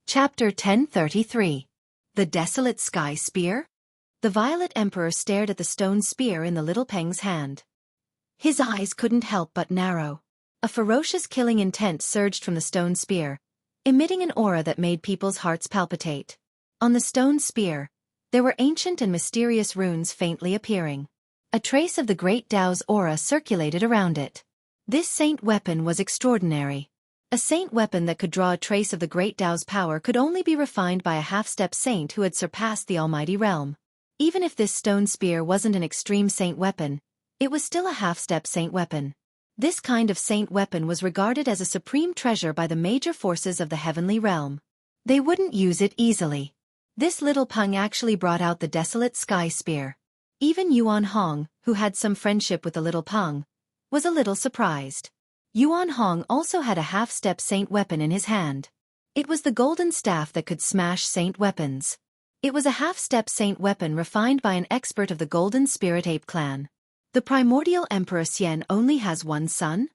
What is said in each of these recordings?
Chapter 1033. The Desolate Sky Spear? The Violet Emperor stared at the stone spear in the little Peng's hand. His eyes couldn't help but narrow. A ferocious killing intent surged from the stone spear, emitting an aura that made people's hearts palpitate. On the stone spear, there were ancient and mysterious runes faintly appearing. A trace of the Great Tao's aura circulated around it. This saint weapon was extraordinary. A saint weapon that could draw a trace of the Great Tao's power could only be refined by a half-step saint who had surpassed the almighty realm. Even if this stone spear wasn't an extreme saint weapon, it was still a half-step saint weapon. This kind of saint weapon was regarded as a supreme treasure by the major forces of the heavenly realm. They wouldn't use it easily. This little Peng actually brought out the desolate sky spear. Even Yuan Hong, who had some friendship with the little Peng, was a little surprised. Yuan Hong also had a half-step saint weapon in his hand. It was the golden staff that could smash saint weapons. It was a half-step saint weapon refined by an expert of the Golden Spirit Ape clan. The primordial Emperor Xian only has one son?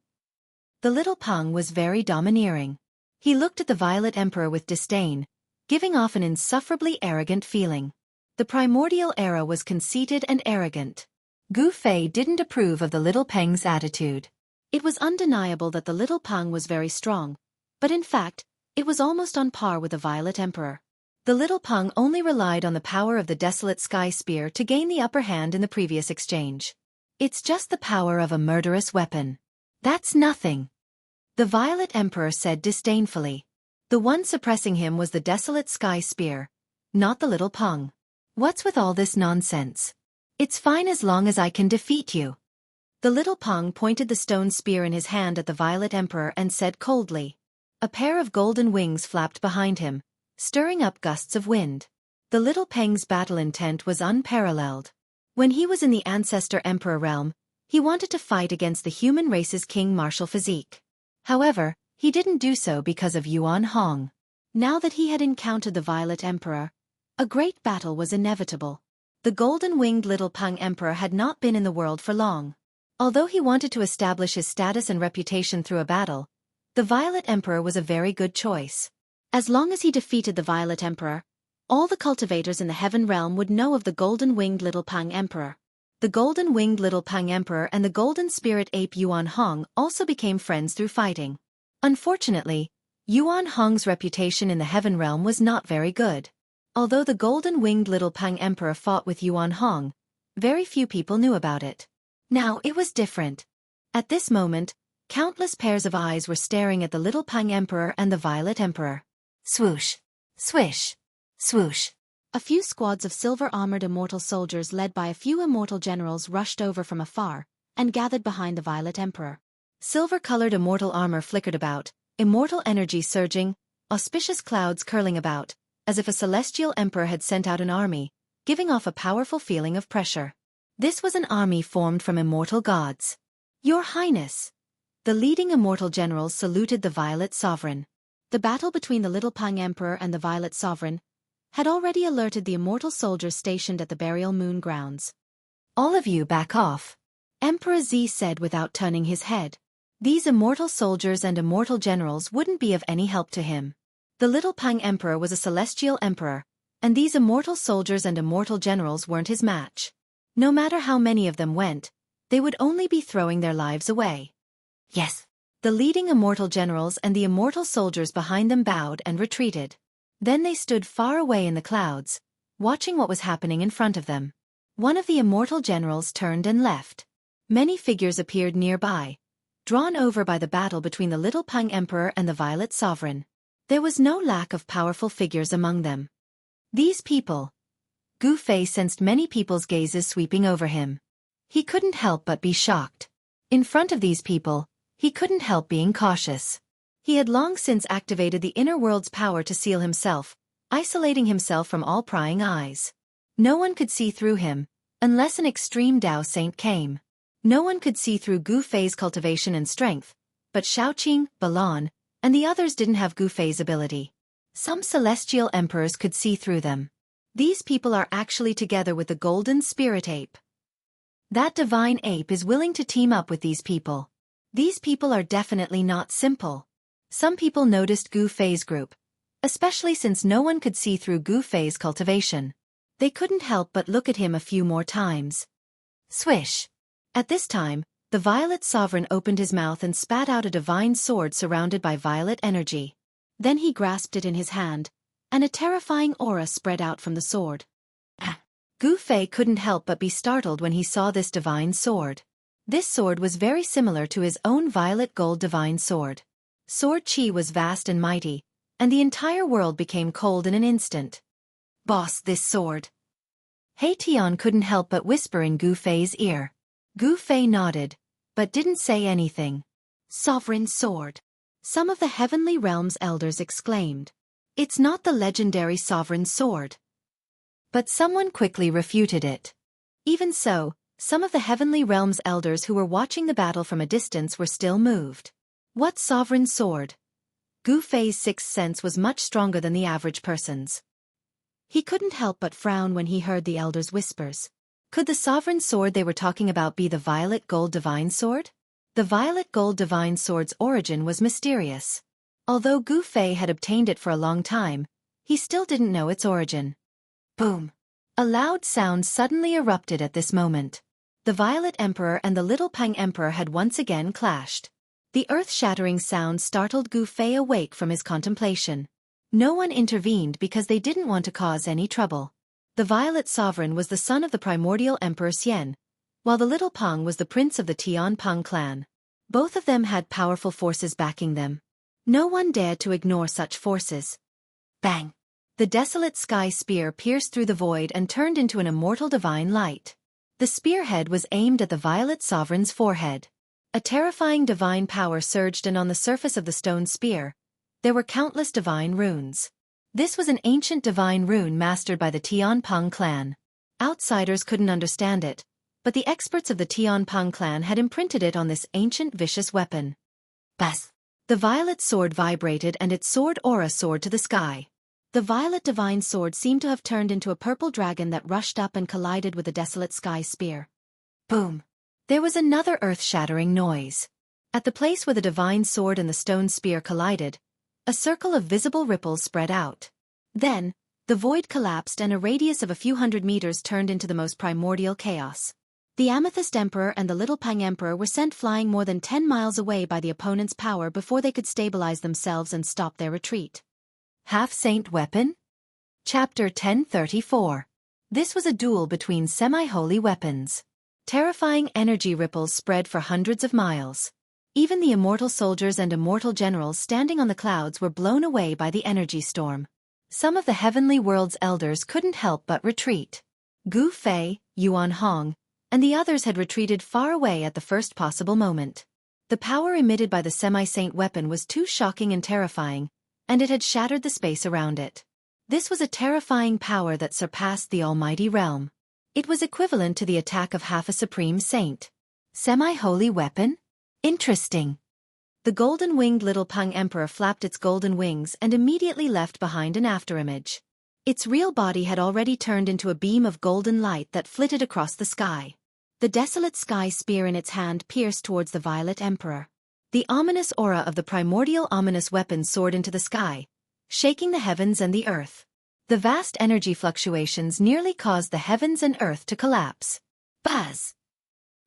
The little Peng was very domineering. He looked at the Violet Emperor with disdain, giving off an insufferably arrogant feeling. The primordial era was conceited and arrogant. Gu Fei didn't approve of the little Peng's attitude. It was undeniable that the little Peng was very strong, but in fact, it was almost on par with the Violet Emperor. The little Peng only relied on the power of the desolate sky spear to gain the upper hand in the previous exchange. It's just the power of a murderous weapon. That's nothing. The Violet Emperor said disdainfully. The one suppressing him was the desolate sky spear, not the little Peng. What's with all this nonsense? It's fine as long as I can defeat you. The little Peng pointed the stone spear in his hand at the Violet Emperor and said coldly. A pair of golden wings flapped behind him, stirring up gusts of wind. The little Peng's battle intent was unparalleled. When he was in the Ancestor Emperor realm, he wanted to fight against the human race's king martial physique. However, he didn't do so because of Yuan Hong. Now that he had encountered the Violet Emperor, a great battle was inevitable. The golden-winged little Peng Emperor had not been in the world for long. Although he wanted to establish his status and reputation through a battle, the Violet Emperor was a very good choice. As long as he defeated the Violet Emperor, all the cultivators in the Heaven Realm would know of the golden-winged little Peng Emperor. The golden-winged little Peng Emperor and the golden spirit ape Yuan Hong also became friends through fighting. Unfortunately, Yuan Hong's reputation in the Heaven Realm was not very good. Although the golden-winged little Peng Emperor fought with Yuan Hong, very few people knew about it. Now it was different. At this moment, countless pairs of eyes were staring at the little Peng Emperor and the Violet Emperor. Swoosh! Swish! Swoosh! A few squads of silver-armored immortal soldiers led by a few immortal generals rushed over from afar and gathered behind the Violet Emperor. Silver-colored immortal armor flickered about, immortal energy surging, auspicious clouds curling about, as if a celestial emperor had sent out an army, giving off a powerful feeling of pressure. This was an army formed from immortal gods. Your Highness! The leading immortal generals saluted the Violet Sovereign. The battle between the little Peng Emperor and the Violet Sovereign had already alerted the immortal soldiers stationed at the burial moon grounds. All of you back off, Emperor Z said without turning his head. These immortal soldiers and immortal generals wouldn't be of any help to him. The little Peng Emperor was a celestial emperor, and these immortal soldiers and immortal generals weren't his match. No matter how many of them went, they would only be throwing their lives away. Yes. The leading immortal generals and the immortal soldiers behind them bowed and retreated. Then they stood far away in the clouds, watching what was happening in front of them. One of the immortal generals turned and left. Many figures appeared nearby, drawn over by the battle between the little Peng Emperor and the Violet Sovereign. There was no lack of powerful figures among them. These people. Gu Fei sensed many people's gazes sweeping over him. He couldn't help but be shocked. In front of these people, he couldn't help being cautious. He had long since activated the inner world's power to seal himself, isolating himself from all prying eyes. No one could see through him, unless an extreme Tao saint came. No one could see through Gu Fei's cultivation and strength, but Shaoqing, Balan, and the others didn't have Gu Fei's ability. Some celestial emperors could see through them. These people are actually together with the golden spirit ape. That divine ape is willing to team up with these people. These people are definitely not simple. Some people noticed Gu Fei's group, especially since no one could see through Gu Fei's cultivation. They couldn't help but look at him a few more times. Swish! At this time, the Violet Sovereign opened his mouth and spat out a divine sword surrounded by violet energy. Then he grasped it in his hand, and a terrifying aura spread out from the sword. Gu Fei couldn't help but be startled when he saw this divine sword. This sword was very similar to his own violet gold divine sword. Sword Qi was vast and mighty, and the entire world became cold in an instant. Boss, this sword. He Tian couldn't help but whisper in Gu Fei's ear. Gu Fei nodded, but didn't say anything. Sovereign sword. Some of the Heavenly Realms elders exclaimed. It's not the legendary sovereign sword. But someone quickly refuted it. Even so, some of the Heavenly Realms elders who were watching the battle from a distance were still moved. What sovereign sword? Gu Fei's sixth sense was much stronger than the average person's. He couldn't help but frown when he heard the elders' whispers. Could the sovereign sword they were talking about be the violet gold divine sword? The violet gold divine sword's origin was mysterious. Although Gu Fei had obtained it for a long time, he still didn't know its origin. Boom! A loud sound suddenly erupted at this moment. The Violet Emperor and the Little Pang Emperor had once again clashed. The earth-shattering sound startled Gu Fei awake from his contemplation. No one intervened because they didn't want to cause any trouble. The Violet Sovereign was the son of the primordial Emperor Xian, while the Little Pang was the prince of the Tian Pang clan. Both of them had powerful forces backing them. No one dared to ignore such forces. Bang! The desolate sky spear pierced through the void and turned into an immortal divine light. The spearhead was aimed at the Violet Sovereign's forehead. A terrifying divine power surged, and on the surface of the stone spear, there were countless divine runes. This was an ancient divine rune mastered by the Tian Pang clan. Outsiders couldn't understand it, but the experts of the Tian Pang clan had imprinted it on this ancient vicious weapon. Buzz! The violet sword vibrated and its sword aura soared to the sky. The violet divine sword seemed to have turned into a purple dragon that rushed up and collided with the desolate sky spear. Boom! There was another earth-shattering noise. At the place where the divine sword and the stone spear collided, a circle of visible ripples spread out. Then, the void collapsed and a radius of a few hundred meters turned into the most primordial chaos. The Amethyst Emperor and the Little Pang Emperor were sent flying more than 10 miles away by the opponent's power before they could stabilize themselves and stop their retreat. Half-Saint Weapon? Chapter 1034. This was a duel between semi-holy weapons. Terrifying energy ripples spread for hundreds of miles. Even the immortal soldiers and immortal generals standing on the clouds were blown away by the energy storm. Some of the heavenly world's elders couldn't help but retreat. Gu Fei, Yuan Hong, and the others had retreated far away at the first possible moment. The power emitted by the semi-saint weapon was too shocking and terrifying, and it had shattered the space around it. This was a terrifying power that surpassed the almighty realm. It was equivalent to the attack of half a supreme saint. Semi-holy weapon? Interesting. The golden-winged Little Pang Emperor flapped its golden wings and immediately left behind an afterimage. Its real body had already turned into a beam of golden light that flitted across the sky. The desolate sky spear in its hand pierced towards the Violet Emperor. The ominous aura of the primordial ominous weapon soared into the sky, shaking the heavens and the earth. The vast energy fluctuations nearly caused the heavens and earth to collapse. Buzz!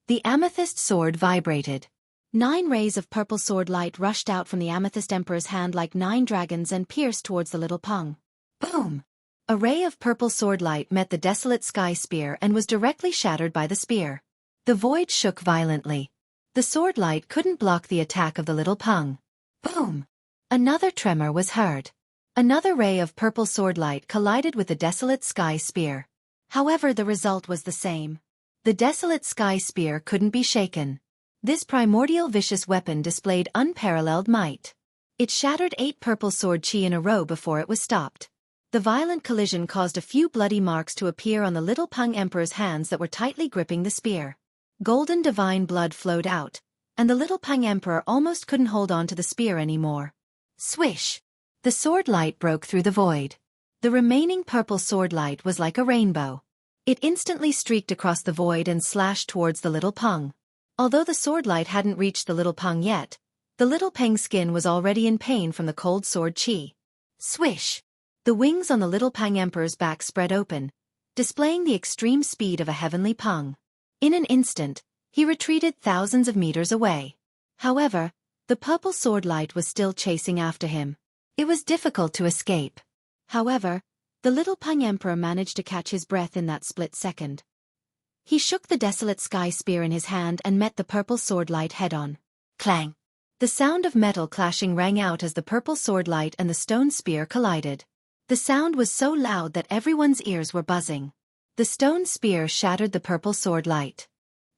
The amethyst sword vibrated. 9 rays of purple sword light rushed out from the Amethyst Emperor's hand like 9 dragons and pierced towards the Little Pang. Boom! A ray of purple sword light met the desolate sky spear and was directly shattered by the spear. The void shook violently. The sword light couldn't block the attack of the Little Pang. Boom! Another tremor was heard. Another ray of purple sword light collided with the desolate sky spear. However, the result was the same. The desolate sky spear couldn't be shaken. This primordial vicious weapon displayed unparalleled might. It shattered 8 purple sword chi in a row before it was stopped. The violent collision caused a few bloody marks to appear on the Little Pang Emperor's hands that were tightly gripping the spear. Golden divine blood flowed out, and the Little Pang Emperor almost couldn't hold on to the spear anymore. Swish! The sword light broke through the void. The remaining purple sword light was like a rainbow. It instantly streaked across the void and slashed towards the Little Pang. Although the sword light hadn't reached the Little Pang yet, the Little Pang's skin was already in pain from the cold sword chi. Swish! The wings on the little Pang Emperor's back spread open, displaying the extreme speed of a heavenly Pang. In an instant, he retreated thousands of meters away. However, the purple sword light was still chasing after him. It was difficult to escape. However, the little Pang Emperor managed to catch his breath in that split second. He shook the desolate sky spear in his hand and met the purple sword light head-on. Clang! The sound of metal clashing rang out as the purple sword light and the stone spear collided. The sound was so loud that everyone's ears were buzzing. The stone spear shattered the purple sword light.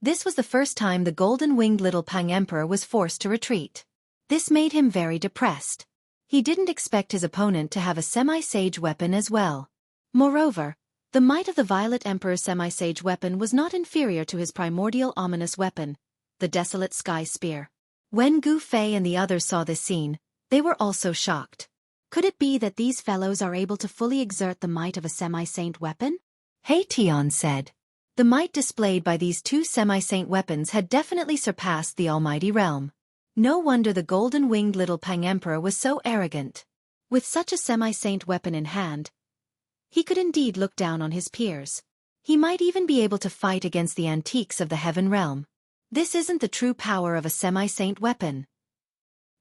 This was the first time the golden-winged little Pang Emperor was forced to retreat. This made him very depressed. He didn't expect his opponent to have a semi-sage weapon as well. Moreover, the might of the Violet Emperor's semi-sage weapon was not inferior to his primordial ominous weapon, the desolate sky spear. When Gu Fei and the others saw this scene, they were also shocked. Could it be that these fellows are able to fully exert the might of a semi-saint weapon? He Tian said. The might displayed by these two semi-saint weapons had definitely surpassed the almighty realm. No wonder the golden-winged little Pang Emperor was so arrogant. With such a semi-saint weapon in hand, he could indeed look down on his peers. He might even be able to fight against the antiques of the heaven realm. This isn't the true power of a semi-saint weapon.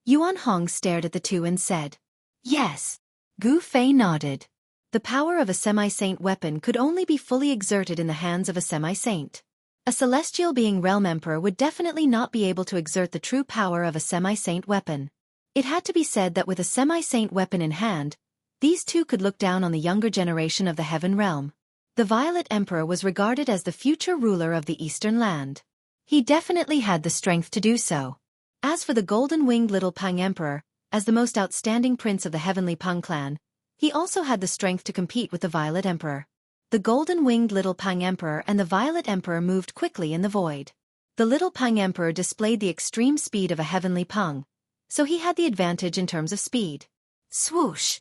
Yuan Hong stared at the two and said, "Yes." Gu Fei nodded. The power of a semi-saint weapon could only be fully exerted in the hands of a semi-saint. A celestial being realm emperor would definitely not be able to exert the true power of a semi-saint weapon. It had to be said that with a semi-saint weapon in hand, these two could look down on the younger generation of the heaven realm. The Violet Emperor was regarded as the future ruler of the Eastern land. He definitely had the strength to do so. As for the golden-winged little Pang Emperor, as the most outstanding prince of the heavenly Pang clan, he also had the strength to compete with the Violet Emperor. The golden-winged little Pang Emperor and the Violet Emperor moved quickly in the void. The little Pang Emperor displayed the extreme speed of a heavenly Pang, so he had the advantage in terms of speed. Swoosh!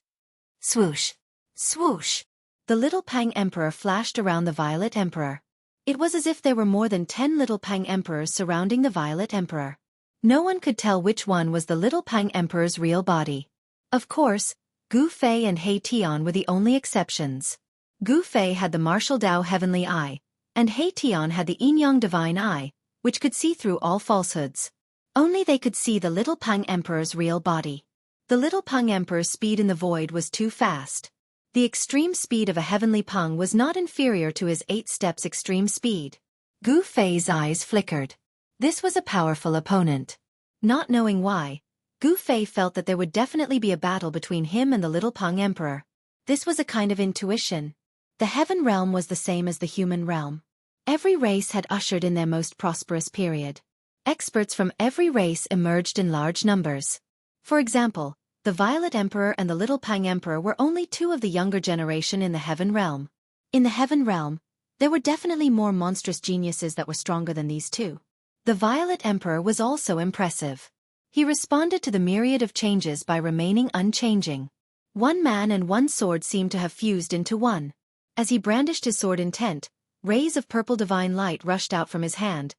Swoosh! Swoosh! The little Pang Emperor flashed around the Violet Emperor. It was as if there were more than 10 little Pang Emperors surrounding the Violet Emperor. No one could tell which one was the little Pang Emperor's real body. Of course, Gu Fei and He Tian were the only exceptions. Gu Fei had the martial Dao heavenly eye, and He Tian had the Yin-Yang divine eye, which could see through all falsehoods. Only they could see the little Pang Emperor's real body. The little Pang Emperor's speed in the void was too fast. The extreme speed of a heavenly Pang was not inferior to his 8 steps extreme speed. Gu Fei's eyes flickered. This was a powerful opponent. Not knowing why, Gu Fei felt that there would definitely be a battle between him and the little Pang Emperor. This was a kind of intuition. The heaven realm was the same as the human realm. Every race had ushered in their most prosperous period. Experts from every race emerged in large numbers. For example, the Violet Emperor and the little Pang Emperor were only 2 of the younger generation in the heaven realm. In the heaven realm, there were definitely more monstrous geniuses that were stronger than these 2. The Violet Emperor was also impressive. He responded to the myriad of changes by remaining unchanging. One man and one sword seemed to have fused into one. As he brandished his sword intent, rays of purple divine light rushed out from his hand,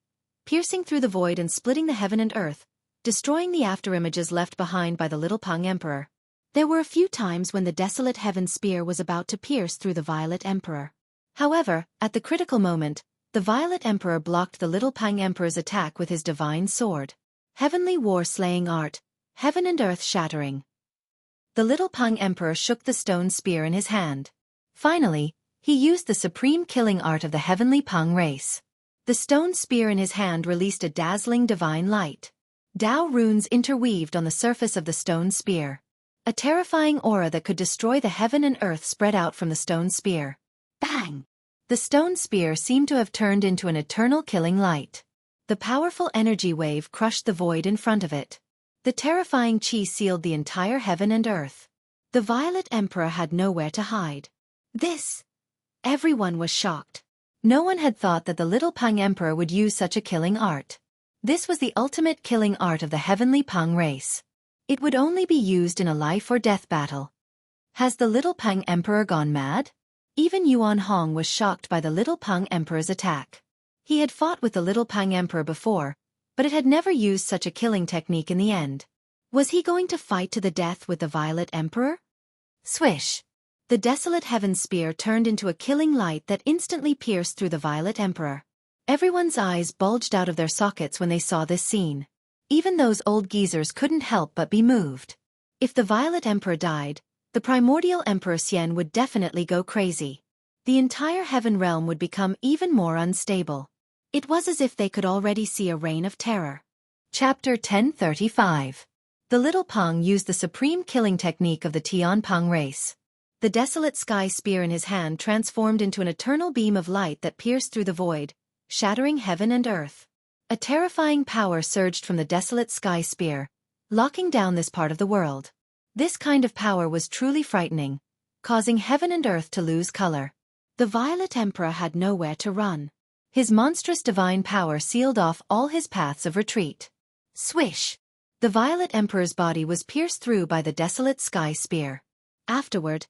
piercing through the void and splitting the heaven and earth, destroying the afterimages left behind by the little Pang Emperor. There were a few times when the desolate heaven spear was about to pierce through the Violet Emperor. However, at the critical moment, the Violet Emperor blocked the little Pang Emperor's attack with his divine sword. Heavenly war-slaying art, heaven and earth shattering. The little Pang Emperor shook the stone spear in his hand. Finally, he used the supreme killing art of the heavenly Pang race. The stone spear in his hand released a dazzling divine light. Dao runes interweaved on the surface of the stone spear. A terrifying aura that could destroy the heaven and earth spread out from the stone spear. Bang! The stone spear seemed to have turned into an eternal killing light. The powerful energy wave crushed the void in front of it. The terrifying qi sealed the entire heaven and earth. The Violet Emperor had nowhere to hide. Everyone was shocked. No one had thought that the little Pang Emperor would use such a killing art. This was the ultimate killing art of the heavenly Pang race. It would only be used in a life-or-death battle. Has the little Pang Emperor gone mad? Even Yuan Hong was shocked by the little Pang Emperor's attack. He had fought with the little Pang Emperor before, but it had never used such a killing technique in the end. Was he going to fight to the death with the Violet Emperor? Swish! The desolate heaven spear turned into a killing light that instantly pierced through the Violet Emperor. Everyone's eyes bulged out of their sockets when they saw this scene. Even those old geezers couldn't help but be moved. If the Violet Emperor died, the primordial Emperor Xian would definitely go crazy. The entire heaven realm would become even more unstable. It was as if they could already see a reign of terror. Chapter 1035. The little Peng used the supreme killing technique of the Tianpeng race. The desolate sky spear in his hand transformed into an eternal beam of light that pierced through the void, shattering heaven and earth. A terrifying power surged from the desolate sky spear, locking down this part of the world. This kind of power was truly frightening, causing heaven and earth to lose color. The Violet Emperor had nowhere to run. His monstrous divine power sealed off all his paths of retreat. Swish! The Violet Emperor's body was pierced through by the desolate sky spear. Afterward,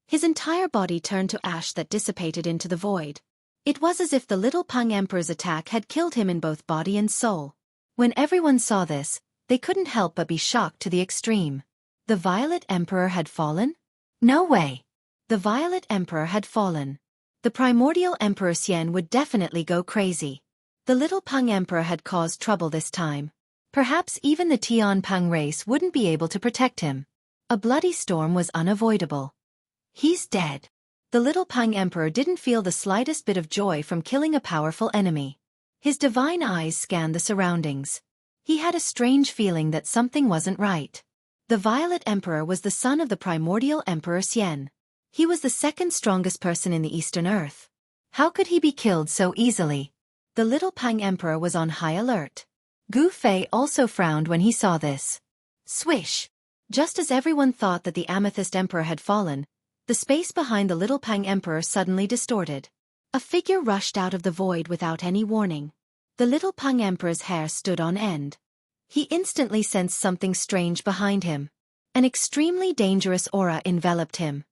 his entire body turned to ash that dissipated into the void. It was as if the little Peng Emperor's attack had killed him in both body and soul. When everyone saw this, they couldn't help but be shocked to the extreme. The Violet Emperor had fallen? No way! The Violet Emperor had fallen. The primordial Emperor Xian would definitely go crazy. The little Peng Emperor had caused trouble this time. Perhaps even the Tianpeng race wouldn't be able to protect him. A bloody storm was unavoidable. He's dead. The little Peng Emperor didn't feel the slightest bit of joy from killing a powerful enemy. His divine eyes scanned the surroundings. He had a strange feeling that something wasn't right. The Violet Emperor was the son of the primordial Emperor Xian. He was the second strongest person in the Eastern Earth. How could he be killed so easily? The little Peng Emperor was on high alert. Gu Fei also frowned when he saw this. Swish! Just as everyone thought that the Amethyst Emperor had fallen, the space behind the little Peng Emperor suddenly distorted. A figure rushed out of the void without any warning. The little Peng Emperor's hair stood on end. He instantly sensed something strange behind him. An extremely dangerous aura enveloped him.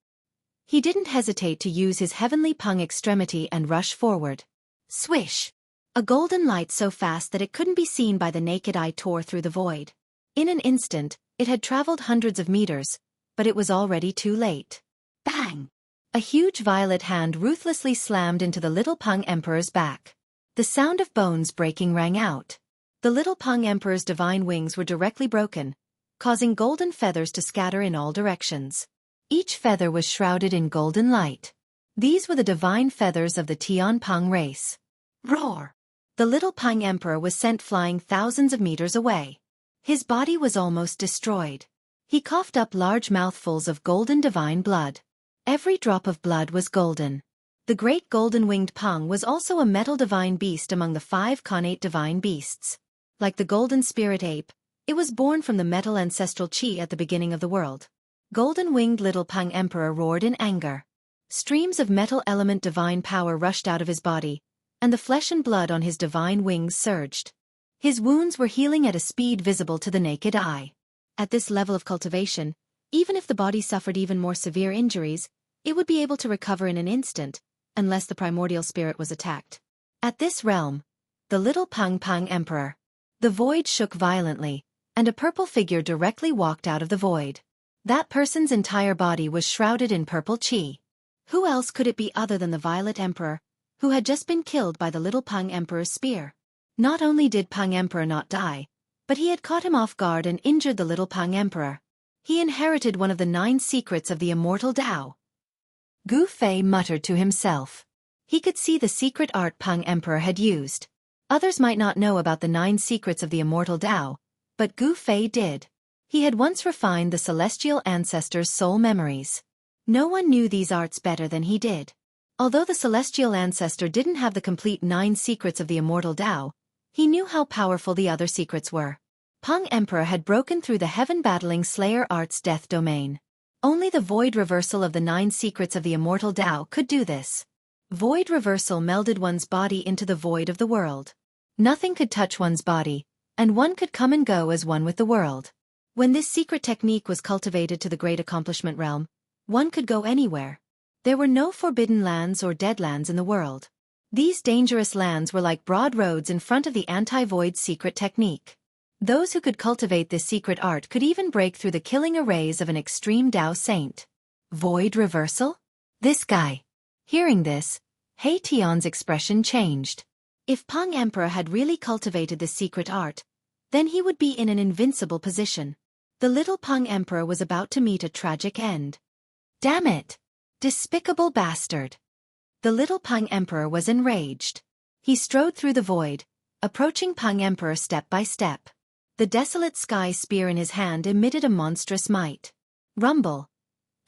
He didn't hesitate to use his heavenly Peng extremity and rush forward. Swish! A golden light so fast that it couldn't be seen by the naked eye tore through the void. In an instant, it had traveled hundreds of meters, but it was already too late. Bang! A huge violet hand ruthlessly slammed into the little Peng Emperor's back. The sound of bones breaking rang out. The little Peng Emperor's divine wings were directly broken, causing golden feathers to scatter in all directions. Each feather was shrouded in golden light. These were the divine feathers of the Tianpeng race. Roar! The little Peng Emperor was sent flying thousands of meters away. His body was almost destroyed. He coughed up large mouthfuls of golden divine blood. Every drop of blood was golden. The great golden-winged Peng was also a metal divine beast among the 5 connate divine beasts. Like the golden spirit ape, it was born from the metal ancestral qi at the beginning of the world. Golden-winged little Peng Emperor roared in anger. Streams of metal element divine power rushed out of his body, and the flesh and blood on his divine wings surged. His wounds were healing at a speed visible to the naked eye. At this level of cultivation, even if the body suffered even more severe injuries, it would be able to recover in an instant, unless the primordial spirit was attacked. At this realm, the little Peng Emperor. The void shook violently, and a purple figure directly walked out of the void. That person's entire body was shrouded in purple qi. Who else could it be other than the Violet Emperor, who had just been killed by the little Peng Emperor's spear? Not only did Peng Emperor not die, but he had caught him off guard and injured the little Peng Emperor. He inherited one of the 9 secrets of the immortal Tao. Gu Fei muttered to himself. He could see the secret art Peng Emperor had used. Others might not know about the 9 secrets of the immortal Tao, but Gu Fei did. He had once refined the celestial ancestors' soul memories. No one knew these arts better than he did. Although the celestial ancestor didn't have the complete 9 secrets of the immortal Tao, he knew how powerful the other secrets were. Peng Emperor had broken through the heaven-battling Slayer art's death domain. Only the void reversal of the 9 secrets of the immortal Tao could do this. Void reversal melded one's body into the void of the world. Nothing could touch one's body, and one could come and go as one with the world. When this secret technique was cultivated to the great accomplishment realm, one could go anywhere. There were no forbidden lands or dead lands in the world. These dangerous lands were like broad roads in front of the anti-void secret technique. Those who could cultivate this secret art could even break through the killing arrays of an extreme Tao saint. Void reversal? This guy. Hearing this, He Tian's expression changed. If Peng Emperor had really cultivated this secret art, then he would be in an invincible position. The little Peng Emperor was about to meet a tragic end. Damn it! Despicable bastard! The little Peng Emperor was enraged. He strode through the void, approaching Peng Emperor step by step. The desolate sky spear in his hand emitted a monstrous might. Rumble.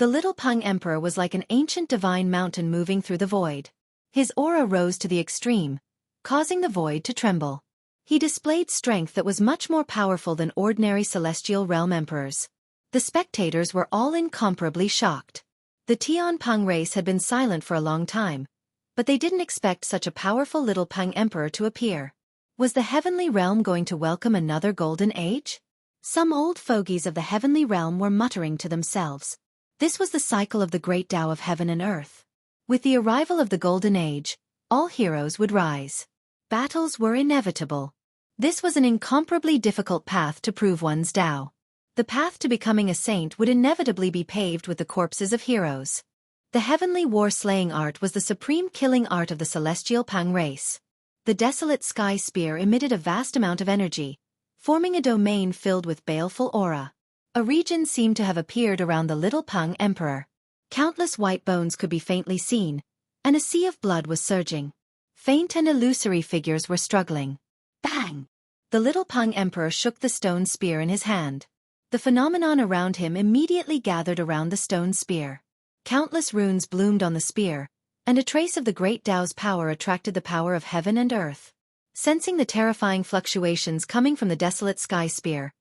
The little Peng Emperor was like an ancient divine mountain moving through the void. His aura rose to the extreme, causing the void to tremble. He displayed strength that was much more powerful than ordinary celestial realm emperors. The spectators were all incomparably shocked. The Tian Peng race had been silent for a long time, but they didn't expect such a powerful little Peng Emperor to appear. Was the heavenly realm going to welcome another golden age? Some old fogies of the heavenly realm were muttering to themselves. This was the cycle of the great Tao of heaven and earth. With the arrival of the golden age, all heroes would rise. Battles were inevitable. This was an incomparably difficult path to prove one's Tao. The path to becoming a saint would inevitably be paved with the corpses of heroes. The heavenly war-slaying art was the supreme killing art of the celestial Peng race. The desolate sky spear emitted a vast amount of energy, forming a domain filled with baleful aura. A region seemed to have appeared around the little Peng Emperor. Countless white bones could be faintly seen, and a sea of blood was surging. Faint and illusory figures were struggling. Bang! The little Peng Emperor shook the stone spear in his hand. The phenomenon around him immediately gathered around the stone spear. Countless runes bloomed on the spear, and a trace of the great Tao's power attracted the power of heaven and earth. Sensing the terrifying fluctuations coming from the desolate sky spear,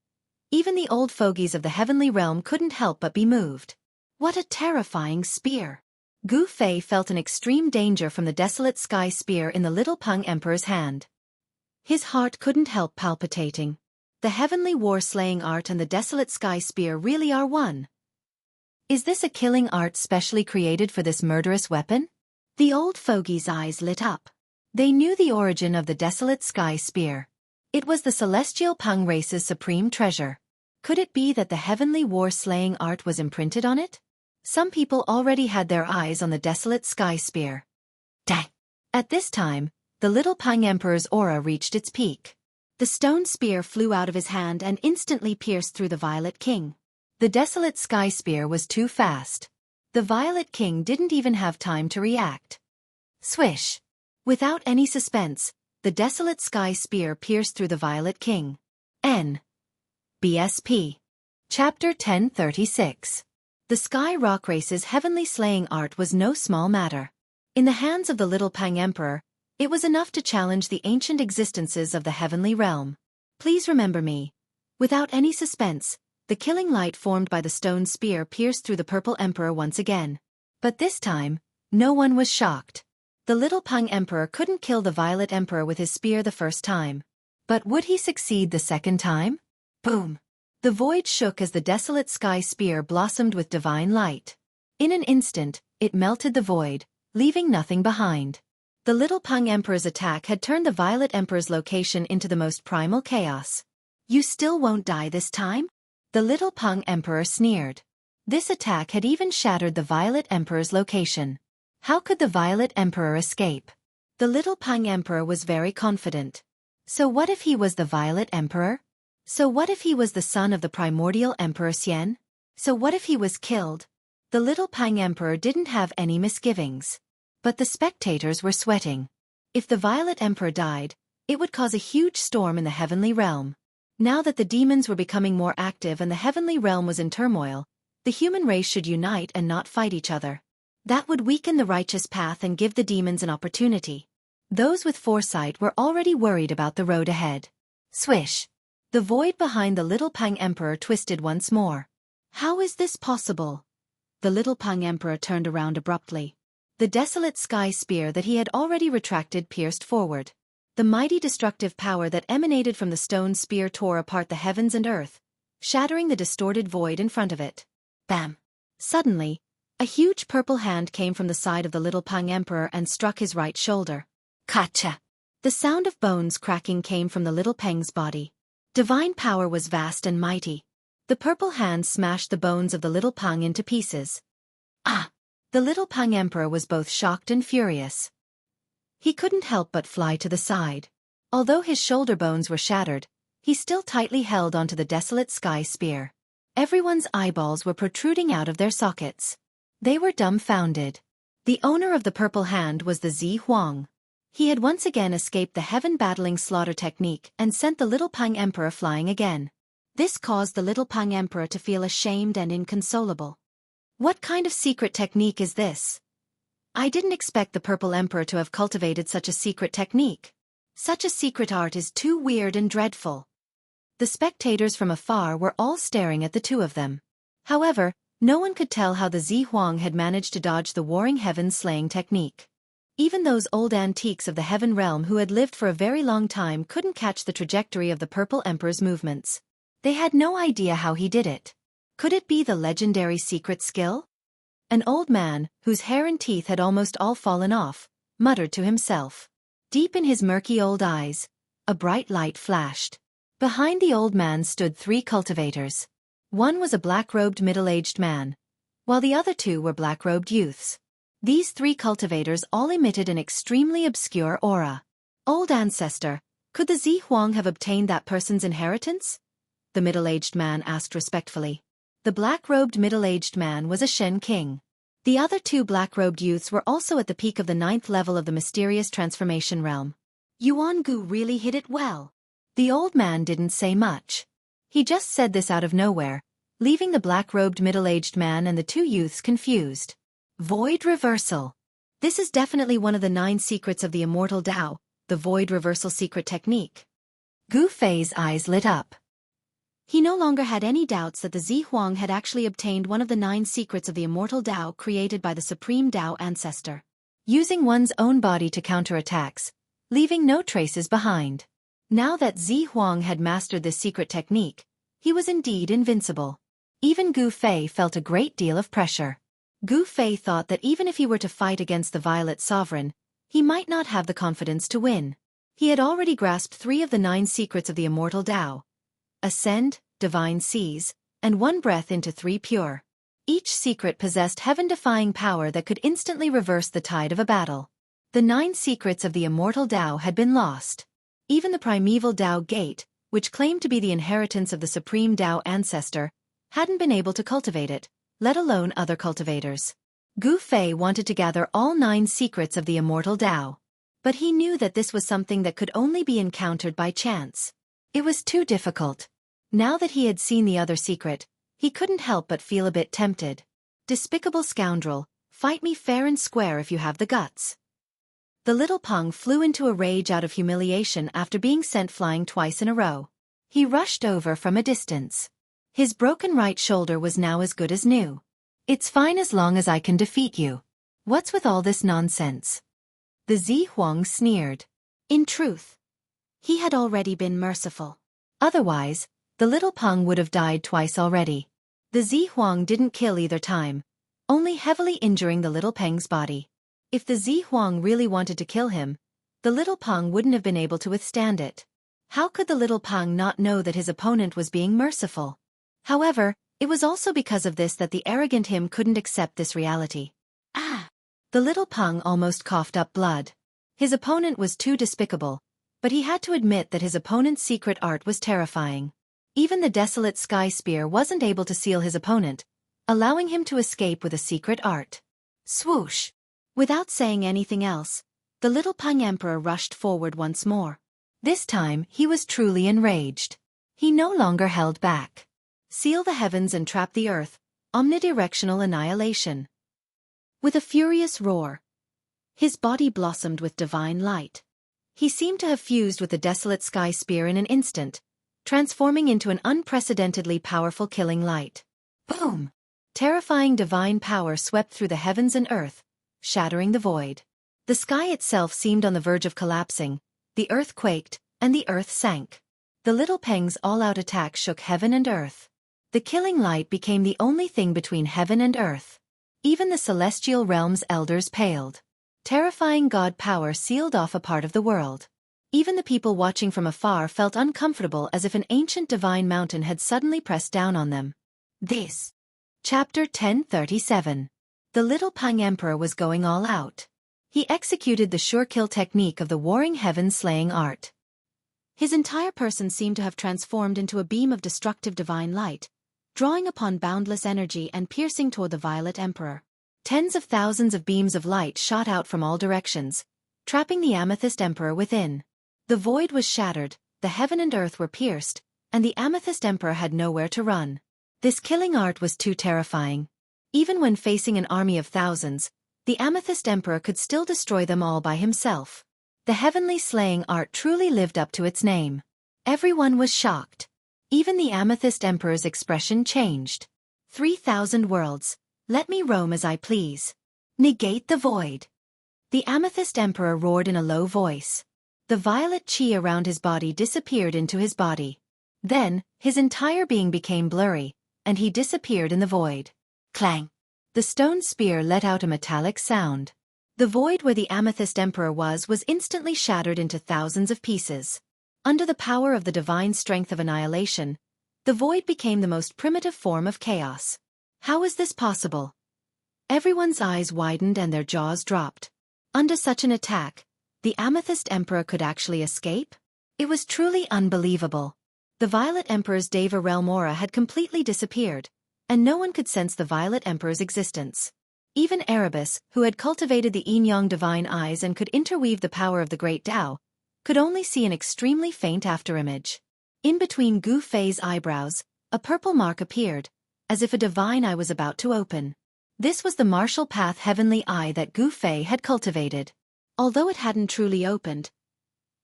even the old fogies of the heavenly realm couldn't help but be moved. What a terrifying spear! Gu Fei felt an extreme danger from the desolate sky spear in the little Peng Emperor's hand. His heart couldn't help palpitating. The heavenly war-slaying art and the desolate sky spear really are one. Is this a killing art specially created for this murderous weapon? The old fogie's eyes lit up. They knew the origin of the desolate sky spear. It was the celestial Peng race's supreme treasure. Could it be that the heavenly war-slaying art was imprinted on it? Some people already had their eyes on the desolate sky spear. Dang! At this time, the little Peng Emperor's aura reached its peak. The stone spear flew out of his hand and instantly pierced through the Violet King. The desolate sky spear was too fast. The Violet King didn't even have time to react. Swish! Without any suspense, the desolate sky spear pierced through the Violet King. BSP. Chapter 1036. The Sky Rock Race's heavenly slaying art was no small matter. In the hands of the little Peng Emperor, it was enough to challenge the ancient existences of the heavenly realm. Please remember me. Without any suspense, the killing light formed by the stone spear pierced through the purple emperor once again. But this time, no one was shocked. The little Peng Emperor couldn't kill the Violet Emperor with his spear the first time. But would he succeed the second time? Boom! The void shook as the desolate sky spear blossomed with divine light. In an instant, it melted the void, leaving nothing behind. The little Peng Emperor's attack had turned the Violet Emperor's location into the most primal chaos. You still won't die this time? The little Peng Emperor sneered. This attack had even shattered the Violet Emperor's location. How could the Violet Emperor escape? The little Peng Emperor was very confident. So what if he was the Violet Emperor? So what if he was the son of the primordial Emperor Xian? So what if he was killed? The little Peng Emperor didn't have any misgivings. But the spectators were sweating. If the Violet Emperor died, it would cause a huge storm in the heavenly realm. Now that the demons were becoming more active and the heavenly realm was in turmoil, the human race should unite and not fight each other. That would weaken the righteous path and give the demons an opportunity. Those with foresight were already worried about the road ahead. Swish! The void behind the little Peng Emperor twisted once more. How is this possible? The little Peng Emperor turned around abruptly. The desolate sky spear that he had already retracted pierced forward. The mighty destructive power that emanated from the stone spear tore apart the heavens and earth, shattering the distorted void in front of it. Bam! Suddenly, a huge purple hand came from the side of the little Peng Emperor and struck his right shoulder. Kacha! The sound of bones cracking came from the little Peng's body. Divine power was vast and mighty. The purple hand smashed the bones of the little Peng into pieces. Ah! The little Pang Emperor was both shocked and furious. He couldn't help but fly to the side. Although his shoulder bones were shattered, he still tightly held onto the desolate sky spear. Everyone's eyeballs were protruding out of their sockets. They were dumbfounded. The owner of the purple hand was the Zi Huang. He had once again escaped the heaven-battling slaughter technique and sent the little Pang Emperor flying again. This caused the little Pang Emperor to feel ashamed and inconsolable. What kind of secret technique is this? I didn't expect the Purple Emperor to have cultivated such a secret technique. Such a secret art is too weird and dreadful. The spectators from afar were all staring at the two of them. However, no one could tell how the Zi Huang had managed to dodge the warring heaven slaying technique. Even those old antiques of the heaven realm who had lived for a very long time couldn't catch the trajectory of the Purple Emperor's movements. They had no idea how he did it. Could it be the legendary secret skill? An old man, whose hair and teeth had almost all fallen off, muttered to himself. Deep in his murky old eyes, a bright light flashed. Behind the old man stood 3 cultivators. One was a black-robed middle-aged man, while the other 2 were black-robed youths. These 3 cultivators all emitted an extremely obscure aura. Old ancestor, could the Zi Huang have obtained that person's inheritance? The middle-aged man asked respectfully. The black-robed middle-aged man was a Shen king. The other 2 black-robed youths were also at the peak of the 9th level of the mysterious transformation realm. Yuan Gu really hit it well. The old man didn't say much. He just said this out of nowhere, leaving the black-robed middle-aged man and the 2 youths confused. Void reversal. This is definitely one of the 9 secrets of the immortal Tao, the void reversal secret technique. Gu Fei's eyes lit up. He no longer had any doubts that the Zi Huang had actually obtained one of the 9 secrets of the immortal Tao created by the supreme Tao ancestor. Using one's own body to counter attacks, leaving no traces behind. Now that Zi Huang had mastered this secret technique, he was indeed invincible. Even Gu Fei felt a great deal of pressure. Gu Fei thought that even if he were to fight against the Violet Sovereign, he might not have the confidence to win. He had already grasped 3 of the 9 secrets of the immortal Tao. Ascend, Divine Seize, and 1 breath into 3 pure. Each secret possessed heaven-defying power that could instantly reverse the tide of a battle. The 9 secrets of the immortal Tao had been lost. Even the primeval Tao Gate, which claimed to be the inheritance of the supreme Tao ancestor, hadn't been able to cultivate it, let alone other cultivators. Gu Fei wanted to gather all 9 secrets of the immortal Tao. But he knew that this was something that could only be encountered by chance. It was too difficult. Now that he had seen the other secret, he couldn't help but feel a bit tempted. Despicable scoundrel, fight me fair and square if you have the guts. The little Peng flew into a rage out of humiliation after being sent flying twice in a row. He rushed over from a distance. His broken right shoulder was now as good as new. It's fine as long as I can defeat you. What's with all this nonsense? The Zi Huang sneered. In truth, he had already been merciful. Otherwise, the little Peng would have died twice already. The Zi Huang didn't kill either time, only heavily injuring the little Peng's body. If the Zi Huang really wanted to kill him, the little Peng wouldn't have been able to withstand it. How could the little Peng not know that his opponent was being merciful? However, it was also because of this that the arrogant him couldn't accept this reality. Ah! The little Peng almost coughed up blood. His opponent was too despicable, but he had to admit that his opponent's secret art was terrifying. Even the desolate sky spear wasn't able to seal his opponent, allowing him to escape with a secret art. Swoosh! Without saying anything else, the little Peng Emperor rushed forward once more. This time he was truly enraged. He no longer held back. Seal the heavens and trap the earth, omnidirectional annihilation. With a furious roar, his body blossomed with divine light. He seemed to have fused with the desolate sky spear in an instant, transforming into an unprecedentedly powerful killing light. Boom! Terrifying divine power swept through the heavens and earth, shattering the void. The sky itself seemed on the verge of collapsing, the earth quaked, and the earth sank. The little Peng's all-out attack shook heaven and earth. The killing light became the only thing between heaven and earth. Even the celestial realm's elders paled. Terrifying god power sealed off a part of the world. Even the people watching from afar felt uncomfortable as if an ancient divine mountain had suddenly pressed down on them. This. Chapter 1037. The little Peng Emperor was going all out. He executed the sure-kill technique of the warring heaven slaying art. His entire person seemed to have transformed into a beam of destructive divine light, drawing upon boundless energy and piercing toward the Violet Emperor. Tens of thousands of beams of light shot out from all directions, trapping the Amethyst Emperor within. The void was shattered, the heaven and earth were pierced, and the Amethyst Emperor had nowhere to run. This killing art was too terrifying. Even when facing an army of thousands, the Amethyst Emperor could still destroy them all by himself. The heavenly slaying art truly lived up to its name. Everyone was shocked. Even the Amethyst Emperor's expression changed. 3,000 worlds, let me roam as I please. Negate the void. The Amethyst Emperor roared in a low voice. The violet chi around his body disappeared into his body. Then, his entire being became blurry, and he disappeared in the void. Clang! The stone spear let out a metallic sound. The void where the Amethyst Emperor was instantly shattered into thousands of pieces. Under the power of the divine strength of annihilation, the void became the most primitive form of chaos. How is this possible? Everyone's eyes widened and their jaws dropped. Under such an attack, the Amethyst Emperor could actually escape? It was truly unbelievable. The Violet Emperor's Deva Realm aura had completely disappeared, and no one could sense the Violet Emperor's existence. Even Erebus, who had cultivated the yin-yang divine eyes and could interweave the power of the great Tao, could only see an extremely faint afterimage. In between Gu Fei's eyebrows, a purple mark appeared, as if a divine eye was about to open. This was the martial path heavenly eye that Gu Fei had cultivated. Although it hadn't truly opened,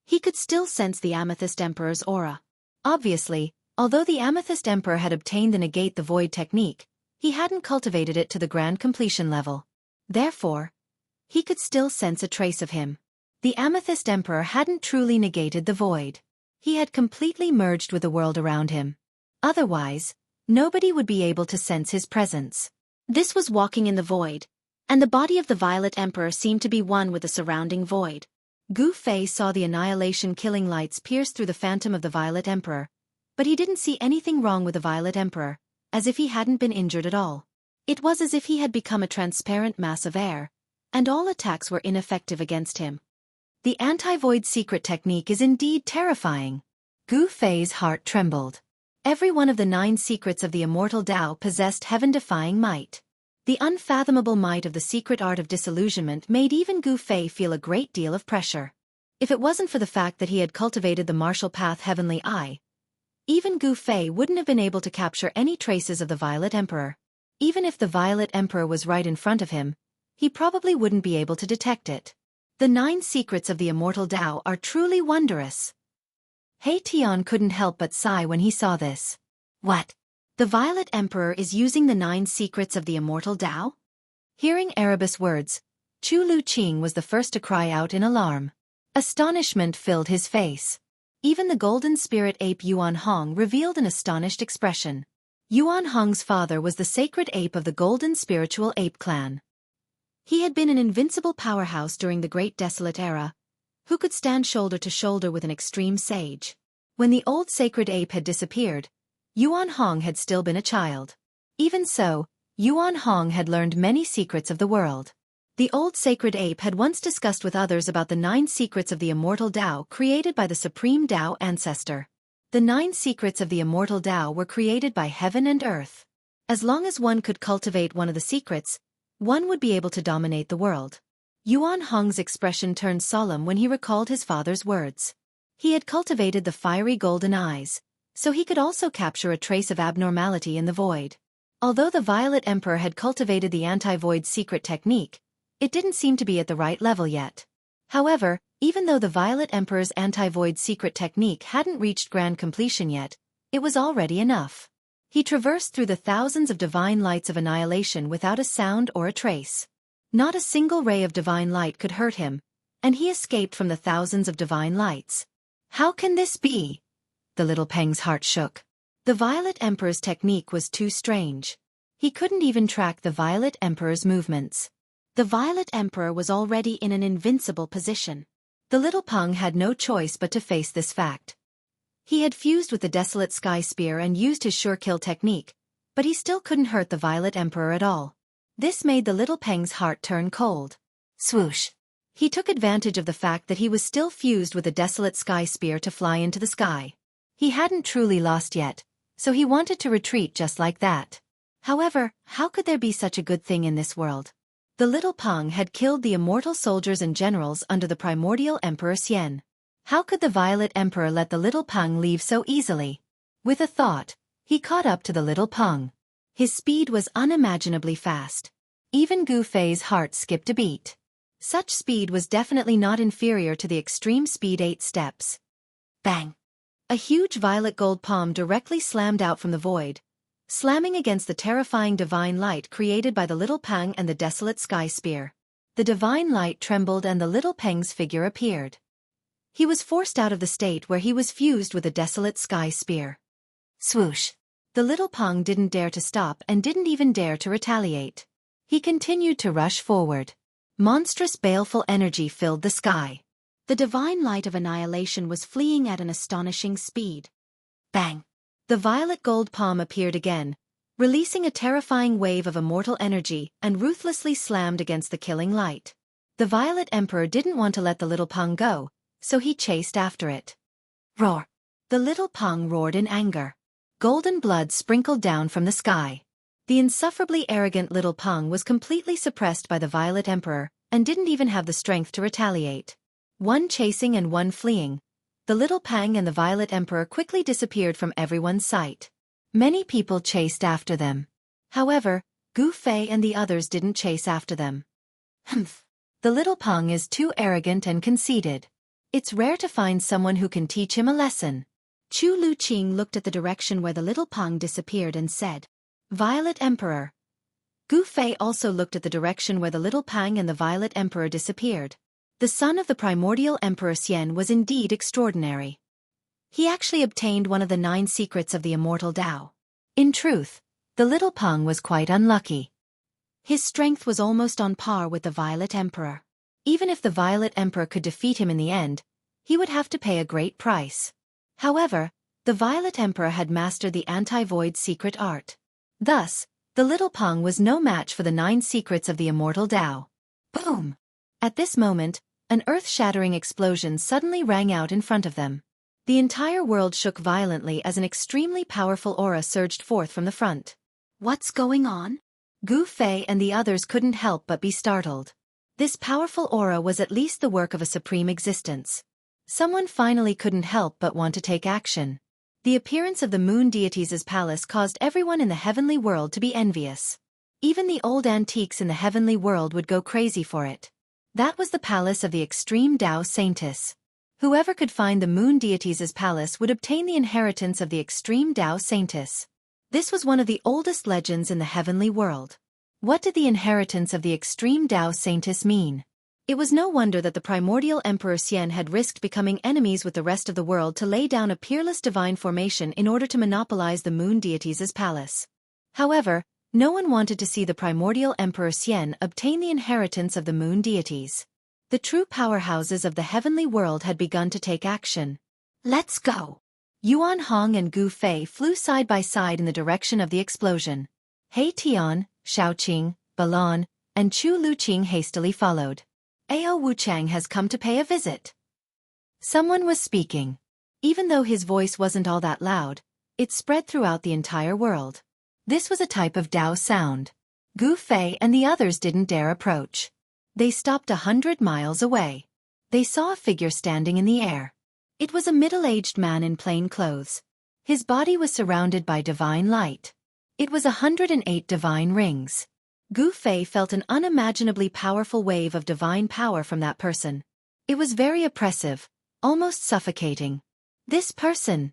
he could still sense the Amethyst Emperor's aura. Obviously, although the Amethyst Emperor had obtained the Negate the Void technique, he hadn't cultivated it to the grand completion level. Therefore, he could still sense a trace of him. The Amethyst Emperor hadn't truly negated the void. He had completely merged with the world around him. Otherwise, nobody would be able to sense his presence. This was walking in the void, and the body of the Violet Emperor seemed to be one with the surrounding void. Gu Fei saw the annihilation-killing lights pierce through the phantom of the Violet Emperor, but he didn't see anything wrong with the Violet Emperor, as if he hadn't been injured at all. It was as if he had become a transparent mass of air, and all attacks were ineffective against him. The anti-void secret technique is indeed terrifying. Gu Fei's heart trembled. Every one of the 9 secrets of the immortal Tao possessed heaven-defying might. The unfathomable might of the secret art of disillusionment made even Gu Fei feel a great deal of pressure. If it wasn't for the fact that he had cultivated the martial path heavenly eye, even Gu Fei wouldn't have been able to capture any traces of the Violet Emperor. Even if the Violet Emperor was right in front of him, he probably wouldn't be able to detect it. The 9 secrets of the immortal Tao are truly wondrous. He Tian couldn't help but sigh when he saw this. What? The Violet Emperor is using the 9 secrets of the immortal Tao? Hearing Erebus' words, Chu Lu Qing was the first to cry out in alarm. Astonishment filled his face. Even the golden spirit ape Yuan Hong revealed an astonished expression. Yuan Hong's father was the sacred ape of the golden spiritual ape clan. He had been an invincible powerhouse during the Great Desolate Era, who could stand shoulder to shoulder with an extreme sage. When the old sacred ape had disappeared, Yuan Hong had still been a child. Even so, Yuan Hong had learned many secrets of the world. The old sacred ape had once discussed with others about the 9 secrets of the immortal Tao created by the supreme Tao ancestor. The 9 secrets of the immortal Tao were created by heaven and earth. As long as one could cultivate one of the secrets, one would be able to dominate the world. Yuan Hong's expression turned solemn when he recalled his father's words. He had cultivated the fiery golden eyes, so he could also capture a trace of abnormality in the void. Although the Violet Emperor had cultivated the anti-void secret technique, it didn't seem to be at the right level yet. However, even though the Violet Emperor's anti-void secret technique hadn't reached grand completion yet, it was already enough. He traversed through the thousands of divine lights of annihilation without a sound or a trace. Not a single ray of divine light could hurt him, and he escaped from the thousands of divine lights. How can this be? The little Peng's heart shook. The Violet Emperor's technique was too strange. He couldn't even track the Violet Emperor's movements. The Violet Emperor was already in an invincible position. The little Peng had no choice but to face this fact. He had fused with the Desolate Sky Spear and used his sure-kill technique, but he still couldn't hurt the Violet Emperor at all. This made the little Peng's heart turn cold. Swoosh! He took advantage of the fact that he was still fused with the desolate sky spear to fly into the sky. He hadn't truly lost yet, so he wanted to retreat just like that. However, how could there be such a good thing in this world? The little Peng had killed the immortal soldiers and generals under the primordial Emperor Xian. How could the Violet Emperor let the little Peng leave so easily? With a thought, he caught up to the little Peng. His speed was unimaginably fast. Even Gu Fei's heart skipped a beat. Such speed was definitely not inferior to the extreme speed 8 steps. Bang! A huge violet gold palm directly slammed out from the void, slamming against the terrifying divine light created by the little Peng and the desolate sky spear. The divine light trembled and the little Peng's figure appeared. He was forced out of the state where he was fused with the desolate sky spear. Swoosh! The little Peng didn't dare to stop and didn't even dare to retaliate. He continued to rush forward. Monstrous baleful energy filled the sky. The divine light of annihilation was fleeing at an astonishing speed. Bang! The violet gold palm appeared again, releasing a terrifying wave of immortal energy and ruthlessly slammed against the killing light. The Violet Emperor didn't want to let the little Peng go, so he chased after it. Roar! The little Peng roared in anger. Golden blood sprinkled down from the sky. The insufferably arrogant little Peng was completely suppressed by the Violet Emperor and didn't even have the strength to retaliate. One chasing and one fleeing, the little Peng and the Violet Emperor quickly disappeared from everyone's sight. Many people chased after them. However, Gu Fei and the others didn't chase after them. Humph! The little Peng is too arrogant and conceited. It's rare to find someone who can teach him a lesson. Chu Luqing looked at the direction where the little Peng disappeared and said, Violet Emperor. Gu Fei also looked at the direction where the little Peng and the Violet Emperor disappeared. The son of the primordial Emperor Xian was indeed extraordinary. He actually obtained one of the 9 secrets of the immortal Tao. In truth, the little Peng was quite unlucky. His strength was almost on par with the Violet Emperor. Even if the Violet Emperor could defeat him in the end, he would have to pay a great price. However, the Violet Emperor had mastered the anti-void secret art. Thus, the little Peng was no match for the 9 secrets of the immortal Tao. Boom! At this moment, an earth-shattering explosion suddenly rang out in front of them. The entire world shook violently as an extremely powerful aura surged forth from the front. What's going on? Gu Fei and the others couldn't help but be startled. This powerful aura was at least the work of a supreme existence. Someone finally couldn't help but want to take action. The appearance of the moon deities' palace caused everyone in the heavenly world to be envious. Even the old antiques in the heavenly world would go crazy for it. That was the palace of the extreme Tao Saintess. Whoever could find the moon deities' palace would obtain the inheritance of the extreme Tao Saintess. This was one of the oldest legends in the heavenly world. What did the inheritance of the extreme Tao Saintess mean? It was no wonder that the primordial Emperor Xian had risked becoming enemies with the rest of the world to lay down a peerless divine formation in order to monopolize the moon deities' palace. However, no one wanted to see the primordial Emperor Xian obtain the inheritance of the moon deities. The true powerhouses of the heavenly world had begun to take action. Let's go! Yuan Hong and Gu Fei flew side by side in the direction of the explosion. He Tian, Shaoqing, Balan, and Chu Luqing hastily followed. Ao Wuchang has come to pay a visit. Someone was speaking. Even though his voice wasn't all that loud, it spread throughout the entire world. This was a type of Tao sound. Gu Fei and the others didn't dare approach. They stopped 100 miles away. They saw a figure standing in the air. It was a middle-aged man in plain clothes. His body was surrounded by divine light. It was 108 divine rings. Gu Fei felt an unimaginably powerful wave of divine power from that person. It was very oppressive, almost suffocating. This person!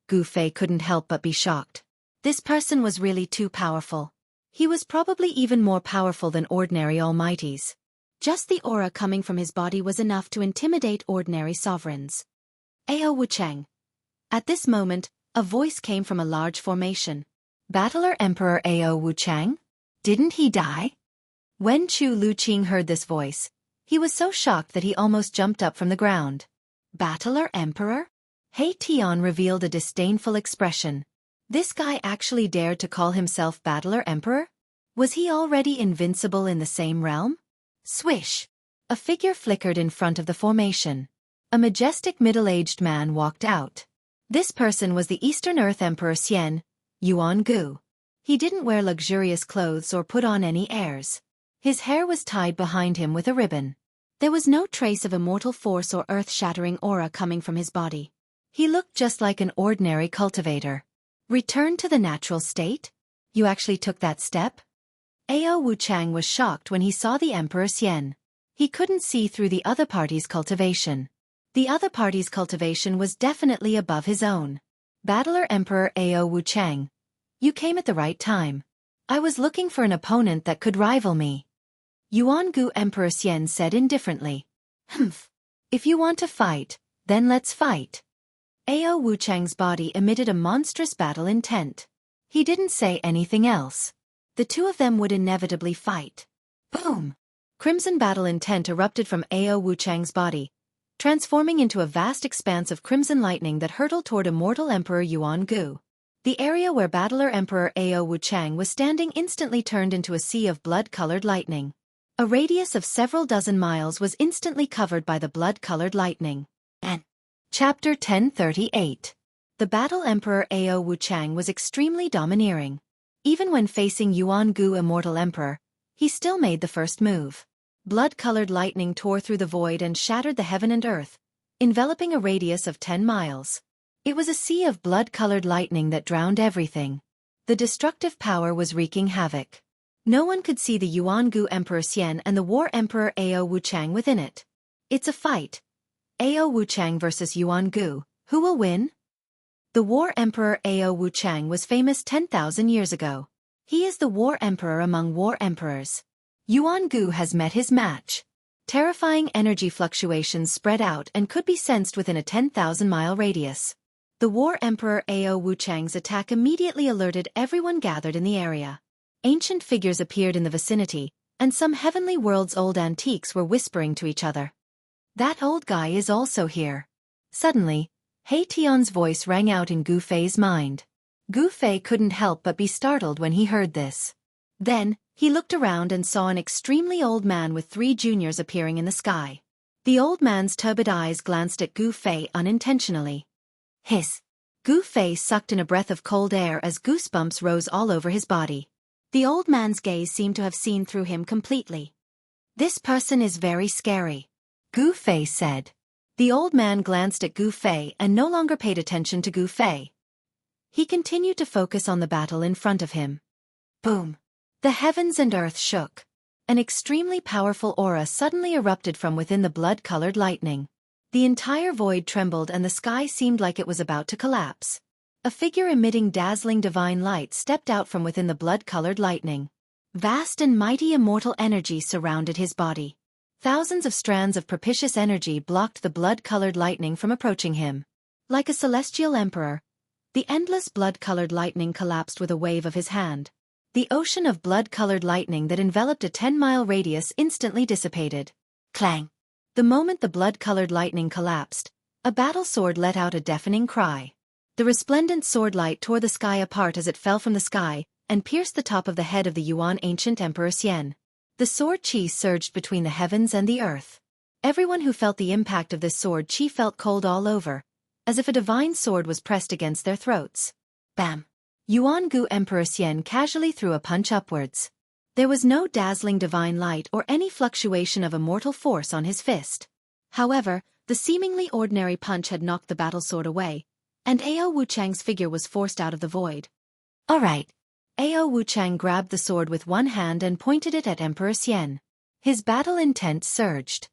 Gu Fei couldn't help but be shocked. This person was really too powerful. He was probably even more powerful than ordinary almighties. Just the aura coming from his body was enough to intimidate ordinary sovereigns. Ao Wuchang. At this moment, a voice came from a large formation. Battler Emperor Ao Wuchang? Didn't he die? When Chu Luqing heard this voice, he was so shocked that he almost jumped up from the ground. Battler Emperor? He Tian revealed a disdainful expression. This guy actually dared to call himself Battler Emperor? Was he already invincible in the same realm? Swish! A figure flickered in front of the formation. A majestic middle-aged man walked out. This person was the Eastern Earth Emperor Xianxia. He didn't wear luxurious clothes or put on any airs. His hair was tied behind him with a ribbon. There was no trace of immortal force or earth-shattering aura coming from his body. He looked just like an ordinary cultivator. Return to the natural state? You actually took that step? Wuchang was shocked when he saw the Emperor Xian. He couldn't see through the other party's cultivation. The other party's cultivation was definitely above his own. Battler Emperor Wuchang. You came at the right time. I was looking for an opponent that could rival me. Yuangu Emperor Xian said indifferently. Humph. If you want to fight, then let's fight. Wuchang's body emitted a monstrous battle intent. He didn't say anything else. The two of them would inevitably fight. Boom! Crimson battle intent erupted from Wuchang's body, transforming into a vast expanse of crimson lightning that hurtled toward immortal Emperor Yuangu. The area where battler Emperor Wuchang was standing instantly turned into a sea of blood-colored lightning. A radius of several dozen miles was instantly covered by the blood-colored lightning. Chapter 1038. The battle Emperor Wuchang was extremely domineering. Even when facing Yuangu Immortal Emperor, he still made the first move. Blood-colored lightning tore through the void and shattered the heaven and earth, enveloping a radius of 10 miles. It was a sea of blood-colored lightning that drowned everything. The destructive power was wreaking havoc. No one could see the Yuangu Emperor Xian and the War Emperor Wuchang within it. It's a fight. Wuchang versus Yuangu. Who will win? The War Emperor Wuchang was famous 10,000 years ago. He is the War Emperor among War Emperors. Yuangu has met his match. Terrifying energy fluctuations spread out and could be sensed within a 10,000-mile radius. The War Emperor Wuchang's attack immediately alerted everyone gathered in the area. Ancient figures appeared in the vicinity, and some heavenly worlds-old antiques were whispering to each other. That old guy is also here. Suddenly, He Tian's voice rang out in Gu Fei's mind. Gu Fei couldn't help but be startled when he heard this. Then, he looked around and saw an extremely old man with 3 juniors appearing in the sky. The old man's turbid eyes glanced at Gu Fei unintentionally. Hiss! Gu Fei sucked in a breath of cold air as goosebumps rose all over his body. The old man's gaze seemed to have seen through him completely. This person is very scary, Gu Fei said. The old man glanced at Gu Fei and no longer paid attention to Gu Fei. He continued to focus on the battle in front of him. Boom! The heavens and earth shook. An extremely powerful aura suddenly erupted from within the blood-colored lightning. The entire void trembled and the sky seemed like it was about to collapse. A figure emitting dazzling divine light stepped out from within the blood-colored lightning. Vast and mighty immortal energy surrounded his body. Thousands of strands of propitious energy blocked the blood-colored lightning from approaching him. Like a celestial emperor, the endless blood-colored lightning collapsed with a wave of his hand. The ocean of blood-colored lightning that enveloped a 10-mile radius instantly dissipated. Clang! The moment the blood-colored lightning collapsed, a battle sword let out a deafening cry. The resplendent sword light tore the sky apart as it fell from the sky, and pierced the top of the head of the Yuan ancient Emperor Xian. The sword chi surged between the heavens and the earth. Everyone who felt the impact of this sword chi felt cold all over, as if a divine sword was pressed against their throats. Bam! Yuangu Emperor Xian casually threw a punch upwards. There was no dazzling divine light or any fluctuation of immortal force on his fist. However, the seemingly ordinary punch had knocked the battle sword away, and Wuchang's figure was forced out of the void. All right. Wuchang grabbed the sword with one hand and pointed it at Emperor Xian. His battle intent surged.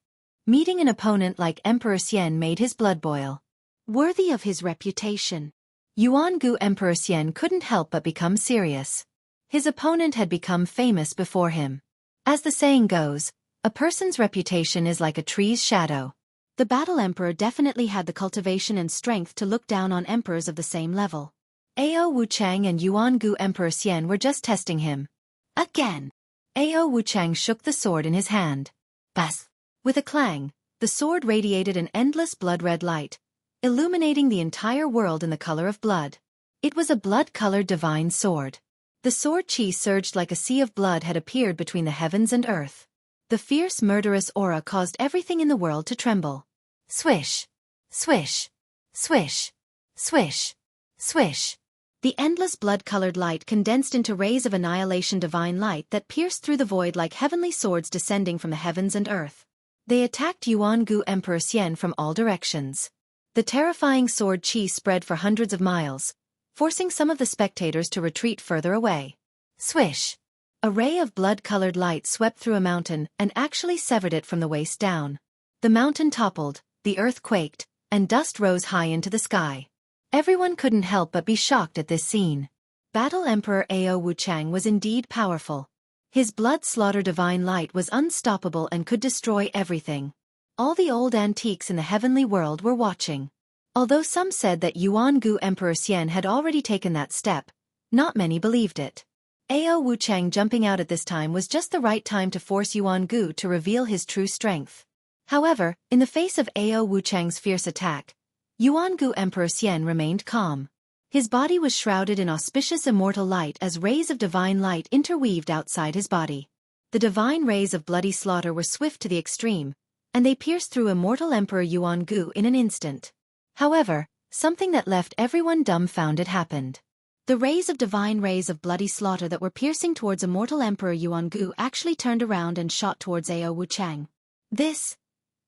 Meeting an opponent like Emperor Xian made his blood boil. Worthy of his reputation, Yuangu Emperor Xian couldn't help but become serious. His opponent had become famous before him. As the saying goes, a person's reputation is like a tree's shadow. The battle emperor definitely had the cultivation and strength to look down on emperors of the same level. Wuchang and Yuangu Emperor Xian were just testing him. Again! Wuchang shook the sword in his hand. Bas! With a clang, the sword radiated an endless blood-red light, illuminating the entire world in the color of blood. It was a blood-colored divine sword. The sword qi surged like a sea of blood had appeared between the heavens and earth. The fierce murderous aura caused everything in the world to tremble. Swish! Swish! Swish! Swish! Swish! The endless blood-colored light condensed into rays of annihilation, divine light that pierced through the void like heavenly swords descending from the heavens and earth. They attacked Yuangu Emperor Xian from all directions. The terrifying sword qi spread for hundreds of miles, forcing some of the spectators to retreat further away. Swish! A ray of blood-colored light swept through a mountain and actually severed it from the waist down. The mountain toppled, the earth quaked, and dust rose high into the sky. Everyone couldn't help but be shocked at this scene. Battle Emperor Ao Wuchang was indeed powerful. His blood-slaughter divine light was unstoppable and could destroy everything. All the old antiques in the heavenly world were watching. Although some said that Yuangu Emperor Xian had already taken that step, not many believed it. Ao Wuchang jumping out at this time was just the right time to force Yuangu to reveal his true strength. However, in the face of Ao Wuchang's fierce attack, Yuangu Emperor Xian remained calm. His body was shrouded in auspicious immortal light as rays of divine light interweaved outside his body. The divine rays of bloody slaughter were swift to the extreme, and they pierced through immortal Emperor Yuangu in an instant. However, something that left everyone dumbfounded happened. The rays of bloody slaughter that were piercing towards immortal Emperor Yuangu actually turned around and shot towards Ao Wuchang.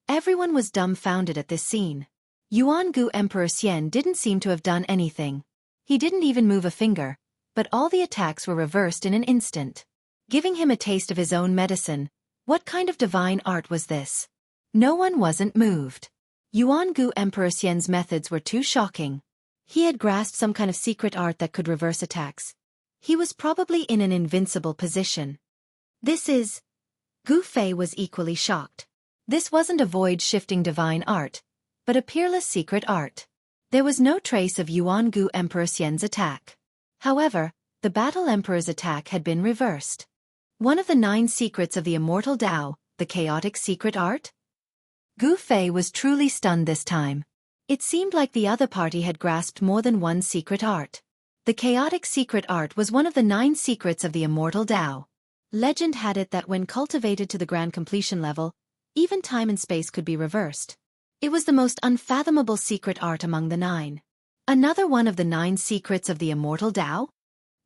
Everyone was dumbfounded at this scene. Yuangu Emperor Xian didn't seem to have done anything. He didn't even move a finger, but all the attacks were reversed in an instant. Giving him a taste of his own medicine, what kind of divine art was this? No one wasn't moved. Yuangu Emperor Xian's methods were too shocking. He had grasped some kind of secret art that could reverse attacks. He was probably in an invincible position. Gu Fei was equally shocked. This wasn't a void-shifting divine art, but a peerless secret art. There was no trace of Yuangu Emperor Xian's attack. However, the Battle Emperor's attack had been reversed. One of the 9 secrets of the immortal Tao, the chaotic secret art? Gu Fei was truly stunned this time. It seemed like the other party had grasped more than one secret art. The chaotic secret art was one of the 9 secrets of the immortal Tao. Legend had it that when cultivated to the grand completion level, even time and space could be reversed. It was the most unfathomable secret art among the 9. Another one of the 9 secrets of the immortal Tao?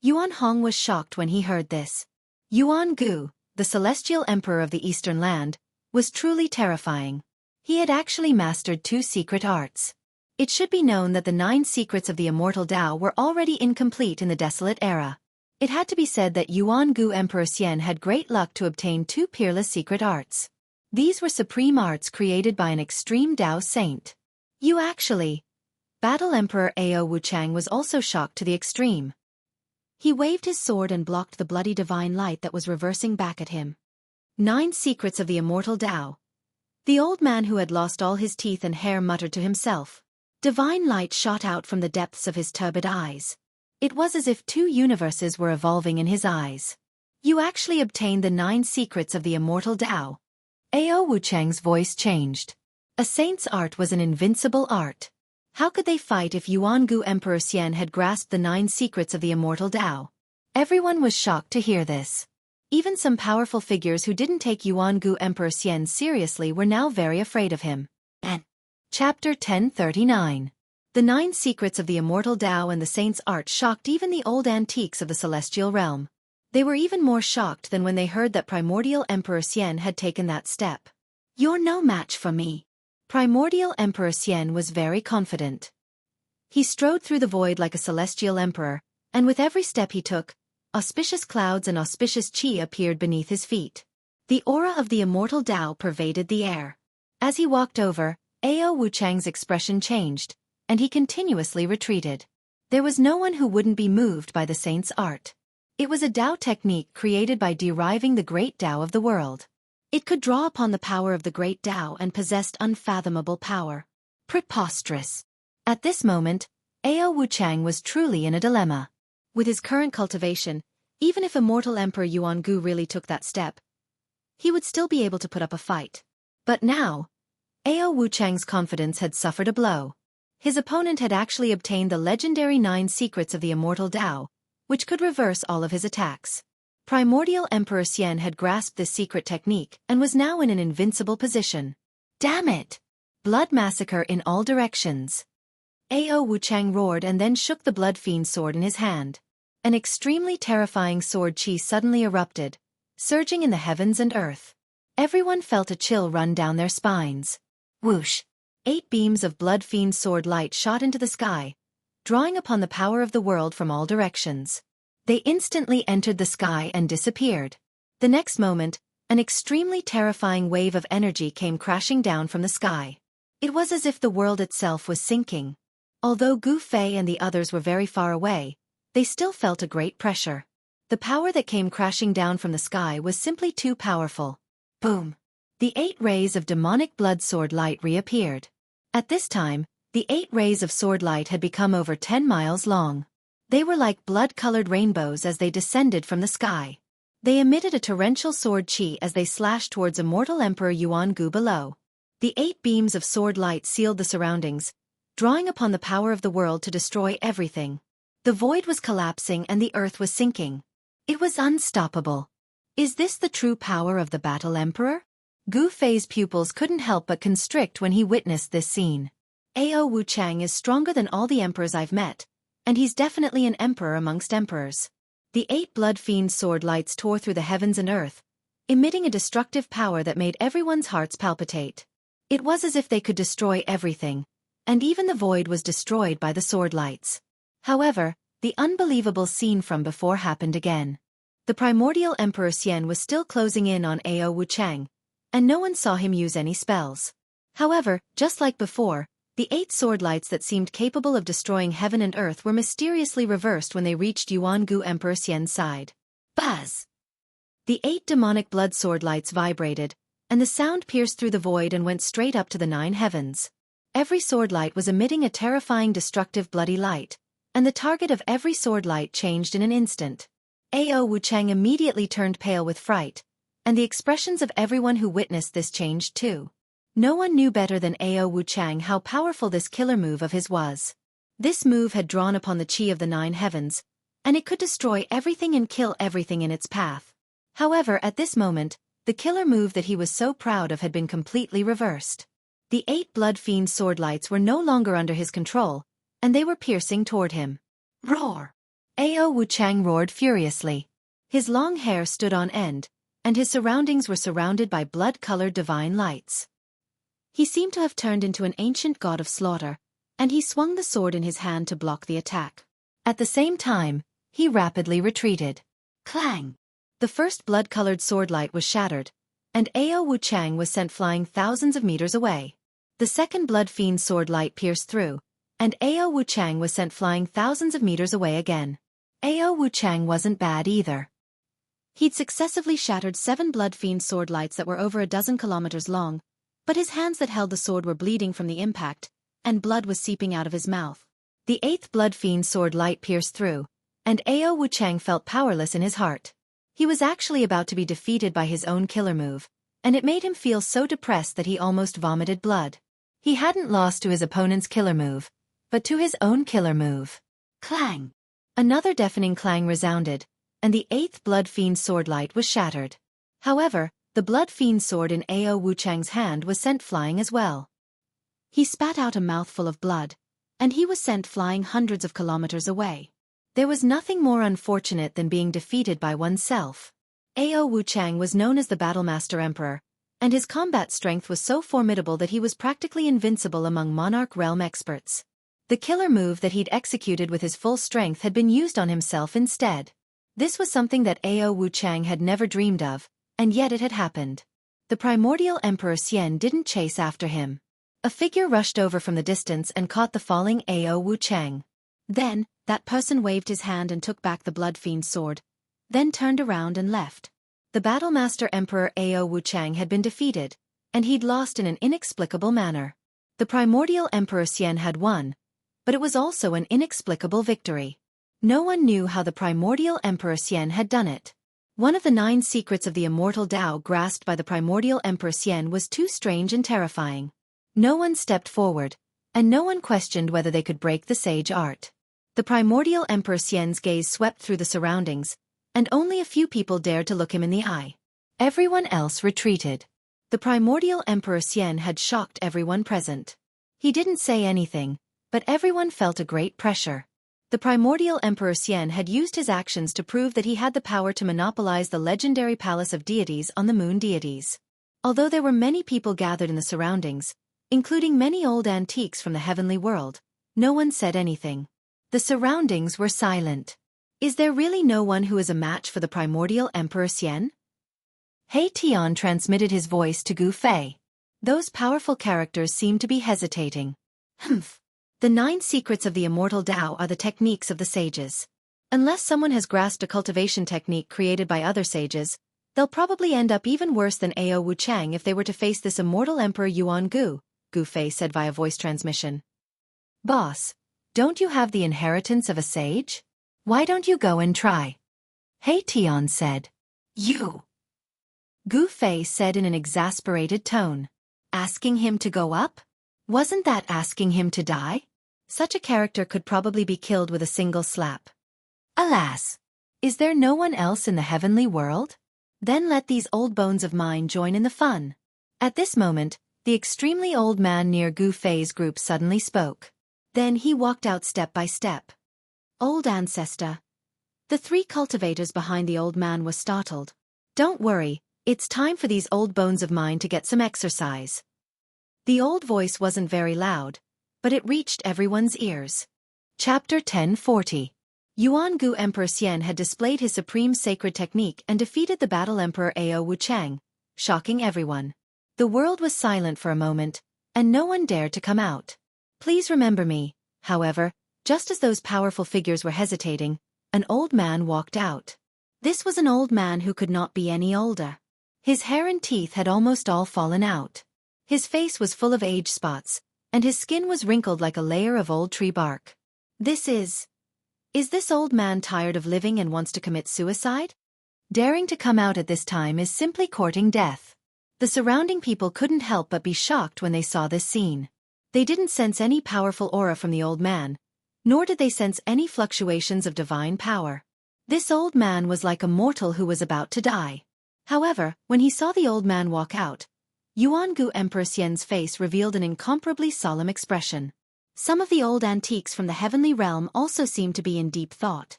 Yuan Hong was shocked when he heard this. Yuan Gu, the celestial emperor of the eastern land, was truly terrifying. He had actually mastered 2 secret arts. It should be known that the 9 secrets of the immortal Tao were already incomplete in the desolate era. It had to be said that Yuan Gu Emperor Xian had great luck to obtain 2 peerless secret arts. These were supreme arts created by an extreme Tao saint. Battle Emperor Ao Wuchang was also shocked to the extreme. He waved his sword and blocked the bloody divine light that was reversing back at him. 9 secrets of the immortal Tao. The old man who had lost all his teeth and hair muttered to himself. Divine light shot out from the depths of his turbid eyes. It was as if 2 universes were evolving in his eyes. You actually obtained the 9 secrets of the immortal Tao. Ao Wuchang's voice changed. A saint's art was an invincible art. How could they fight if Yuangu Emperor Xian had grasped the 9 secrets of the immortal Tao? Everyone was shocked to hear this. Even some powerful figures who didn't take Yuangu Emperor Xian seriously were now very afraid of him. Chapter 1039. The 9 secrets of the immortal Tao and the saint's art shocked even the old antiques of the celestial realm. They were even more shocked than when they heard that Primordial Emperor Xian had taken that step. You're no match for me. Primordial Emperor Xian was very confident. He strode through the void like a celestial emperor, and with every step he took, auspicious clouds and auspicious qi appeared beneath his feet. The aura of the immortal Tao pervaded the air. As he walked over, Ao Wuchang's expression changed, and he continuously retreated. There was no one who wouldn't be moved by the saint's art. It was a Tao technique created by deriving the great Tao of the world. It could draw upon the power of the great Tao and possessed unfathomable power. Preposterous. At this moment, Ao Wuchang was truly in a dilemma. With his current cultivation, even if immortal Emperor Yuangu really took that step, he would still be able to put up a fight. But now, Ao Wuchang's confidence had suffered a blow. His opponent had actually obtained the legendary 9 secrets of the immortal Tao, which could reverse all of his attacks. Primordial Emperor Xian had grasped this secret technique and was now in an invincible position. Damn it! Blood massacre in all directions. Ao Wuchang roared and then shook the blood fiend sword in his hand. An extremely terrifying sword chi suddenly erupted, surging in the heavens and earth. Everyone felt a chill run down their spines. Whoosh! 8 beams of blood fiend sword light shot into the sky, drawing upon the power of the world from all directions. They instantly entered the sky and disappeared. The next moment, an extremely terrifying wave of energy came crashing down from the sky. It was as if the world itself was sinking. Although Gu Fei and the others were very far away, they still felt a great pressure. The power that came crashing down from the sky was simply too powerful. Boom! The 8 rays of demonic blood sword light reappeared. At this time, the 8 rays of sword light had become over 10 miles long. They were like blood-colored rainbows as they descended from the sky. They emitted a torrential sword chi as they slashed towards immortal Emperor Yuan Gu below. The 8 beams of sword light sealed the surroundings, drawing upon the power of the world to destroy everything. The void was collapsing and the earth was sinking. It was unstoppable. Is this the true power of the Battle Emperor? Gu Fei's pupils couldn't help but constrict when he witnessed this scene. Ao Wuchang is stronger than all the emperors I've met, and he's definitely an emperor amongst emperors. The 8 blood fiend sword lights tore through the heavens and earth, emitting a destructive power that made everyone's hearts palpitate. It was as if they could destroy everything, and even the void was destroyed by the sword lights. However, the unbelievable scene from before happened again. The primordial Emperor Xian was still closing in on Ao Wuchang, and no one saw him use any spells. However, just like before, the 8 sword lights that seemed capable of destroying heaven and earth were mysteriously reversed when they reached Yuan Gu Emperor Xian's side. Buzz! The 8 demonic blood sword lights vibrated, and the sound pierced through the void and went straight up to the 9 heavens. Every sword light was emitting a terrifying destructive bloody light, and the target of every sword light changed in an instant. Ao Wuchang immediately turned pale with fright, and the expressions of everyone who witnessed this changed too. No one knew better than Ao Wuchang how powerful this killer move of his was. This move had drawn upon the chi of the 9 heavens, and it could destroy everything and kill everything in its path. However, at this moment, the killer move that he was so proud of had been completely reversed. The 8 blood fiend sword lights were no longer under his control, and they were piercing toward him. Roar! Ao Wuchang roared furiously. His long hair stood on end, and his surroundings were surrounded by blood-colored divine lights. He seemed to have turned into an ancient god of slaughter, and he swung the sword in his hand to block the attack. At the same time, he rapidly retreated. Clang! The first blood-colored sword light was shattered, and Ao Wuchang was sent flying thousands of meters away. The second blood fiend sword light pierced through, and Ao Wuchang was sent flying thousands of meters away again. Ao Wuchang wasn't bad either. He'd successively shattered 7 blood fiend sword lights that were over a dozen kilometers long, but his hands that held the sword were bleeding from the impact, and blood was seeping out of his mouth. The 8th blood fiend sword light pierced through, and Ao Wuchang felt powerless in his heart. He was actually about to be defeated by his own killer move, and it made him feel so depressed that he almost vomited blood. He hadn't lost to his opponent's killer move, but to his own killer move. Clang! Another deafening clang resounded, and the 8th blood fiend sword light was shattered. However, the blood fiend sword in Ao Wuchang's hand was sent flying as well. He spat out a mouthful of blood, and he was sent flying hundreds of kilometers away. There was nothing more unfortunate than being defeated by oneself. Ao Wuchang was known as the Battlemaster Emperor, and his combat strength was so formidable that he was practically invincible among Monarch Realm experts. The killer move that he'd executed with his full strength had been used on himself instead. This was something that Ao Wuchang had never dreamed of, and yet it had happened. The primordial Emperor Xian didn't chase after him. A figure rushed over from the distance and caught the falling Ao Wuchang. Then, that person waved his hand and took back the blood fiend sword, then turned around and left. The Battlemaster Emperor Ao Wuchang had been defeated, and he'd lost in an inexplicable manner. The primordial Emperor Xian had won, but it was also an inexplicable victory. No one knew how the primordial Emperor Xian had done it. One of the 9 secrets of the immortal Tao grasped by the primordial Emperor Xian was too strange and terrifying. No one stepped forward, and no one questioned whether they could break the sage art. The primordial Emperor Xian's gaze swept through the surroundings, and only a few people dared to look him in the eye. Everyone else retreated. The primordial Emperor Xian had shocked everyone present. He didn't say anything, but everyone felt a great pressure. The primordial Emperor Xian had used his actions to prove that he had the power to monopolize the legendary palace of deities on the moon deities. Although there were many people gathered in the surroundings, including many old antiques from the heavenly world, no one said anything. The surroundings were silent. Is there really no one who is a match for the primordial Emperor Xian? He Tian transmitted his voice to Gu Fei. Those powerful characters seemed to be hesitating. Humph. The 9 secrets of the immortal Tao are the techniques of the sages. Unless someone has grasped a cultivation technique created by other sages, they'll probably end up even worse than Ao Wuchang if they were to face this immortal Emperor Yuan Gu, Gu Fei said via voice transmission. Boss, don't you have the inheritance of a sage? Why don't you go and try? He Tian said. You. Gu Fei said in an exasperated tone. Asking him to go up? Wasn't that asking him to die? Such a character could probably be killed with a single slap. Alas! Is there no one else in the heavenly world? Then let these old bones of mine join in the fun. At this moment, the extremely old man near Gu Fei's group suddenly spoke. Then he walked out step by step. Old ancestor. The 3 cultivators behind the old man were startled. Don't worry, it's time for these old bones of mine to get some exercise. The old voice wasn't very loud, but it reached everyone's ears. Chapter 1040. Yuan Gu Emperor Xian had displayed his supreme sacred technique and defeated the battle Emperor Ao Wuchang, shocking everyone. The world was silent for a moment, and no one dared to come out. Please remember me, however, just as those powerful figures were hesitating, an old man walked out. This was an old man who could not be any older. His hair and teeth had almost all fallen out. His face was full of age spots, and his skin was wrinkled like a layer of old tree bark. Is this old man tired of living and wants to commit suicide? Daring to come out at this time is simply courting death. The surrounding people couldn't help but be shocked when they saw this scene. They didn't sense any powerful aura from the old man, nor did they sense any fluctuations of divine power. This old man was like a mortal who was about to die. However, when he saw the old man walk out, Yuan Gu Emperor Xian's face revealed an incomparably solemn expression. Some of the old antiques from the heavenly realm also seemed to be in deep thought.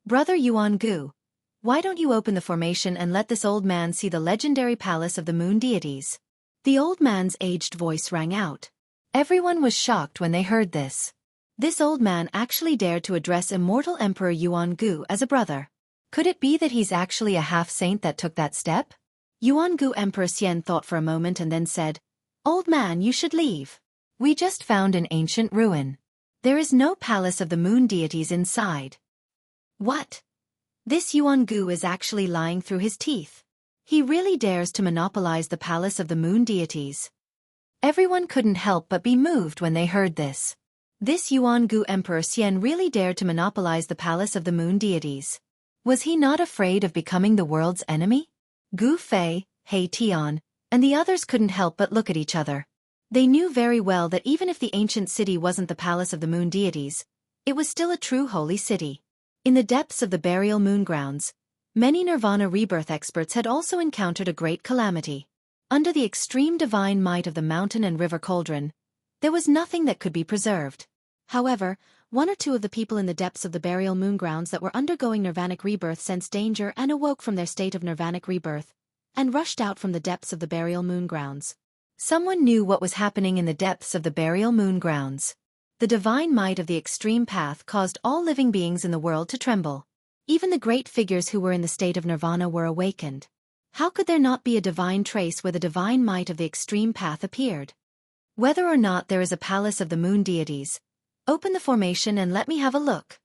Brother Yuan Gu, why don't you open the formation and let this old man see the legendary palace of the moon deities? The old man's aged voice rang out. Everyone was shocked when they heard this. This old man actually dared to address immortal Emperor Yuan Gu as a brother. Could it be that he's actually a half-saint that took that step? Yuan Gu Emperor Xian thought for a moment and then said, Old man, you should leave. We just found an ancient ruin. There is no palace of the moon deities inside. What? This Yuan Gu is actually lying through his teeth. He really dares to monopolize the palace of the moon deities. Everyone couldn't help but be moved when they heard this. This Yuan Gu Emperor Xian really dared to monopolize the palace of the moon deities. Was he not afraid of becoming the world's enemy? Gu Fei, He Tian, and the others couldn't help but look at each other. They knew very well that even if the ancient city wasn't the palace of the moon deities, it was still a true holy city. In the depths of the burial moon grounds, many nirvana rebirth experts had also encountered a great calamity. Under the extreme divine might of the mountain and river cauldron, there was nothing that could be preserved. However, 1 or 2 of the people in the depths of the burial moon grounds that were undergoing nirvanic rebirth sensed danger and awoke from their state of nirvanic rebirth, and rushed out from the depths of the burial moon grounds. Someone knew what was happening in the depths of the burial moon grounds. The divine might of the extreme path caused all living beings in the world to tremble. Even the great figures who were in the state of nirvana were awakened. How could there not be a divine trace where the divine might of the extreme path appeared? Whether or not there is a palace of the moon deities, open the formation and let me have a look.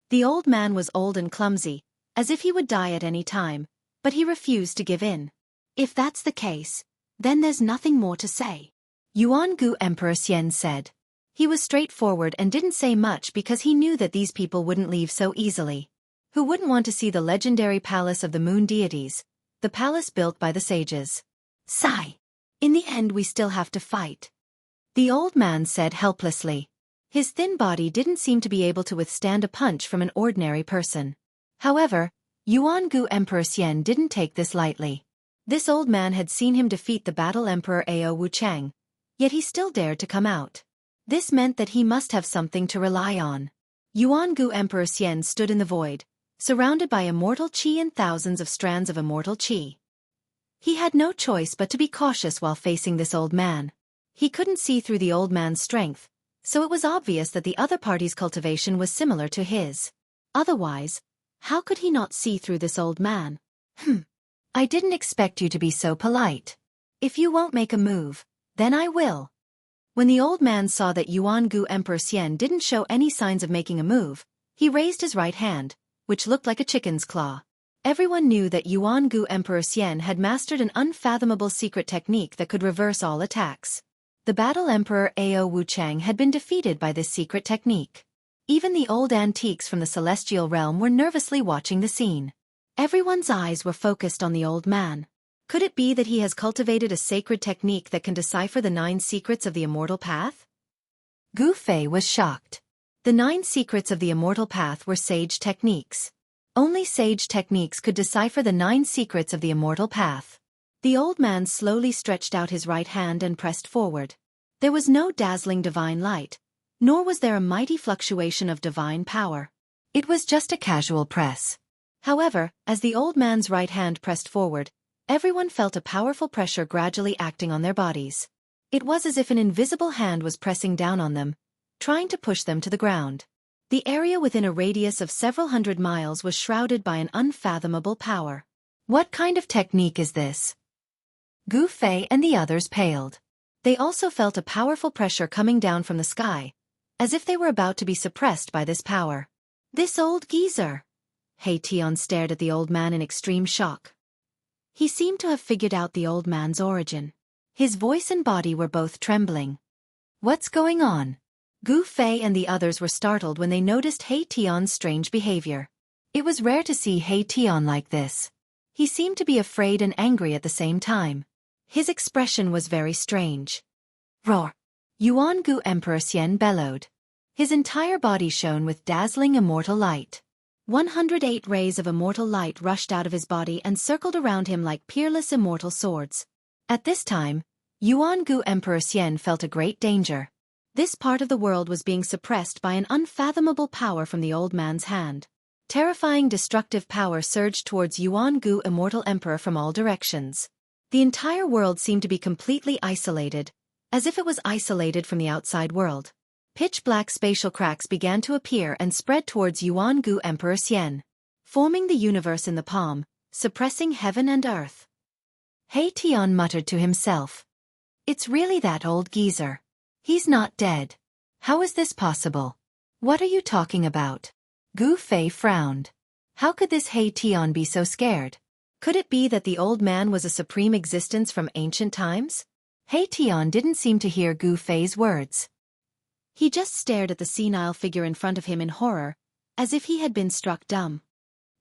The old man was old and clumsy, as if he would die at any time, but he refused to give in. If that's the case, then there's nothing more to say. Yuan Gu Emperor Xian said. He was straightforward and didn't say much because he knew that these people wouldn't leave so easily. Who wouldn't want to see the legendary palace of the moon deities, the palace built by the sages? Sigh. In the end we still have to fight. The old man said helplessly. His thin body didn't seem to be able to withstand a punch from an ordinary person. However, Yuangu Emperor Xian didn't take this lightly. This old man had seen him defeat the battle Emperor Ao Wuchang, yet he still dared to come out. This meant that he must have something to rely on. Yuangu Emperor Xian stood in the void, surrounded by immortal qi and thousands of strands of immortal qi. He had no choice but to be cautious while facing this old man. He couldn't see through the old man's strength, so it was obvious that the other party's cultivation was similar to his. Otherwise, how could he not see through this old man? I didn't expect you to be so polite. If you won't make a move, then I will. When the old man saw that Yuangu Emperor Xian didn't show any signs of making a move, he raised his right hand, which looked like a chicken's claw. Everyone knew that Yuangu Emperor Xian had mastered an unfathomable secret technique that could reverse all attacks. The battle Emperor Ao Wuchang had been defeated by this secret technique. Even the old antiques from the celestial realm were nervously watching the scene. Everyone's eyes were focused on the old man. Could it be that he has cultivated a sacred technique that can decipher the 9 secrets of the immortal path? Gu Fei was shocked. The 9 secrets of the immortal path were sage techniques. Only sage techniques could decipher the 9 secrets of the immortal path. The old man slowly stretched out his right hand and pressed forward. There was no dazzling divine light, nor was there a mighty fluctuation of divine power. It was just a casual press. However, as the old man's right hand pressed forward, everyone felt a powerful pressure gradually acting on their bodies. It was as if an invisible hand was pressing down on them, trying to push them to the ground. The area within a radius of several hundred miles was shrouded by an unfathomable power. What kind of technique is this? Gu Fei and the others paled. They also felt a powerful pressure coming down from the sky, as if they were about to be suppressed by this power. This old geezer! He Tian stared at the old man in extreme shock. He seemed to have figured out the old man's origin. His voice and body were both trembling. What's going on? Gu Fei and the others were startled when they noticed He Tian's strange behavior. It was rare to see He Tian like this. He seemed to be afraid and angry at the same time. His expression was very strange. Roar! Yuangu Emperor Xian bellowed. His entire body shone with dazzling immortal light. 108 rays of immortal light rushed out of his body and circled around him like peerless immortal swords. At this time, Yuangu Emperor Xian felt a great danger. This part of the world was being suppressed by an unfathomable power from the old man's hand. Terrifying destructive power surged towards Yuangu Immortal Emperor from all directions. The entire world seemed to be completely isolated, as if it was isolated from the outside world. Pitch-black spatial cracks began to appear and spread towards Yuangu Emperor Xian, forming the universe in the palm, suppressing heaven and earth. He Tian muttered to himself. It's really that old geezer. He's not dead. How is this possible? What are you talking about? Gu Fei frowned. How could this He Tian be so scared? Could it be that the old man was a supreme existence from ancient times? He Tian didn't seem to hear Gu Fei's words. He just stared at the senile figure in front of him in horror, as if he had been struck dumb.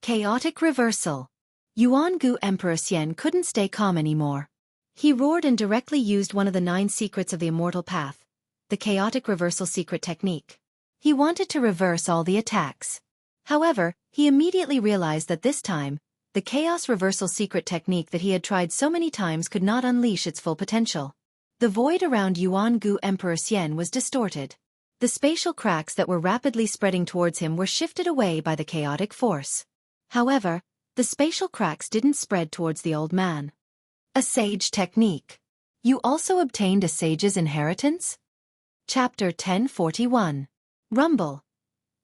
Chaotic reversal. Yuangu Emperor Xian couldn't stay calm anymore. He roared and directly used one of the 9 secrets of the immortal path, the chaotic reversal secret technique. He wanted to reverse all the attacks. However, he immediately realized that this time, the chaos reversal secret technique that he had tried so many times could not unleash its full potential. The void around Yuangu Emperor Xian was distorted. The spatial cracks that were rapidly spreading towards him were shifted away by the chaotic force. However, the spatial cracks didn't spread towards the old man. A sage technique. You also obtained a sage's inheritance? Chapter 1041. Rumble.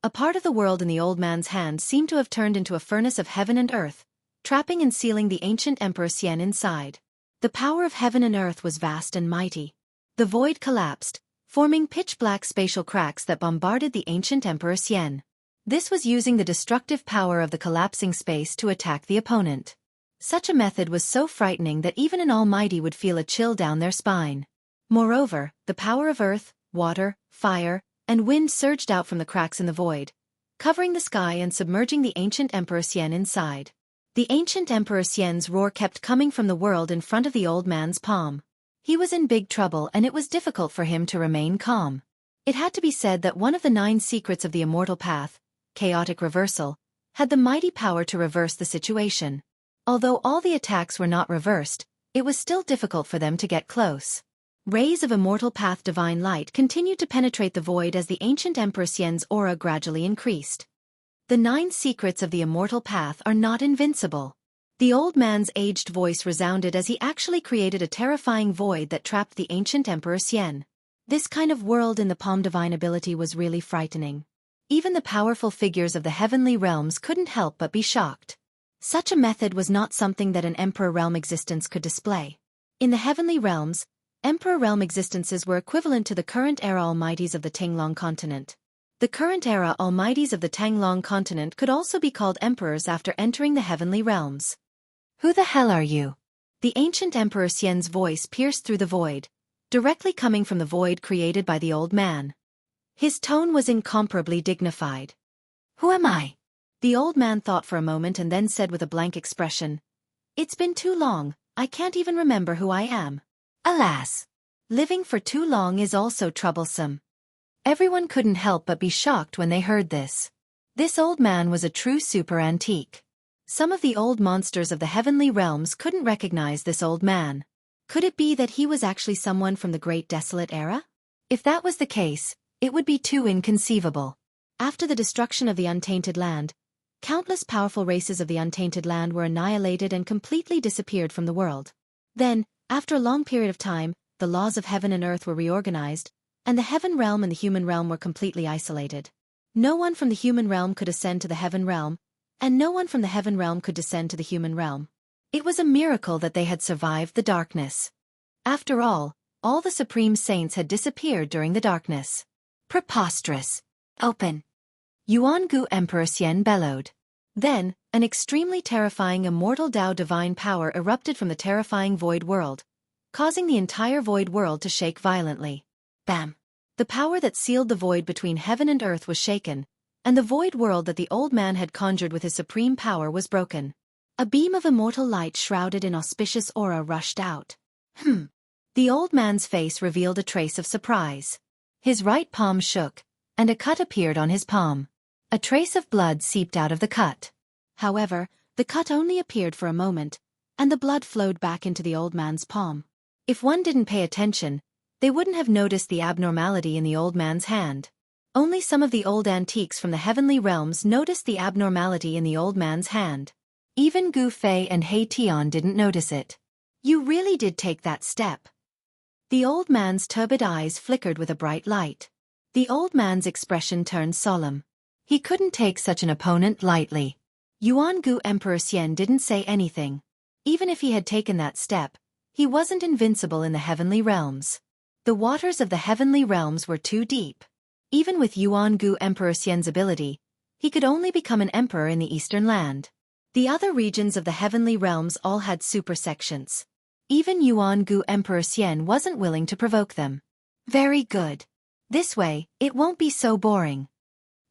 A part of the world in the old man's hand seemed to have turned into a furnace of heaven and earth, trapping and sealing the ancient Emperor Xian inside. The power of heaven and earth was vast and mighty. The void collapsed, forming pitch-black spatial cracks that bombarded the ancient Emperor Xian. This was using the destructive power of the collapsing space to attack the opponent. Such a method was so frightening that even an almighty would feel a chill down their spine. Moreover, the power of earth, water, fire, and wind surged out from the cracks in the void, covering the sky and submerging the ancient Emperor Xian inside. The ancient Emperor Xian's roar kept coming from the world in front of the old man's palm. He was in big trouble and it was difficult for him to remain calm. It had to be said that one of the 9 secrets of the immortal path, chaotic reversal, had the mighty power to reverse the situation. Although all the attacks were not reversed, it was still difficult for them to get close. Rays of immortal path divine light continued to penetrate the void as the ancient Emperor Xian's aura gradually increased. The 9 secrets of the immortal path are not invincible. The old man's aged voice resounded as he actually created a terrifying void that trapped the ancient Emperor Xian. This kind of world in the palm divine ability was really frightening. Even the powerful figures of the heavenly realms couldn't help but be shocked. Such a method was not something that an Emperor realm existence could display. In the heavenly realms, Emperor realm existences were equivalent to the current era almighties of the Tinglong continent. The current era almighties of the Tanglong continent could also be called emperors after entering the heavenly realms. Who the hell are you? The ancient Emperor Xian's voice pierced through the void, directly coming from the void created by the old man. His tone was incomparably dignified. Who am I? The old man thought for a moment and then said with a blank expression, It's been too long, I can't even remember who I am. Alas! Living for too long is also troublesome. Everyone couldn't help but be shocked when they heard this. This old man was a true super antique. Some of the old monsters of the heavenly realms couldn't recognize this old man. Could it be that he was actually someone from the Great Desolate Era? If that was the case, it would be too inconceivable. After the destruction of the Untainted Land, countless powerful races of the Untainted Land were annihilated and completely disappeared from the world. Then, after a long period of time, the laws of heaven and earth were reorganized, and the heaven realm and the human realm were completely isolated. No one from the human realm could ascend to the heaven realm, and no one from the heaven realm could descend to the human realm. It was a miracle that they had survived the darkness. After all the supreme saints had disappeared during the darkness. Preposterous. Open. Yuangu Emperor Xian bellowed. Then, an extremely terrifying immortal Tao divine power erupted from the terrifying void world, causing the entire void world to shake violently. Bam! The power that sealed the void between heaven and earth was shaken, and the void world that the old man had conjured with his supreme power was broken. A beam of immortal light shrouded in auspicious aura rushed out. The old man's face revealed a trace of surprise. His right palm shook, and a cut appeared on his palm. A trace of blood seeped out of the cut. However, the cut only appeared for a moment, and the blood flowed back into the old man's palm. If one didn't pay attention, they wouldn't have noticed the abnormality in the old man's hand. Only some of the old antiques from the heavenly realms noticed the abnormality in the old man's hand. Even Gu Fei and He Tian didn't notice it. You really did take that step. The old man's turbid eyes flickered with a bright light. The old man's expression turned solemn. He couldn't take such an opponent lightly. Yuangu Emperor Xian didn't say anything. Even if he had taken that step, he wasn't invincible in the heavenly realms. The waters of the heavenly realms were too deep. Even with Yuangu Emperor Xian's ability, he could only become an emperor in the eastern land. The other regions of the heavenly realms all had super sections. Even Yuangu Emperor Xian wasn't willing to provoke them. Very good. This way, it won't be so boring.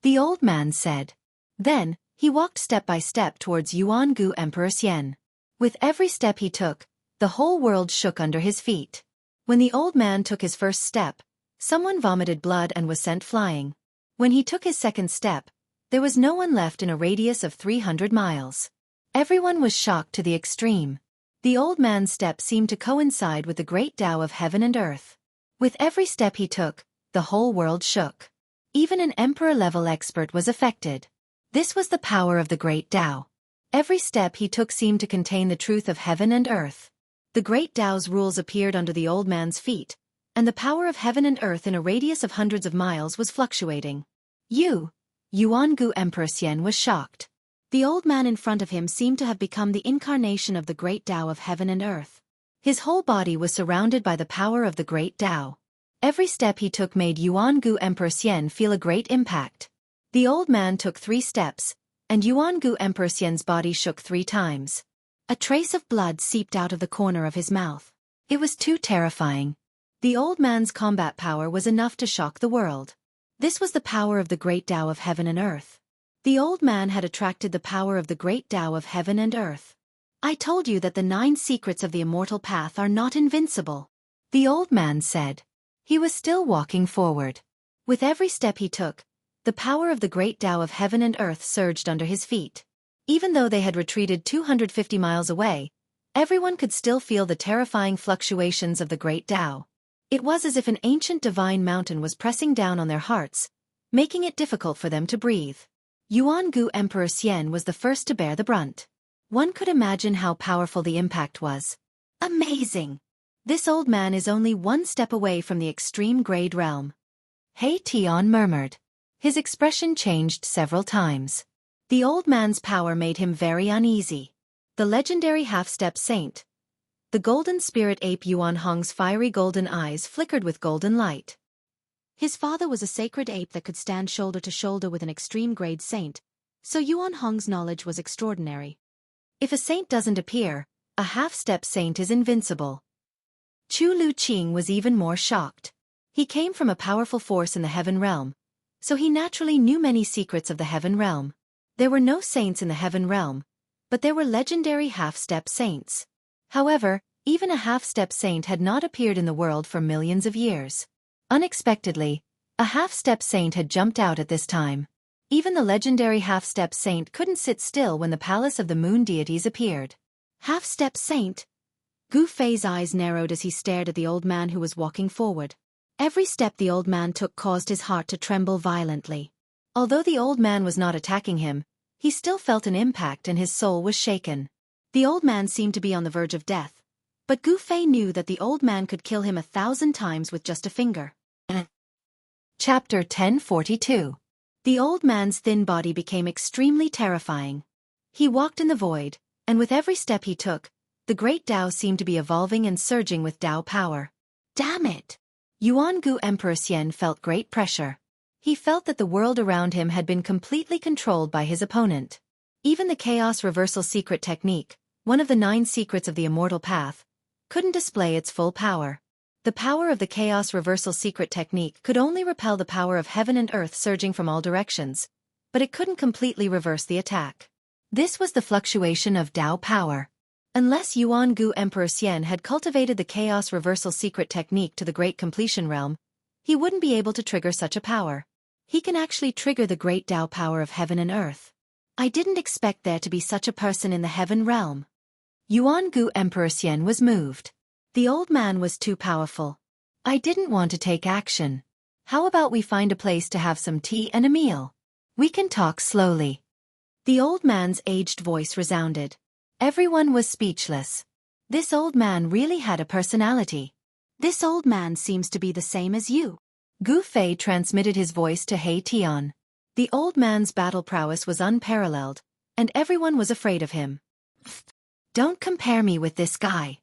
The old man said. Then, he walked step by step towards Yuangu Emperor Xian. With every step he took, the whole world shook under his feet. When the old man took his first step, someone vomited blood and was sent flying. When he took his second step, there was no one left in a radius of 300 miles. Everyone was shocked to the extreme. The old man's step seemed to coincide with the great Tao of heaven and earth. With every step he took, the whole world shook. Even an emperor-level expert was affected. This was the power of the great Tao. Every step he took seemed to contain the truth of heaven and earth. The great Tao's rules appeared under the old man's feet, and the power of heaven and earth in a radius of hundreds of miles was fluctuating. Yuangu Emperor Xian was shocked. The old man in front of him seemed to have become the incarnation of the great Tao of heaven and earth. His whole body was surrounded by the power of the great Tao. Every step he took made Yuangu Emperor Xian feel a great impact. The old man took 3 steps, and Yuangu Emperor Xian's body shook 3 times. A trace of blood seeped out of the corner of his mouth. It was too terrifying. The old man's combat power was enough to shock the world. This was the power of the great Tao of heaven and earth. The old man had attracted the power of the great Tao of heaven and earth. I told you that the 9 secrets of the immortal path are not invincible, the old man said. He was still walking forward. With every step he took, the power of the great Tao of heaven and earth surged under his feet. Even though they had retreated 250 miles away, everyone could still feel the terrifying fluctuations of the great Tao. It was as if an ancient divine mountain was pressing down on their hearts, making it difficult for them to breathe. Yuangu Emperor Xian was the first to bear the brunt. One could imagine how powerful the impact was. Amazing! This old man is only one step away from the extreme grade realm. He Tian murmured. His expression changed several times. The old man's power made him very uneasy. The legendary half-step saint. The golden spirit ape Yuan Hong's fiery golden eyes flickered with golden light. His father was a sacred ape that could stand shoulder to shoulder with an extreme grade saint, so Yuan Hong's knowledge was extraordinary. If a saint doesn't appear, a half-step saint is invincible. Chu Lu Qing was even more shocked. He came from a powerful force in the heaven realm, so he naturally knew many secrets of the heaven realm. There were no saints in the heaven realm, but there were legendary half-step saints. However, even a half-step saint had not appeared in the world for millions of years. Unexpectedly, a half-step saint had jumped out at this time. Even the legendary half-step saint couldn't sit still when the palace of the moon deities appeared. Half-step saint? Gu Fei's eyes narrowed as he stared at the old man who was walking forward. Every step the old man took caused his heart to tremble violently. Although the old man was not attacking him, he still felt an impact and his soul was shaken. The old man seemed to be on the verge of death, but Gu Fei knew that the old man could kill him 1,000 times with just a finger. Chapter 1042. The old man's thin body became extremely terrifying. He walked in the void, and with every step he took, the great Tao seemed to be evolving and surging with Tao power. Damn it! Yuangu Emperor Xian felt great pressure. He felt that the world around him had been completely controlled by his opponent. Even the chaos reversal secret technique, one of the 9 secrets of the immortal path, couldn't display its full power. The power of the chaos reversal secret technique could only repel the power of heaven and earth surging from all directions, but it couldn't completely reverse the attack. This was the fluctuation of Tao power. Unless Yuangu Emperor Xian had cultivated the chaos reversal secret technique to the great completion realm, he wouldn't be able to trigger such a power. He can actually trigger the great Tao power of heaven and earth. I didn't expect there to be such a person in the heaven realm. Yuangu Emperor Xian was moved. The old man was too powerful. I didn't want to take action. How about we find a place to have some tea and a meal? We can talk slowly. The old man's aged voice resounded. Everyone was speechless. This old man really had a personality. This old man seems to be the same as you. Gu Fei transmitted his voice to He Tian. The old man's battle prowess was unparalleled, and everyone was afraid of him. Don't compare me with this guy.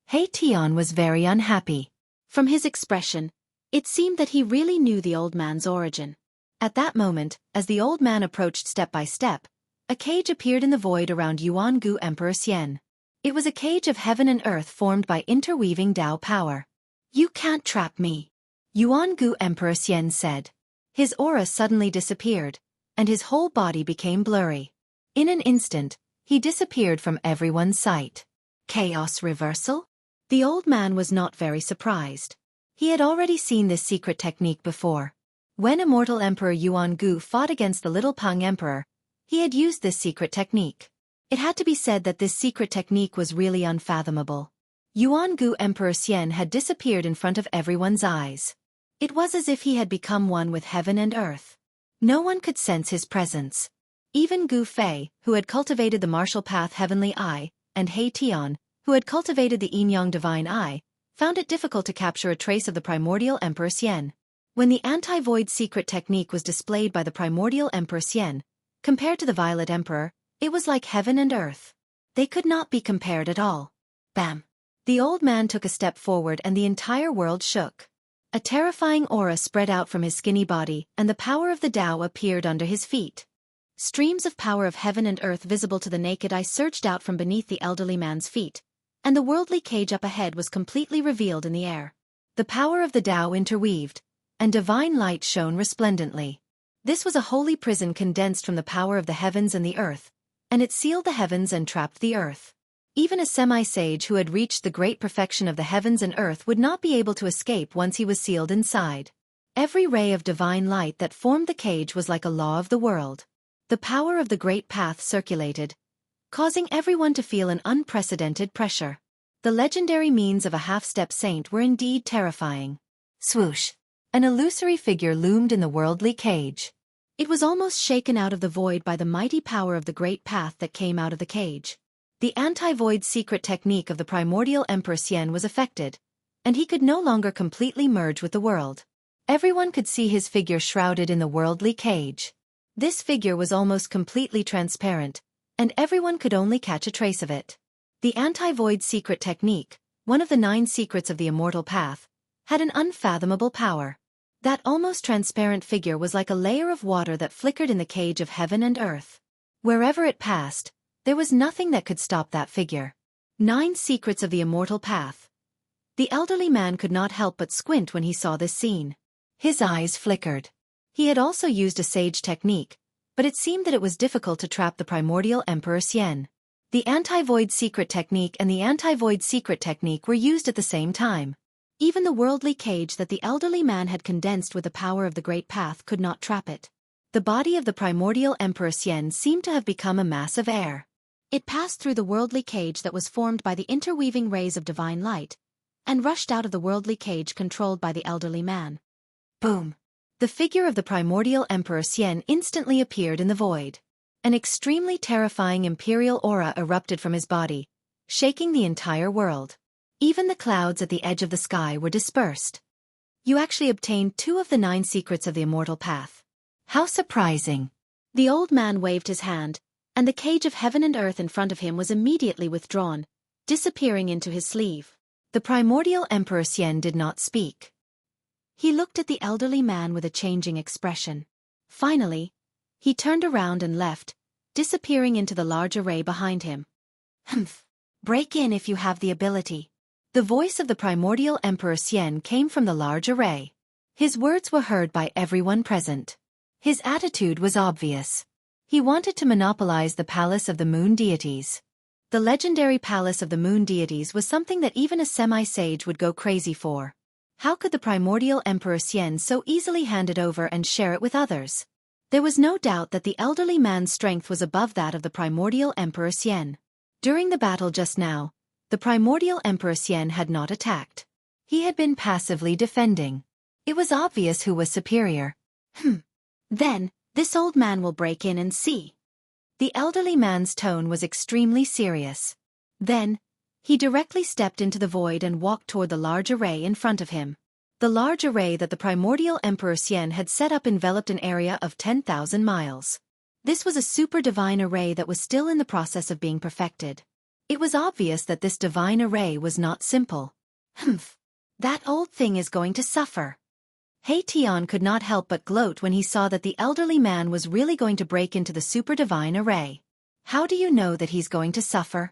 He Tian was very unhappy. From his expression, it seemed that he really knew the old man's origin. At that moment, as the old man approached step by step, a cage appeared in the void around Yuangu Emperor Xian. It was a cage of heaven and earth formed by interweaving Tao power. You can't trap me, Yuangu Emperor Xian said. His aura suddenly disappeared, and his whole body became blurry. In an instant, he disappeared from everyone's sight. Chaos reversal? The old man was not very surprised. He had already seen this secret technique before. When immortal Emperor Yuangu fought against the little Peng Emperor, he had used this secret technique. It had to be said that this secret technique was really unfathomable. Yuangu Emperor Xian had disappeared in front of everyone's eyes. It was as if he had become one with heaven and earth. No one could sense his presence. Even Gu Fei, who had cultivated the martial path Heavenly Eye, and He Tian, who had cultivated the Yin-Yang Divine Eye, found it difficult to capture a trace of the primordial Emperor Xian. When the anti-void secret technique was displayed by the primordial Emperor Xian, compared to the Violet Emperor, it was like heaven and earth. They could not be compared at all. Bam! The old man took a step forward and the entire world shook. A terrifying aura spread out from his skinny body, and the power of the Tao appeared under his feet. Streams of power of heaven and earth visible to the naked eye surged out from beneath the elderly man's feet, and the worldly cage up ahead was completely revealed in the air. The power of the Tao interweaved, and divine light shone resplendently. This was a holy prison condensed from the power of the heavens and the earth, and it sealed the heavens and trapped the earth. Even a semi-sage who had reached the great perfection of the heavens and earth would not be able to escape once he was sealed inside. Every ray of divine light that formed the cage was like a law of the world. The power of the great path circulated, causing everyone to feel an unprecedented pressure. The legendary means of a half-step saint were indeed terrifying. Swoosh! An illusory figure loomed in the worldly cage. It was almost shaken out of the void by the mighty power of the great path that came out of the cage. The anti-void secret technique of the primordial Emperor Xian was affected, and he could no longer completely merge with the world. Everyone could see his figure shrouded in the worldly cage. This figure was almost completely transparent, and everyone could only catch a trace of it. The anti-void secret technique, one of the 9 secrets of the immortal path, had an unfathomable power. That almost transparent figure was like a layer of water that flickered in the cage of heaven and earth. Wherever it passed, there was nothing that could stop that figure. 9 secrets of the immortal path. The elderly man could not help but squint when he saw this scene. His eyes flickered. He had also used a sage technique, but it seemed that it was difficult to trap the primordial Emperor Xian. The anti-void secret technique and the anti-void secret technique were used at the same time. Even the worldly cage that the elderly man had condensed with the power of the great path could not trap it. The body of the primordial Emperor Xian seemed to have become a mass of air. It passed through the worldly cage that was formed by the interweaving rays of divine light, and rushed out of the worldly cage controlled by the elderly man. Boom! The figure of the primordial Emperor Xian instantly appeared in the void. An extremely terrifying imperial aura erupted from his body, shaking the entire world. Even the clouds at the edge of the sky were dispersed. You actually obtained 2 of the 9 secrets of the immortal path. How surprising! The old man waved his hand, and the cage of heaven and earth in front of him was immediately withdrawn, disappearing into his sleeve. The primordial Emperor Xian did not speak. He looked at the elderly man with a changing expression. Finally, he turned around and left, disappearing into the large array behind him. Humph! Break in if you have the ability. The voice of the primordial Emperor Xian came from the large array. His words were heard by everyone present. His attitude was obvious. He wanted to monopolize the palace of the moon deities. The legendary palace of the moon deities was something that even a semi-sage would go crazy for. How could the primordial Emperor Xian so easily hand it over and share it with others? There was no doubt that the elderly man's strength was above that of the primordial Emperor Xian. During the battle just now, the primordial Emperor Xian had not attacked. He had been passively defending. It was obvious who was superior. Then, this old man will break in and see. The elderly man's tone was extremely serious. Then, he directly stepped into the void and walked toward the large array in front of him. The large array that the primordial Emperor Xian had set up enveloped an area of 10,000 miles. This was a super divine array that was still in the process of being perfected. It was obvious that this divine array was not simple. That old thing is going to suffer. He Tian could not help but gloat when he saw that the elderly man was really going to break into the super divine array. How do you know that he's going to suffer?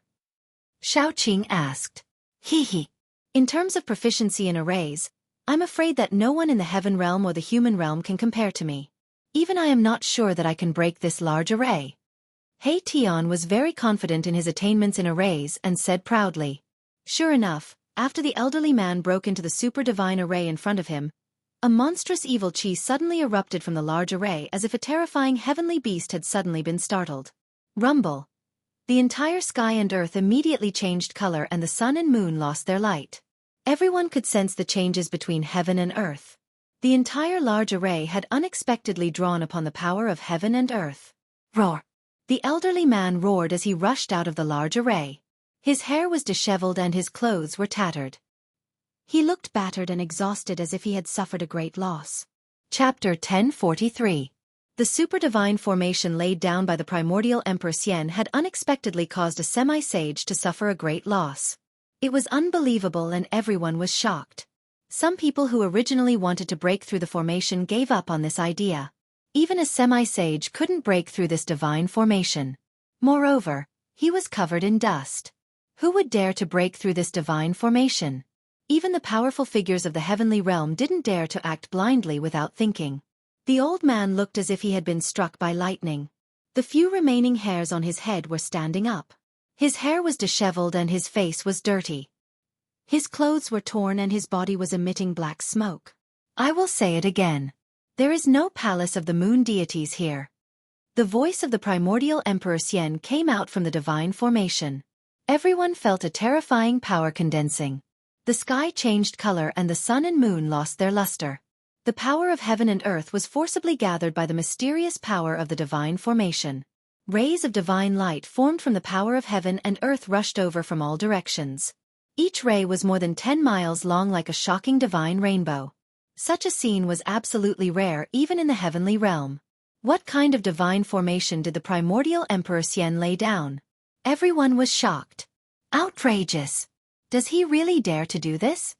Xiaoqing asked. Hee. In terms of proficiency in arrays, I'm afraid that no one in the heaven realm or the human realm can compare to me. Even I am not sure that I can break this large array. He Tian was very confident in his attainments in arrays and said proudly. Sure enough, after the elderly man broke into the super divine array in front of him, a monstrous evil chi suddenly erupted from the large array as if a terrifying heavenly beast had suddenly been startled. Rumble. The entire sky and earth immediately changed color and the sun and moon lost their light. Everyone could sense the changes between heaven and earth. The entire large array had unexpectedly drawn upon the power of heaven and earth. Roar! The elderly man roared as he rushed out of the large array. His hair was disheveled and his clothes were tattered. He looked battered and exhausted as if he had suffered a great loss. Chapter 1043. The super divine formation laid down by the primordial Emperor Xian had unexpectedly caused a semi-sage to suffer a great loss. It was unbelievable and everyone was shocked. Some people who originally wanted to break through the formation gave up on this idea. Even a semi-sage couldn't break through this divine formation. Moreover, he was covered in dust. Who would dare to break through this divine formation? Even the powerful figures of the heavenly realm didn't dare to act blindly without thinking. The old man looked as if he had been struck by lightning. The few remaining hairs on his head were standing up. His hair was disheveled and his face was dirty. His clothes were torn and his body was emitting black smoke. I will say it again. There is no palace of the moon deities here. The voice of the primordial Emperor Xian came out from the divine formation. Everyone felt a terrifying power condensing. The sky changed color and the sun and moon lost their luster. The power of heaven and earth was forcibly gathered by the mysterious power of the divine formation. Rays of divine light formed from the power of heaven and earth rushed over from all directions. Each ray was more than 10 miles long, like a shocking divine rainbow. Such a scene was absolutely rare even in the heavenly realm. What kind of divine formation did the primordial Emperor Xian lay down? Everyone was shocked. Outrageous! Does he really dare to do this?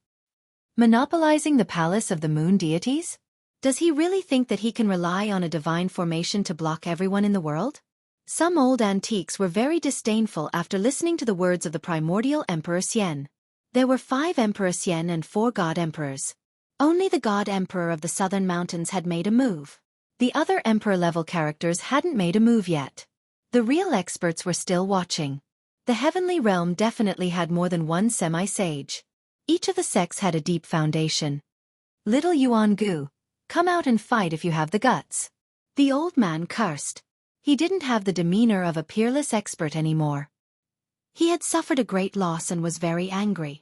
Monopolizing the palace of the moon deities? Does he really think that he can rely on a divine formation to block everyone in the world? Some old antiques were very disdainful after listening to the words of the primordial Emperor Xian. There were 5 Emperor Xian and 4 God Emperors. Only the God Emperor of the Southern Mountains had made a move. The other Emperor-level characters hadn't made a move yet. The real experts were still watching. The heavenly realm definitely had more than one semi-sage. Each of the sects had a deep foundation. Little Jianghu, come out and fight if you have the guts. The old man cursed. He didn't have the demeanor of a peerless expert anymore. He had suffered a great loss and was very angry.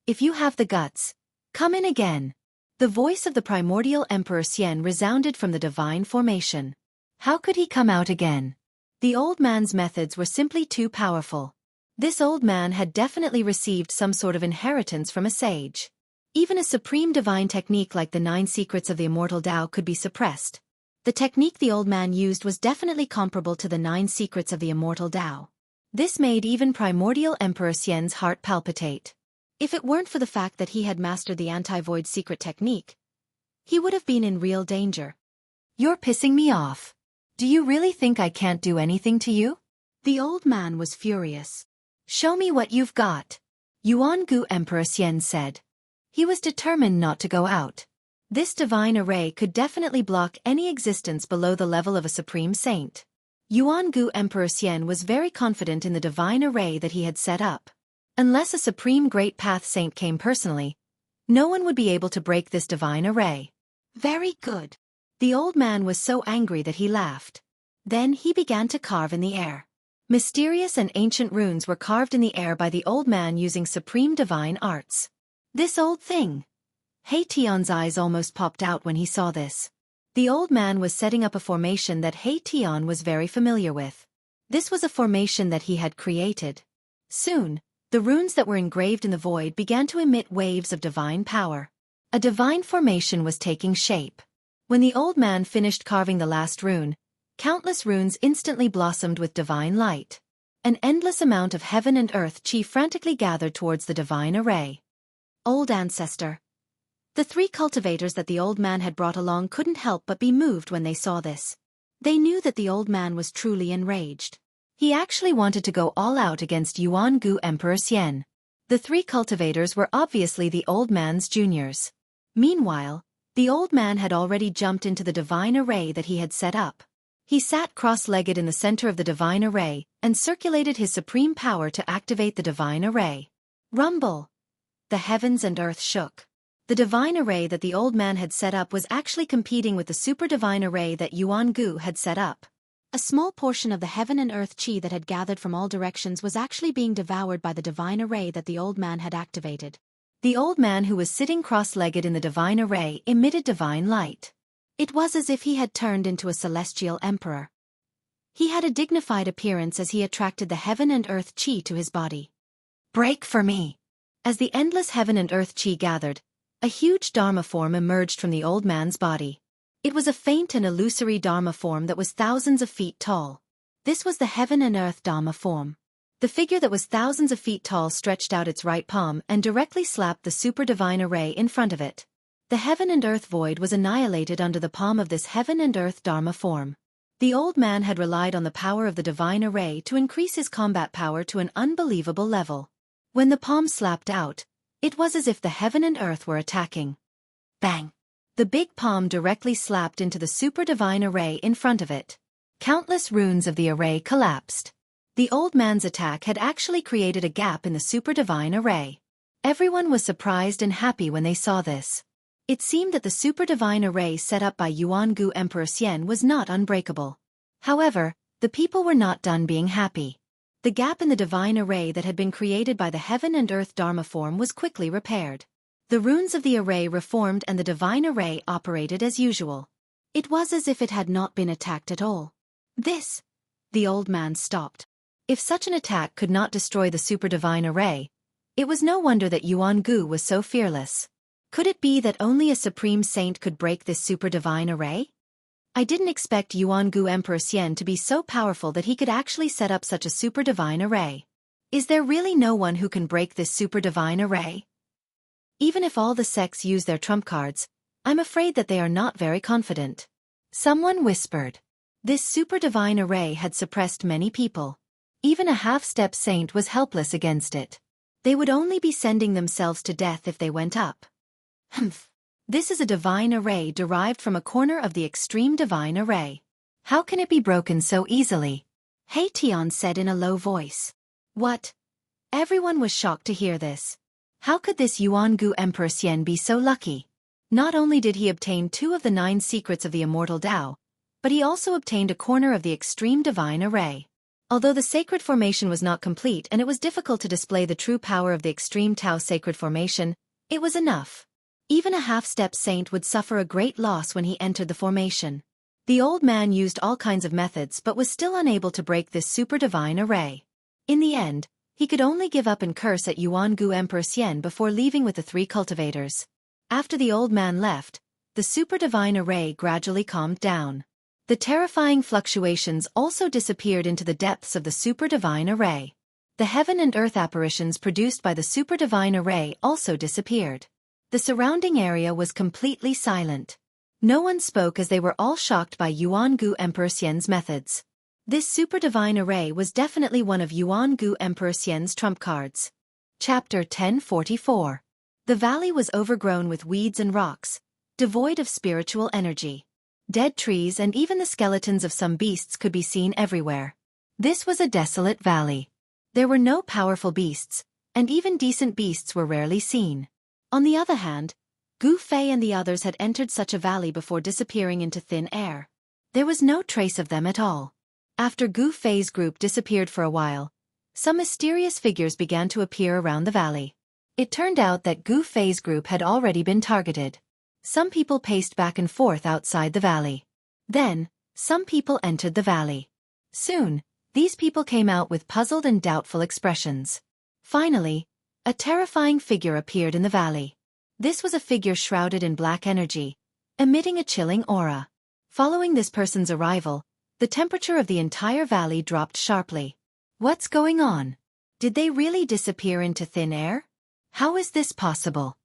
If you have the guts, come in again. The voice of the primordial Emperor Xian resounded from the divine formation. How could he come out again? The old man's methods were simply too powerful. This old man had definitely received some sort of inheritance from a sage. Even a supreme divine technique like the 9 secrets of the immortal Tao could be suppressed. The technique the old man used was definitely comparable to the 9 secrets of the immortal Tao. This made even primordial Emperor Xian's heart palpitate. If it weren't for the fact that he had mastered the anti-void secret technique, he would have been in real danger. You're pissing me off. Do you really think I can't do anything to you? The old man was furious. Show me what you've got. Yuangu Emperor Xian said. He was determined not to go out. This divine array could definitely block any existence below the level of a supreme saint. Yuangu Emperor Xian was very confident in the divine array that he had set up. Unless a supreme great path saint came personally, no one would be able to break this divine array. Very good. The old man was so angry that he laughed. Then he began to carve in the air. Mysterious and ancient runes were carved in the air by the old man using supreme divine arts. This old thing. He Tian's eyes almost popped out when he saw this. The old man was setting up a formation that He Tian was very familiar with. This was a formation that he had created. Soon, the runes that were engraved in the void began to emit waves of divine power. A divine formation was taking shape. When the old man finished carving the last rune, countless runes instantly blossomed with divine light. An endless amount of heaven and earth chi frantically gathered towards the divine array. Old ancestor. The 3 cultivators that the old man had brought along couldn't help but be moved when they saw this. They knew that the old man was truly enraged. He actually wanted to go all out against Yuangu Emperor Xian. The 3 cultivators were obviously the old man's juniors. Meanwhile, the old man had already jumped into the divine array that he had set up. He sat cross-legged in the center of the divine array and circulated his supreme power to activate the divine array. Rumble! The heavens and earth shook. The divine array that the old man had set up was actually competing with the super divine array that Yuangu had set up. A small portion of the heaven and earth chi that had gathered from all directions was actually being devoured by the divine array that the old man had activated. The old man who was sitting cross-legged in the divine array emitted divine light. It was as if he had turned into a celestial emperor. He had a dignified appearance as he attracted the heaven and earth chi to his body. Break for me! As the endless heaven and earth chi gathered, a huge Dharma form emerged from the old man's body. It was a faint and illusory Dharma form that was thousands of feet tall. This was the heaven and earth Dharma form. The figure that was thousands of feet tall stretched out its right palm and directly slapped the super divine array in front of it. The heaven and earth void was annihilated under the palm of this heaven and earth Dharma form. The old man had relied on the power of the divine array to increase his combat power to an unbelievable level. When the palm slapped out, it was as if the heaven and earth were attacking. Bang! The big palm directly slapped into the super divine array in front of it. Countless runes of the array collapsed. The old man's attack had actually created a gap in the super divine array. Everyone was surprised and happy when they saw this. It seemed that the super divine array set up by Yuangu Emperor Xian was not unbreakable. However, the people were not done being happy. The gap in the divine array that had been created by the heaven and earth Dharma form was quickly repaired. The runes of the array reformed and the divine array operated as usual. It was as if it had not been attacked at all. The old man stopped. If such an attack could not destroy the super divine array, it was no wonder that Yuangu was so fearless. Could it be that only a supreme saint could break this super divine array? I didn't expect Yuangu Emperor Xian to be so powerful that he could actually set up such a super divine array. Is there really no one who can break this super divine array? Even if all the sects use their trump cards, I'm afraid that they are not very confident. Someone whispered. This super divine array had suppressed many people. Even a half-step saint was helpless against it. They would only be sending themselves to death if they went up. Humph. This is a divine array derived from a corner of the extreme divine array. How can it be broken so easily? Hei Tian said in a low voice. What? Everyone was shocked to hear this. How could this Yuangu Emperor Xian be so lucky? Not only did he obtain 2 of the 9 secrets of the immortal Tao, but he also obtained a corner of the extreme divine array. Although the sacred formation was not complete and it was difficult to display the true power of the extreme Tao sacred formation, it was enough. Even a half-step saint would suffer a great loss when he entered the formation. The old man used all kinds of methods but was still unable to break this super divine array. In the end, he could only give up and curse at Yuangu Emperor Xian before leaving with the 3 cultivators. After the old man left, the super divine array gradually calmed down. The terrifying fluctuations also disappeared into the depths of the super divine array. The heaven and earth apparitions produced by the super divine array also disappeared. The surrounding area was completely silent. No one spoke as they were all shocked by Yuangu Emperor Xian's methods. This super divine array was definitely one of Yuangu Emperor Xian's trump cards. Chapter 1044. The valley was overgrown with weeds and rocks, devoid of spiritual energy. Dead trees and even the skeletons of some beasts could be seen everywhere. This was a desolate valley. There were no powerful beasts, and even decent beasts were rarely seen. On the other hand, Gu Fei and the others had entered such a valley before disappearing into thin air. There was no trace of them at all. After Gu Fei's group disappeared for a while, some mysterious figures began to appear around the valley. It turned out that Gu Fei's group had already been targeted. Some people paced back and forth outside the valley. Then, some people entered the valley. Soon, these people came out with puzzled and doubtful expressions. Finally, a terrifying figure appeared in the valley. This was a figure shrouded in black energy, emitting a chilling aura. Following this person's arrival, the temperature of the entire valley dropped sharply. What's going on? Did they really disappear into thin air? How is this possible?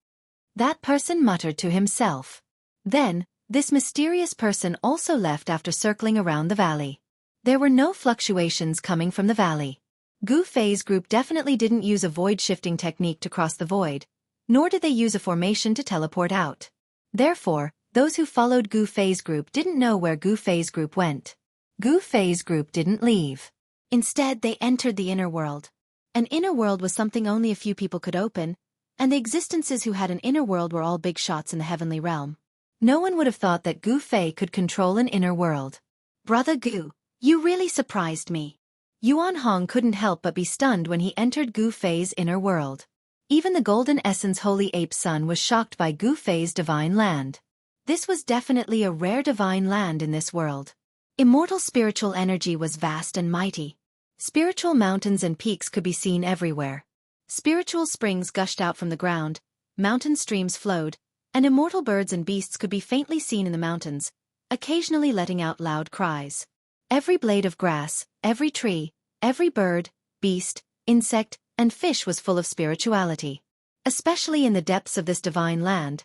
That person muttered to himself. Then, this mysterious person also left after circling around the valley. There were no fluctuations coming from the valley. Gu Fei's group definitely didn't use a void-shifting technique to cross the void, nor did they use a formation to teleport out. Therefore, those who followed Gu Fei's group didn't know where Gu Fei's group went. Gu Fei's group didn't leave. Instead, they entered the inner world. An inner world was something only a few people could open, and the existences who had an inner world were all big shots in the heavenly realm. No one would have thought that Gu Fei could control an inner world. Brother Gu, you really surprised me. Yuan Hong couldn't help but be stunned when he entered Gu Fei's inner world. Even the Golden Essence Holy Ape Son was shocked by Gu Fei's divine land. This was definitely a rare divine land in this world. Immortal spiritual energy was vast and mighty. Spiritual mountains and peaks could be seen everywhere. Spiritual springs gushed out from the ground, mountain streams flowed, and immortal birds and beasts could be faintly seen in the mountains, occasionally letting out loud cries. Every blade of grass, every tree, every bird, beast, insect, and fish was full of spirituality. Especially in the depths of this divine land,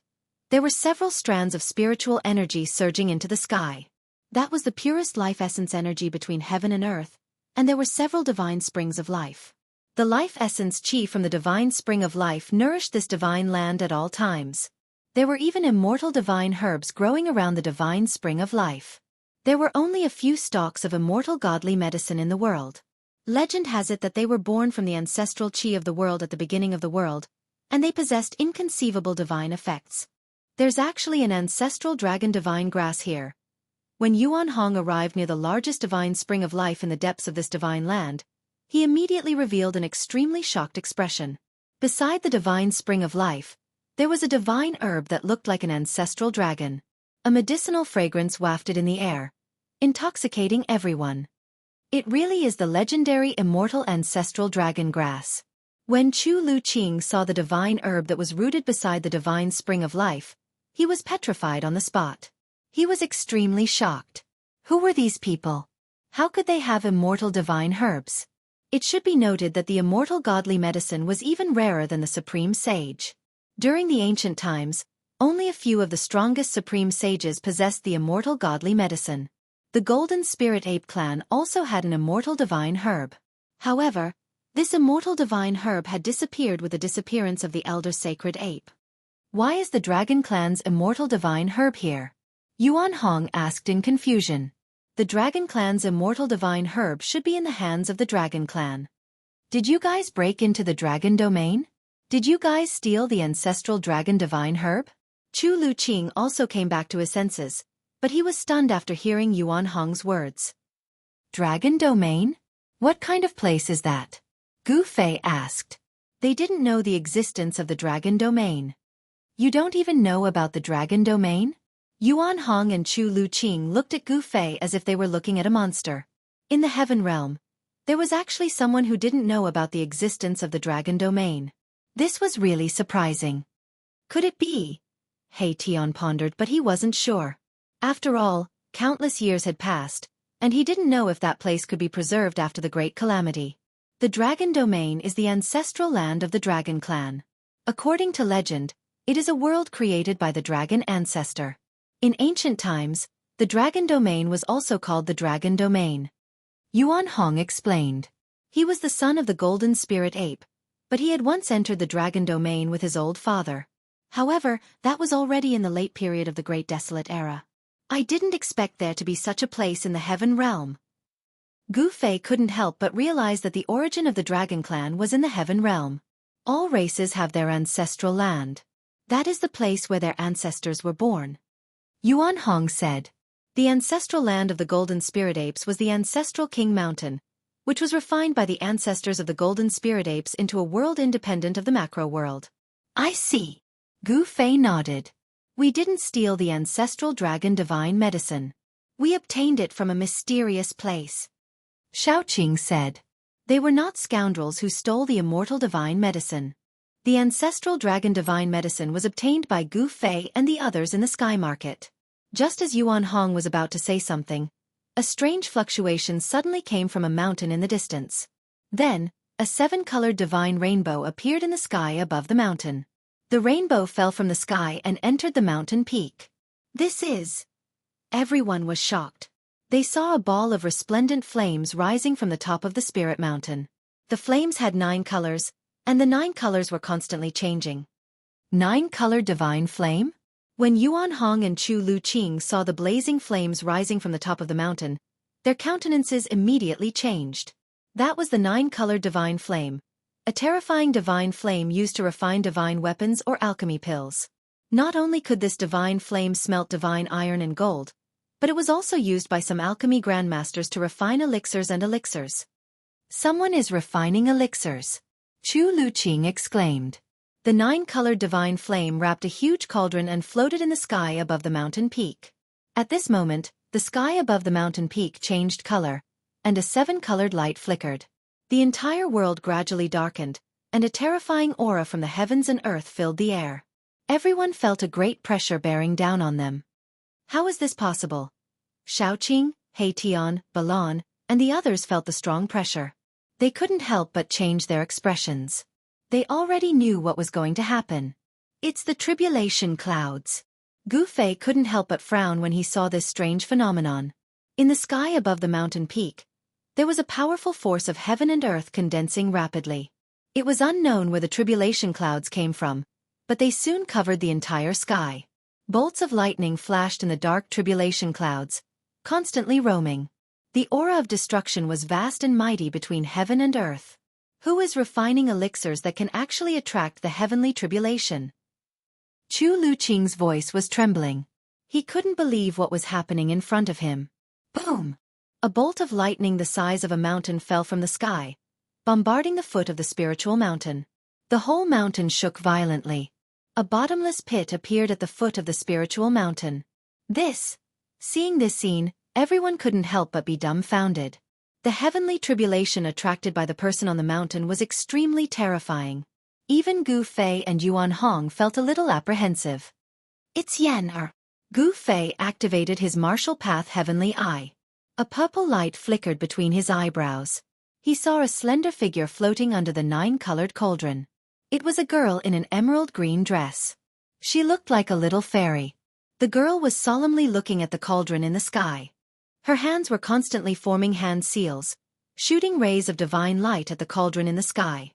there were several strands of spiritual energy surging into the sky. That was the purest life essence energy between heaven and earth, and there were several divine springs of life. The life essence chi from the divine spring of life nourished this divine land at all times. There were even immortal divine herbs growing around the divine spring of life. There were only a few stalks of immortal godly medicine in the world. Legend has it that they were born from the ancestral chi of the world at the beginning of the world, and they possessed inconceivable divine effects. There's actually an ancestral dragon divine grass here. When Yuan Hong arrived near the largest divine spring of life in the depths of this divine land, he immediately revealed an extremely shocked expression. Beside the divine spring of life, there was a divine herb that looked like an ancestral dragon. A medicinal fragrance wafted in the air, intoxicating everyone. It really is the legendary immortal ancestral dragon grass. When Chu Luqing saw the divine herb that was rooted beside the divine spring of life, he was petrified on the spot. He was extremely shocked. Who were these people? How could they have immortal divine herbs? It should be noted that the immortal godly medicine was even rarer than the supreme sage. During the ancient times, only a few of the strongest supreme sages possessed the immortal godly medicine. The Golden Spirit Ape clan also had an immortal divine herb. However, this immortal divine herb had disappeared with the disappearance of the elder sacred ape. Why is the Dragon clan's immortal divine herb here? Yuan Hong asked in confusion. The Dragon clan's immortal divine herb should be in the hands of the Dragon clan. Did you guys break into the Dragon domain? Did you guys steal the ancestral Dragon divine herb? Chu Luqing also came back to his senses, but he was stunned after hearing Yuan Hong's words. Dragon domain? What kind of place is that? Gu Fei asked. They didn't know the existence of the Dragon domain. You don't even know about the Dragon domain? Yuan Hong and Chu Luqing looked at Gu Fei as if they were looking at a monster. In the Heaven Realm, there was actually someone who didn't know about the existence of the Dragon domain. This was really surprising. Could it be? He Tian pondered, but he wasn't sure. After all, countless years had passed, and he didn't know if that place could be preserved after the Great Calamity. The Dragon domain is the ancestral land of the Dragon clan. According to legend, it is a world created by the Dragon ancestor. In ancient times, the Dragon domain was also called the Dragon domain. Yuan Hong explained. He was the son of the Golden Spirit Ape, but he had once entered the Dragon domain with his old father. However, that was already in the late period of the Great Desolate Era. I didn't expect there to be such a place in the Heaven Realm. Gu Fei couldn't help but realize that the origin of the Dragon clan was in the Heaven Realm. All races have their ancestral land. That is the place where their ancestors were born. Yuan Hong said. The ancestral land of the Golden Spirit Apes was the ancestral King Mountain, which was refined by the ancestors of the Golden Spirit Apes into a world independent of the macro world. I see. Gu Fei nodded. We didn't steal the ancestral dragon divine medicine. We obtained it from a mysterious place. Xiaoqing said. They were not scoundrels who stole the immortal divine medicine. The ancestral dragon divine medicine was obtained by Gu Fei and the others in the sky market. Just as Yuan Hong was about to say something, a strange fluctuation suddenly came from a mountain in the distance. Then, a seven-colored divine rainbow appeared in the sky above the mountain. The rainbow fell from the sky and entered the mountain peak. This is... Everyone was shocked. They saw a ball of resplendent flames rising from the top of the spirit mountain. The flames had 9 colors, and the 9 colors were constantly changing. 9-colored divine flame? When Yuan Hong and Chu Luqing saw the blazing flames rising from the top of the mountain, their countenances immediately changed. That was the 9-colored divine flame, a terrifying divine flame used to refine divine weapons or alchemy pills. Not only could this divine flame smelt divine iron and gold, but it was also used by some alchemy grandmasters to refine elixirs and elixirs. Someone is refining elixirs. Chu Luqing exclaimed. The 9-colored divine flame wrapped a huge cauldron and floated in the sky above the mountain peak. At this moment, the sky above the mountain peak changed color, and a 7-colored light flickered. The entire world gradually darkened, and a terrifying aura from the heavens and earth filled the air. Everyone felt a great pressure bearing down on them. How is this possible? Xiaoqing, He Tian, Balan, and the others felt the strong pressure. They couldn't help but change their expressions. They already knew what was going to happen. It's the tribulation clouds. Gu Fei couldn't help but frown when he saw this strange phenomenon. In the sky above the mountain peak, there was a powerful force of heaven and earth condensing rapidly. It was unknown where the tribulation clouds came from, but they soon covered the entire sky. Bolts of lightning flashed in the dark tribulation clouds, constantly roaming. The aura of destruction was vast and mighty between heaven and earth. Who is refining elixirs that can actually attract the heavenly tribulation? Chu Luqing's voice was trembling. He couldn't believe what was happening in front of him. Boom! A bolt of lightning the size of a mountain fell from the sky, bombarding the foot of the spiritual mountain. The whole mountain shook violently. A bottomless pit appeared at the foot of the spiritual mountain. Seeing this scene, everyone couldn't help but be dumbfounded. The heavenly tribulation attracted by the person on the mountain was extremely terrifying. Even Gu Fei and Yuan Hong felt a little apprehensive. It's Yan. Gu Fei activated his martial path heavenly eye. A purple light flickered between his eyebrows. He saw a slender figure floating under the 9-colored cauldron. It was a girl in an emerald green dress. She looked like a little fairy. The girl was solemnly looking at the cauldron in the sky. Her hands were constantly forming hand seals, shooting rays of divine light at the cauldron in the sky.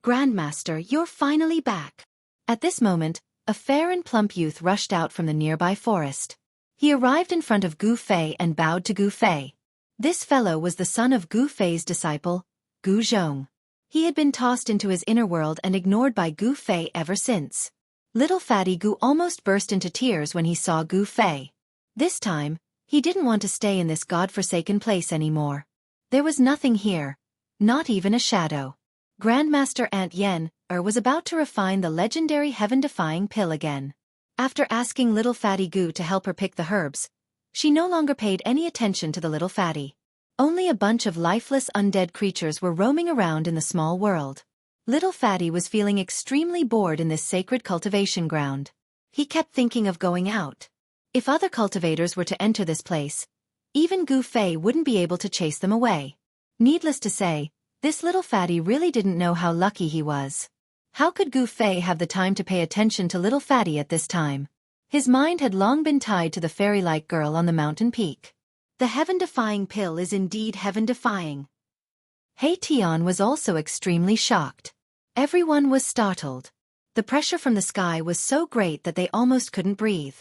Grandmaster, you're finally back. At this moment, a fair and plump youth rushed out from the nearby forest. He arrived in front of Gu Fei and bowed to Gu Fei. This fellow was the son of Gu Fei's disciple, Gu Zhong. He had been tossed into his inner world and ignored by Gu Fei ever since. Little fatty Gu almost burst into tears when he saw Gu Fei. This time, he didn't want to stay in this god-forsaken place anymore. There was nothing here, not even a shadow. Grandmaster Aunt Yen was about to refine the legendary heaven-defying pill again. After asking little fatty Gu to help her pick the herbs, she no longer paid any attention to the little fatty. Only a bunch of lifeless undead creatures were roaming around in the small world. Little fatty was feeling extremely bored in this sacred cultivation ground. He kept thinking of going out. If other cultivators were to enter this place, even Gu Fei wouldn't be able to chase them away. Needless to say, this little fatty really didn't know how lucky he was. How could Gu Fei have the time to pay attention to little fatty at this time? His mind had long been tied to the fairy-like girl on the mountain peak. The heaven-defying pill is indeed heaven-defying. Hei Tian was also extremely shocked. Everyone was startled. The pressure from the sky was so great that they almost couldn't breathe.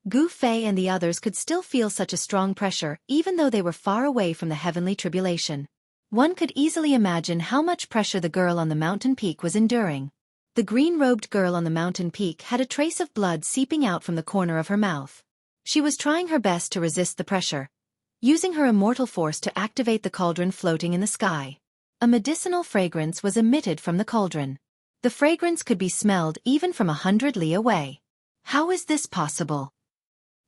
Gu Fei and the others could still feel such a strong pressure even though they were far away from the heavenly tribulation. One could easily imagine how much pressure the girl on the mountain peak was enduring. The green-robed girl on the mountain peak had a trace of blood seeping out from the corner of her mouth. She was trying her best to resist the pressure, using her immortal force to activate the cauldron floating in the sky. A medicinal fragrance was emitted from the cauldron. The fragrance could be smelled even from 100 li away. How is this possible?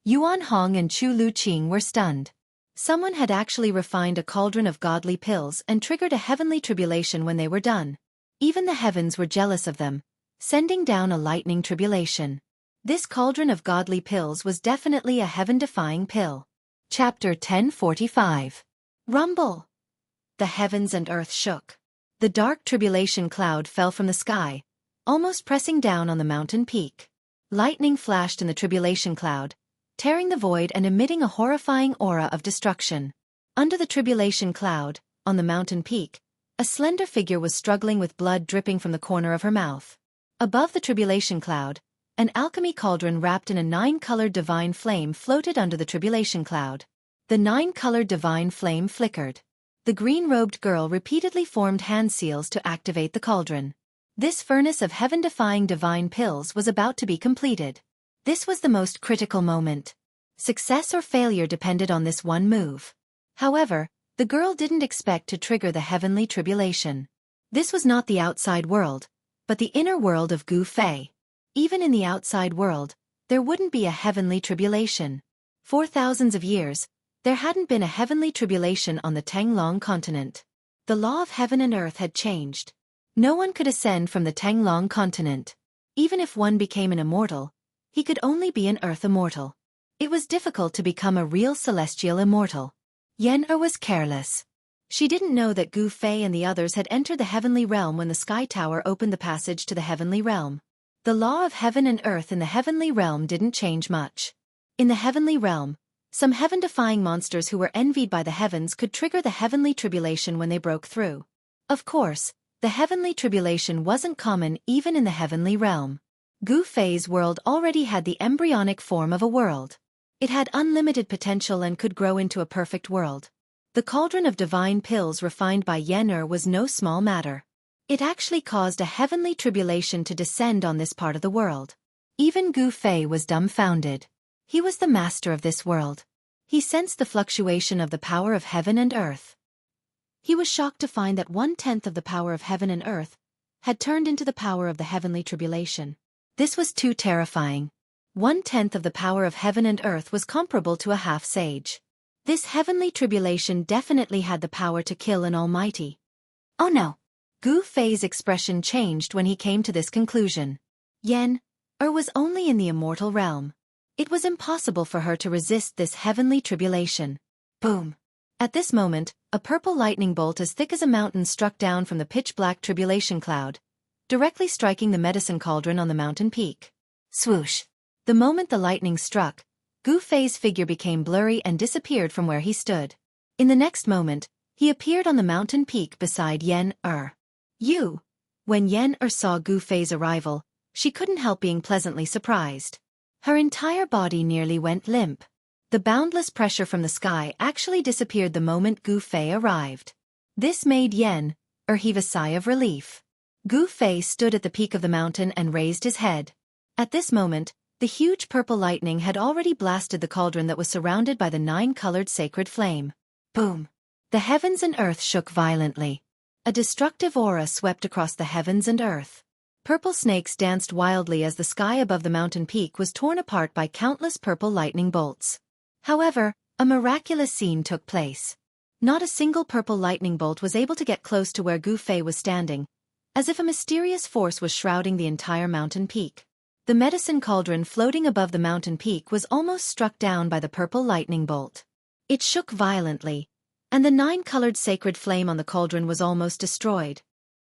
Yuan Hong and Chu Luqing were stunned. Someone had actually refined a cauldron of godly pills and triggered a heavenly tribulation when they were done. Even the heavens were jealous of them, sending down a lightning tribulation. This cauldron of godly pills was definitely a heaven-defying pill. Chapter 1045. Rumble. The heavens and earth shook. The dark tribulation cloud fell from the sky, almost pressing down on the mountain peak. Lightning flashed in the tribulation cloud, tearing the void and emitting a horrifying aura of destruction. Under the tribulation cloud, on the mountain peak, a slender figure was struggling with blood dripping from the corner of her mouth. Above the tribulation cloud, an alchemy cauldron wrapped in a 9-colored divine flame floated under the tribulation cloud. The 9-colored divine flame flickered. The green-robed girl repeatedly formed hand seals to activate the cauldron. This furnace of heaven-defying divine pills was about to be completed. This was the most critical moment. Success or failure depended on this one move. However, the girl didn't expect to trigger the heavenly tribulation. This was not the outside world, but the inner world of Gu Fei. Even in the outside world, there wouldn't be a heavenly tribulation. For thousands of years, there hadn't been a heavenly tribulation on the Tanglong continent. The law of heaven and earth had changed. No one could ascend from the Tanglong continent. Even if one became an immortal, he could only be an earth immortal. It was difficult to become a real celestial immortal. Yen was careless. She didn't know that Gu Fei and the others had entered the heavenly realm when the Sky Tower opened the passage to the heavenly realm. The law of heaven and earth in the heavenly realm didn't change much. In the heavenly realm, some heaven-defying monsters who were envied by the heavens could trigger the heavenly tribulation when they broke through. Of course, the heavenly tribulation wasn't common even in the heavenly realm. Gu Fei's world already had the embryonic form of a world. It had unlimited potential and could grow into a perfect world. The cauldron of divine pills refined by Yen was no small matter. It actually caused a heavenly tribulation to descend on this part of the world. Even Gu Fei was dumbfounded. He was the master of this world. He sensed the fluctuation of the power of heaven and earth. He was shocked to find that 1/10 of the power of heaven and earth had turned into the power of the heavenly tribulation. This was too terrifying. 1/10 of the power of heaven and earth was comparable to a half-sage. This heavenly tribulation definitely had the power to kill an almighty. Oh no! Gu Fei's expression changed when he came to this conclusion. Yen-Er was only in the immortal realm. It was impossible for her to resist this heavenly tribulation. Boom! At this moment, a purple lightning bolt as thick as a mountain struck down from the pitch-black tribulation cloud, directly striking the medicine cauldron on the mountain peak. Swoosh! The moment the lightning struck, Gu Fei's figure became blurry and disappeared from where he stood. In the next moment, he appeared on the mountain peak beside Yen-Er. When Yen-Er saw Gu Fei's arrival, she couldn't help being pleasantly surprised. Her entire body nearly went limp. The boundless pressure from the sky actually disappeared the moment Gu Fei arrived. This made Yen-Er heave a sigh of relief. Gu Fei stood at the peak of the mountain and raised his head. At this moment, the huge purple lightning had already blasted the cauldron that was surrounded by the 9-colored sacred flame. Boom! The heavens and earth shook violently. A destructive aura swept across the heavens and earth. Purple snakes danced wildly as the sky above the mountain peak was torn apart by countless purple lightning bolts. However, a miraculous scene took place. Not a single purple lightning bolt was able to get close to where Gu Fei was standing, as if a mysterious force was shrouding the entire mountain peak. The medicine cauldron floating above the mountain peak was almost struck down by the purple lightning bolt. It shook violently, and the 9-colored sacred flame on the cauldron was almost destroyed.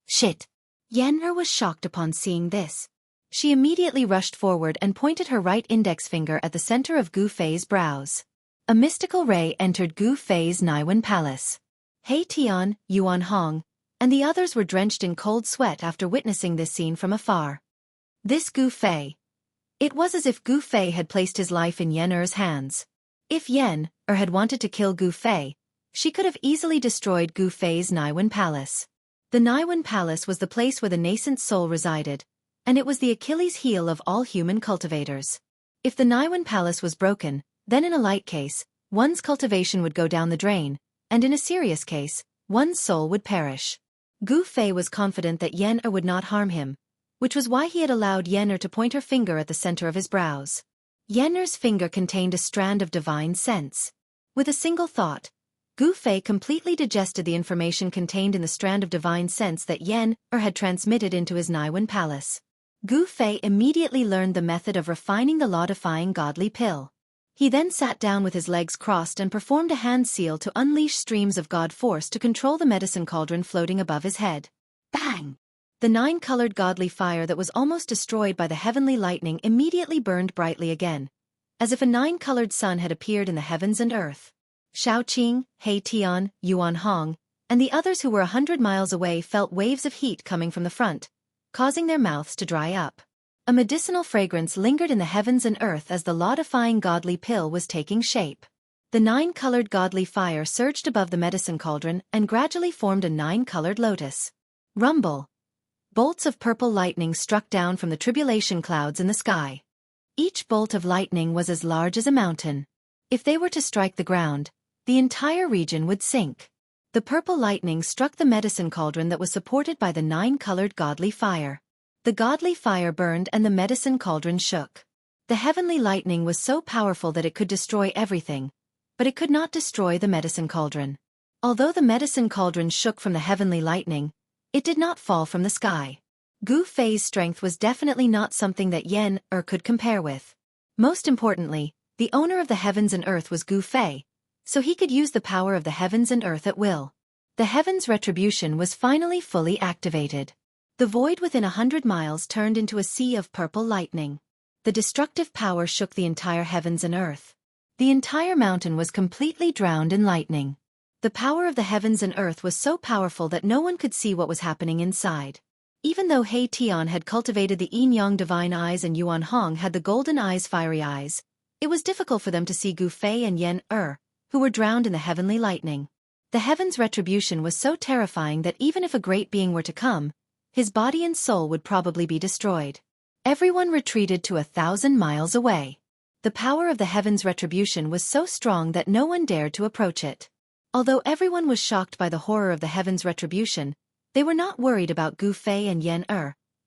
Shit! Yen-Er was shocked upon seeing this. She immediately rushed forward and pointed her right index finger at the center of Gu Fei's brows. A mystical ray entered Gu Fei's Naiwen Palace. He Tian, Yuan Hong, and the others were drenched in cold sweat after witnessing this scene from afar. This Gu Fei. It was as if Gu Fei had placed his life in Yen-Er's hands. If Yen-Er had wanted to kill Gu Fei, she could have easily destroyed Gu Fei's Naiwen Palace. The Naiwen Palace was the place where the nascent soul resided, and it was the Achilles heel of all human cultivators. If the Naiwen Palace was broken, then in a light case, one's cultivation would go down the drain, and in a serious case, one's soul would perish. Gu Fei was confident that Yen-Er would not harm him, which was why he had allowed Yen-Er to point her finger at the center of his brows. Yen-Er's finger contained a strand of divine sense. With a single thought, Gu Fei completely digested the information contained in the strand of divine sense that Yen-Er had transmitted into his Naiwen Palace. Gu Fei immediately learned the method of refining the law-defying godly pill. He then sat down with his legs crossed and performed a hand seal to unleash streams of god force to control the medicine cauldron floating above his head. Bang! The 9-colored godly fire that was almost destroyed by the heavenly lightning immediately burned brightly again, as if a 9-colored sun had appeared in the heavens and earth. Shaoqing, He Tian, Yuan Hong, and the others who were 100 miles away felt waves of heat coming from the front, causing their mouths to dry up. A medicinal fragrance lingered in the heavens and earth as the law-defying godly pill was taking shape. The 9-colored godly fire surged above the medicine cauldron and gradually formed a 9-colored lotus. Rumble! Bolts of purple lightning struck down from the tribulation clouds in the sky. Each bolt of lightning was as large as a mountain. If they were to strike the ground, the entire region would sink. The purple lightning struck the medicine cauldron that was supported by the 9-colored godly fire. The godly fire burned and the medicine cauldron shook. The heavenly lightning was so powerful that it could destroy everything, but it could not destroy the medicine cauldron. Although the medicine cauldron shook from the heavenly lightning, it did not fall from the sky. Gu Fei's strength was definitely not something that Yen-Er could compare with. Most importantly, the owner of the heavens and earth was Gu Fei, so he could use the power of the heavens and earth at will. The heavens' retribution was finally fully activated. The void within 100 miles turned into a sea of purple lightning. The destructive power shook the entire heavens and earth. The entire mountain was completely drowned in lightning. The power of the heavens and earth was so powerful that no one could see what was happening inside. Even though He Tian had cultivated the yin-yang divine eyes and Yuan Hong had the golden eyes fiery eyes, it was difficult for them to see Gu Fei and Yen-Er, who were drowned in the heavenly lightning. The heavens' retribution was so terrifying that even if a great being were to come, his body and soul would probably be destroyed. Everyone retreated to 1,000 miles away. The power of the heavens' retribution was so strong that no one dared to approach it. Although everyone was shocked by the horror of the heavens' retribution, they were not worried about Gu Fei and Yan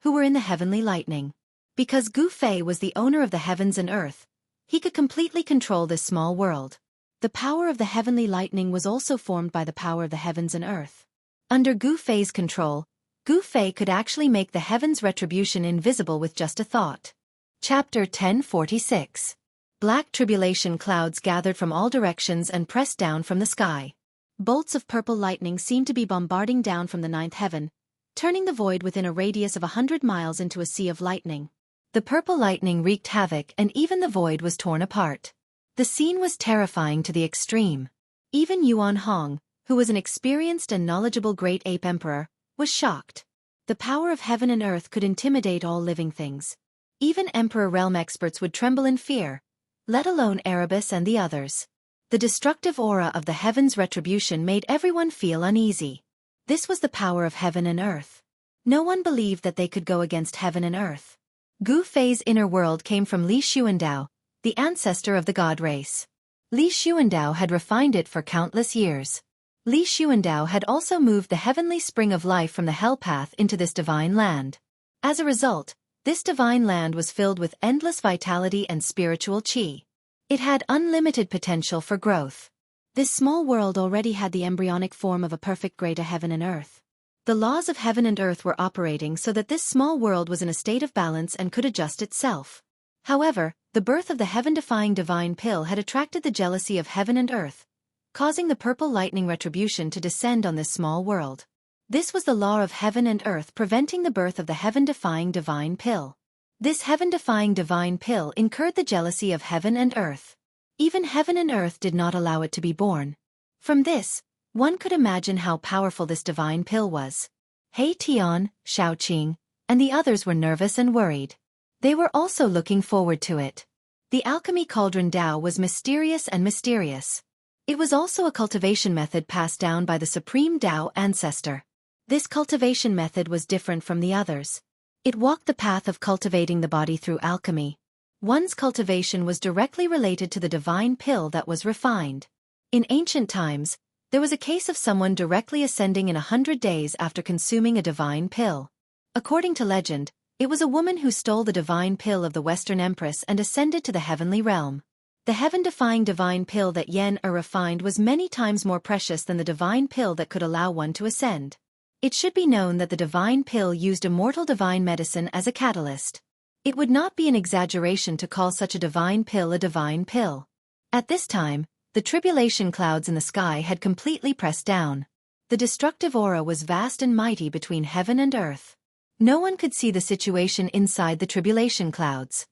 who were in the heavenly lightning. Because Gu Fei was the owner of the heavens and earth, he could completely control this small world. The power of the heavenly lightning was also formed by the power of the heavens and earth. Under Gu Fei's control, Gu Fei could actually make the heavens' retribution invisible with just a thought. Chapter 1046. Black tribulation clouds gathered from all directions and pressed down from the sky. Bolts of purple lightning seemed to be bombarding down from the ninth heaven, turning the void within a radius of 100 miles into a sea of lightning. The purple lightning wreaked havoc and even the void was torn apart. The scene was terrifying to the extreme. Even Yuan Hong, who was an experienced and knowledgeable great ape emperor, was shocked. The power of heaven and earth could intimidate all living things. Even Emperor Realm experts would tremble in fear, let alone Erebus and the others. The destructive aura of the heavens' retribution made everyone feel uneasy. This was the power of heaven and earth. No one believed that they could go against heaven and earth. Gu Fei's inner world came from Li Xuandao, the ancestor of the god race. Li Xuandao had refined it for countless years. Li Xuandao had also moved the heavenly spring of life from the hell path into this divine land. As a result, this divine land was filled with endless vitality and spiritual qi. It had unlimited potential for growth. This small world already had the embryonic form of a perfect greater heaven and earth. The laws of heaven and earth were operating so that this small world was in a state of balance and could adjust itself. However, the birth of the heaven-defying divine pill had attracted the jealousy of heaven and earth, causing the purple lightning retribution to descend on this small world. This was the law of heaven and earth preventing the birth of the heaven-defying divine pill. This heaven-defying divine pill incurred the jealousy of heaven and earth. Even heaven and earth did not allow it to be born. From this, one could imagine how powerful this divine pill was. He Tian, Shaoqing, and the others were nervous and worried. They were also looking forward to it. The alchemy cauldron Dao was mysterious and mysterious. It was also a cultivation method passed down by the supreme Dao ancestor. This cultivation method was different from the others. It walked the path of cultivating the body through alchemy. One's cultivation was directly related to the divine pill that was refined. In ancient times, there was a case of someone directly ascending in 100 days after consuming a divine pill. According to legend, it was a woman who stole the divine pill of the Western Empress and ascended to the heavenly realm. The heaven-defying divine pill that Yan refined was many times more precious than the divine pill that could allow one to ascend. It should be known that the divine pill used immortal divine medicine as a catalyst. It would not be an exaggeration to call such a divine pill a divine pill. At this time, the tribulation clouds in the sky had completely pressed down. The destructive aura was vast and mighty between heaven and earth. No one could see the situation inside the tribulation clouds.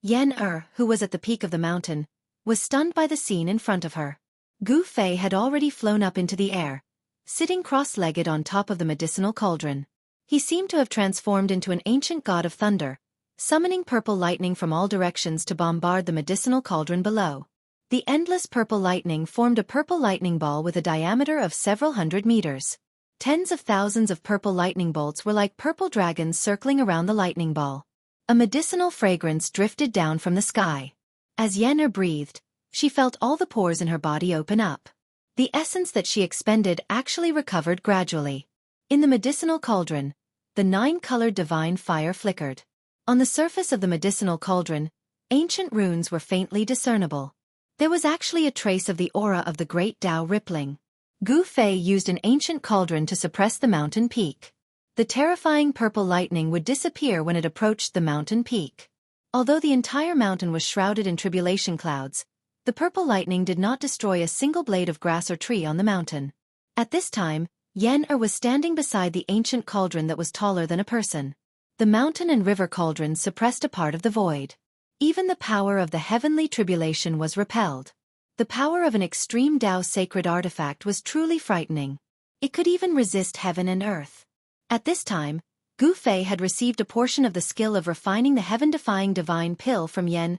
Yan who was at the peak of the mountain, was stunned by the scene in front of her. Gu Fei had already flown up into the air, sitting cross-legged on top of the medicinal cauldron. He seemed to have transformed into an ancient god of thunder, summoning purple lightning from all directions to bombard the medicinal cauldron below. The endless purple lightning formed a purple lightning ball with a diameter of several hundred meters. Tens of thousands of purple lightning bolts were like purple dragons circling around the lightning ball. A medicinal fragrance drifted down from the sky. As Yan breathed, she felt all the pores in her body open up. The essence that she expended actually recovered gradually. In the medicinal cauldron, the 9-colored divine fire flickered. On the surface of the medicinal cauldron, ancient runes were faintly discernible. There was actually a trace of the aura of the great Tao rippling. Gu Fei used an ancient cauldron to suppress the mountain peak. The terrifying purple lightning would disappear when it approached the mountain peak. Although the entire mountain was shrouded in tribulation clouds, the purple lightning did not destroy a single blade of grass or tree on the mountain. At this time, Yan was standing beside the ancient cauldron that was taller than a person. The mountain and river cauldrons suppressed a part of the void. Even the power of the heavenly tribulation was repelled. The power of an extreme Tao sacred artifact was truly frightening. It could even resist heaven and earth. At this time, Gu Fei had received a portion of the skill of refining the heaven-defying divine pill from Yan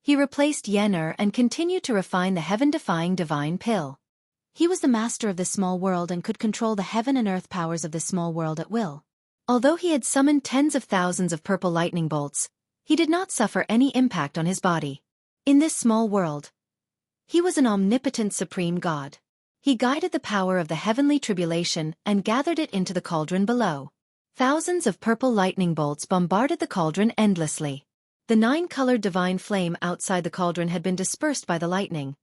He replaced Yan and continued to refine the heaven-defying divine pill. He was the master of this small world and could control the heaven and earth powers of this small world at will. Although he had summoned tens of thousands of purple lightning bolts, he did not suffer any impact on his body. In this small world, he was an omnipotent supreme god. He guided the power of the heavenly tribulation and gathered it into the cauldron below. Thousands of purple lightning bolts bombarded the cauldron endlessly. The 9-colored divine flame outside the cauldron had been dispersed by the lightning,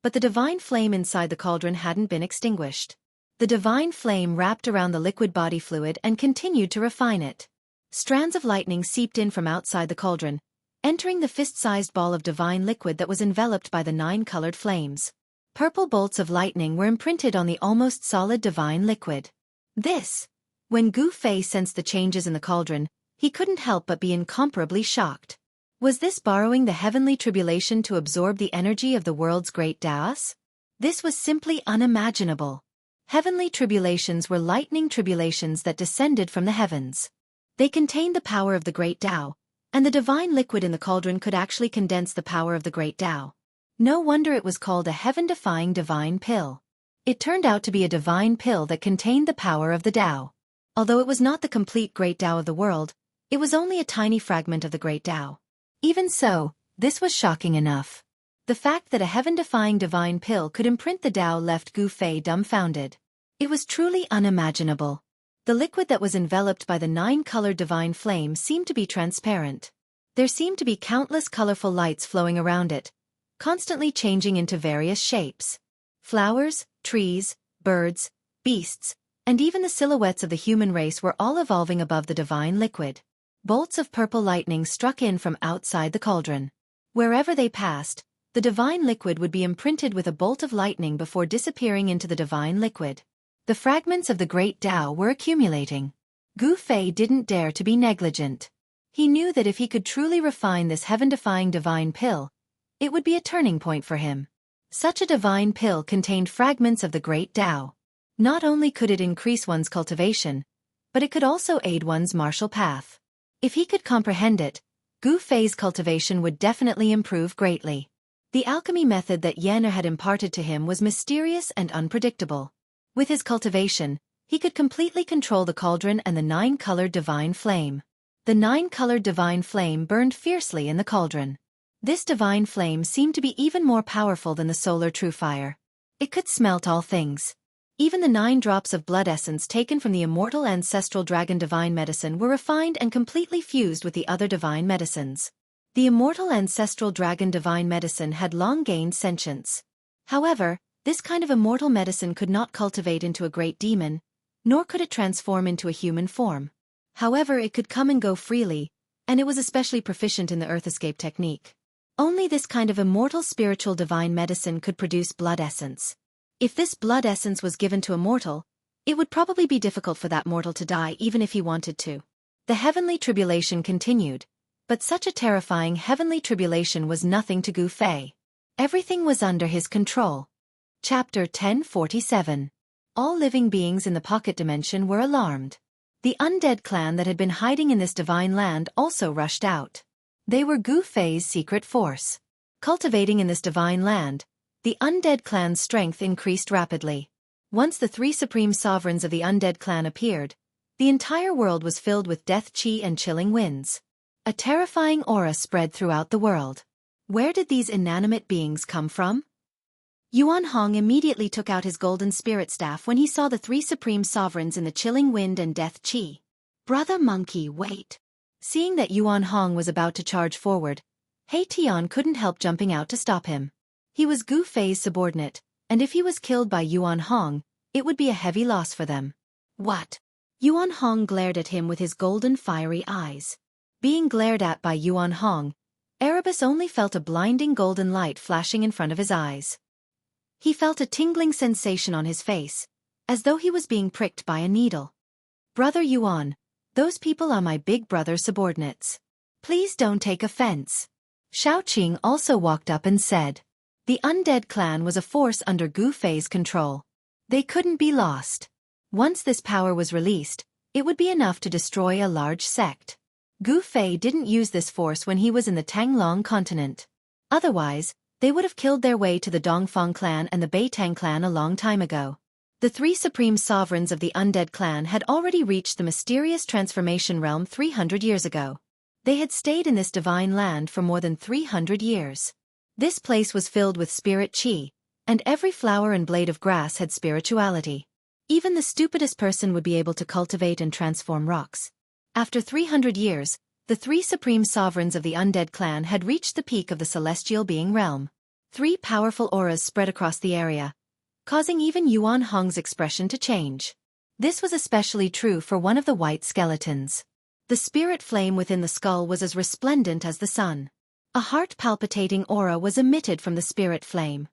but the divine flame inside the cauldron hadn't been extinguished. The divine flame wrapped around the liquid body fluid and continued to refine it. Strands of lightning seeped in from outside the cauldron, entering the fist-sized ball of divine liquid that was enveloped by the 9-colored flames. Purple bolts of lightning were imprinted on the almost solid divine liquid. When Gu Fei sensed the changes in the cauldron, he couldn't help but be incomparably shocked. Was this borrowing the heavenly tribulation to absorb the energy of the world's great Taoists? This was simply unimaginable. Heavenly tribulations were lightning tribulations that descended from the heavens. They contained the power of the great Tao, and the divine liquid in the cauldron could actually condense the power of the great Tao. No wonder it was called a heaven-defying divine pill. It turned out to be a divine pill that contained the power of the Tao. Although it was not the complete great Tao of the world, it was only a tiny fragment of the great Tao. Even so, this was shocking enough. The fact that a heaven-defying divine pill could imprint the Tao left Gu Fei dumbfounded. It was truly unimaginable. The liquid that was enveloped by the 9-colored divine flame seemed to be transparent. There seemed to be countless colorful lights flowing around it, constantly changing into various shapes. Flowers, trees, birds, beasts, and even the silhouettes of the human race were all evolving above the divine liquid. Bolts of purple lightning struck in from outside the cauldron. Wherever they passed, the divine liquid would be imprinted with a bolt of lightning before disappearing into the divine liquid. The fragments of the great Tao were accumulating. Gu Fei didn't dare to be negligent. He knew that if he could truly refine this heaven-defying divine pill, it would be a turning point for him. Such a divine pill contained fragments of the great Tao. Not only could it increase one's cultivation, but it could also aid one's martial path. If he could comprehend it, Gu Fei's cultivation would definitely improve greatly. The alchemy method that Yen had imparted to him was mysterious and unpredictable. With his cultivation, he could completely control the cauldron and the 9-colored divine flame. The 9-colored divine flame burned fiercely in the cauldron. This divine flame seemed to be even more powerful than the solar true fire. It could smelt all things. Even the 9 drops of blood essence taken from the immortal ancestral dragon divine medicine were refined and completely fused with the other divine medicines. The immortal ancestral dragon divine medicine had long gained sentience. However, this kind of immortal medicine could not cultivate into a great demon, nor could it transform into a human form. However, it could come and go freely, and it was especially proficient in the earth escape technique. Only this kind of immortal spiritual divine medicine could produce blood essence. If this blood essence was given to a mortal, it would probably be difficult for that mortal to die even if he wanted to. The heavenly tribulation continued, but such a terrifying heavenly tribulation was nothing to Gu Fei. Everything was under his control. Chapter 1047. All living beings in the pocket dimension were alarmed. The undead clan that had been hiding in this divine land also rushed out. They were Gu Fei's secret force. Cultivating in this divine land, the undead clan's strength increased rapidly. Once the 3 supreme sovereigns of the undead clan appeared, the entire world was filled with death chi and chilling winds. A terrifying aura spread throughout the world. Where did these inanimate beings come from? Yuan Hong immediately took out his golden spirit staff when he saw the 3 supreme sovereigns in the chilling wind and death chi. Brother Monkey, wait. Seeing that Yuan Hong was about to charge forward, He Tian couldn't help jumping out to stop him. He was Gu Fei's subordinate, and if he was killed by Yuan Hong, it would be a heavy loss for them. What? Yuan Hong glared at him with his golden fiery eyes. Being glared at by Yuan Hong, Erebus only felt a blinding golden light flashing in front of his eyes. He felt a tingling sensation on his face, as though he was being pricked by a needle. Brother Yuan, those people are my big brother's subordinates. Please don't take offense. Shao Qing also walked up and said. The undead clan was a force under Gu Fei's control. They couldn't be lost. Once this power was released, it would be enough to destroy a large sect. Gu Fei didn't use this force when he was in the Tanglong continent. Otherwise, they would have killed their way to the Dongfang clan and the Beitang clan a long time ago. The three supreme sovereigns of the undead clan had already reached the mysterious transformation realm 300 years ago. They had stayed in this divine land for more than 300 years. This place was filled with spirit chi, and every flower and blade of grass had spirituality. Even the stupidest person would be able to cultivate and transform rocks. After 300 years, the three supreme sovereigns of the undead clan had reached the peak of the celestial being realm. Three powerful auras spread across the area, causing even Yuan Hong's expression to change. This was especially true for one of the white skeletons. The spirit flame within the skull was as resplendent as the sun. A heart-palpitating aura was emitted from the spirit flame.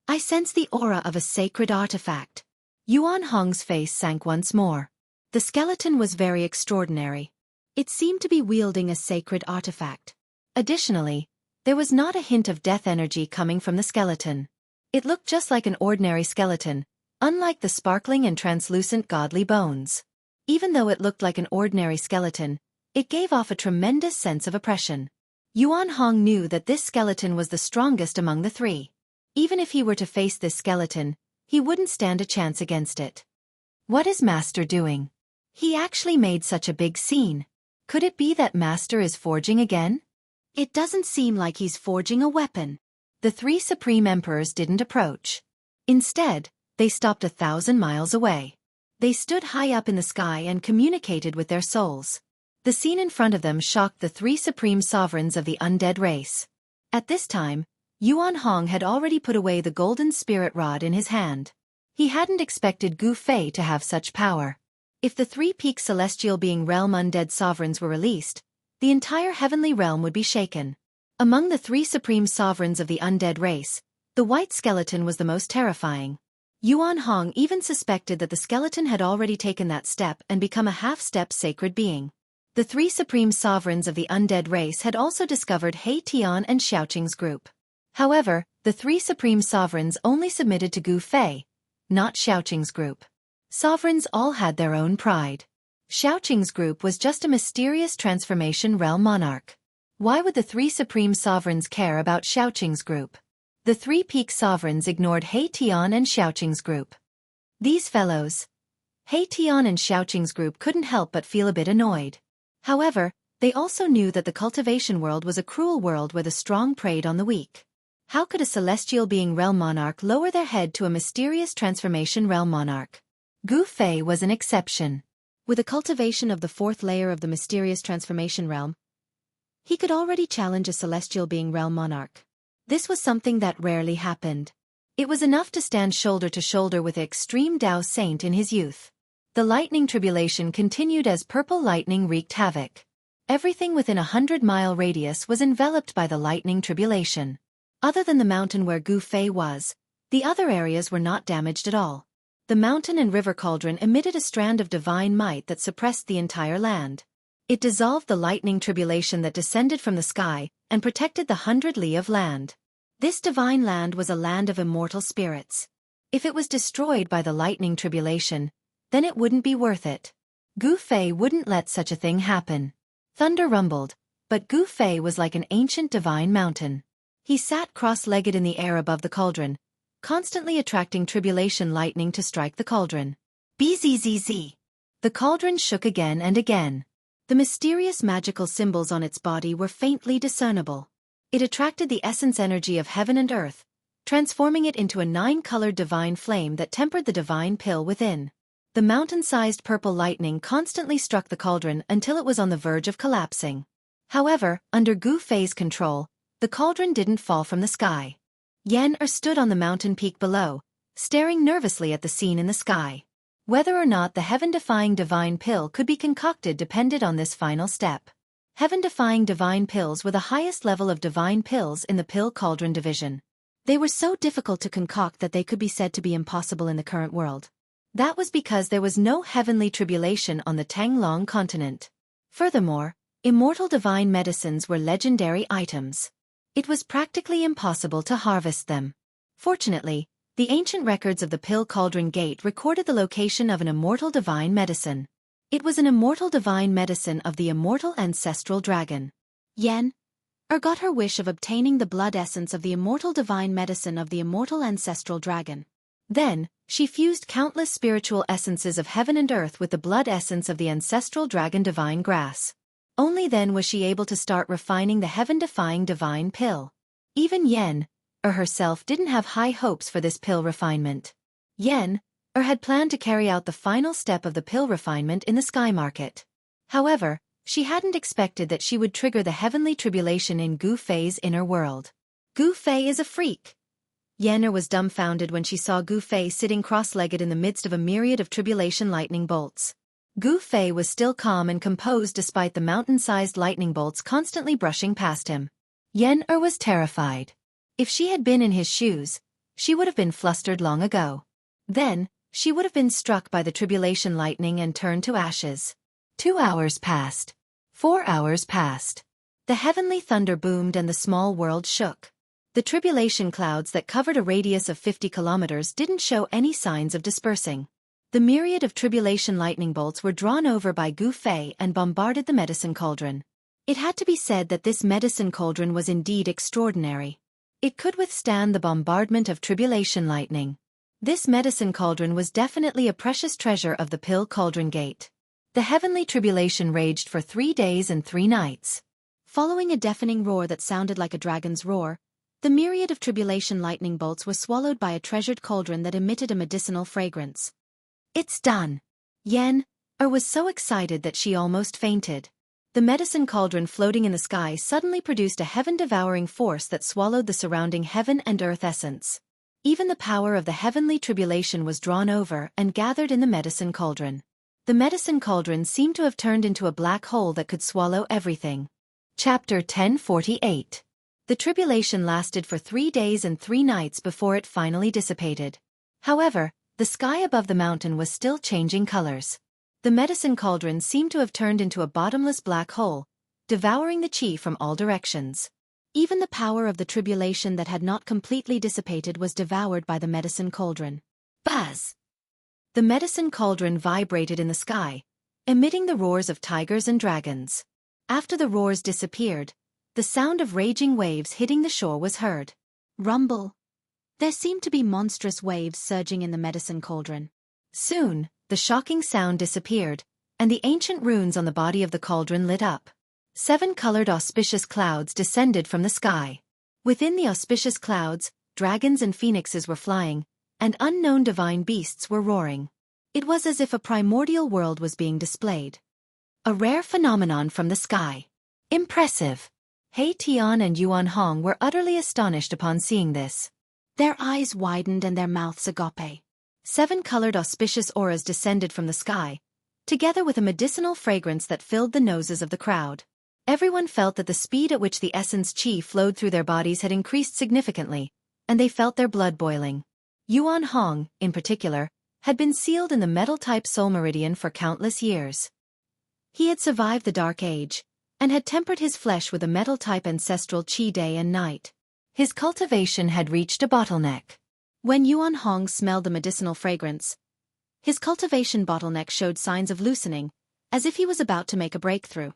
I sense the aura of a sacred artifact. Yuan Hong's face sank once more. The skeleton was very extraordinary. It seemed to be wielding a sacred artifact. Additionally, there was not a hint of death energy coming from the skeleton. It looked just like an ordinary skeleton, unlike the sparkling and translucent godly bones. Even though it looked like an ordinary skeleton, it gave off a tremendous sense of oppression. Yuan Hong knew that this skeleton was the strongest among the three. Even if he were to face this skeleton, he wouldn't stand a chance against it. What is Master doing? He actually made such a big scene. Could it be that Master is forging again? It doesn't seem like he's forging a weapon. The three supreme emperors didn't approach. Instead, they stopped 1,000 miles away. They stood high up in the sky and communicated with their souls. The scene in front of them shocked the three supreme sovereigns of the undead race. At this time, Yuan Hong had already put away the golden spirit rod in his hand. He hadn't expected Gu Fei to have such power. If the three-peak celestial being realm undead sovereigns were released, the entire heavenly realm would be shaken. Among the three supreme sovereigns of the undead race, the white skeleton was the most terrifying. Yuan Hong even suspected that the skeleton had already taken that step and become a half-step sacred being. The three supreme sovereigns of the undead race had also discovered He Tian and Xiaoqing's group. However, the three supreme sovereigns only submitted to Gu Fei, not Xiaoqing's group. Sovereigns all had their own pride. Xiaoqing's group was just a mysterious transformation realm monarch. Why would the three supreme sovereigns care about Xiaoqing's group? The three peak sovereigns ignored He Tian and Xiaoqing's group. These fellows, He Tian and Xiaoqing's group, couldn't help but feel a bit annoyed. However, they also knew that the cultivation world was a cruel world where the strong preyed on the weak. How could a celestial being realm monarch lower their head to a mysterious transformation realm monarch? Gu Fei was an exception. With a cultivation of the fourth layer of the mysterious transformation realm, he could already challenge a celestial being realm monarch. This was something that rarely happened. It was enough to stand shoulder to shoulder with the extreme Tao saint in his youth. The lightning tribulation continued as purple lightning wreaked havoc. Everything within 100-mile radius was enveloped by the lightning tribulation. Other than the mountain where Gu Fei was, the other areas were not damaged at all. The mountain and river cauldron emitted a strand of divine might that suppressed the entire land. It dissolved the lightning tribulation that descended from the sky and protected the 100 li of land. This divine land was a land of immortal spirits. If it was destroyed by the lightning tribulation, then it wouldn't be worth it. Gu Fei wouldn't let such a thing happen. Thunder rumbled, but Gu Fei was like an ancient divine mountain. He sat cross-legged in the air above the cauldron, constantly attracting tribulation lightning to strike the cauldron. Bzzz. The cauldron shook again and again. The mysterious magical symbols on its body were faintly discernible. It attracted the essence energy of heaven and earth, transforming it into a 9-colored divine flame that tempered the divine pill within. The mountain-sized purple lightning constantly struck the cauldron until it was on the verge of collapsing. However, under Gu Fei's control, the cauldron didn't fall from the sky. Yan stood on the mountain peak below, staring nervously at the scene in the sky. Whether or not the heaven-defying divine pill could be concocted depended on this final step. Heaven-defying divine pills were the highest level of divine pills in the pill cauldron division. They were so difficult to concoct that they could be said to be impossible in the current world. That was because there was no heavenly tribulation on the Tanglong continent. Furthermore, immortal divine medicines were legendary items. It was practically impossible to harvest them. Fortunately, the ancient records of the Pill Cauldron Gate recorded the location of an immortal divine medicine. It was an immortal divine medicine of the immortal ancestral dragon. Yan got her wish of obtaining the blood essence of the immortal divine medicine of the immortal ancestral dragon. Then, she fused countless spiritual essences of heaven and earth with the blood essence of the ancestral dragon divine grass. Only then was she able to start refining the heaven-defying divine pill. Even Yen, herself didn't have high hopes for this pill refinement. Yen, had planned to carry out the final step of the pill refinement in the sky market. However, she hadn't expected that she would trigger the heavenly tribulation in Gu Fei's inner world. Gu Fei is a freak. Yen was dumbfounded when she saw Gu Fei sitting cross-legged in the midst of a myriad of tribulation lightning bolts. Gu Fei was still calm and composed despite the mountain-sized lightning bolts constantly brushing past him. Yen was terrified. If she had been in his shoes, she would have been flustered long ago. Then, she would have been struck by the tribulation lightning and turned to ashes. 2 hours passed. 4 hours passed. The heavenly thunder boomed and the small world shook. The tribulation clouds that covered a radius of 50 kilometers didn't show any signs of dispersing. The myriad of tribulation lightning bolts were drawn over by Gu Fei and bombarded the medicine cauldron. It had to be said that this medicine cauldron was indeed extraordinary. It could withstand the bombardment of tribulation lightning. This medicine cauldron was definitely a precious treasure of the Pill Cauldron Gate. The heavenly tribulation raged for 3 days and 3 nights. Following a deafening roar that sounded like a dragon's roar, the myriad of tribulation lightning bolts were swallowed by a treasured cauldron that emitted a medicinal fragrance. It's done! Yen was so excited that she almost fainted. The medicine cauldron floating in the sky suddenly produced a heaven-devouring force that swallowed the surrounding heaven and earth essence. Even the power of the heavenly tribulation was drawn over and gathered in the medicine cauldron. The medicine cauldron seemed to have turned into a black hole that could swallow everything. Chapter 1048. The tribulation lasted for 3 days and 3 nights before it finally dissipated. However, the sky above the mountain was still changing colors. The medicine cauldron seemed to have turned into a bottomless black hole, devouring the qi from all directions. Even the power of the tribulation that had not completely dissipated was devoured by the medicine cauldron. Buzz! The medicine cauldron vibrated in the sky, emitting the roars of tigers and dragons. After the roars disappeared, the sound of raging waves hitting the shore was heard. Rumble! There seemed to be monstrous waves surging in the medicine cauldron. Soon, the shocking sound disappeared, and the ancient runes on the body of the cauldron lit up. 7 colored auspicious clouds descended from the sky. Within the auspicious clouds, dragons and phoenixes were flying, and unknown divine beasts were roaring. It was as if a primordial world was being displayed. A rare phenomenon from the sky. Impressive! He Tian and Yuan Hong were utterly astonished upon seeing this. Their eyes widened and their mouths agape. 7 colored auspicious auras descended from the sky, together with a medicinal fragrance that filled the noses of the crowd. Everyone felt that the speed at which the essence qi flowed through their bodies had increased significantly, and they felt their blood boiling. Yuan Hong, in particular, had been sealed in the metal-type soul meridian for countless years. He had survived the Dark Age, and had tempered his flesh with a metal-type ancestral qi day and night. His cultivation had reached a bottleneck. When Yuan Hong smelled the medicinal fragrance, his cultivation bottleneck showed signs of loosening, as if he was about to make a breakthrough.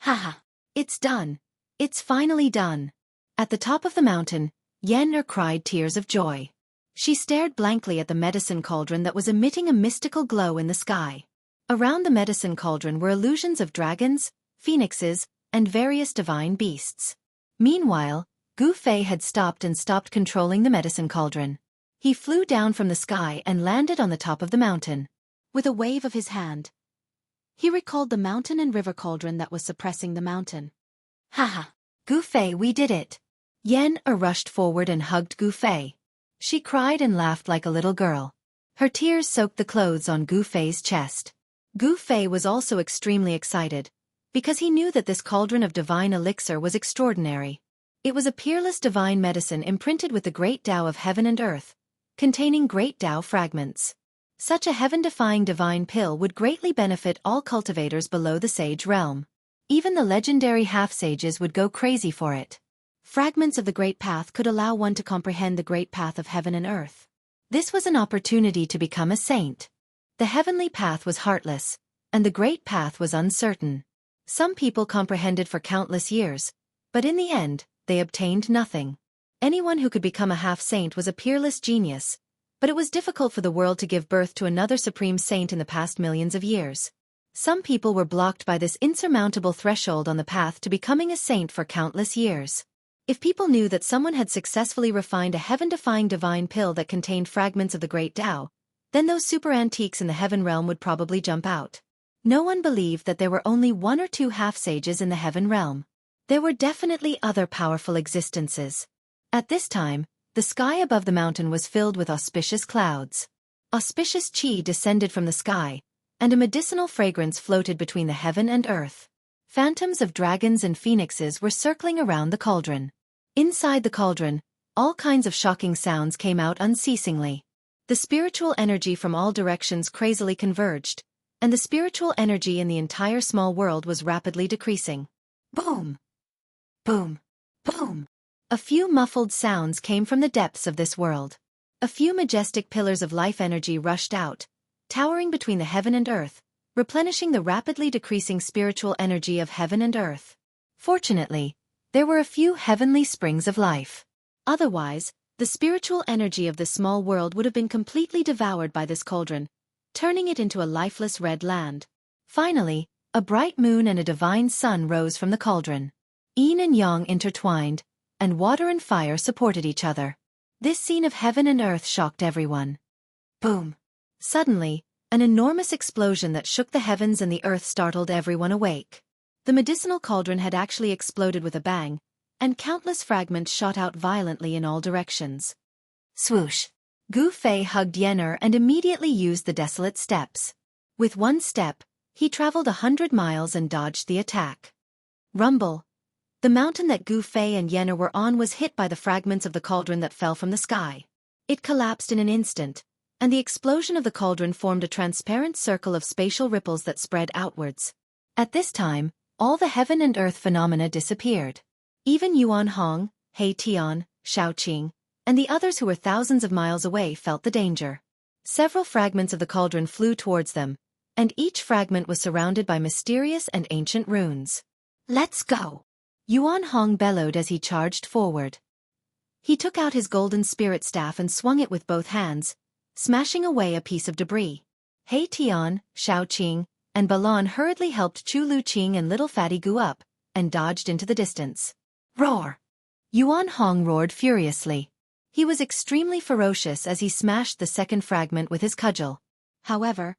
Haha! It's done! It's finally done! At the top of the mountain, Yen cried tears of joy. She stared blankly at the medicine cauldron that was emitting a mystical glow in the sky. Around the medicine cauldron were illusions of dragons, phoenixes, and various divine beasts. Meanwhile, Gu Fei had stopped controlling the medicine cauldron. He flew down from the sky and landed on the top of the mountain. With a wave of his hand, he recalled the mountain and river cauldron that was suppressing the mountain. Haha! Gu Fei, we did it! Yen rushed forward and hugged Gu Fei. She cried and laughed like a little girl. Her tears soaked the clothes on Gu Fei's chest. Gu Fei was also extremely excited, because he knew that this cauldron of divine elixir was extraordinary. It was a peerless divine medicine imprinted with the great Tao of heaven and earth, containing great Tao fragments. Such a heaven-defying divine pill would greatly benefit all cultivators below the sage realm. Even the legendary half-sages would go crazy for it. Fragments of the Great Path could allow one to comprehend the Great Path of heaven and earth. This was an opportunity to become a saint. The heavenly path was heartless, and the Great Path was uncertain. Some people comprehended for countless years, but in the end, they obtained nothing. Anyone who could become a half-saint was a peerless genius, but it was difficult for the world to give birth to another supreme saint in the past millions of years. Some people were blocked by this insurmountable threshold on the path to becoming a saint for countless years. If people knew that someone had successfully refined a heaven-defying divine pill that contained fragments of the great Tao, then those super antiques in the heaven realm would probably jump out. No one believed that there were only one or two half-sages in the heaven realm. There were definitely other powerful existences. At this time, the sky above the mountain was filled with auspicious clouds. Auspicious qi descended from the sky, and a medicinal fragrance floated between the heaven and earth. Phantoms of dragons and phoenixes were circling around the cauldron. Inside the cauldron, all kinds of shocking sounds came out unceasingly. The spiritual energy from all directions crazily converged, and the spiritual energy in the entire small world was rapidly decreasing. Boom! Boom! Boom! A few muffled sounds came from the depths of this world. A few majestic pillars of life energy rushed out, towering between the heaven and earth, replenishing the rapidly decreasing spiritual energy of heaven and earth. Fortunately, there were a few heavenly springs of life. Otherwise, the spiritual energy of this small world would have been completely devoured by this cauldron, turning it into a lifeless red land. Finally, a bright moon and a divine sun rose from the cauldron. Yin and yang intertwined, and water and fire supported each other. This scene of heaven and earth shocked everyone. Boom! Suddenly, an enormous explosion that shook the heavens and the earth startled everyone awake. The medicinal cauldron had actually exploded with a bang, and countless fragments shot out violently in all directions. Swoosh! Gu Fei hugged Yen'er and immediately used the desolate steps. With one step, he traveled 100 miles and dodged the attack. Rumble! The mountain that Gu Fei and Yen'er were on was hit by the fragments of the cauldron that fell from the sky. It collapsed in an instant, and the explosion of the cauldron formed a transparent circle of spatial ripples that spread outwards. At this time, all the heaven and earth phenomena disappeared. Even Yuan Hong, He Tian, Shaoqing, and the others who were thousands of miles away felt the danger. Several fragments of the cauldron flew towards them, and each fragment was surrounded by mysterious and ancient runes. Let's go! Yuan Hong bellowed as he charged forward. He took out his golden spirit staff and swung it with both hands, smashing away a piece of debris. He Tian, Shaoqing, and Balan hurriedly helped Chu Luqing and little Fatty Gu up, and dodged into the distance. Roar! Yuan Hong roared furiously. He was extremely ferocious as he smashed the second fragment with his cudgel. However,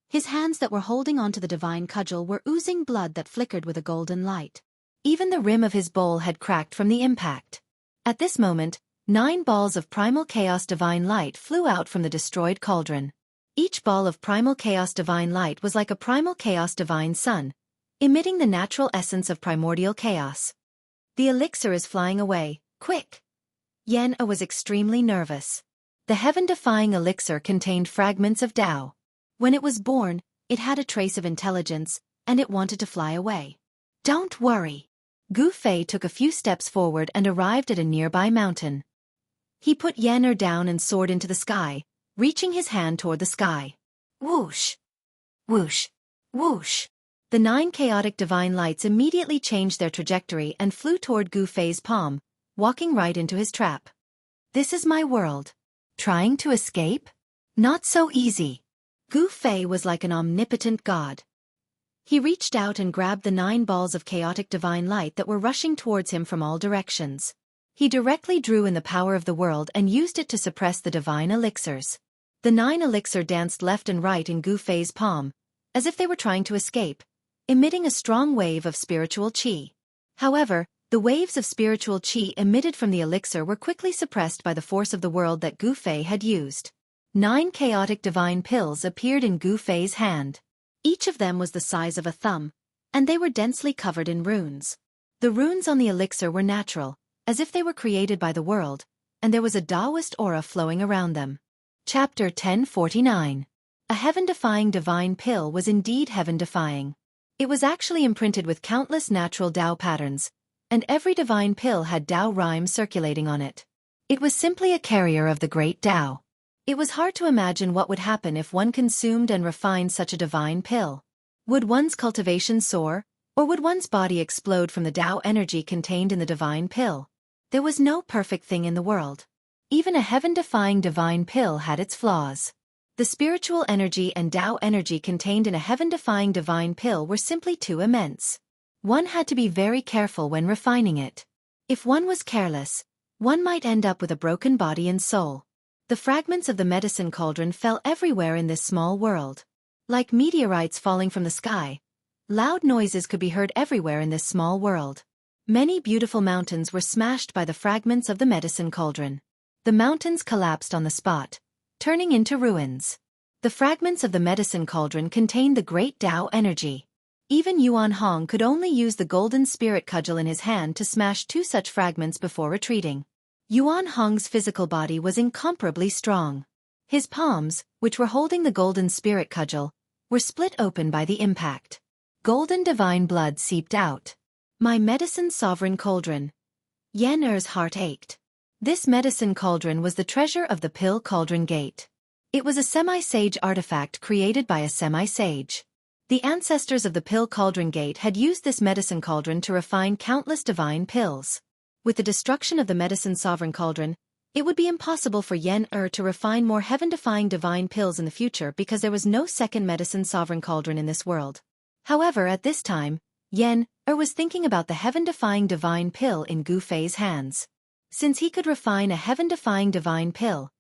his hands that were holding onto the divine cudgel were oozing blood that flickered with a golden light. Even the rim of his bowl had cracked from the impact. At this moment, 9 balls of primal chaos divine light flew out from the destroyed cauldron. Each ball of primal chaos divine light was like a primal chaos divine sun, emitting the natural essence of primordial chaos. The elixir is flying away, quick! Yen'er was extremely nervous. The heaven-defying elixir contained fragments of Tao. When it was born, it had a trace of intelligence, and it wanted to fly away. Don't worry. Gu Fei took a few steps forward and arrived at a nearby mountain. He put Yen'er down and soared into the sky, reaching his hand toward the sky. Whoosh! Whoosh! Whoosh! The 9 chaotic divine lights immediately changed their trajectory and flew toward Gu Fei's palm, walking right into his trap. This is my world. Trying to escape? Not so easy. Gu Fei was like an omnipotent god. He reached out and grabbed the 9 balls of chaotic divine light that were rushing towards him from all directions. He directly drew in the power of the world and used it to suppress the divine elixirs. The 9 elixir danced left and right in Gu Fei's palm, as if they were trying to escape, emitting a strong wave of spiritual qi. However, the waves of spiritual qi emitted from the elixir were quickly suppressed by the force of the world that Gu Fei had used. 9 chaotic divine pills appeared in Gu Fei's hand. Each of them was the size of a thumb, and they were densely covered in runes. The runes on the elixir were natural, as if they were created by the world, and there was a Taoist aura flowing around them. Chapter 1049. A heaven-defying divine pill was indeed heaven-defying. It was actually imprinted with countless natural Tao patterns, and every divine pill had Tao rhymes circulating on it. It was simply a carrier of the great Tao. It was hard to imagine what would happen if one consumed and refined such a divine pill. Would one's cultivation soar, or would one's body explode from the Tao energy contained in the divine pill? There was no perfect thing in the world. Even a heaven-defying divine pill had its flaws. The spiritual energy and Tao energy contained in a heaven-defying divine pill were simply too immense. One had to be very careful when refining it. If one was careless, one might end up with a broken body and soul. The fragments of the medicine cauldron fell everywhere in this small world. Like meteorites falling from the sky, loud noises could be heard everywhere in this small world. Many beautiful mountains were smashed by the fragments of the medicine cauldron. The mountains collapsed on the spot, turning into ruins. The fragments of the medicine cauldron contained the great Tao energy. Even Yuan Hong could only use the golden spirit cudgel in his hand to smash 2 such fragments before retreating. Yuan Hong's physical body was incomparably strong. His palms, which were holding the golden spirit cudgel, were split open by the impact. Golden divine blood seeped out. My medicine sovereign cauldron. Yan Er's heart ached. This medicine cauldron was the treasure of the Pill Cauldron Gate. It was a semi-sage artifact created by a semi-sage. The ancestors of the Pill Cauldron Gate had used this medicine cauldron to refine countless divine pills. With the destruction of the medicine sovereign cauldron, it would be impossible for Yan Er to refine more heaven-defying divine pills in the future because there was no second medicine sovereign cauldron in this world. However, at this time, Yan Er was thinking about the heaven-defying divine pill in Gu Fei's hands. Since he could refine a heaven-defying divine pill,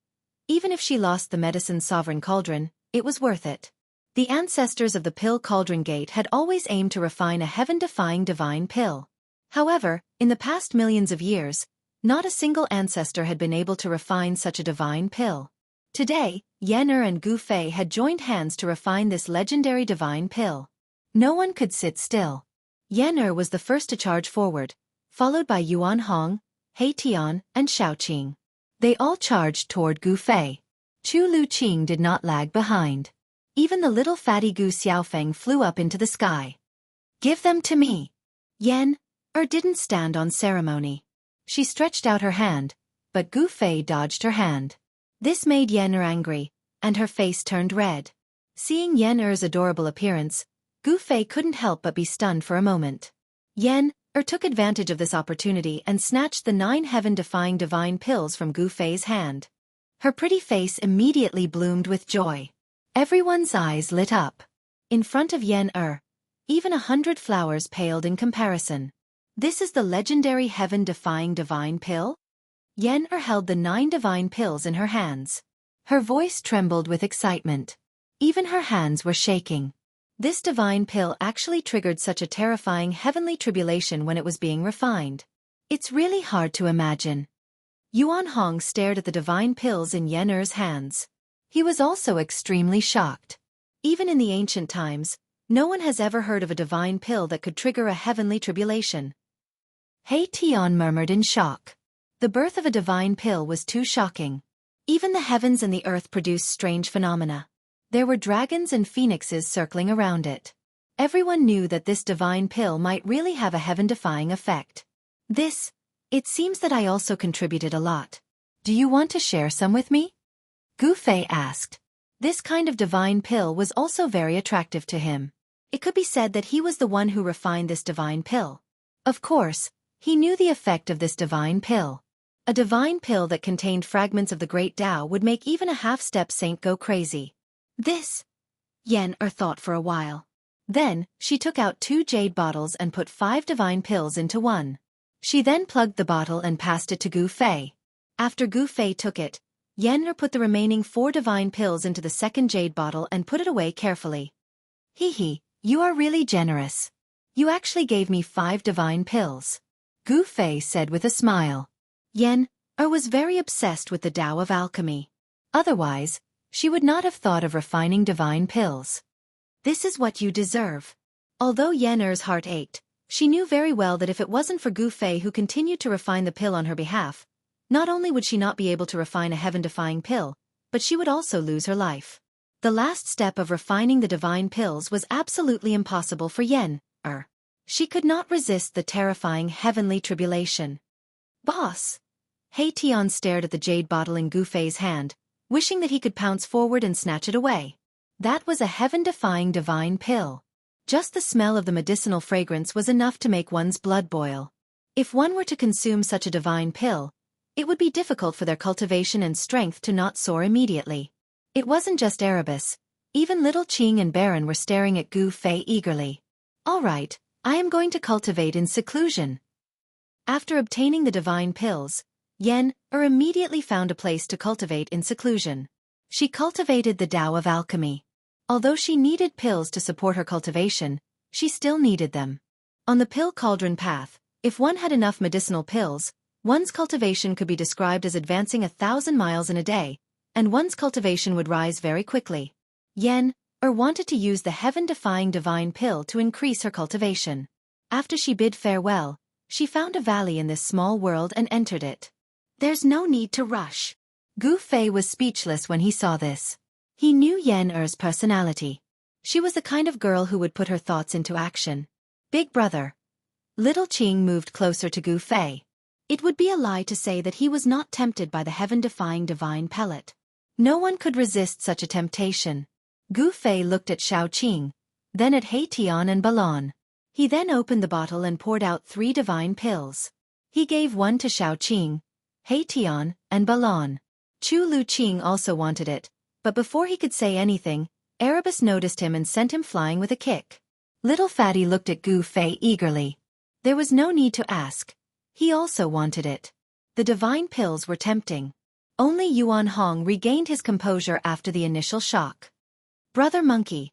even if she lost the medicine sovereign cauldron, it was worth it. The ancestors of the Pill Cauldron Gate had always aimed to refine a heaven-defying divine pill. However, in the past millions of years, not a single ancestor had been able to refine such a divine pill. Today, Yan Er and Gu Fei had joined hands to refine this legendary divine pill. No one could sit still. Yan Er was the first to charge forward, followed by Yuan Hong, He Tian, and Shaoqing. They all charged toward Gu Fei. Chu Lu Qing did not lag behind. Even the little fatty Gu Xiaofeng flew up into the sky. Give them to me. Yan Er didn't stand on ceremony. She stretched out her hand, but Gu Fei dodged her hand. This made Yan Er angry, and her face turned red. Seeing Yan Er's adorable appearance, Gu Fei couldn't help but be stunned for a moment. Yan Er took advantage of this opportunity and snatched the 9 heaven-defying divine pills from Gu Fei's hand. Her pretty face immediately bloomed with joy. Everyone's eyes lit up. In front of Yan Er, even 100 flowers paled in comparison. This is the legendary heaven-defying divine pill? Yan Er held the 9 divine pills in her hands. Her voice trembled with excitement. Even her hands were shaking. This divine pill actually triggered such a terrifying heavenly tribulation when it was being refined. It's really hard to imagine. Yuan Hong stared at the divine pills in Yan Er's hands. He was also extremely shocked. Even in the ancient times, no one has ever heard of a divine pill that could trigger a heavenly tribulation. He Tian murmured in shock. The birth of a divine pill was too shocking. Even the heavens and the earth produced strange phenomena. There were dragons and phoenixes circling around it. Everyone knew that this divine pill might really have a heaven-defying effect. It seems that I also contributed a lot. Do you want to share some with me? Gu Fei asked. This kind of divine pill was also very attractive to him. It could be said that he was the one who refined this divine pill. Of course, he knew the effect of this divine pill. A divine pill that contained fragments of the great Tao would make even a half-step saint go crazy. Yan Er thought for a while. Then, she took out 2 jade bottles and put 5 divine pills into one. She then plugged the bottle and passed it to Gu Fei. After Gu Fei took it, Yan Er put the remaining 4 divine pills into the second jade bottle and put it away carefully. Hee, you are really generous. You actually gave me 5 divine pills. Gu Fei said with a smile. Yan Er was very obsessed with the Tao of alchemy. Otherwise, she would not have thought of refining divine pills. This is what you deserve. Although Yan Er's heart ached, she knew very well that if it wasn't for Gu Fei who continued to refine the pill on her behalf, not only would she not be able to refine a heaven-defying pill, but she would also lose her life. The last step of refining the divine pills was absolutely impossible for Yan Er. She could not resist the terrifying heavenly tribulation. Boss! He Tian stared at the jade bottle in Gu Fei's hand, wishing that he could pounce forward and snatch it away. That was a heaven-defying divine pill. Just the smell of the medicinal fragrance was enough to make one's blood boil. If one were to consume such a divine pill, it would be difficult for their cultivation and strength to not soar immediately. It wasn't just Erebus. Even little Qing and Baron were staring at Gu Fei eagerly. All right, I am going to cultivate in seclusion. After obtaining the divine pills, Yen-Er immediately found a place to cultivate in seclusion. She cultivated the Tao of alchemy. Although she needed pills to support her cultivation, she still needed them. On the pill cauldron path, if one had enough medicinal pills, one's cultivation could be described as advancing 1,000 miles in a day, and one's cultivation would rise very quickly. Yen-Er wanted to use the heaven-defying divine pill to increase her cultivation. After she bid farewell, she found a valley in this small world and entered it. There's no need to rush. Gu Fei was speechless when he saw this. He knew Yen-Er's personality. She was the kind of girl who would put her thoughts into action. Big brother. Little Qing moved closer to Gu Fei. It would be a lie to say that he was not tempted by the heaven-defying divine pellet. No one could resist such a temptation. Gu Fei looked at Xiao Qing, then at He Tian and Balon. He then opened the bottle and poured out 3 divine pills. He gave one to Xiao Qing, He Tian, and Balon. Chu Lu Qing also wanted it, but before he could say anything, Erebus noticed him and sent him flying with a kick. Little Fatty looked at Gu Fei eagerly. There was no need to ask. He also wanted it. The divine pills were tempting. Only Yuan Hong regained his composure after the initial shock. Brother Monkey.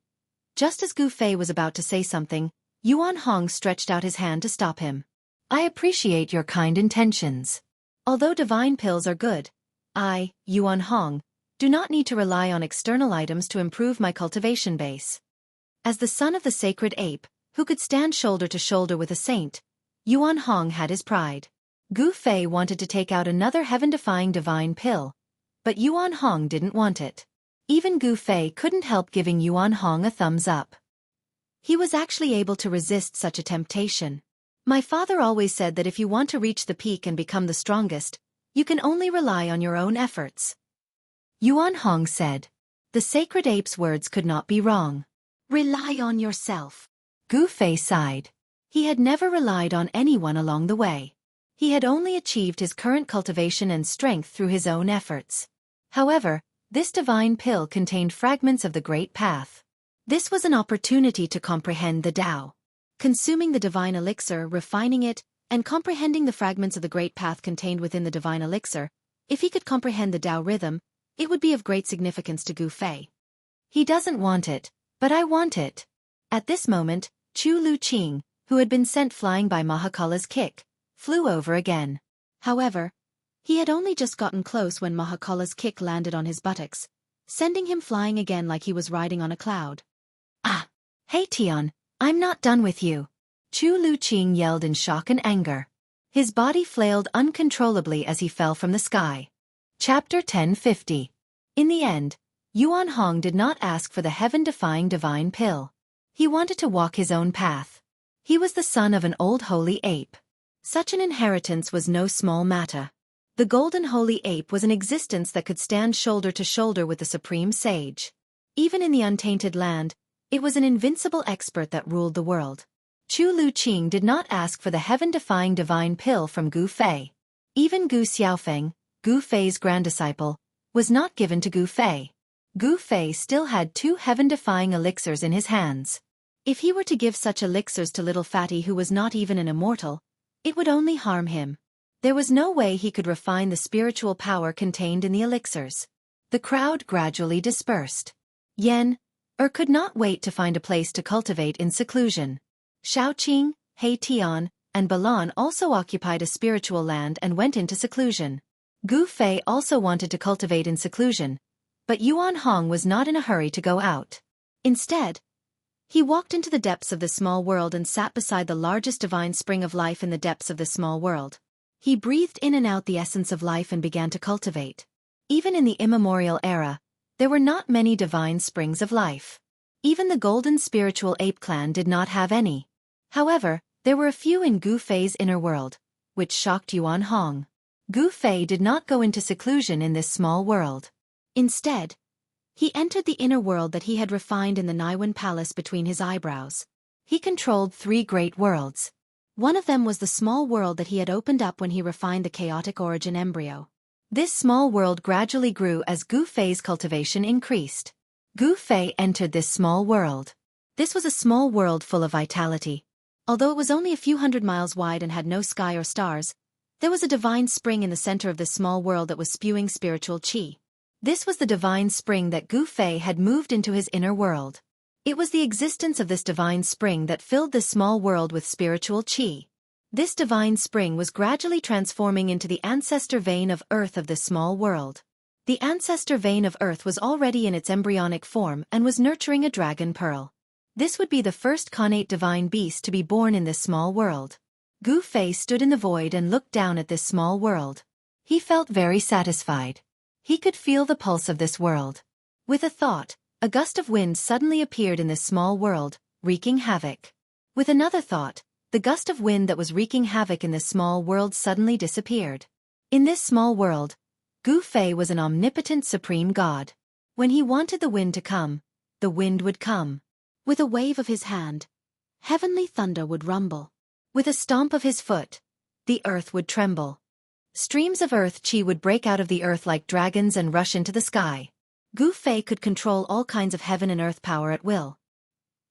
Just as Gu Fei was about to say something, Yuan Hong stretched out his hand to stop him. I appreciate your kind intentions. Although divine pills are good, I, Yuan Hong, do not need to rely on external items to improve my cultivation base. As the son of the sacred ape, who could stand shoulder to shoulder with a saint, Yuan Hong had his pride. Gu Fei wanted to take out another heaven-defying divine pill, but Yuan Hong didn't want it. Even Gu Fei couldn't help giving Yuan Hong a thumbs up. He was actually able to resist such a temptation. My father always said that if you want to reach the peak and become the strongest, you can only rely on your own efforts. Yuan Hong said. The sacred ape's words could not be wrong. Rely on yourself. Gu Fei sighed. He had never relied on anyone along the way. He had only achieved his current cultivation and strength through his own efforts. However, this divine pill contained fragments of the Great Path. This was an opportunity to comprehend the Tao. Consuming the divine elixir, refining it, and comprehending the fragments of the Great Path contained within the divine elixir, if he could comprehend the Tao rhythm, it would be of great significance to Gu Fei. He doesn't want it, but I want it. At this moment, Chu Lu Qing, who had been sent flying by Mahakala's kick, flew over again. However, he had only just gotten close when Mahakala's kick landed on his buttocks, sending him flying again like he was riding on a cloud. Ah! Hey Tian, I'm not done with you. Chu Lu Qing yelled in shock and anger. His body flailed uncontrollably as he fell from the sky. Chapter 1050. In the end, Yuan Hong did not ask for the heaven-defying divine pill. He wanted to walk his own path. He was the son of an old holy ape. Such an inheritance was no small matter. The golden holy ape was an existence that could stand shoulder to shoulder with the supreme sage. Even in the untainted land, it was an invincible expert that ruled the world. Chu Lu Qing did not ask for the heaven-defying divine pill from Gu Fei. Even Gu Xiaofeng, Gu Fei's granddisciple, was not given to Gu Fei. Gu Fei still had 2 heaven-defying elixirs in his hands. If he were to give such elixirs to little Fatty who was not even an immortal, it would only harm him. There was no way he could refine the spiritual power contained in the elixirs. The crowd gradually dispersed. Yen-Er could not wait to find a place to cultivate in seclusion. Shaoqing, He Tian, and Balan also occupied a spiritual land and went into seclusion. Gu Fei also wanted to cultivate in seclusion, but Yuan Hong was not in a hurry to go out. Instead, he walked into the depths of this small world and sat beside the largest divine spring of life in the depths of this small world. He breathed in and out the essence of life and began to cultivate. Even in the immemorial era, there were not many divine springs of life. Even the golden spiritual ape clan did not have any. However, there were a few in Gu Fei's inner world, which shocked Yuan Hong. Gu Fei did not go into seclusion in this small world. Instead, he entered the inner world that he had refined in the Naiwan Palace between his eyebrows. He controlled 3 great worlds. One of them was the small world that he had opened up when he refined the chaotic origin embryo. This small world gradually grew as Gu Fei's cultivation increased. Gu Fei entered this small world. This was a small world full of vitality. Although it was only a few hundred miles wide and had no sky or stars, there was a divine spring in the center of this small world that was spewing spiritual qi. This was the divine spring that Gu Fei had moved into his inner world. It was the existence of this divine spring that filled this small world with spiritual qi. This divine spring was gradually transforming into the ancestor vein of earth of this small world. The ancestor vein of earth was already in its embryonic form and was nurturing a dragon pearl. This would be the first connate divine beast to be born in this small world. Gu Fei stood in the void and looked down at this small world. He felt very satisfied. He could feel the pulse of this world. With a thought, a gust of wind suddenly appeared in this small world, wreaking havoc. With another thought, the gust of wind that was wreaking havoc in this small world suddenly disappeared. In this small world, Gu Fei was an omnipotent supreme god. When he wanted the wind to come, the wind would come. With a wave of his hand, heavenly thunder would rumble. With a stomp of his foot, the earth would tremble. Streams of earth qi would break out of the earth like dragons and rush into the sky. Gu Fei could control all kinds of heaven and earth power at will.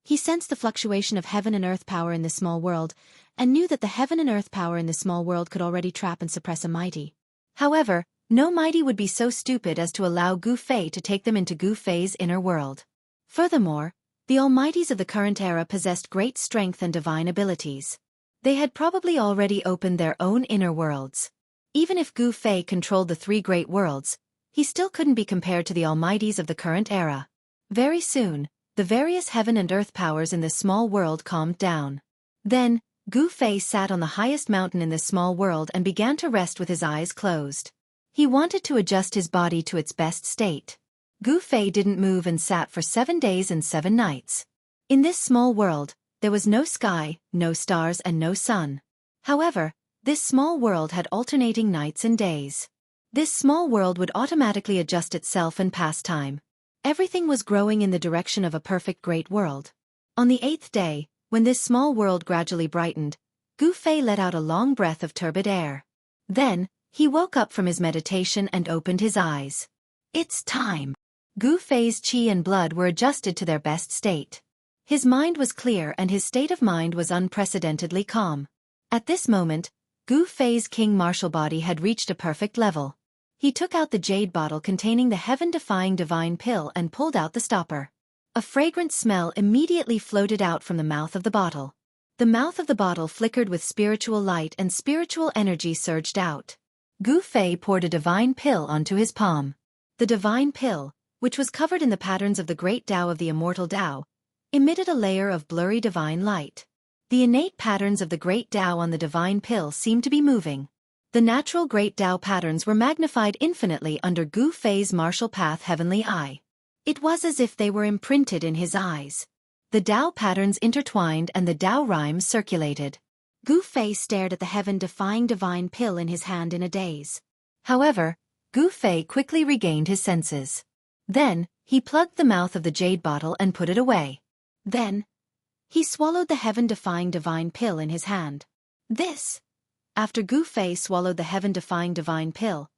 He sensed the fluctuation of heaven and earth power in this small world, and knew that the heaven and earth power in this small world could already trap and suppress a mighty. However, no mighty would be so stupid as to allow Gu Fei to take them into Gu Fei's inner world. Furthermore, the almighties of the current era possessed great strength and divine abilities. They had probably already opened their own inner worlds. Even if Gu Fei controlled the three great worlds, he still couldn't be compared to the almighties of the current era. Very soon, the various heaven and earth powers in this small world calmed down. Then, Gu Fei sat on the highest mountain in this small world and began to rest with his eyes closed. He wanted to adjust his body to its best state. Gu Fei didn't move and sat for 7 days and 7 nights. In this small world, there was no sky, no stars and no sun. However, this small world had alternating nights and days. This small world would automatically adjust itself and pass time. Everything was growing in the direction of a perfect great world. On the 8th day, when this small world gradually brightened, Gu Fei let out a long breath of turbid air. Then, he woke up from his meditation and opened his eyes. It's time. Gu Fei's qi and blood were adjusted to their best state. His mind was clear and his state of mind was unprecedentedly calm. At this moment, Gu Fei's king martial body had reached a perfect level. He took out the jade bottle containing the heaven-defying divine pill and pulled out the stopper. A fragrant smell immediately floated out from the mouth of the bottle. The mouth of the bottle flickered with spiritual light and spiritual energy surged out. Gu Fei poured a divine pill onto his palm. The divine pill, which was covered in the patterns of the great Tao of the immortal Tao, emitted a layer of blurry divine light. The innate patterns of the great Tao on the divine pill seemed to be moving. The natural great Tao patterns were magnified infinitely under Gu Fei's martial path heavenly eye. It was as if they were imprinted in his eyes. The Tao patterns intertwined and the Tao rhymes circulated. Gu Fei stared at the heaven-defying divine pill in his hand in a daze. However, Gu Fei quickly regained his senses. Then, he plugged the mouth of the jade bottle and put it away. Then, he swallowed the heaven-defying divine pill in his hand. After Gu Fei swallowed the heaven-defying divine pill,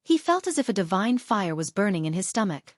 he felt as if a divine fire was burning in his stomach.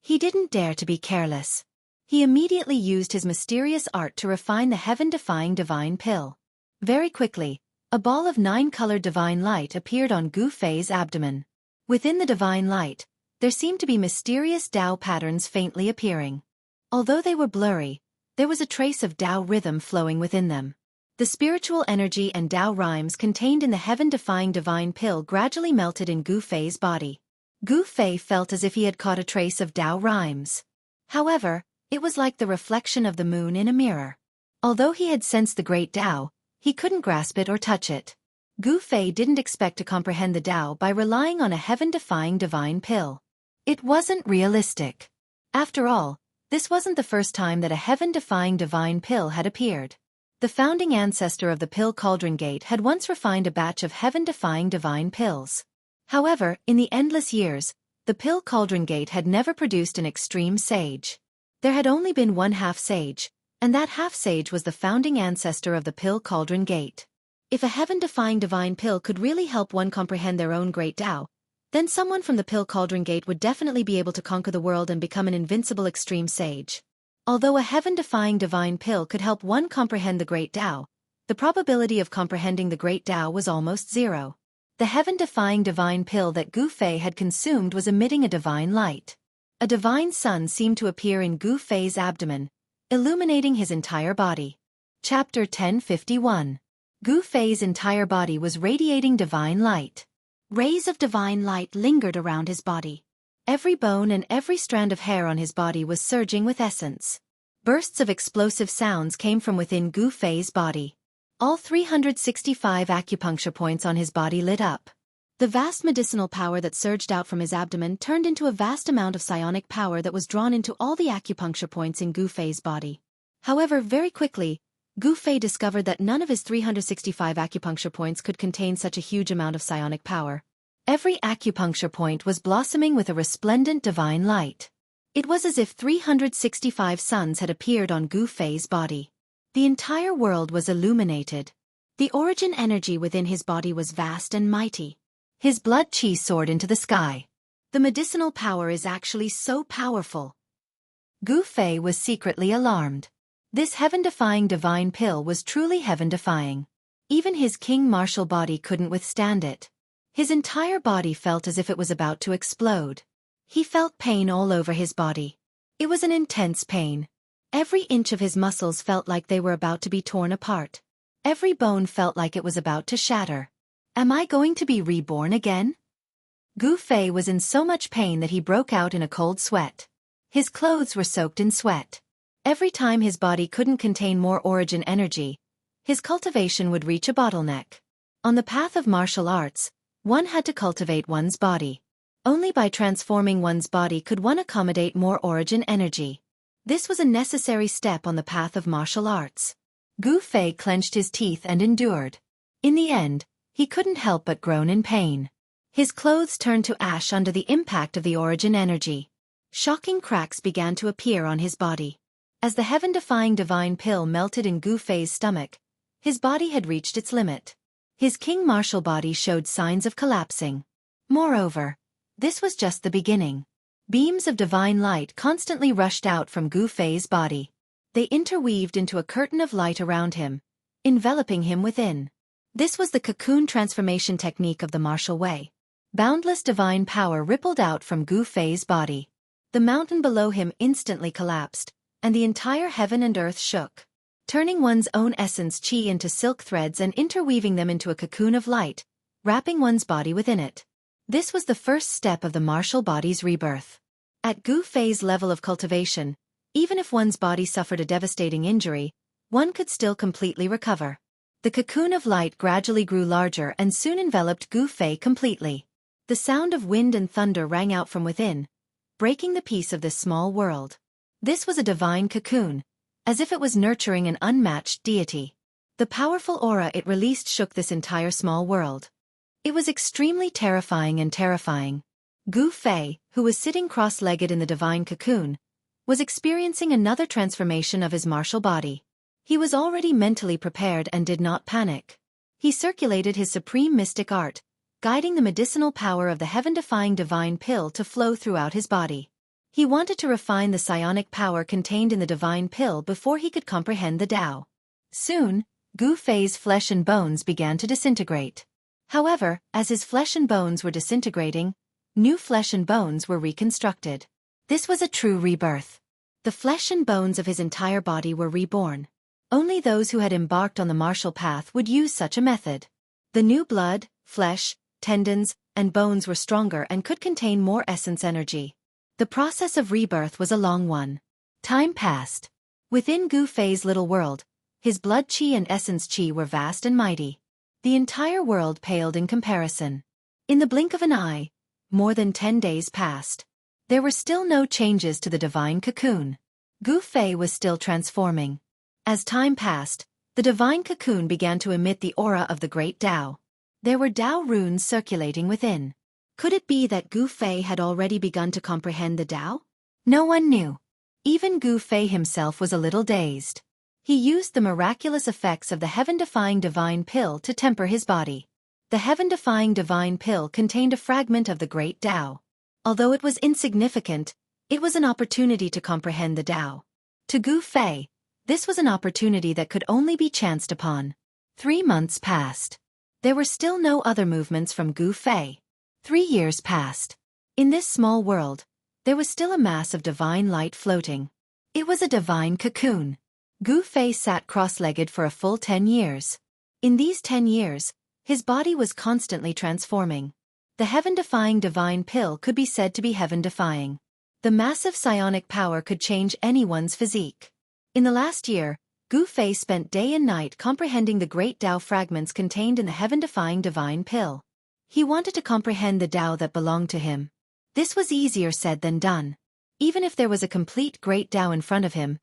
He didn't dare to be careless. He immediately used his mysterious art to refine the heaven-defying divine pill. Very quickly, a ball of 9-colored divine light appeared on Gu Fei's abdomen. Within the divine light, there seemed to be mysterious Tao patterns faintly appearing. Although they were blurry, there was a trace of Tao rhythm flowing within them. The spiritual energy and Tao rhymes contained in the heaven-defying divine pill gradually melted in Gu Fei's body. Gu Fei felt as if he had caught a trace of Tao rhymes. However, it was like the reflection of the moon in a mirror. Although he had sensed the great Tao, he couldn't grasp it or touch it. Gu Fei didn't expect to comprehend the Tao by relying on a heaven-defying divine pill. It wasn't realistic. After all, this wasn't the first time that a heaven-defying divine pill had appeared. The founding ancestor of the pill cauldron gate had once refined a batch of heaven-defying divine pills. However, in the endless years, the pill cauldron gate had never produced an extreme sage. There had only been one half sage, And that half-sage was the founding ancestor of the Pill Cauldron Gate. If a heaven-defying divine pill could really help one comprehend their own great Tao, then someone from the Pill Cauldron Gate would definitely be able to conquer the world and become an invincible extreme sage. Although a heaven-defying divine pill could help one comprehend the great Tao, the probability of comprehending the great Tao was almost zero. The heaven-defying divine pill that Gu Fei had consumed was emitting a divine light. A divine sun seemed to appear in Gu Fei's abdomen, illuminating his entire body. Chapter 1051. Gu Fei's entire body was radiating divine light. Rays of divine light lingered around his body. Every bone and every strand of hair on his body was surging with essence. Bursts of explosive sounds came from within Gu Fei's body. All 365 acupuncture points on his body lit up. The vast medicinal power that surged out from his abdomen turned into a vast amount of psionic power that was drawn into all the acupuncture points in Gu Fei's body. However, very quickly, Gu Fei discovered that none of his 365 acupuncture points could contain such a huge amount of psionic power. Every acupuncture point was blossoming with a resplendent divine light. It was as if 365 suns had appeared on Gu Fei's body. The entire world was illuminated. The origin energy within his body was vast and mighty. His blood qi soared into the sky. The medicinal power is actually so powerful. Gu Fei was secretly alarmed. This heaven-defying divine pill was truly heaven-defying. Even his king martial body couldn't withstand it. His entire body felt as if it was about to explode. He felt pain all over his body. It was an intense pain. Every inch of his muscles felt like they were about to be torn apart. Every bone felt like it was about to shatter. Am I going to be reborn again? Gu Fei was in so much pain that he broke out in a cold sweat. His clothes were soaked in sweat. Every time his body couldn't contain more origin energy, his cultivation would reach a bottleneck. On the path of martial arts, one had to cultivate one's body. Only by transforming one's body could one accommodate more origin energy. This was a necessary step on the path of martial arts. Gu Fei clenched his teeth and endured. In the end, he couldn't help but groan in pain. His clothes turned to ash under the impact of the origin energy. Shocking cracks began to appear on his body. As the heaven-defying divine pill melted in Gu Fei's stomach, his body had reached its limit. His king martial body showed signs of collapsing. Moreover, this was just the beginning. Beams of divine light constantly rushed out from Gu Fei's body. They interweaved into a curtain of light around him, enveloping him within. This was the cocoon transformation technique of the martial way. Boundless divine power rippled out from Gu Fei's body. The mountain below him instantly collapsed, and the entire heaven and earth shook. Turning one's own essence qi into silk threads and interweaving them into a cocoon of light, wrapping one's body within it. This was the first step of the martial body's rebirth. At Gu Fei's level of cultivation, even if one's body suffered a devastating injury, one could still completely recover. The cocoon of light gradually grew larger and soon enveloped Gu Fei completely. The sound of wind and thunder rang out from within, breaking the peace of this small world. This was a divine cocoon, as if it was nurturing an unmatched deity. The powerful aura it released shook this entire small world. It was extremely terrifying and terrifying. Gu Fei, who was sitting cross-legged in the divine cocoon, was experiencing another transformation of his martial body. He was already mentally prepared and did not panic. He circulated his supreme mystic art, guiding the medicinal power of the heaven-defying divine pill to flow throughout his body. He wanted to refine the psionic power contained in the divine pill before he could comprehend the Tao. Soon, Gu Fei's flesh and bones began to disintegrate. However, as his flesh and bones were disintegrating, new flesh and bones were reconstructed. This was a true rebirth. The flesh and bones of his entire body were reborn. Only those who had embarked on the martial path would use such a method. The new blood, flesh, tendons, and bones were stronger and could contain more essence energy. The process of rebirth was a long one. Time passed. Within Gu Fei's little world, his blood qi and essence qi were vast and mighty. The entire world paled in comparison. In the blink of an eye, more than 10 days passed. There were still no changes to the divine cocoon. Gu Fei was still transforming. As time passed, the divine cocoon began to emit the aura of the great Tao. There were Tao runes circulating within. Could it be that Gu Fei had already begun to comprehend the Tao? No one knew. Even Gu Fei himself was a little dazed. He used the miraculous effects of the heaven-defying divine pill to temper his body. The heaven-defying divine pill contained a fragment of the great Tao. Although it was insignificant, it was an opportunity to comprehend the Tao. To Gu Fei, this was an opportunity that could only be chanced upon. 3 months passed. There were still no other movements from Gu Fei. 3 years passed. In this small world, there was still a mass of divine light floating. It was a divine cocoon. Gu Fei sat cross-legged for a full 10 years. In these 10 years, his body was constantly transforming. The heaven-defying divine pill could be said to be heaven-defying. The massive psionic power could change anyone's physique. In the last year, Gu Fei spent day and night comprehending the great Tao fragments contained in the heaven-defying divine pill. He wanted to comprehend the Tao that belonged to him. This was easier said than done. Even if there was a complete great Tao in front of him,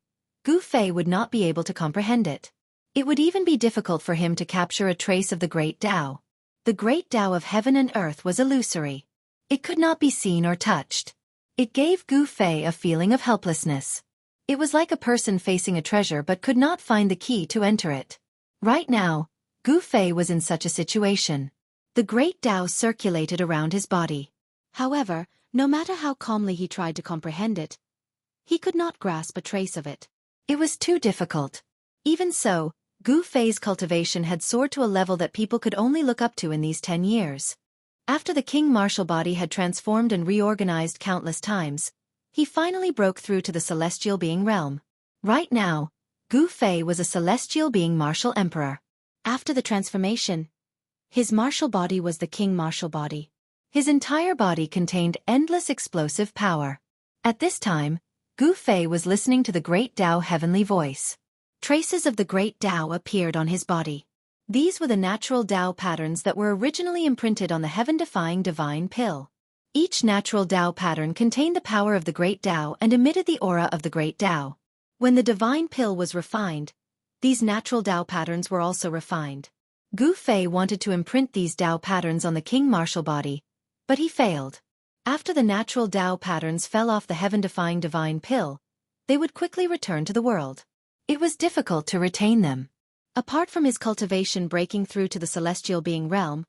Gu Fei would not be able to comprehend it. It would even be difficult for him to capture a trace of the great Tao. The great Tao of heaven and earth was illusory. It could not be seen or touched. It gave Gu Fei a feeling of helplessness. It was like a person facing a treasure but could not find the key to enter it. Right now, Gu Fei was in such a situation. The great Tao circulated around his body. However, no matter how calmly he tried to comprehend it, he could not grasp a trace of it. It was too difficult. Even so, Gu Fei's cultivation had soared to a level that people could only look up to in these 10 years. After the king martial body had transformed and reorganized countless times, he finally broke through to the celestial being realm. Right now, Gu Fei was a celestial being martial emperor. After the transformation, his martial body was the king martial body. His entire body contained endless explosive power. At this time, Gu Fei was listening to the great Tao heavenly voice. Traces of the great Tao appeared on his body. These were the natural Tao patterns that were originally imprinted on the heaven-defying divine pill. Each natural Tao pattern contained the power of the great Tao and emitted the aura of the great Tao. When the divine pill was refined, these natural Tao patterns were also refined. Gu Fei wanted to imprint these Tao patterns on the king martial body, but he failed. After the natural Tao patterns fell off the heaven-defying divine pill, they would quickly return to the world. It was difficult to retain them. Apart from his cultivation breaking through to the celestial being realm,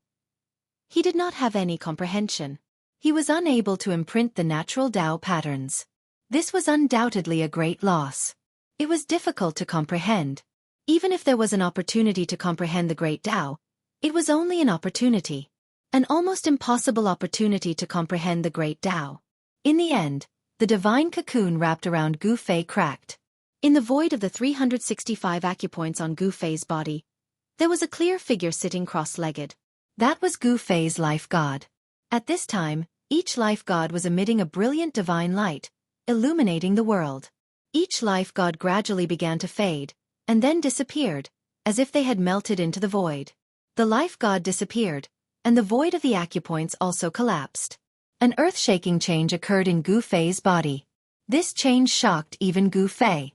he did not have any comprehension. He was unable to imprint the natural Tao patterns. This was undoubtedly a great loss. It was difficult to comprehend. Even if there was an opportunity to comprehend the great Tao, it was only an opportunity. An almost impossible opportunity to comprehend the great Tao. In the end, the divine cocoon wrapped around Gu Fei cracked. In the void of the 365 acupoints on Gu Fei's body, there was a clear figure sitting cross-legged. That was Gu Fei's life god. At this time, each life god was emitting a brilliant divine light, illuminating the world. Each life god gradually began to fade, and then disappeared, as if they had melted into the void. The life god disappeared, and the void of the acupoints also collapsed. An earth-shaking change occurred in Gu Fei's body. This change shocked even Gu Fei.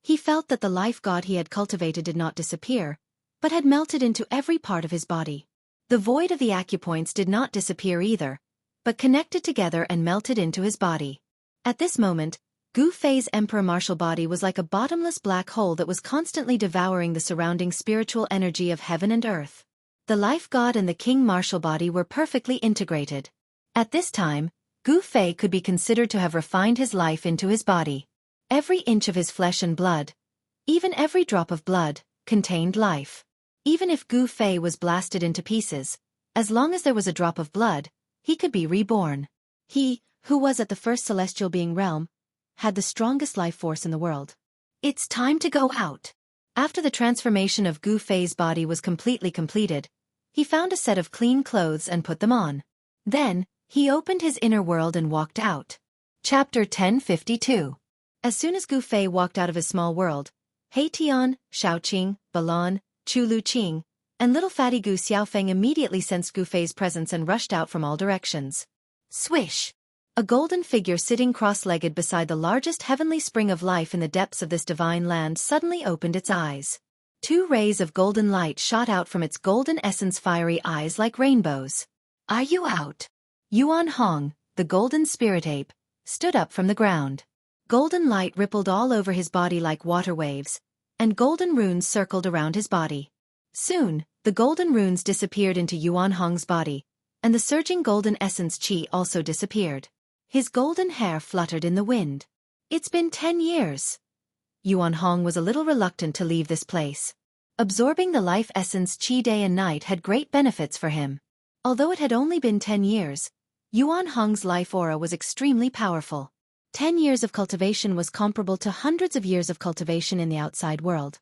He felt that the life god he had cultivated did not disappear, but had melted into every part of his body. The void of the acupoints did not disappear either, but connected together and melted into his body. At this moment, Gu Fei's emperor martial body was like a bottomless black hole that was constantly devouring the surrounding spiritual energy of heaven and earth. The life god and the king martial body were perfectly integrated. At this time, Gu Fei could be considered to have refined his life into his body. Every inch of his flesh and blood, even every drop of blood, contained life. Even if Gu Fei was blasted into pieces, as long as there was a drop of blood, he could be reborn. He, who was at the first celestial being realm, had the strongest life force in the world. It's time to go out. After the transformation of Gu Fei's body was completely completed, he found a set of clean clothes and put them on. Then, he opened his inner world and walked out. Chapter 1052. As soon as Gu Fei walked out of his small world, He Tian, Shaoqing, Balan, Chu Luqing, and little fatty Gu Xiaofeng immediately sensed Gu Fei's presence and rushed out from all directions. Swish! A golden figure sitting cross-legged beside the largest heavenly spring of life in the depths of this divine land suddenly opened its eyes. 2 rays of golden light shot out from its golden essence fiery eyes like rainbows. Are you out? Yuan Hong, the golden spirit ape, stood up from the ground. Golden light rippled all over his body like water waves, and golden runes circled around his body. Soon, the golden runes disappeared into Yuan Hong's body, and the surging golden essence qi also disappeared. His golden hair fluttered in the wind. It's been 10 years. Yuan Hong was a little reluctant to leave this place. Absorbing the life essence qi day and night had great benefits for him. Although it had only been 10 years, Yuan Hong's life aura was extremely powerful. 10 years of cultivation was comparable to hundreds of years of cultivation in the outside world.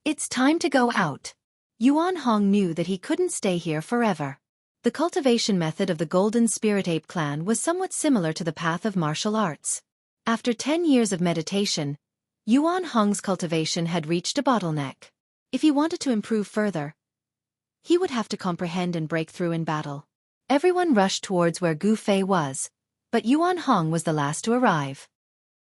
It's time to go out. Yuan Hong knew that he couldn't stay here forever. The cultivation method of the Golden Spirit Ape clan was somewhat similar to the path of martial arts. After 10 years of meditation, Yuan Hong's cultivation had reached a bottleneck. If he wanted to improve further, he would have to comprehend and break through in battle. Everyone rushed towards where Gu Fei was, but Yuan Hong was the last to arrive.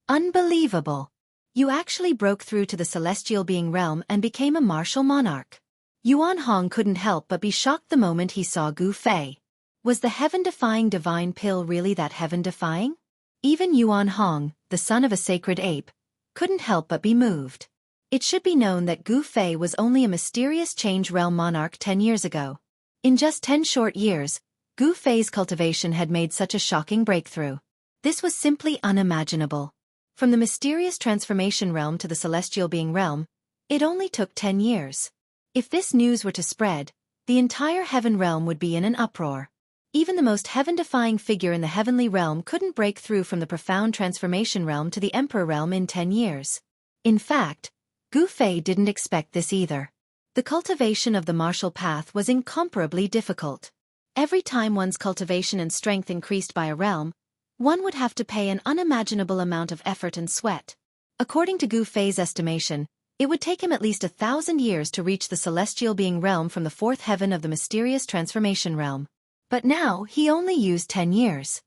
Unbelievable! You actually broke through to the celestial being realm and became a martial monarch. Yuan Hong couldn't help but be shocked the moment he saw Gu Fei. Was the heaven-defying divine pill really that heaven-defying? Even Yuan Hong, the son of a sacred ape, couldn't help but be moved. It should be known that Gu Fei was only a mysterious change realm monarch 10 years ago. In just 10 short years, Gu Fei's cultivation had made such a shocking breakthrough. This was simply unimaginable. From the mysterious transformation realm to the celestial being realm, it only took 10 years. If this news were to spread, the entire heaven realm would be in an uproar. Even the most heaven-defying figure in the heavenly realm couldn't break through from the profound transformation realm to the emperor realm in 10 years. In fact, Gu Fei didn't expect this either. The cultivation of the martial path was incomparably difficult. Every time one's cultivation and strength increased by a realm, one would have to pay an unimaginable amount of effort and sweat. According to Gu Fei's estimation, it would take him at least 1,000 years to reach the celestial being realm from the fourth heaven of the mysterious transformation realm. But now he only used 10 years.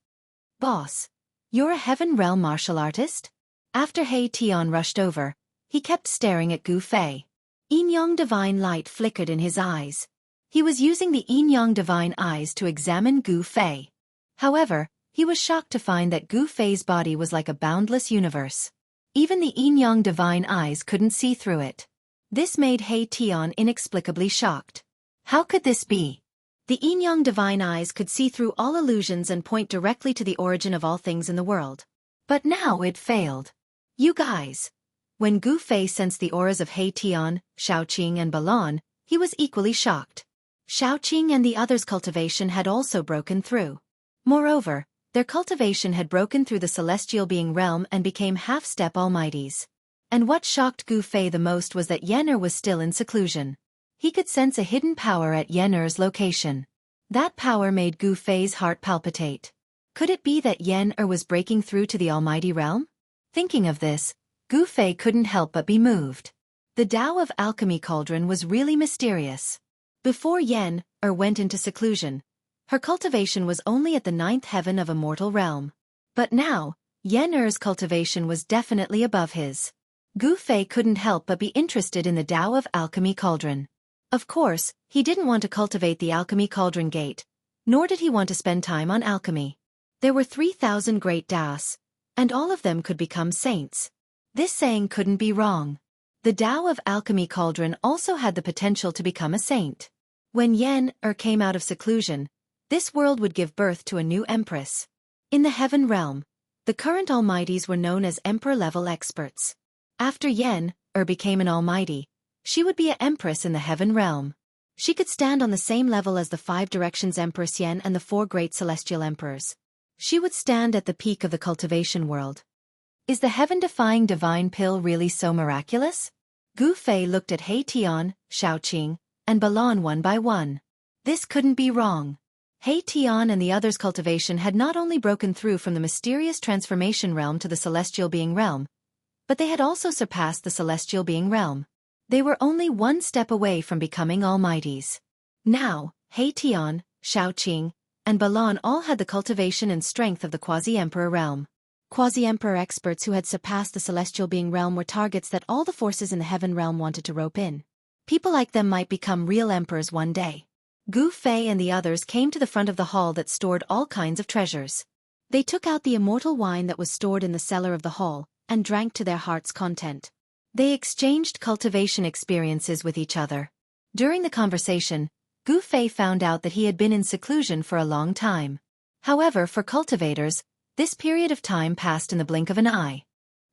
Boss, you're a heaven realm martial artist? After He Tian rushed over, he kept staring at Gu Fei. Yin-yang divine light flickered in his eyes. He was using the yin-yang divine eyes to examine Gu Fei. However, he was shocked to find that Gu Fei's body was like a boundless universe. Even the yin-yang divine eyes couldn't see through it. This made He Tian inexplicably shocked. How could this be? The yin-yang divine eyes could see through all illusions and point directly to the origin of all things in the world. But now it failed. You guys. When Gu Fei sensed the auras of He Tian, Xiaoqing and Balan, he was equally shocked. Xiaoqing and the others' cultivation had also broken through. Moreover, their cultivation had broken through the celestial being realm and became half-step almighties. And what shocked Gu Fei the most was that Yen was still in seclusion. He could sense a hidden power at Yen's location. That power made Gu Fei's heart palpitate. Could it be that Yen was breaking through to the almighty realm? Thinking of this, Gu Fei couldn't help but be moved. The Tao of Alchemy Cauldron was really mysterious. Before Yen went into seclusion, her cultivation was only at the 9th heaven of a mortal realm. But now, Yen's cultivation was definitely above his. Gu Fei couldn't help but be interested in the Tao of Alchemy Cauldron. Of course, he didn't want to cultivate the Alchemy Cauldron Gate, nor did he want to spend time on alchemy. There were 3,000 great Taos, and all of them could become saints. This saying couldn't be wrong. The Tao of Alchemy Cauldron also had the potential to become a saint. When Yen came out of seclusion, this world would give birth to a new empress. In the heaven realm, the current almighties were known as emperor-level experts. After Yen became an almighty, she would be an empress in the heaven realm. She could stand on the same level as the 5 directions Empress Yen and the 4 great celestial emperors. She would stand at the peak of the cultivation world. Is the heaven-defying divine pill really so miraculous? Gu Fei looked at He Tian, Xiaoqing, and Balan one by one. This couldn't be wrong. He Tian and the others' cultivation had not only broken through from the mysterious transformation realm to the celestial being realm, but they had also surpassed the celestial being realm. They were only one step away from becoming almighties. Now, He Tian, Xiaoqing, and Balan all had the cultivation and strength of the quasi-emperor realm. Quasi-emperor experts who had surpassed the celestial being realm were targets that all the forces in the heaven realm wanted to rope in. People like them might become real emperors one day. Gu Fei and the others came to the front of the hall that stored all kinds of treasures. They took out the immortal wine that was stored in the cellar of the hall, and drank to their heart's content. They exchanged cultivation experiences with each other. During the conversation, Gu Fei found out that he had been in seclusion for a long time. However, for cultivators, this period of time passed in the blink of an eye.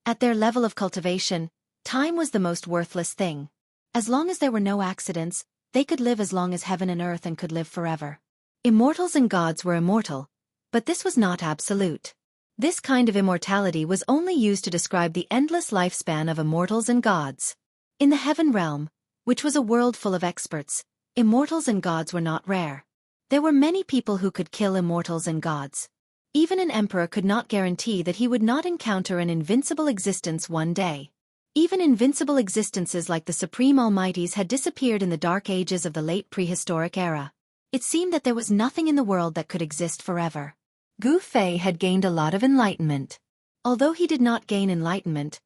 At their level of cultivation, time was the most worthless thing. As long as there were no accidents, they could live as long as heaven and earth and could live forever. Immortals and gods were immortal, but this was not absolute. This kind of immortality was only used to describe the endless lifespan of immortals and gods. In the heaven realm, which was a world full of experts, immortals and gods were not rare. There were many people who could kill immortals and gods. Even an emperor could not guarantee that he would not encounter an invincible existence one day. Even invincible existences like the Supreme Almighties had disappeared in the dark ages of the late prehistoric era. It seemed that there was nothing in the world that could exist forever. Gu Fei had gained a lot of enlightenment. Although he did not gain enlightenment,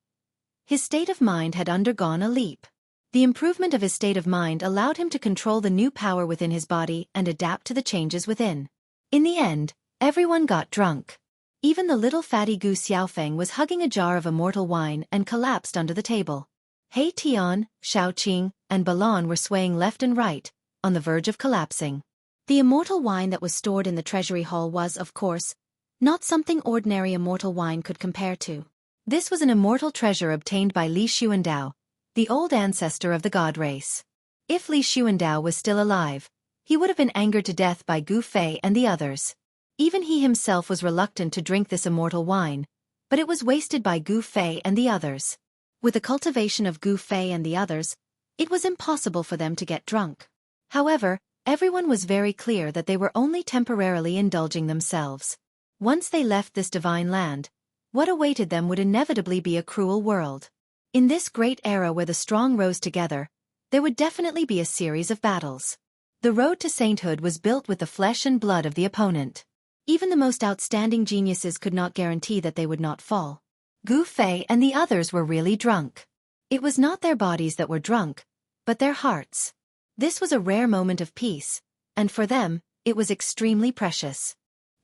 his state of mind had undergone a leap. The improvement of his state of mind allowed him to control the new power within his body and adapt to the changes within. In the end, everyone got drunk. Even the little fatty Gu Xiaofeng was hugging a jar of immortal wine and collapsed under the table. He Tian, Shaoqing, and Balan were swaying left and right, on the verge of collapsing. The immortal wine that was stored in the treasury hall was, of course, not something ordinary immortal wine could compare to. This was an immortal treasure obtained by Li Xuandao, the old ancestor of the god race. If Li Xuandao was still alive, he would have been angered to death by Gu Fei and the others. Even he himself was reluctant to drink this immortal wine, but it was wasted by Gu Fei and the others. With the cultivation of Gu Fei and the others, it was impossible for them to get drunk. However, everyone was very clear that they were only temporarily indulging themselves. Once they left this divine land, what awaited them would inevitably be a cruel world. In this great era where the strong rose together, there would definitely be a series of battles. The road to sainthood was built with the flesh and blood of the opponent. Even the most outstanding geniuses could not guarantee that they would not fall. Gu Fei and the others were really drunk. It was not their bodies that were drunk, but their hearts. This was a rare moment of peace, and for them, it was extremely precious.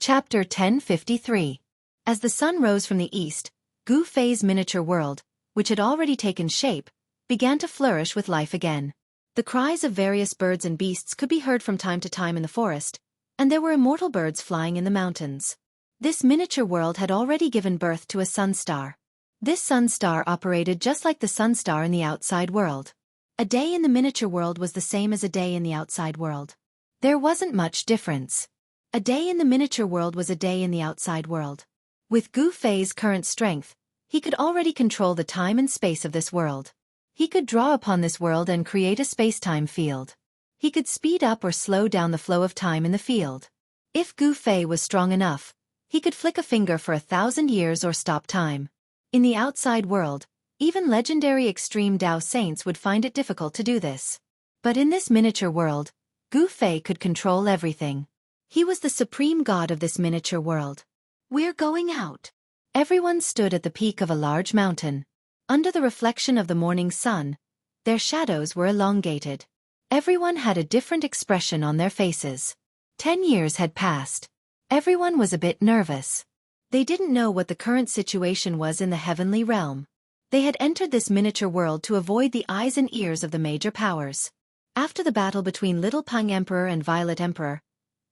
Chapter 1053. As the sun rose from the east, Gu Fei's miniature world, which had already taken shape, began to flourish with life again. The cries of various birds and beasts could be heard from time to time in the forest, and there were immortal birds flying in the mountains. This miniature world had already given birth to a sun star. This sun star operated just like the sun star in the outside world. A day in the miniature world was the same as a day in the outside world. There wasn't much difference. A day in the miniature world was a day in the outside world. With Gu Fei's current strength, he could already control the time and space of this world. He could draw upon this world and create a space-time field. He could speed up or slow down the flow of time in the field. If Gu Fei was strong enough, he could flick a finger for 1,000 years or stop time. In the outside world, even legendary extreme Dao saints would find it difficult to do this. But in this miniature world, Gu Fei could control everything. He was the supreme god of this miniature world. We're going out. Everyone stood at the peak of a large mountain. Under the reflection of the morning sun, their shadows were elongated. Everyone had a different expression on their faces. 10 years had passed. Everyone was a bit nervous. They didn't know what the current situation was in the heavenly realm. They had entered this miniature world to avoid the eyes and ears of the major powers. After the battle between Little Peng Emperor and Violet Emperor,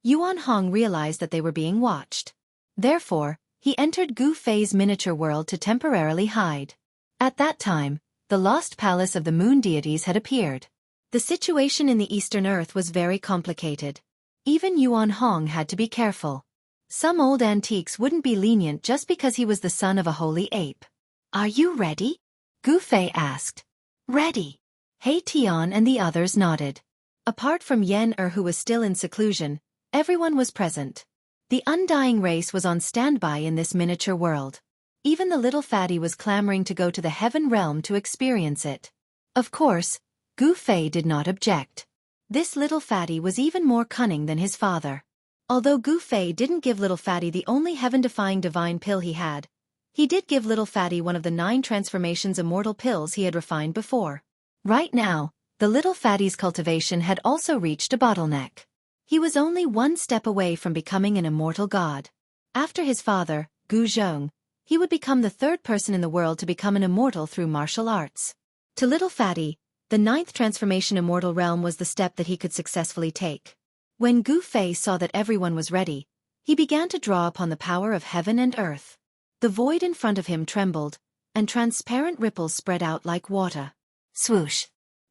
Yuan Hong realized that they were being watched. Therefore, he entered Gu Fei's miniature world to temporarily hide. At that time, the lost palace of the moon deities had appeared. The situation in the Eastern Earth was very complicated. Even Yuan Hong had to be careful. Some old antiques wouldn't be lenient just because he was the son of a holy ape. Are you ready? Gu Fei asked. Ready. He Tian and the others nodded. Apart from Yen who was still in seclusion, everyone was present. The undying race was on standby in this miniature world. Even the little fatty was clamoring to go to the heaven realm to experience it. Of course, Gu Fei did not object. This little fatty was even more cunning than his father. Although Gu Fei didn't give little fatty the only heaven-defying divine pill he had, he did give little fatty one of the 9 transformations immortal pills he had refined before. Right now, the little fatty's cultivation had also reached a bottleneck. He was only one step away from becoming an immortal god. After his father, Gu Zhong, he would become the 3rd person in the world to become an immortal through martial arts. To little Fatty, the ninth transformation immortal realm was the step that he could successfully take. When Gu Fei saw that everyone was ready, he began to draw upon the power of heaven and earth. The void in front of him trembled, and transparent ripples spread out like water. Swoosh!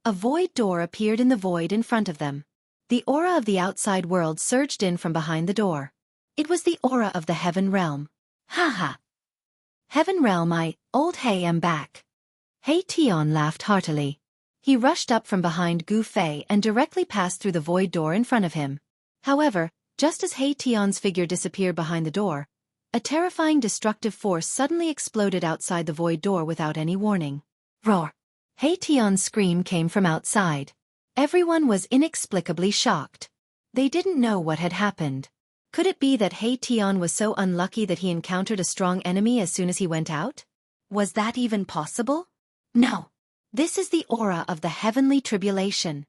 A void door appeared in the void in front of them. The aura of the outside world surged in from behind the door. It was the aura of the heaven realm. Ha ha! Heaven realm, old Hey, am back. Hey Tian laughed heartily. He rushed up from behind Gu Fei and directly passed through the void door in front of him. However, just as Hey Tian's figure disappeared behind the door, a terrifying destructive force suddenly exploded outside the void door without any warning. Roar! Hey Tian's scream came from outside. Everyone was inexplicably shocked. They didn't know what had happened. Could it be that Hey Tian was so unlucky that he encountered a strong enemy as soon as he went out? Was that even possible? No. This is the aura of the heavenly tribulation.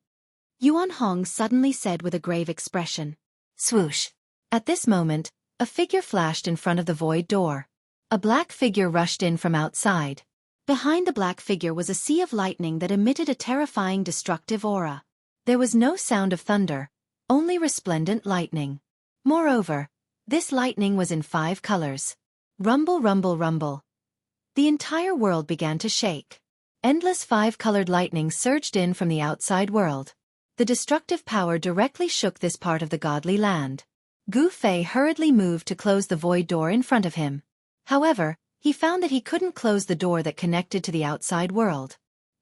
Yuan Hong suddenly said with a grave expression. Swoosh. At this moment, a figure flashed in front of the void door. A black figure rushed in from outside. Behind the black figure was a sea of lightning that emitted a terrifying destructive aura. There was no sound of thunder, only resplendent lightning. Moreover, this lightning was in 5 colors. Rumble, rumble, rumble. The entire world began to shake. Endless 5-colored lightning surged in from the outside world. The destructive power directly shook this part of the godly land. Gu Fei hurriedly moved to close the void door in front of him. However, he found that he couldn't close the door that connected to the outside world.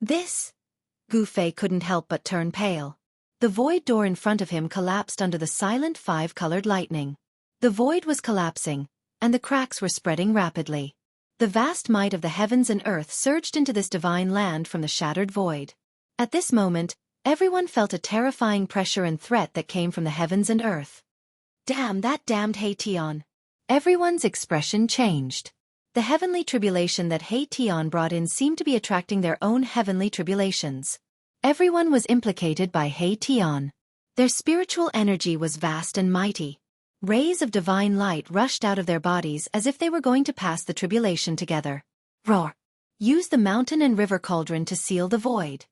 Gu Fei couldn't help but turn pale. The void door in front of him collapsed under the silent 5-colored lightning. The void was collapsing, and the cracks were spreading rapidly. The vast might of the heavens and earth surged into this divine land from the shattered void. At this moment, everyone felt a terrifying pressure and threat that came from the heavens and earth. Damn that damned Hey Tian! Everyone's expression changed. The heavenly tribulation that Hey Tian brought in seemed to be attracting their own heavenly tribulations. Everyone was implicated by Hey Tian. Their spiritual energy was vast and mighty. Rays of divine light rushed out of their bodies as if they were going to pass the tribulation together. Roar! Use the mountain and river cauldron to seal the void.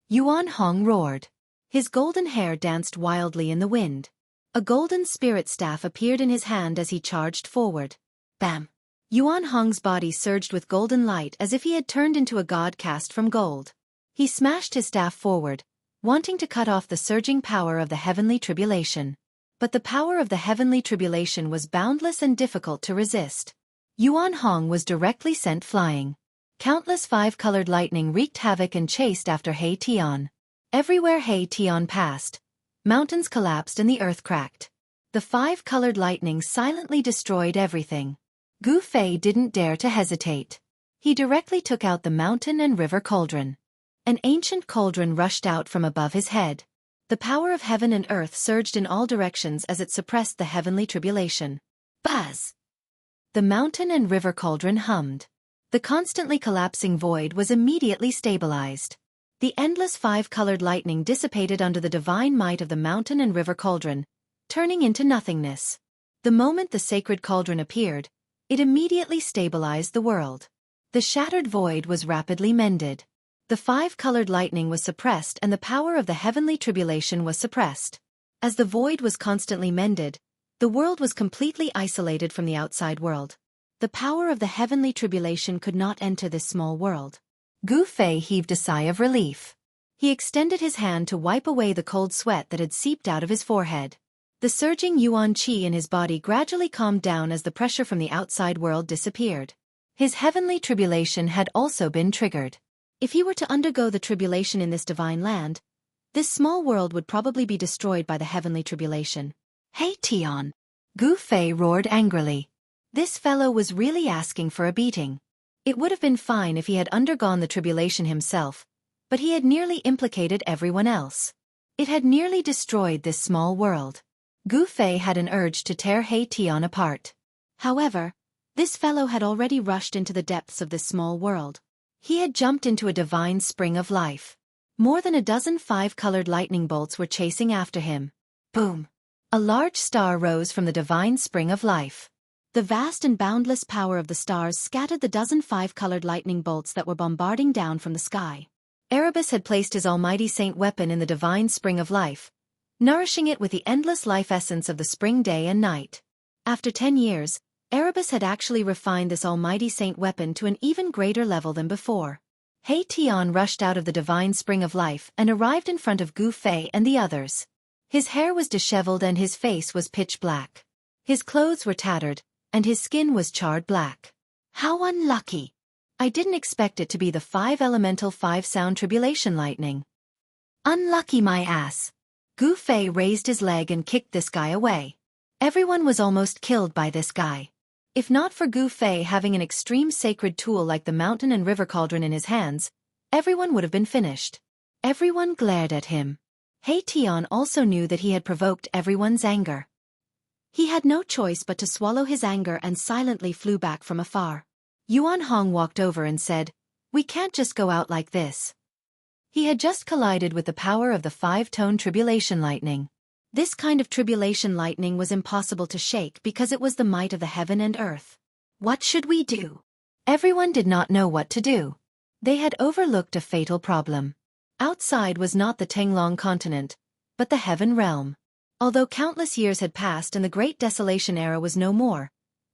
Yuan Hong roared. His golden hair danced wildly in the wind. A golden spirit staff appeared in his hand as he charged forward. Bam! Yuan Hong's body surged with golden light as if he had turned into a god cast from gold. He smashed his staff forward, wanting to cut off the surging power of the heavenly tribulation. But the power of the heavenly tribulation was boundless and difficult to resist. Yuan Hong was directly sent flying. Countless 5-colored lightning wreaked havoc and chased after Hey Tian. Everywhere Hey Tian passed, mountains collapsed and the earth cracked. The 5-colored lightning silently destroyed everything. Gu Fei didn't dare to hesitate. He directly took out the mountain and river cauldron. An ancient cauldron rushed out from above his head. The power of heaven and earth surged in all directions as it suppressed the heavenly tribulation. Buzz! The mountain and river cauldron hummed. The constantly collapsing void was immediately stabilized. The endless 5-colored lightning dissipated under the divine might of the mountain and river cauldron, turning into nothingness. The moment the sacred cauldron appeared, it immediately stabilized the world. The shattered void was rapidly mended. The 5-colored lightning was suppressed and the power of the heavenly tribulation was suppressed. As the void was constantly mended, the world was completely isolated from the outside world. The power of the heavenly tribulation could not enter this small world. Gu Fei heaved a sigh of relief. He extended his hand to wipe away the cold sweat that had seeped out of his forehead. The surging yuan qi in his body gradually calmed down as the pressure from the outside world disappeared. His heavenly tribulation had also been triggered. If he were to undergo the tribulation in this divine land, this small world would probably be destroyed by the heavenly tribulation. Hey Tian! Gu Fei roared angrily. This fellow was really asking for a beating. It would have been fine if he had undergone the tribulation himself, but he had nearly implicated everyone else. It had nearly destroyed this small world. Gu Fei had an urge to tear Hey Tian apart. However, this fellow had already rushed into the depths of this small world. He had jumped into a divine spring of life. More than a dozen 5-colored lightning bolts were chasing after him. Boom! A large star rose from the divine spring of life. The vast and boundless power of the stars scattered the dozen 5-colored lightning bolts that were bombarding down from the sky. Erebus had placed his almighty saint weapon in the divine spring of life, nourishing it with the endless life essence of the spring day and night. After 10 years, Erebus had actually refined this almighty saint weapon to an even greater level than before. He Tian rushed out of the divine spring of life and arrived in front of Gu Fei and the others. His hair was disheveled and his face was pitch black. His clothes were tattered, and his skin was charred black. How unlucky! I didn't expect it to be the 5-elemental 5-sound tribulation lightning. Unlucky my ass. Gu Fei raised his leg and kicked this guy away. Everyone was almost killed by this guy. If not for Gu Fei having an extreme sacred tool like the mountain and river cauldron in his hands, everyone would have been finished. Everyone glared at him. He Tian also knew that he had provoked everyone's anger. He had no choice but to swallow his anger and silently flew back from afar. Yuan Hong walked over and said, "We can't just go out like this." He had just collided with the power of the 5-tone tribulation lightning. This kind of tribulation lightning was impossible to shake because it was the might of the heaven and earth. What should we do? Everyone did not know what to do. They had overlooked a fatal problem. Outside was not the Tenglong continent, but the heaven realm. Although countless years had passed and the Great Desolation era was no more,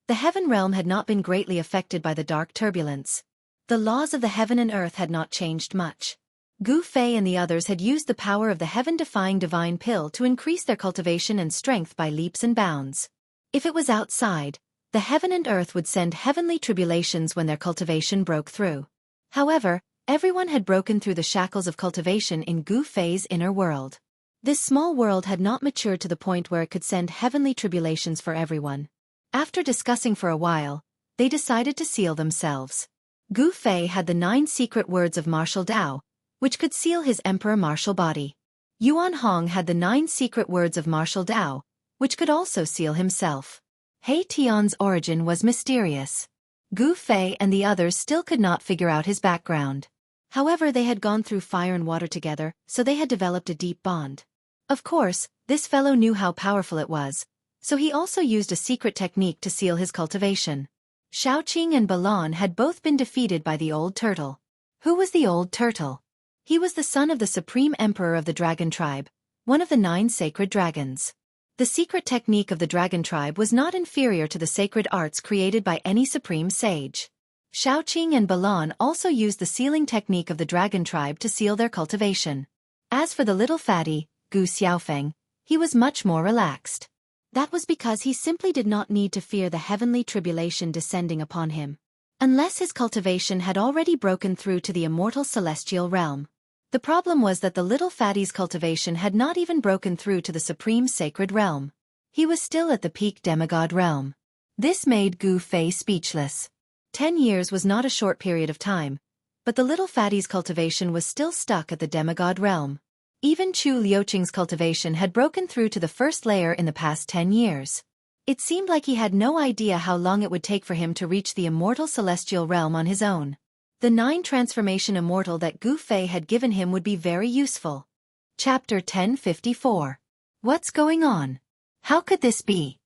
the heaven realm had not been greatly affected by the dark turbulence. The laws of the heaven and earth had not changed much. Gu Fei and the others had used the power of the heaven-defying divine pill to increase their cultivation and strength by leaps and bounds. If it was outside, the heaven and earth would send heavenly tribulations when their cultivation broke through. However, everyone had broken through the shackles of cultivation in Gu Fei's inner world. This small world had not matured to the point where it could send heavenly tribulations for everyone. After discussing for a while, they decided to seal themselves. Gu Fei had the 9 secret words of martial Tao, which could seal his emperor martial body. Yuan Hong had the 9 secret words of martial Tao, which could also seal himself. He Tian's origin was mysterious. Gu Fei and the others still could not figure out his background. However, they had gone through fire and water together, so they had developed a deep bond. Of course, this fellow knew how powerful it was, so he also used a secret technique to seal his cultivation. Xiaoqing and Balan had both been defeated by the old turtle. Who was the old turtle? He was the son of the supreme emperor of the dragon tribe, one of the 9 sacred dragons. The secret technique of the dragon tribe was not inferior to the sacred arts created by any supreme sage. Xiaoqing and Balan also used the sealing technique of the dragon tribe to seal their cultivation. As for the little fatty, Gu Xiaofeng, he was much more relaxed. That was because he simply did not need to fear the heavenly tribulation descending upon him, unless his cultivation had already broken through to the immortal celestial realm. The problem was that the little fatty's cultivation had not even broken through to the supreme sacred realm. He was still at the peak demigod realm. This made Gu Fei speechless. 10 years was not a short period of time, but the little fatty's cultivation was still stuck at the demigod realm. Even Chu Liuqing's cultivation had broken through to the first layer in the past 10 years. It seemed like he had no idea how long it would take for him to reach the immortal celestial realm on his own. The 9 transformation immortal that Gu Fei had given him would be very useful. Chapter 1054. What's going on? How could this be?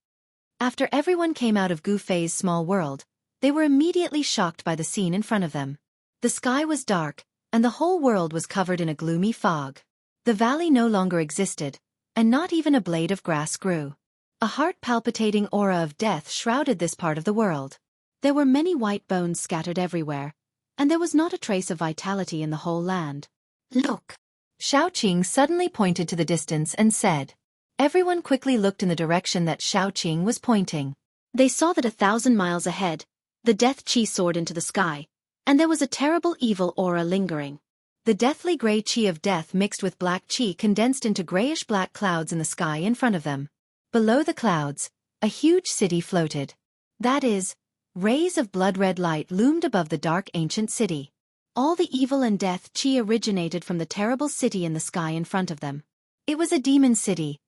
After everyone came out of Gu Fei's small world, they were immediately shocked by the scene in front of them. The sky was dark, and the whole world was covered in a gloomy fog. The valley no longer existed, and not even a blade of grass grew. A heart-palpitating aura of death shrouded this part of the world. There were many white bones scattered everywhere, and there was not a trace of vitality in the whole land. Look! Xiaoqing suddenly pointed to the distance and said. Everyone quickly looked in the direction that Xiaoqing was pointing. They saw that 1,000 miles ahead, the death chi soared into the sky, and there was a terrible evil aura lingering. The deathly gray chi of death mixed with black chi condensed into grayish-black clouds in the sky in front of them. Below the clouds, a huge city floated. That is, rays of blood-red light loomed above the dark ancient city. All the evil and death chi originated from the terrible city in the sky in front of them. It was a demon city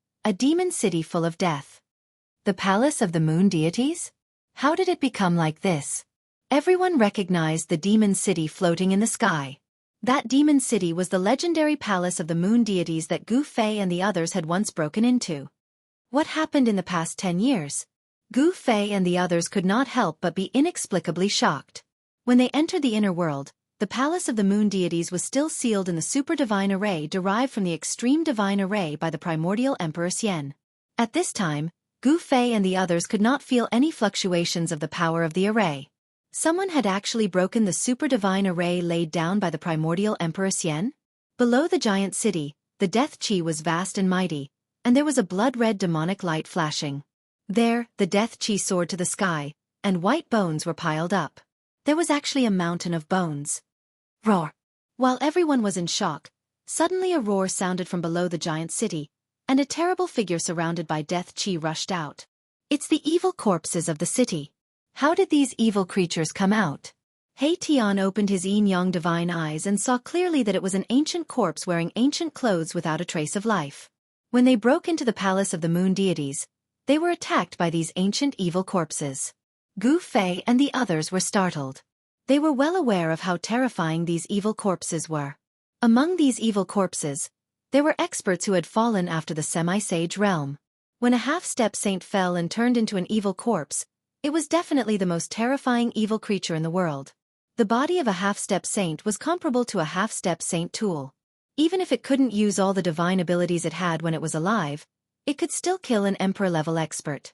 full of death. The palace of the moon deities? How did it become like this? Everyone recognized the demon city floating in the sky. That demon city was the legendary palace of the moon deities that Gu Fei and the others had once broken into. What happened in the past 10 years? Gu Fei and the others could not help but be inexplicably shocked. When they entered the inner world, the palace of the moon deities was still sealed in the super divine array derived from the extreme divine array by the primordial Emperor Xian. At this time, Gu Fei and the others could not feel any fluctuations of the power of the array. Someone had actually broken the super divine array laid down by the primordial Emperor Xian? Below the giant city, the death chi was vast and mighty, and there was a blood-red demonic light flashing. There, the death chi soared to the sky, and white bones were piled up. There was actually a mountain of bones. Roar! While everyone was in shock, suddenly a roar sounded from below the giant city, and a terrible figure surrounded by death chi rushed out. It's the evil corpses of the city. How did these evil creatures come out? He Tian opened his yin-yang divine eyes and saw clearly that it was an ancient corpse wearing ancient clothes without a trace of life. When they broke into the palace of the moon deities, they were attacked by these ancient evil corpses. Gu Fei and the others were startled. They were well aware of how terrifying these evil corpses were. Among these evil corpses, there were experts who had fallen after the semi-sage realm. When a half-step saint fell and turned into an evil corpse, it was definitely the most terrifying evil creature in the world. The body of a half-step saint was comparable to a half-step saint tool. Even if it couldn't use all the divine abilities it had when it was alive, it could still kill an emperor-level expert.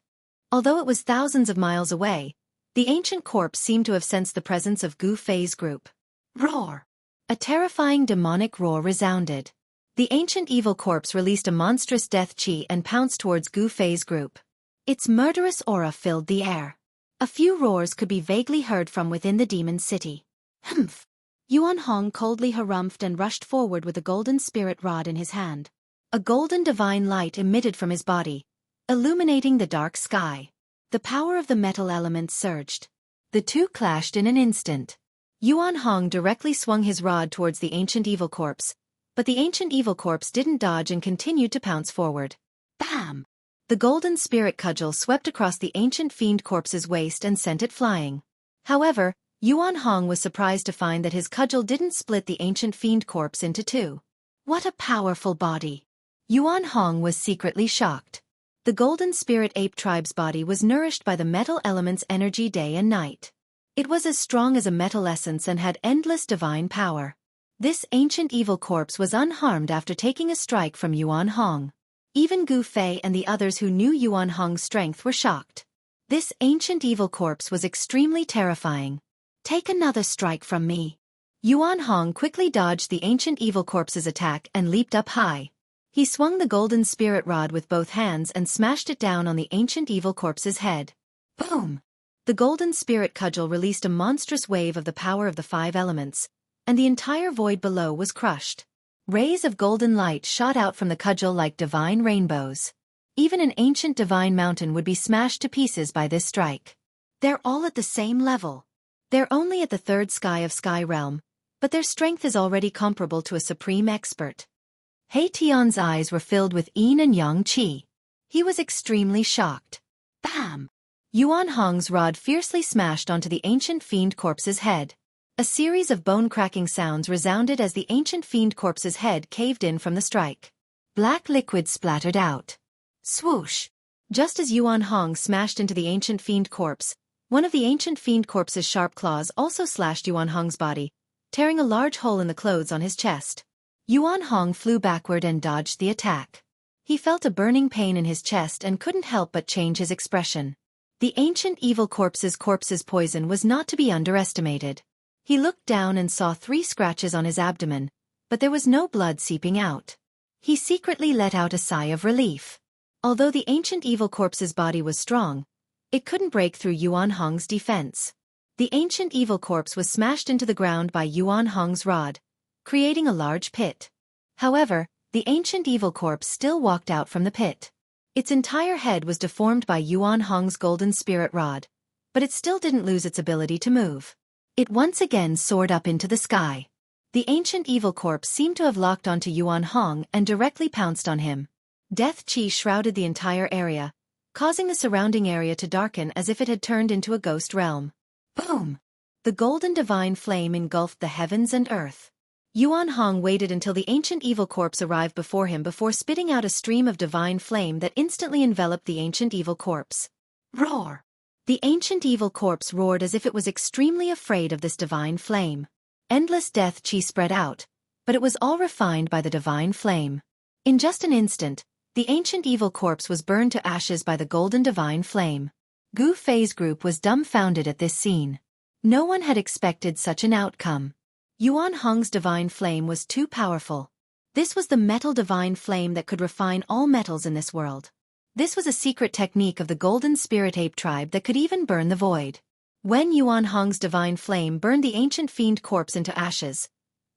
Although it was thousands of miles away, the ancient corpse seemed to have sensed the presence of Gu Fei's group. Roar! A terrifying demonic roar resounded. The ancient evil corpse released a monstrous death chi and pounced towards Gu Fei's group. Its murderous aura filled the air. A few roars could be vaguely heard from within the demon city. Humph! Yuan Hong coldly harumphed and rushed forward with a golden spirit rod in his hand. A golden divine light emitted from his body, illuminating the dark sky. The power of the metal element surged. The two clashed in an instant. Yuan Hong directly swung his rod towards the ancient evil corpse, but the ancient evil corpse didn't dodge and continued to pounce forward. Bam! The golden spirit cudgel swept across the ancient fiend corpse's waist and sent it flying. However, Yuan Hong was surprised to find that his cudgel didn't split the ancient fiend corpse into two. What a powerful body! Yuan Hong was secretly shocked. The golden spirit ape tribe's body was nourished by the metal element's energy day and night. It was as strong as a metal essence and had endless divine power. This ancient evil corpse was unharmed after taking a strike from Yuan Hong. Even Gu Fei and the others who knew Yuan Hong's strength were shocked. This ancient evil corpse was extremely terrifying. Take another strike from me. Yuan Hong quickly dodged the ancient evil corpse's attack and leaped up high. He swung the golden spirit rod with both hands and smashed it down on the ancient evil corpse's head. Boom! The golden spirit cudgel released a monstrous wave of the power of the five elements, and the entire void below was crushed. Rays of golden light shot out from the cudgel like divine rainbows. Even an ancient divine mountain would be smashed to pieces by this strike. They're all at the same level. They're only at the third sky of Sky Realm, but their strength is already comparable to a supreme expert. He Tian's eyes were filled with yin and yang qi. He was extremely shocked. Bam! Yuan Hong's rod fiercely smashed onto the ancient fiend corpse's head. A series of bone-cracking sounds resounded as the ancient fiend corpse's head caved in from the strike. Black liquid splattered out. Swoosh! Just as Yuan Hong smashed into the ancient fiend corpse, one of the ancient fiend corpse's sharp claws also slashed Yuan Hong's body, tearing a large hole in the clothes on his chest. Yuan Hong flew backward and dodged the attack. He felt a burning pain in his chest and couldn't help but change his expression. The ancient evil corpse's poison was not to be underestimated. He looked down and saw 3 scratches on his abdomen, but there was no blood seeping out. He secretly let out a sigh of relief. Although the ancient evil corpse's body was strong, it couldn't break through Yuan Hong's defense. The ancient evil corpse was smashed into the ground by Yuan Hong's rod, creating a large pit. However, the ancient evil corpse still walked out from the pit. Its entire head was deformed by Yuan Hong's golden spirit rod, but it still didn't lose its ability to move. It once again soared up into the sky. The ancient evil corpse seemed to have locked onto Yuan Hong and directly pounced on him. Death chi shrouded the entire area, causing the surrounding area to darken as if it had turned into a ghost realm. Boom! The golden divine flame engulfed the heavens and earth. Yuan Hong waited until the ancient evil corpse arrived before him before spitting out a stream of divine flame that instantly enveloped the ancient evil corpse. Roar! The ancient evil corpse roared as if it was extremely afraid of this divine flame. Endless death qi spread out, but it was all refined by the divine flame. In just an instant, the ancient evil corpse was burned to ashes by the golden divine flame. Gu Fei's group was dumbfounded at this scene. No one had expected such an outcome. Yuan Hong's divine flame was too powerful. This was the metal divine flame that could refine all metals in this world. This was a secret technique of the golden spirit ape tribe that could even burn the void. When Yuan Hong's divine flame burned the ancient fiend corpse into ashes,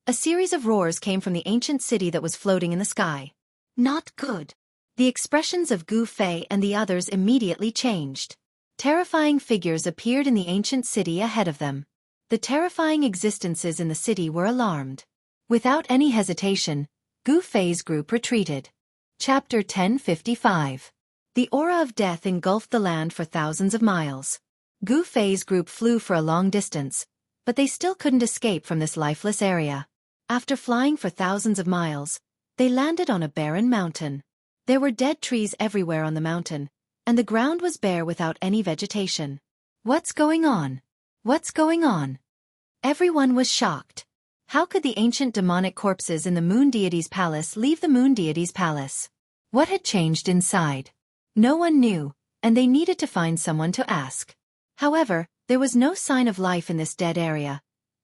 a series of roars came from the ancient city that was floating in the sky. Not good. The expressions of Gu Fei and the others immediately changed. Terrifying figures appeared in the ancient city ahead of them. The terrifying existences in the city were alarmed. Without any hesitation, Gu Fei's group retreated. Chapter 1055. The aura of death engulfed the land for thousands of miles. Gu Fei's group flew for a long distance, but they still couldn't escape from this lifeless area. After flying for thousands of miles, they landed on a barren mountain. There were dead trees everywhere on the mountain, and the ground was bare without any vegetation. What's going on? What's going on? Everyone was shocked. How could the ancient demonic corpses in the moon deity's palace leave the moon deity's palace? What had changed inside? No one knew, and they needed to find someone to ask. However, there was no sign of life in this dead area.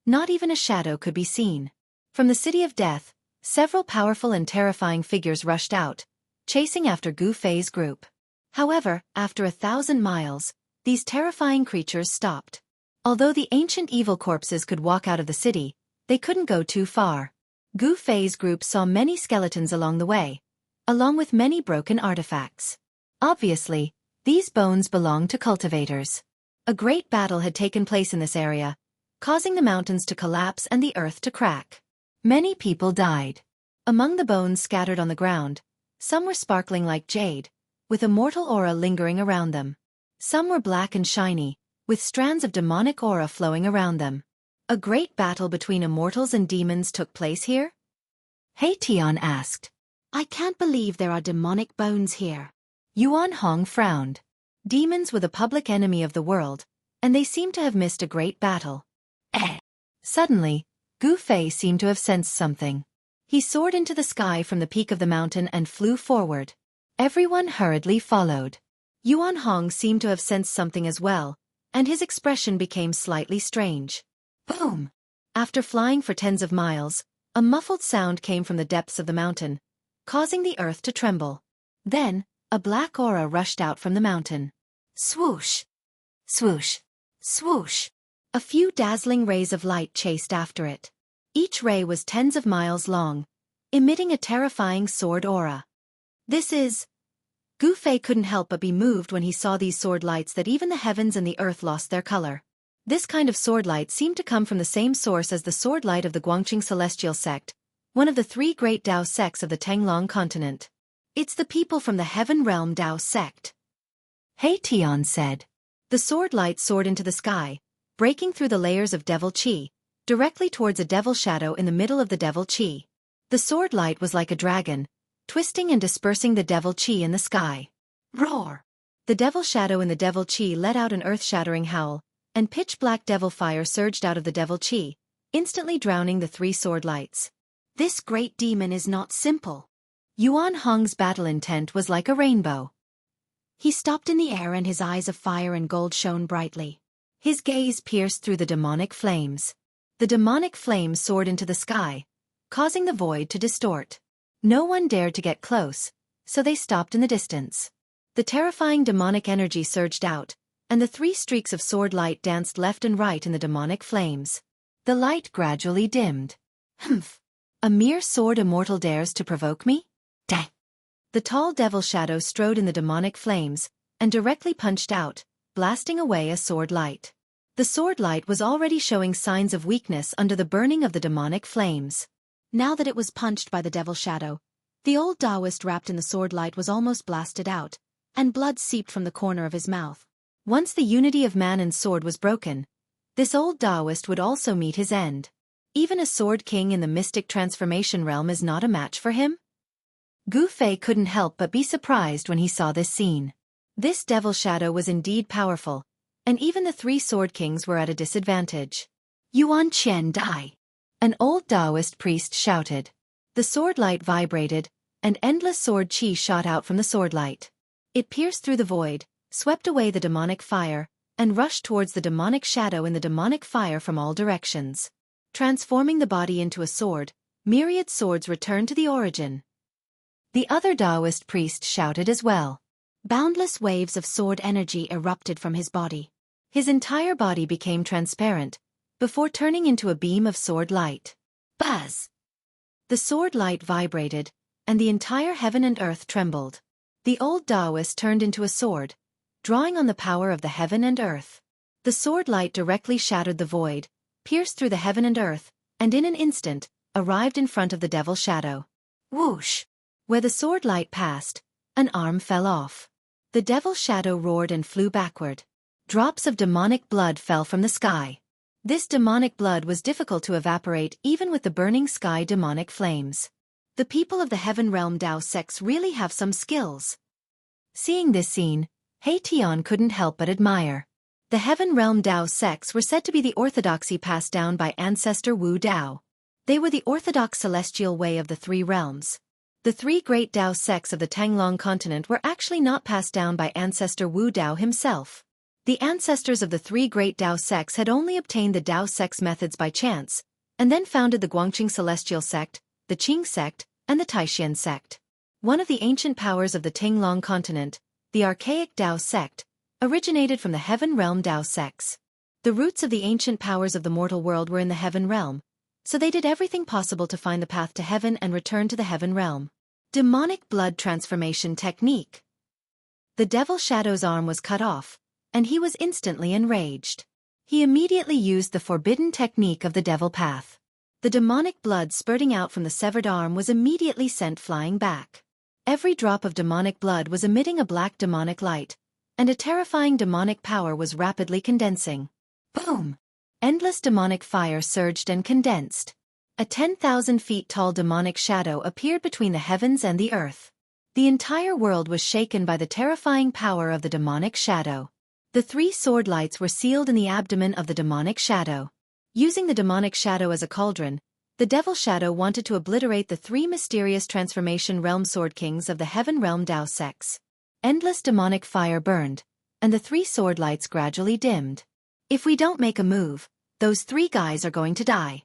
Not even a shadow could be seen. From the city of death, several powerful and terrifying figures rushed out, chasing after Gu Fei's group. However, after 1,000 miles, these terrifying creatures stopped. Although the ancient evil corpses could walk out of the city, they couldn't go too far. Gu Fei's group saw many skeletons along the way, along with many broken artifacts. Obviously, these bones belonged to cultivators. A great battle had taken place in this area, causing the mountains to collapse and the earth to crack. Many people died. Among the bones scattered on the ground, some were sparkling like jade, with a mortal aura lingering around them. Some were black and shiny, with strands of demonic aura flowing around them. A great battle between immortals and demons took place here? He Tian asked. I can't believe there are demonic bones here. Yuan Hong frowned. Demons were the public enemy of the world, and they seemed to have missed a great battle. Suddenly, Gu Fei seemed to have sensed something. He soared into the sky from the peak of the mountain and flew forward. Everyone hurriedly followed. Yuan Hong seemed to have sensed something as well, and his expression became slightly strange. Boom! After flying for tens of miles, a muffled sound came from the depths of the mountain, causing the earth to tremble. Then, a black aura rushed out from the mountain. Swoosh! Swoosh! Swoosh! A few dazzling rays of light chased after it. Each ray was tens of miles long, emitting a terrifying sword aura. This is... Gu Fei couldn't help but be moved when he saw these sword lights that even the heavens and the earth lost their color. This kind of sword light seemed to come from the same source as the sword light of the Guangqing Celestial Sect, one of the three great Dao sects of the Tenglong continent. It's the people from the Heaven Realm Dao sect. He Tian said. The sword light soared into the sky, breaking through the layers of devil qi, directly towards a devil shadow in the middle of the devil qi. The sword light was like a dragon, twisting and dispersing the devil qi in the sky. Roar! The devil shadow in the devil qi let out an earth-shattering howl, and pitch-black devil fire surged out of the devil qi, instantly drowning the three sword lights. This great demon is not simple. Yuan Hong's battle intent was like a rainbow. He stopped in the air and his eyes of fire and gold shone brightly. His gaze pierced through the demonic flames. The demonic flames soared into the sky, causing the void to distort. No one dared to get close, so they stopped in the distance. The terrifying demonic energy surged out, and the three streaks of sword light danced left and right in the demonic flames. The light gradually dimmed. Humph! A mere sword immortal dares to provoke me? Dang! The tall devil shadow strode in the demonic flames, and directly punched out, blasting away a sword light. The sword light was already showing signs of weakness under the burning of the demonic flames. Now that it was punched by the devil shadow, the old Taoist wrapped in the sword light was almost blasted out, and blood seeped from the corner of his mouth. Once the unity of man and sword was broken, this old Taoist would also meet his end. Even a sword king in the mystic transformation realm is not a match for him? Gu Fei couldn't help but be surprised when he saw this scene. This devil shadow was indeed powerful, and even the three sword kings were at a disadvantage. Yuan Qian Dai. An old Taoist priest shouted. The sword light vibrated, and endless sword chi shot out from the sword light. It pierced through the void, swept away the demonic fire, and rushed towards the demonic shadow in the demonic fire from all directions. Transforming the body into a sword, myriad swords returned to the origin. The other Taoist priest shouted as well. Boundless waves of sword energy erupted from his body. His entire body became transparent, before turning into a beam of sword light. Buzz! The sword light vibrated, and the entire heaven and earth trembled. The old Taoist turned into a sword, drawing on the power of the heaven and earth. The sword light directly shattered the void, pierced through the heaven and earth, and in an instant, arrived in front of the devil shadow. Whoosh! Where the sword light passed, an arm fell off. The devil shadow roared and flew backward. Drops of demonic blood fell from the sky. This demonic blood was difficult to evaporate even with the burning sky demonic flames. The people of the heaven realm Dao sects really have some skills. Seeing this scene, He Tian couldn't help but admire. The heaven realm Dao sects were said to be the orthodoxy passed down by ancestor Wu Dao. They were the orthodox celestial way of the three realms. The three great Dao sects of the Tanglong continent were actually not passed down by ancestor Wu Dao himself. The ancestors of the three great Dao sects had only obtained the Dao sects methods by chance, and then founded the Guangqing celestial sect, the Qing sect, and the Taishan sect. One of the ancient powers of the Tanglong continent, the archaic Dao sect, originated from the heaven realm Dao sects. The roots of the ancient powers of the mortal world were in the heaven realm, so they did everything possible to find the path to heaven and return to the heaven realm. Demonic blood transformation technique. The devil shadow's arm was cut off, and he was instantly enraged. He immediately used the forbidden technique of the devil path. The demonic blood spurting out from the severed arm was immediately sent flying back. Every drop of demonic blood was emitting a black demonic light, and a terrifying demonic power was rapidly condensing. Boom! Endless demonic fire surged and condensed. A 10,000 feet tall demonic shadow appeared between the heavens and the earth. The entire world was shaken by the terrifying power of the demonic shadow. The three sword lights were sealed in the abdomen of the demonic shadow. Using the demonic shadow as a cauldron, the devil shadow wanted to obliterate the three mysterious transformation realm sword kings of the heaven realm Dao sects. Endless demonic fire burned, and the three sword lights gradually dimmed. If we don't make a move, those three guys are going to die.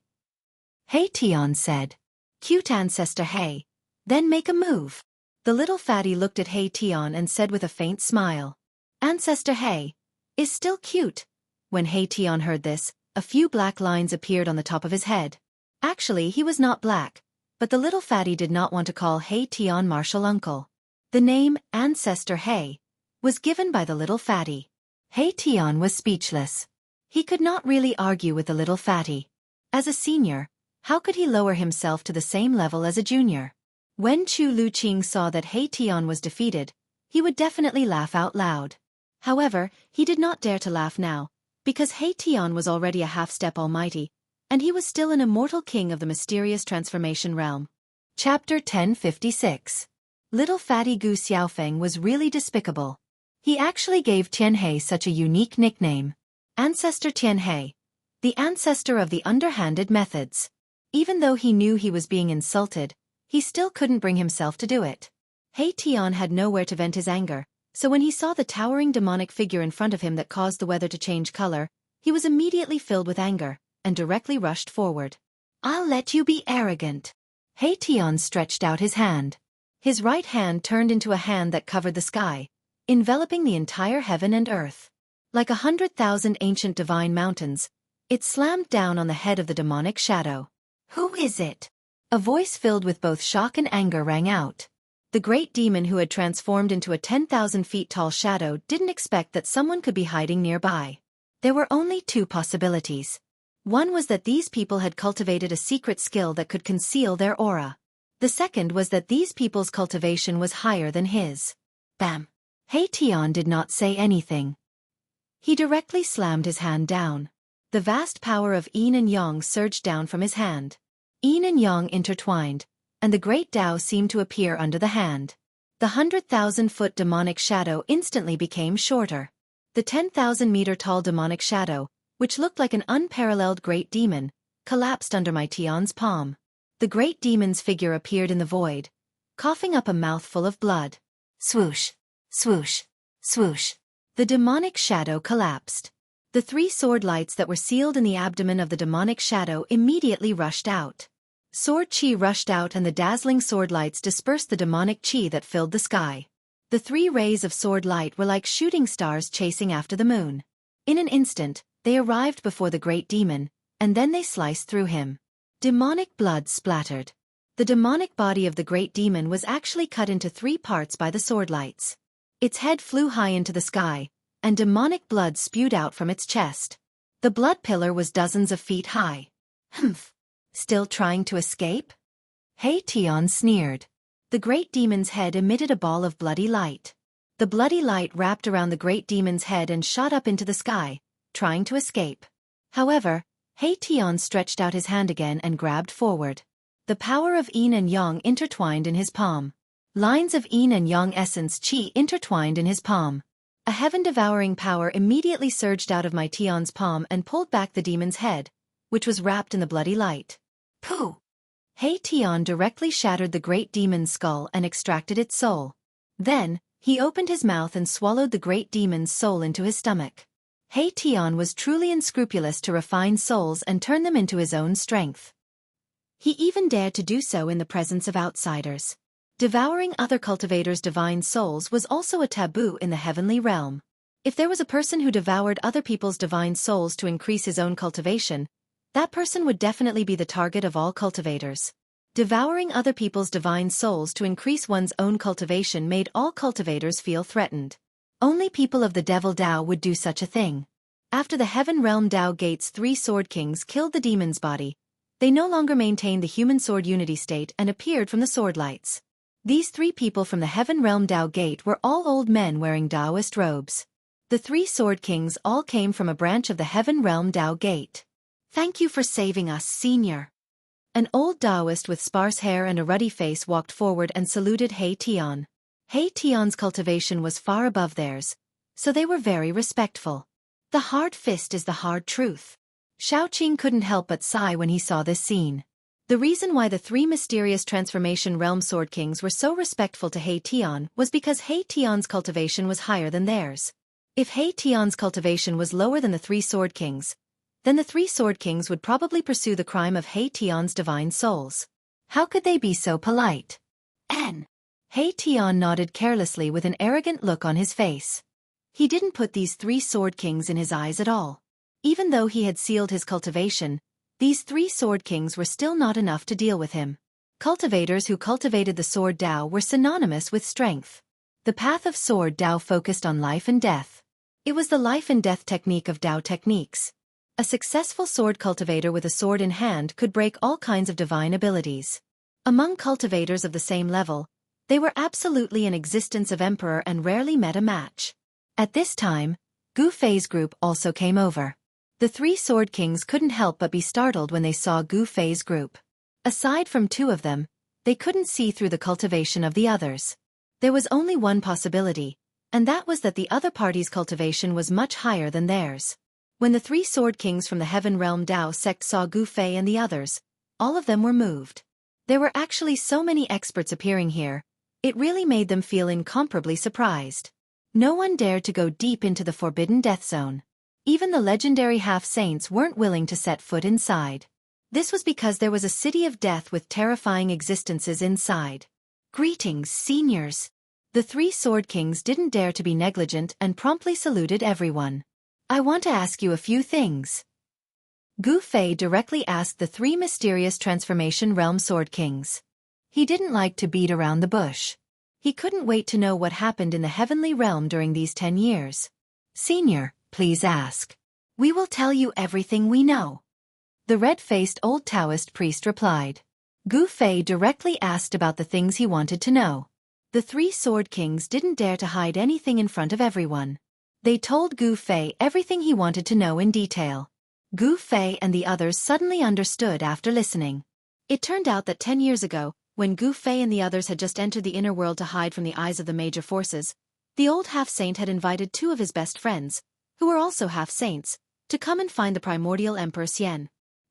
He Tian said. Cute ancestor He, then make a move. The little fatty looked at He Tian and said with a faint smile. Ancestor He is still cute. When He Tian heard this, a few black lines appeared on the top of his head. Actually, he was not black, but the little fatty did not want to call He Tian martial uncle. The name, Ancestor He, was given by the little fatty. He Tian was speechless. He could not really argue with the little fatty. As a senior, how could he lower himself to the same level as a junior? When Chu Luqing saw that He Tian was defeated, he would definitely laugh out loud. However, he did not dare to laugh now, because He Tian was already a half-step almighty, and he was still an immortal king of the mysterious transformation realm. Chapter 1056. Little fatty Gu Xiaofeng was really despicable. He actually gave Tianhe such a unique nickname. Ancestor Tianhe, the ancestor of the underhanded methods. Even though he knew he was being insulted, he still couldn't bring himself to do it. He Tian had nowhere to vent his anger, so when he saw the towering demonic figure in front of him that caused the weather to change color, he was immediately filled with anger, and directly rushed forward. I'll let you be arrogant. He Tian stretched out his hand. His right hand turned into a hand that covered the sky, enveloping the entire heaven and earth. Like 100,000 ancient divine mountains, it slammed down on the head of the demonic shadow. Who is it? A voice filled with both shock and anger rang out. The great demon who had transformed into a 10,000 feet tall shadow didn't expect that someone could be hiding nearby. There were only two possibilities. One was that these people had cultivated a secret skill that could conceal their aura. The second was that these people's cultivation was higher than his. Bam! He Tian did not say anything. He directly slammed his hand down. The vast power of yin and yang surged down from his hand. Yin and yang intertwined, and the great Tao seemed to appear under the hand. The 100,000-foot demonic shadow instantly became shorter. The 10,000-meter tall demonic shadow, which looked like an unparalleled great demon, collapsed under my Tian's palm. The great demon's figure appeared in the void, coughing up a mouthful of blood. Swoosh, swoosh, swoosh. The demonic shadow collapsed. The 3 sword lights that were sealed in the abdomen of the demonic shadow immediately rushed out. Sword chi rushed out and the dazzling sword lights dispersed the demonic chi that filled the sky. The 3 rays of sword light were like shooting stars chasing after the moon. In an instant, they arrived before the great demon, and then they sliced through him. Demonic blood splattered. The demonic body of the great demon was actually cut into 3 parts by the sword lights. Its head flew high into the sky, and demonic blood spewed out from its chest. The blood pillar was dozens of feet high. Humph! Still trying to escape? He Tian sneered. The great demon's head emitted a ball of bloody light. The bloody light wrapped around the great demon's head and shot up into the sky, trying to escape. However, He Tian stretched out his hand again and grabbed forward. The power of yin and yang intertwined in his palm. Lines of yin and yang essence qi intertwined in his palm. A heaven-devouring power immediately surged out of my Tian's palm and pulled back the demon's head, which was wrapped in the bloody light. Pooh! He Tian directly shattered the great demon's skull and extracted its soul. Then, he opened his mouth and swallowed the great demon's soul into his stomach. He Tian was truly unscrupulous to refine souls and turn them into his own strength. He even dared to do so in the presence of outsiders. Devouring other cultivators' divine souls was also a taboo in the heavenly realm. If there was a person who devoured other people's divine souls to increase his own cultivation, that person would definitely be the target of all cultivators. Devouring other people's divine souls to increase one's own cultivation made all cultivators feel threatened. Only people of the Devil Dao would do such a thing. After the Heaven Realm Dao Gate's 3 Sword Kings killed the demon's body, they no longer maintained the human sword unity state and appeared from the sword lights. These 3 people from the Heaven Realm Dao Gate were all old men wearing Daoist robes. The 3 Sword Kings all came from a branch of the Heaven Realm Dao Gate. Thank you for saving us, Senior. An old Daoist with sparse hair and a ruddy face walked forward and saluted He Tian. He Tian's cultivation was far above theirs, so they were very respectful. The hard fist is the hard truth. Shaoqing couldn't help but sigh when he saw this scene. The reason why the 3 mysterious transformation realm sword kings were so respectful to He Tian was because He Tian's cultivation was higher than theirs. If He Tian's cultivation was lower than the 3 sword kings, then the 3 sword kings would probably pursue the crime of He Tian's divine souls. How could they be so polite? He Tian nodded carelessly with an arrogant look on his face. He didn't put these 3 sword kings in his eyes at all. Even though he had sealed his cultivation, these 3 sword kings were still not enough to deal with him. Cultivators who cultivated the sword Dao were synonymous with strength. The path of sword Dao focused on life and death. It was the life and death technique of Dao techniques. A successful sword cultivator with a sword in hand could break all kinds of divine abilities. Among cultivators of the same level, they were absolutely an existence of emperor and rarely met a match. At this time, Gu Fei's group also came over. The 3 sword kings couldn't help but be startled when they saw Gu Fei's group. Aside from 2 of them, they couldn't see through the cultivation of the others. There was only one possibility, and that was that the other party's cultivation was much higher than theirs. When the 3 sword kings from the Heaven Realm Dao sect saw Gu Fei and the others, all of them were moved. There were actually so many experts appearing here, it really made them feel incomparably surprised. No one dared to go deep into the forbidden death zone. Even the legendary half-saints weren't willing to set foot inside. This was because there was a city of death with terrifying existences inside. Greetings, seniors. The 3 sword kings didn't dare to be negligent and promptly saluted everyone. I want to ask you a few things. Gu Fei directly asked the 3 mysterious transformation realm sword kings. He didn't like to beat around the bush. He couldn't wait to know what happened in the heavenly realm during these 10 years. Senior, please ask. We will tell you everything we know. The red-faced old Taoist priest replied. Gu Fei directly asked about the things he wanted to know. The 3 sword kings didn't dare to hide anything in front of everyone. They told Gu Fei everything he wanted to know in detail. Gu Fei and the others suddenly understood after listening. It turned out that 10 years ago, when Gu Fei and the others had just entered the inner world to hide from the eyes of the major forces, the old half-saint had invited 2 of his best friends, who were also half-saints, to come and find the primordial Emperor Xian.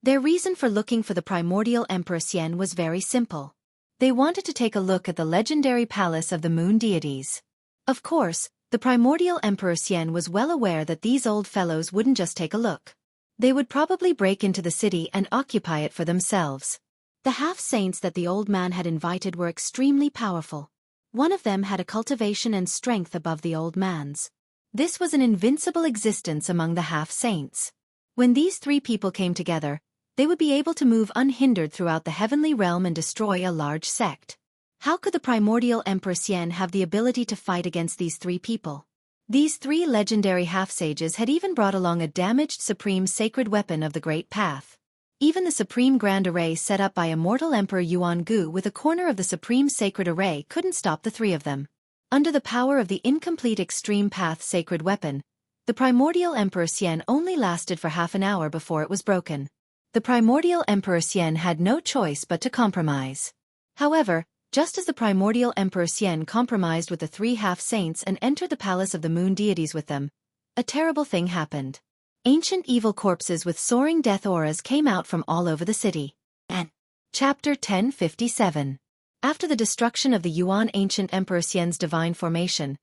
Their reason for looking for the primordial Emperor Xian was very simple. They wanted to take a look at the legendary palace of the moon deities. Of course, the primordial Emperor Xian was well aware that these old fellows wouldn't just take a look. They would probably break into the city and occupy it for themselves. The half-saints that the old man had invited were extremely powerful. One of them had a cultivation and strength above the old man's. This was an invincible existence among the half-saints. When these three people came together, they would be able to move unhindered throughout the heavenly realm and destroy a large sect. How could the primordial Emperor Xian have the ability to fight against these three people? These three legendary half-sages had even brought along a damaged supreme sacred weapon of the Great Path. Even the supreme grand array set up by immortal Emperor Yuan-gu with a corner of the supreme sacred array couldn't stop the three of them. Under the power of the incomplete extreme path sacred weapon, the primordial Emperor Xian only lasted for half an hour before it was broken. The primordial Emperor Xian had no choice but to compromise. However, just as the primordial Emperor Xian compromised with the three half-saints and entered the palace of the moon deities with them, a terrible thing happened. Ancient evil corpses with soaring death auras came out from all over the city. And Chapter 1057. After the destruction of the Yuan ancient Emperor Xian's divine formation,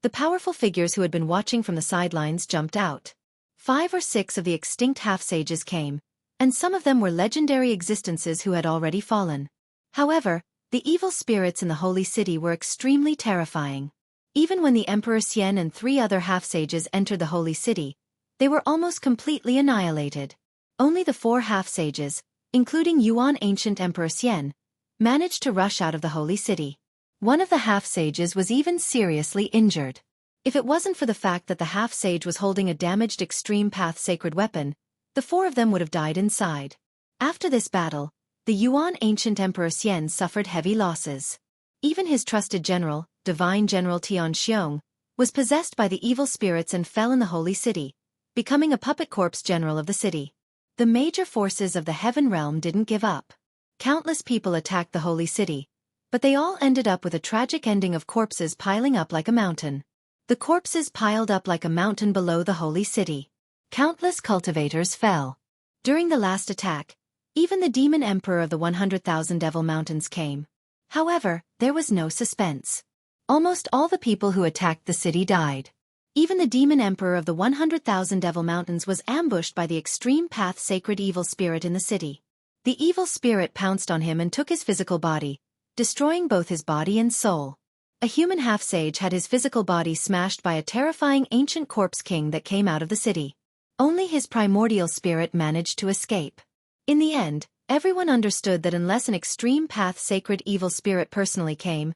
the powerful figures who had been watching from the sidelines jumped out. 5 or 6 of the extinct half-sages came, and some of them were legendary existences who had already fallen. However, the evil spirits in the holy city were extremely terrifying. Even when the Emperor Xian and 3 other half-sages entered the holy city, they were almost completely annihilated. Only the 4 half-sages, including Yuan ancient Emperor Xian, managed to rush out of the holy city. One of the half-sages was even seriously injured. If it wasn't for the fact that the half-sage was holding a damaged extreme path sacred weapon, the 4 of them would have died inside. After this battle, the Yuan ancient Emperor Xian suffered heavy losses. Even his trusted general, Divine General Xianxia, was possessed by the evil spirits and fell in the holy city, becoming a puppet corpse general of the city. The major forces of the heaven realm didn't give up. Countless people attacked the holy city, but they all ended up with a tragic ending of corpses piling up like a mountain. The corpses piled up like a mountain below the holy city. Countless cultivators fell. During the last attack, even the demon emperor of the 100,000 Devil Mountains came. However, there was no suspense. Almost all the people who attacked the city died. Even the demon emperor of the 100,000 Devil Mountains was ambushed by the extreme path sacred evil spirit in the city. The evil spirit pounced on him and took his physical body, destroying both his body and soul. A human half-sage had his physical body smashed by a terrifying ancient corpse king that came out of the city. Only his primordial spirit managed to escape. In the end, everyone understood that unless an extreme path sacred evil spirit personally came,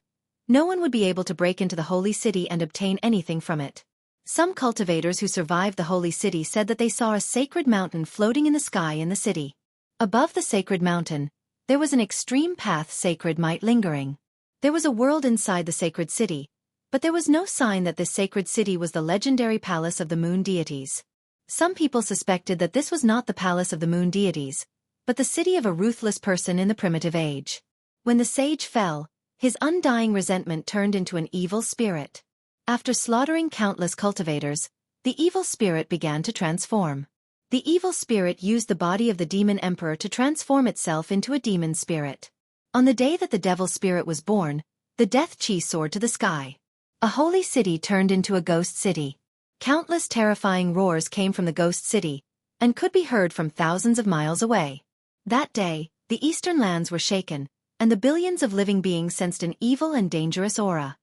no one would be able to break into the holy city and obtain anything from it. Some cultivators who survived the holy city said that they saw a sacred mountain floating in the sky in the city. Above the sacred mountain, there was an extreme path sacred might lingering. There was a world inside the sacred city, but there was no sign that this sacred city was the legendary palace of the moon deities. Some people suspected that this was not the palace of the moon deities, but the city of a ruthless person in the primitive age. When the sage fell, his undying resentment turned into an evil spirit. After slaughtering countless cultivators, the evil spirit began to transform. The evil spirit used the body of the demon emperor to transform itself into a demon spirit. On the day that the devil spirit was born, the death chi soared to the sky. A holy city turned into a ghost city. Countless terrifying roars came from the ghost city, and could be heard from thousands of miles away. That day, the eastern lands were shaken, and the billions of living beings sensed an evil and dangerous aura.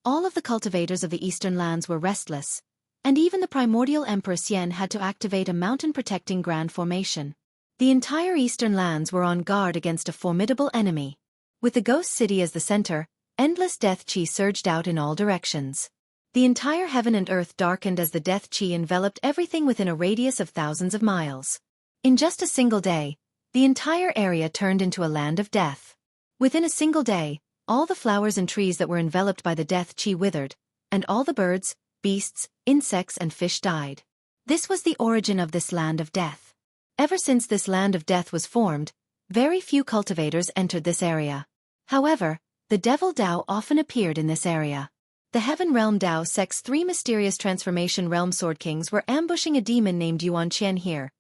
All of the cultivators of the eastern lands were restless, and even the primordial Emperor Xian had to activate a mountain-protecting grand formation. The entire eastern lands were on guard against a formidable enemy. With the ghost city as the center, endless death chi surged out in all directions. The entire heaven and earth darkened as the death chi enveloped everything within a radius of thousands of miles. In just a single day, the entire area turned into a land of death. Within a single day, all the flowers and trees that were enveloped by the death chi withered, and all the birds, beasts, insects and fish died. This was the origin of this land of death. Ever since this land of death was formed, very few cultivators entered this area. However, the devil Dao often appeared in this area. The Heaven Realm Dao Sect's 3 mysterious transformation realm sword kings were ambushing a demon named Yuan Qian here,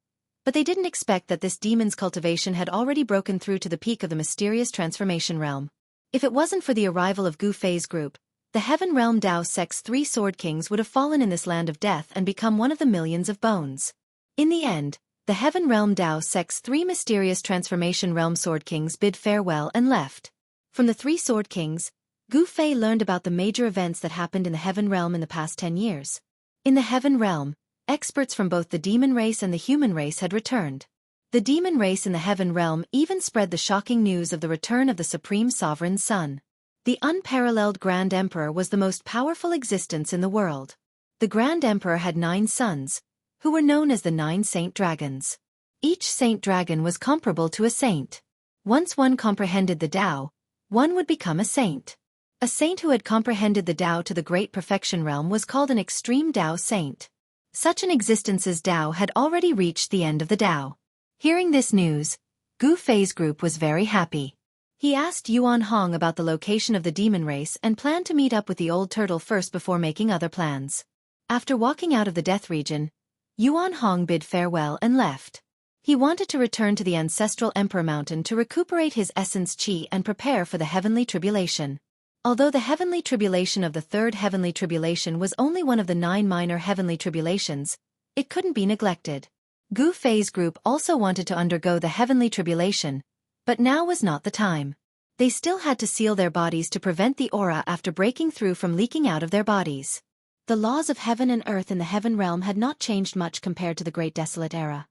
But they didn't expect that this demon's cultivation had already broken through to the peak of the mysterious transformation realm. If it wasn't for the arrival of Gu Fei's group, the Heaven Realm Dao Sect's 3 Sword Kings would have fallen in this land of death and become one of the millions of bones. In the end, the Heaven Realm Dao Sect's 3 mysterious transformation realm Sword Kings bid farewell and left. From the 3 Sword Kings, Gu Fei learned about the major events that happened in the Heaven Realm in the past 10 years. In the Heaven Realm, experts from both the demon race and the human race had returned. The demon race in the Heaven Realm even spread the shocking news of the return of the Supreme Sovereign Son. The unparalleled Grand Emperor was the most powerful existence in the world. The Grand Emperor had 9 sons, who were known as the 9 Saint Dragons. Each Saint Dragon was comparable to a saint. Once one comprehended the Tao, one would become a saint. A saint who had comprehended the Tao to the Great Perfection Realm was called an Extreme Tao Saint. Such an existence's Tao had already reached the end of the Tao. Hearing this news, Gu Fei's group was very happy. He asked Yuan Hong about the location of the demon race and planned to meet up with the old turtle first before making other plans. After walking out of the death region, Yuan Hong bid farewell and left. He wanted to return to the ancestral Emperor Mountain to recuperate his essence Qi and prepare for the heavenly tribulation. Although the heavenly tribulation of the third heavenly tribulation was only one of the 9 minor heavenly tribulations, it couldn't be neglected. Gu Fei's group also wanted to undergo the heavenly tribulation, but now was not the time. They still had to seal their bodies to prevent the aura after breaking through from leaking out of their bodies. The laws of heaven and earth in the Heaven Realm had not changed much compared to the Great Desolate Era.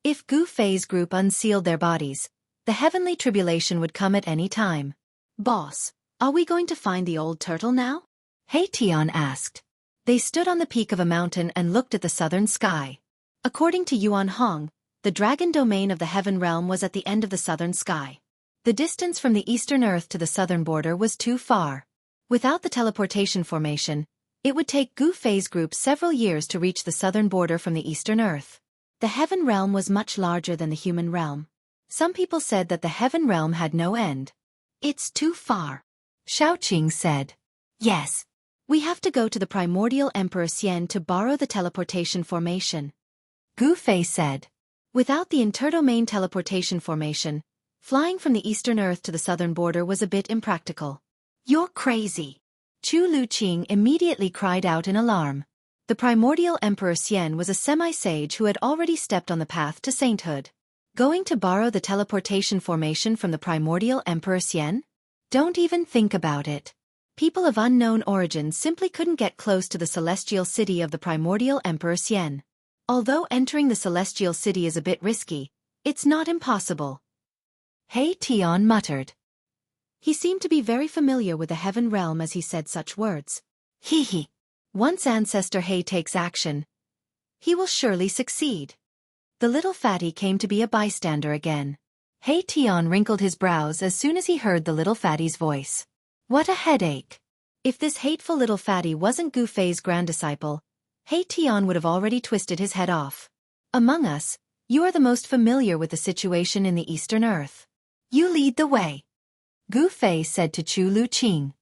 If Gu Fei's group unsealed their bodies, the heavenly tribulation would come at any time. "Boss, are we going to find the old turtle now?" He Tian asked. They stood on the peak of a mountain and looked at the southern sky. According to Yuan Hong, the dragon domain of the Heaven Realm was at the end of the southern sky. The distance from the eastern earth to the southern border was too far. Without the teleportation formation, it would take Gu Fei's group several years to reach the southern border from the eastern earth. The Heaven Realm was much larger than the human realm. Some people said that the Heaven Realm had no end. "It's too far," Xiaoqing said. "Yes. We have to go to the primordial Emperor Xian to borrow the teleportation formation," Gu Fei said. Without the interdomain teleportation formation, flying from the eastern earth to the southern border was a bit impractical. "You're crazy," Chu Luqing immediately cried out in alarm. The primordial Emperor Xian was a semi-sage who had already stepped on the path to sainthood. Going to borrow the teleportation formation from the primordial Emperor Xian? Don't even think about it. People of unknown origin simply couldn't get close to the celestial city of the primordial Emperor Xian. Although entering the celestial city is a bit risky, it's not impossible. He Tian muttered. He seemed to be very familiar with the Heaven Realm as he said such words. He. Once Ancestor He takes action, he will surely succeed. The little fatty came to be a bystander again. He Tian wrinkled his brows as soon as he heard the little fatty's voice. What a headache. If this hateful little fatty wasn't Gu Fei's grand disciple, He Tian would have already twisted his head off. Among us, you are the most familiar with the situation in the Eastern Earth. You lead the way, Gu Fei said to Chu Luqing.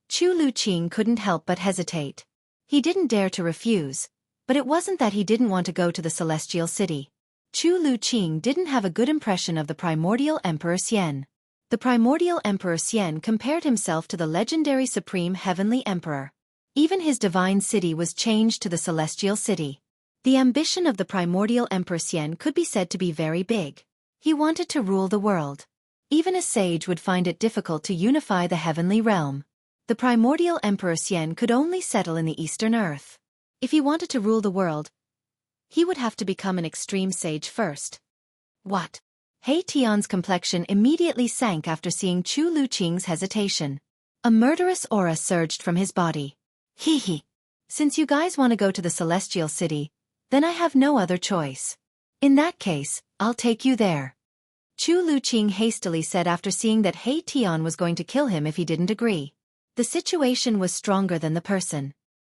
Chu Luqing couldn't help but hesitate. He didn't dare to refuse, but it wasn't that he didn't want to go to the Celestial City. Chu Luqing didn't have a good impression of the primordial Emperor Xian. The primordial Emperor Xian compared himself to the legendary Supreme Heavenly Emperor. Even his divine city was changed to the Celestial City. The ambition of the primordial Emperor Xian could be said to be very big. He wanted to rule the world. Even a sage would find it difficult to unify the heavenly realm. The primordial Emperor Xian could only settle in the Eastern Earth. If he wanted to rule the world, he would have to become an extreme sage first. What? He Tian's complexion immediately sank after seeing Chu Luqing's hesitation. A murderous aura surged from his body. He. Since you guys want to go to the Celestial City, then I have no other choice. In that case, I'll take you there, Chu Luqing hastily said after seeing that He Tian was going to kill him if he didn't agree. The situation was stronger than the person.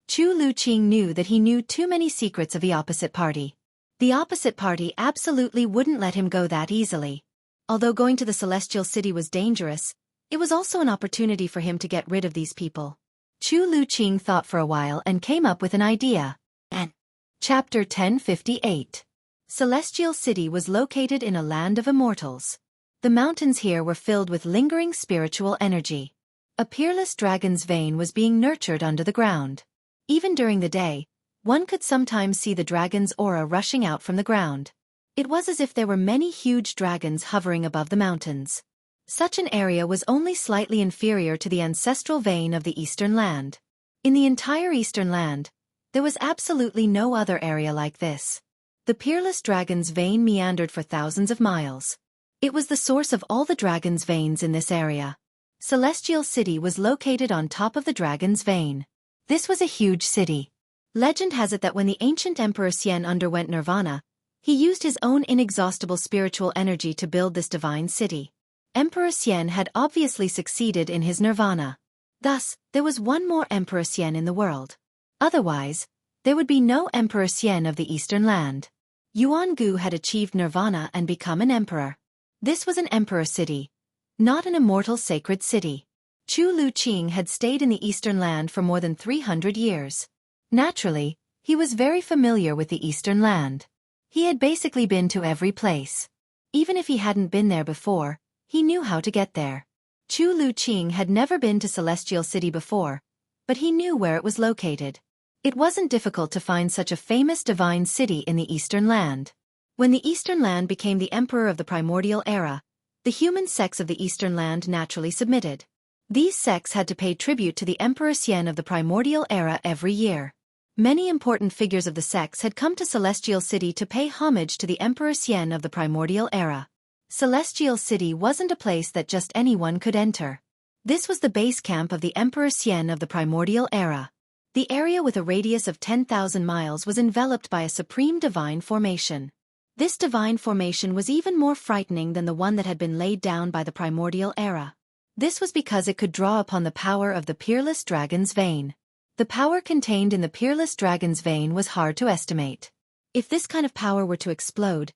Chu Luqing knew that he knew too many secrets of the opposite party. The opposite party absolutely wouldn't let him go that easily. Although going to the Celestial City was dangerous, it was also an opportunity for him to get rid of these people. Chu Luqing thought for a while and came up with an idea. Chapter 1058. Celestial City was located in a land of immortals. The mountains here were filled with lingering spiritual energy. A peerless dragon's vein was being nurtured under the ground. Even during the day, one could sometimes see the dragon's aura rushing out from the ground. It was as if there were many huge dragons hovering above the mountains. Such an area was only slightly inferior to the ancestral vein of the Eastern Land. In the entire Eastern Land, there was absolutely no other area like this. The peerless dragon's vein meandered for thousands of miles. It was the source of all the dragon's veins in this area. Celestial City was located on top of the dragon's vein. This was a huge city. Legend has it that when the ancient Emperor Xian underwent nirvana, he used his own inexhaustible spiritual energy to build this divine city. Emperor Xian had obviously succeeded in his nirvana. Thus, there was one more Emperor Xian in the world. Otherwise, there would be no Emperor Xian of the Eastern Land. Jianghu had achieved nirvana and become an emperor. This was an emperor city, not an immortal sacred city. Chu Luqing had stayed in the Eastern Land for more than 300 years. Naturally, he was very familiar with the Eastern Land. He had basically been to every place. Even if he hadn't been there before, he knew how to get there. Chu Luqing had never been to Celestial City before, but he knew where it was located. It wasn't difficult to find such a famous divine city in the Eastern Land. When the Eastern Land became the emperor of the primordial era, the human sects of the Eastern Land naturally submitted. These sects had to pay tribute to the Emperor Xian of the primordial era every year. Many important figures of the sects had come to Celestial City to pay homage to the Emperor Xian of the primordial era. Celestial City wasn't a place that just anyone could enter. This was the base camp of the Emperor Xian of the primordial era. The area with a radius of 10,000 miles was enveloped by a supreme divine formation. This divine formation was even more frightening than the one that had been laid down by the primordial era. This was because it could draw upon the power of the peerless dragon's vein. The power contained in the peerless dragon's vein was hard to estimate. If this kind of power were to explode,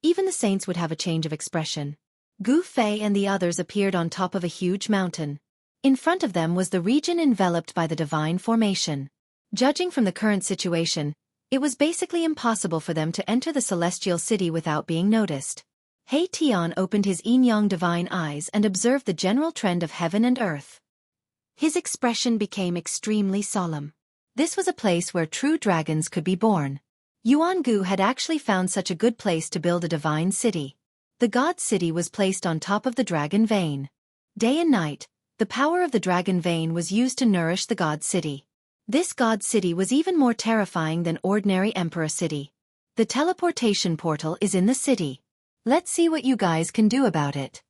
even the saints would have a change of expression. Gu Fei and the others appeared on top of a huge mountain. In front of them was the region enveloped by the divine formation. Judging from the current situation, it was basically impossible for them to enter the Celestial City without being noticed. He Tian opened his yin-yang divine eyes and observed the general trend of heaven and earth. His expression became extremely solemn. This was a place where true dragons could be born. Yuangu had actually found such a good place to build a divine city. The god city was placed on top of the dragon vein. Day and night, the power of the dragon vein was used to nourish the god city. This god city was even more terrifying than ordinary emperor city. The teleportation portal is in the city. Let's see what you guys can do about it.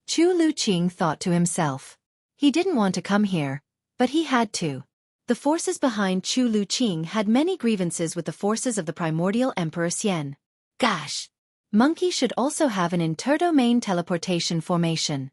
Chu Luqing thought to himself. He didn't want to come here, but he had to. The forces behind Chu Luqing had many grievances with the forces of the primordial Emperor Xian. Gosh! Monkey should also have an interdomain teleportation formation.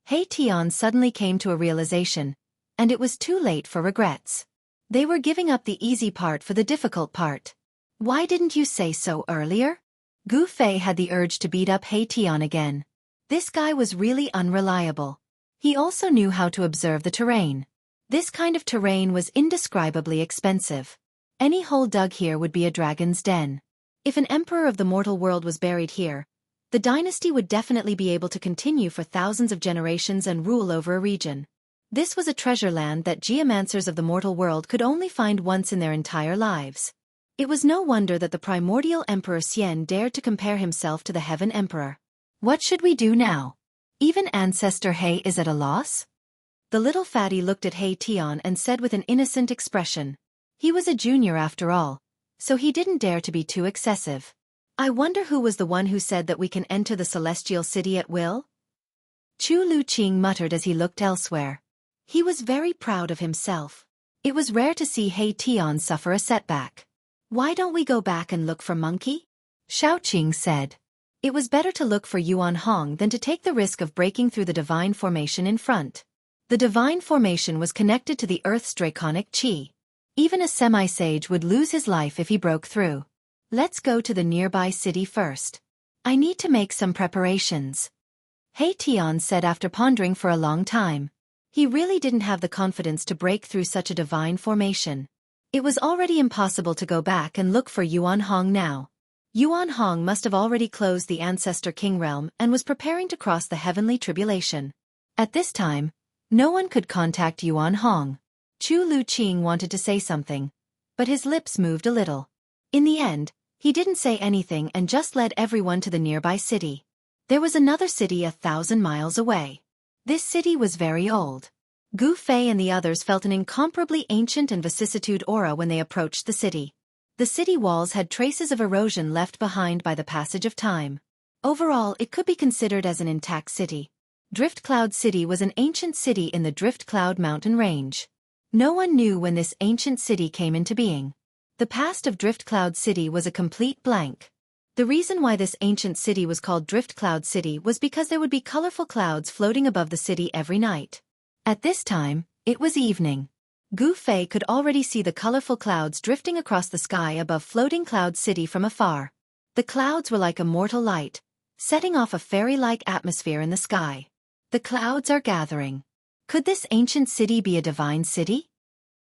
He Tian suddenly came to a realization, and it was too late for regrets. They were giving up the easy part for the difficult part. Why didn't you say so earlier? Gu Fei had the urge to beat up He Tian again. This guy was really unreliable. He also knew how to observe the terrain. This kind of terrain was indescribably expensive. Any hole dug here would be a dragon's den. If an emperor of the mortal world was buried here, the dynasty would definitely be able to continue for thousands of generations and rule over a region. This was a treasure land that geomancers of the mortal world could only find once in their entire lives. It was no wonder that the primordial Emperor Xian dared to compare himself to the Heaven Emperor. What should we do now? Even Ancestor He is at a loss? The little fatty looked at He Tian and said with an innocent expression. He was a junior after all, so he didn't dare to be too excessive. I wonder who was the one who said that we can enter the Celestial City at will? Chu Luqing muttered as he looked elsewhere. He was very proud of himself. It was rare to see He Tian suffer a setback. Why don't we go back and look for Monkey? Xiaoqing said. It was better to look for Yuan Hong than to take the risk of breaking through the divine formation in front. The divine formation was connected to the Earth's draconic chi. Even a semi-sage would lose his life if he broke through. Let's go to the nearby city first. I need to make some preparations. He Tian said after pondering for a long time. He really didn't have the confidence to break through such a divine formation. It was already impossible to go back and look for Yuan Hong now. Yuan Hong must have already closed the ancestor king realm and was preparing to cross the heavenly tribulation. At this time, no one could contact Yuan Hong. Chu Luqing wanted to say something, but his lips moved a little. In the end, he didn't say anything and just led everyone to the nearby city. There was another city 1,000 miles away. This city was very old. Gu Fei and the others felt an incomparably ancient and vicissitude aura when they approached the city. The city walls had traces of erosion left behind by the passage of time. Overall, it could be considered as an intact city. Drift Cloud City was an ancient city in the Drift Cloud mountain range. No one knew when this ancient city came into being. The past of Drift Cloud City was a complete blank. The reason why this ancient city was called Drift Cloud City was because there would be colorful clouds floating above the city every night. At this time, it was evening. Gu Fei could already see the colorful clouds drifting across the sky above Floating Cloud City from afar. The clouds were like immortal light, setting off a fairy-like atmosphere in the sky. The clouds are gathering. Could this ancient city be a divine city?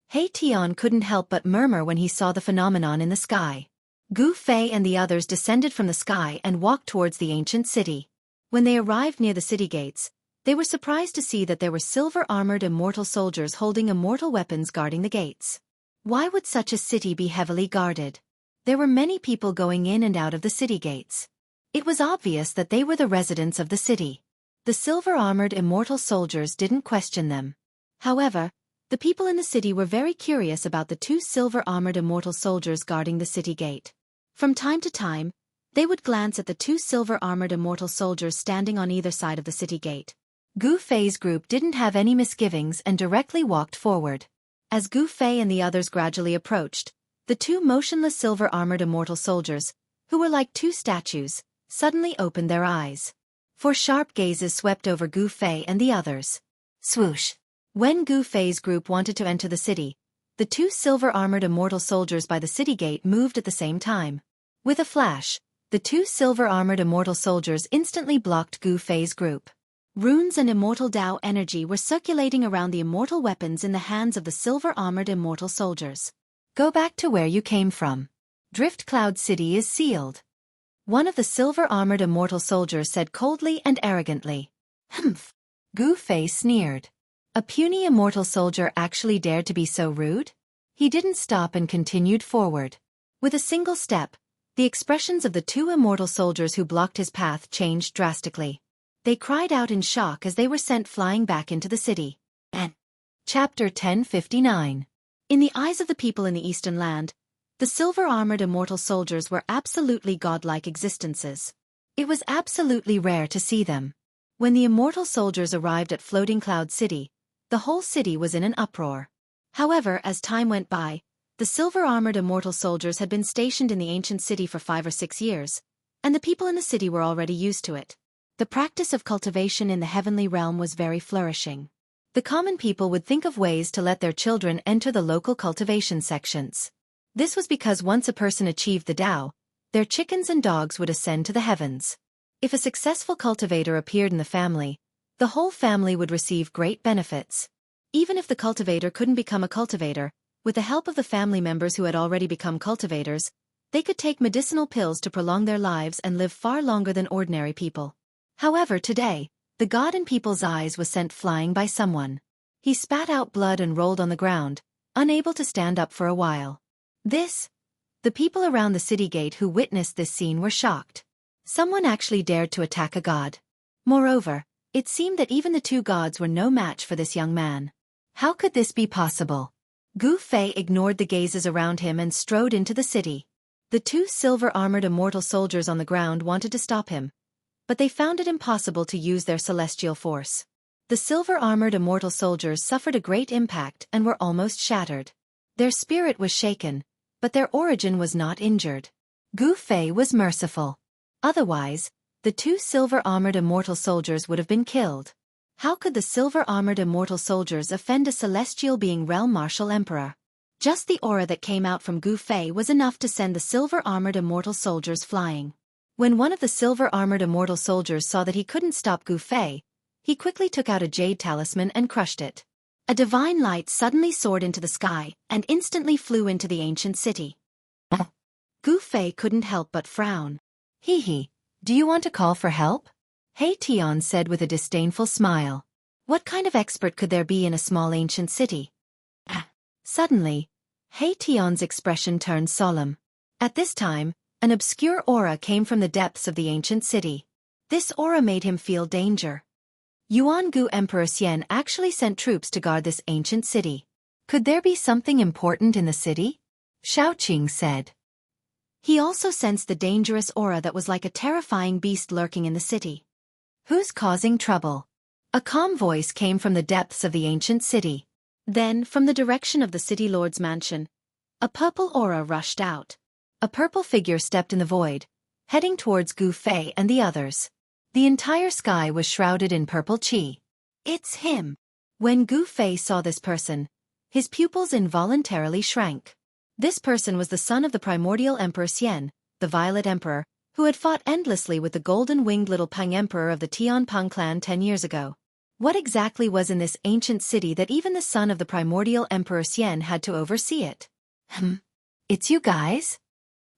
He Tian couldn't help but murmur when he saw the phenomenon in the sky. Gu Fei and the others descended from the sky and walked towards the ancient city. When they arrived near the city gates, they were surprised to see that there were silver-armored immortal soldiers holding immortal weapons guarding the gates. Why would such a city be heavily guarded? There were many people going in and out of the city gates. It was obvious that they were the residents of the city. The silver-armored immortal soldiers didn't question them. However, the people in the city were very curious about the two silver-armored immortal soldiers guarding the city gate. From time to time, they would glance at the two silver-armored immortal soldiers standing on either side of the city gate. Gu Fei's group didn't have any misgivings and directly walked forward. As Gu Fei and the others gradually approached, the two motionless silver-armored immortal soldiers, who were like two statues, suddenly opened their eyes. Four sharp gazes swept over Gu Fei and the others. Swoosh! When Gu Fei's group wanted to enter the city, the two silver-armored immortal soldiers by the city gate moved at the same time. With a flash, the two silver-armored immortal soldiers instantly blocked Gu Fei's group. Runes and immortal Dao energy were circulating around the immortal weapons in the hands of the silver-armored immortal soldiers. Go back to where you came from. Drift Cloud City is sealed. One of the silver-armored immortal soldiers said coldly and arrogantly. Humph! Gu Fei sneered. A puny immortal soldier actually dared to be so rude? He didn't stop and continued forward. With a single step, the expressions of the two immortal soldiers who blocked his path changed drastically. They cried out in shock as they were sent flying back into the city. Chapter 1059. In the eyes of the people in the Eastern Land, the silver-armored immortal soldiers were absolutely godlike existences. It was absolutely rare to see them. When the immortal soldiers arrived at Floating Cloud City, the whole city was in an uproar. However, as time went by, the silver-armored immortal soldiers had been stationed in the ancient city for 5 or 6 years, and the people in the city were already used to it. The practice of cultivation in the heavenly realm was very flourishing. The common people would think of ways to let their children enter the local cultivation sections. This was because once a person achieved the Tao, their chickens and dogs would ascend to the heavens. If a successful cultivator appeared in the family, the whole family would receive great benefits. Even if the cultivator couldn't become a cultivator, with the help of the family members who had already become cultivators, they could take medicinal pills to prolong their lives and live far longer than ordinary people. However, today, the god in people's eyes was sent flying by someone. He spat out blood and rolled on the ground, unable to stand up for a while. The people around the city gate who witnessed this scene were shocked. Someone actually dared to attack a god. Moreover, it seemed that even the two gods were no match for this young man. How could this be possible? Gu Fei ignored the gazes around him and strode into the city. The two silver-armored immortal soldiers on the ground wanted to stop him, but they found it impossible to use their celestial force. The silver-armored immortal soldiers suffered a great impact and were almost shattered. Their spirit was shaken, but their origin was not injured. Gu Fei was merciful. Otherwise, the two silver-armored immortal soldiers would have been killed. How could the silver-armored immortal soldiers offend a celestial being realm martial emperor? Just the aura that came out from Gu Fei was enough to send the silver-armored immortal soldiers flying. When one of the silver-armored immortal soldiers saw that he couldn't stop Gu Fei, he quickly took out a jade talisman and crushed it. A divine light suddenly soared into the sky and instantly flew into the ancient city. Gu Fei couldn't help but frown. Hee hee, do you want to call for help? He Tian said with a disdainful smile. What kind of expert could there be in a small ancient city? Suddenly, He Tian's expression turned solemn. At this time, an obscure aura came from the depths of the ancient city. This aura made him feel danger. Yuangu Emperor Xian actually sent troops to guard this ancient city. Could there be something important in the city? Shaoqing said. He also sensed the dangerous aura that was like a terrifying beast lurking in the city. Who's causing trouble? A calm voice came from the depths of the ancient city. Then, from the direction of the city lord's mansion, a purple aura rushed out. A purple figure stepped in the void, heading towards Gu Fei and the others. The entire sky was shrouded in purple qi. It's him. When Gu Fei saw this person, his pupils involuntarily shrank. This person was the son of the primordial Emperor Xian, the Violet Emperor, who had fought endlessly with the golden-winged little Pang Emperor of the Tianping clan 10 years ago. What exactly was in this ancient city that even the son of the primordial Emperor Xian had to oversee it? It's you guys?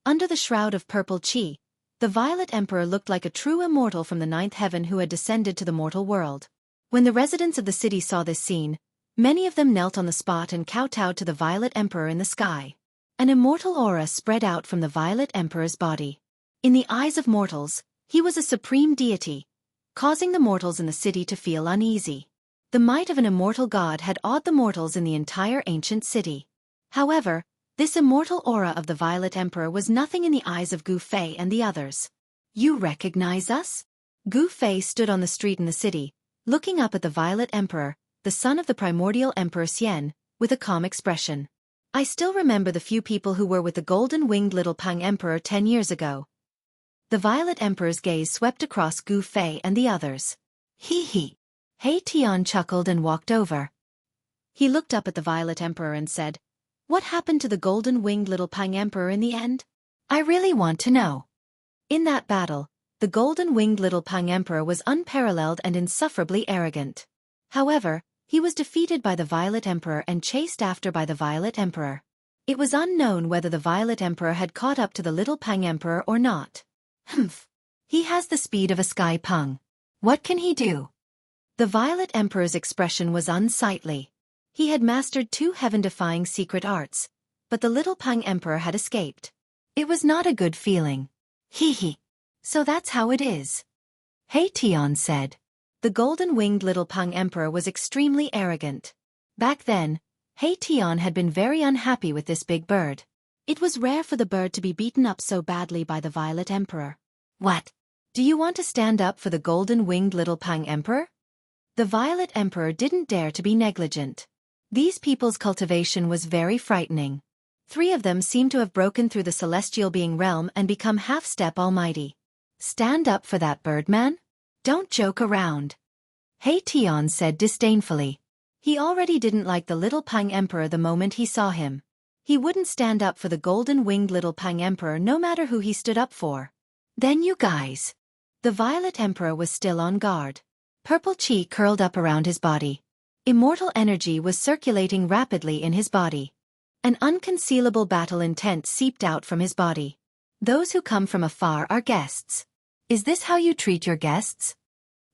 Under the shroud of purple qi, the Violet Emperor looked like a true immortal from the ninth heaven who had descended to the mortal world. When the residents of the city saw this scene, many of them knelt on the spot and kowtowed to the Violet Emperor in the sky. An immortal aura spread out from the Violet Emperor's body. In the eyes of mortals, he was a supreme deity, causing the mortals in the city to feel uneasy. The might of an immortal god had awed the mortals in the entire ancient city. However, this immortal aura of the Violet Emperor was nothing in the eyes of Gu Fei and the others. You recognize us? Gu Fei stood on the street in the city, looking up at the Violet Emperor, the son of the primordial Emperor Xian, with a calm expression. I still remember the few people who were with the golden-winged little Pang Emperor 10 years ago. The Violet Emperor's gaze swept across Gu Fei and the others. Hee hee. He Tian chuckled and walked over. He looked up at the Violet Emperor and said, What happened to the golden-winged little Pang Emperor in the end? I really want to know. In that battle, the golden-winged little Pang Emperor was unparalleled and insufferably arrogant. However, he was defeated by the Violet Emperor and chased after by the Violet Emperor. It was unknown whether the Violet Emperor had caught up to the little Pang Emperor or not. He has the speed of a sky pung. What can he do? The Violet Emperor's expression was unsightly. He had mastered 2 heaven-defying secret arts, but the little Pang Emperor had escaped. It was not a good feeling. Hee hee. So that's how it is. He Tian said. The golden-winged little Pang Emperor was extremely arrogant. Back then, He Tian had been very unhappy with this big bird. It was rare for the bird to be beaten up so badly by the Violet Emperor. What? Do you want to stand up for the golden-winged little Pang Emperor? The Violet Emperor didn't dare to be negligent. These people's cultivation was very frightening. 3 of them seemed to have broken through the celestial being realm and become half-step almighty. Stand up for that birdman? Don't joke around. He Tian said disdainfully. He already didn't like the little Pang Emperor the moment he saw him. He wouldn't stand up for the golden-winged little Pang Emperor no matter who he stood up for. Then you guys. The Violet Emperor was still on guard. Purple qi curled up around his body. Immortal energy was circulating rapidly in his body. An unconcealable battle intent seeped out from his body. Those who come from afar are guests. Is this how you treat your guests?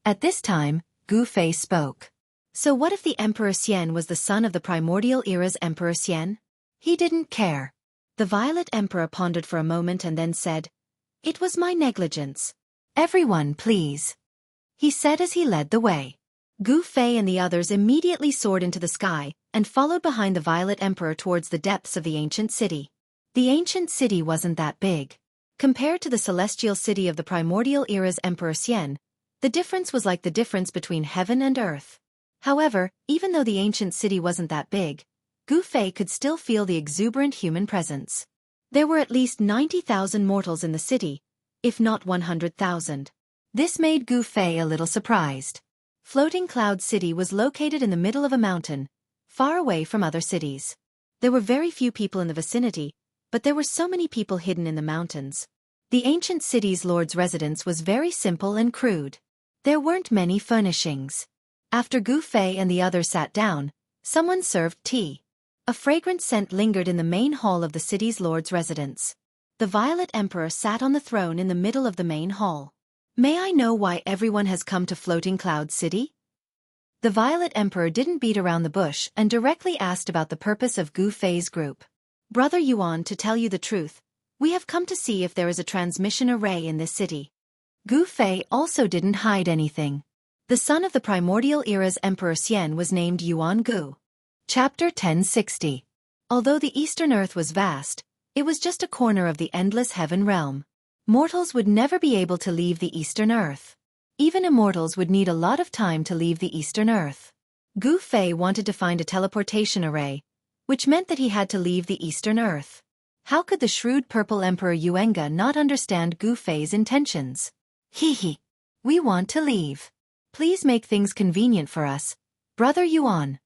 At this time, Gu Fei spoke. So what if the Emperor Xian was the son of the primordial era's Emperor Xian? He didn't care. The Violet Emperor pondered for a moment and then said, It was my negligence. Everyone please. He said as he led the way. Gu Fei and the others immediately soared into the sky and followed behind the Violet Emperor towards the depths of the ancient city. The ancient city wasn't that big. Compared to the celestial city of the primordial era's Emperor Xian, the difference was like the difference between heaven and earth. However, even though the ancient city wasn't that big, Gu Fei could still feel the exuberant human presence. There were at least 90,000 mortals in the city, if not 100,000. This made Gu Fei a little surprised. Floating Cloud City was located in the middle of a mountain, far away from other cities. There were very few people in the vicinity, but there were so many people hidden in the mountains. The ancient city's lord's residence was very simple and crude. There weren't many furnishings. After Gu Fei and the others sat down, someone served tea. A fragrant scent lingered in the main hall of the city's lord's residence. the Violet Emperor sat on the throne in the middle of the main hall. May I know why everyone has come to Floating Cloud City? The Violet Emperor didn't beat around the bush and directly asked about the purpose of Gu Fei's group. Brother Yuan, to tell you the truth, we have come to see if there is a transmission array in this city. Gu Fei also didn't hide anything. The son of the primordial era's Emperor Xian was named Yuan Gu. Chapter 1060. Although the Eastern Earth was vast, it was just a corner of the endless heaven realm. Mortals would never be able to leave the Eastern Earth. Even immortals would need a lot of time to leave the Eastern Earth. Gu Fei wanted to find a teleportation array, which meant that he had to leave the Eastern Earth. How could the shrewd Purple Emperor Yuenga not understand Gu Fei's intentions? Hee. We want to leave. Please make things convenient for us, Brother Yuan.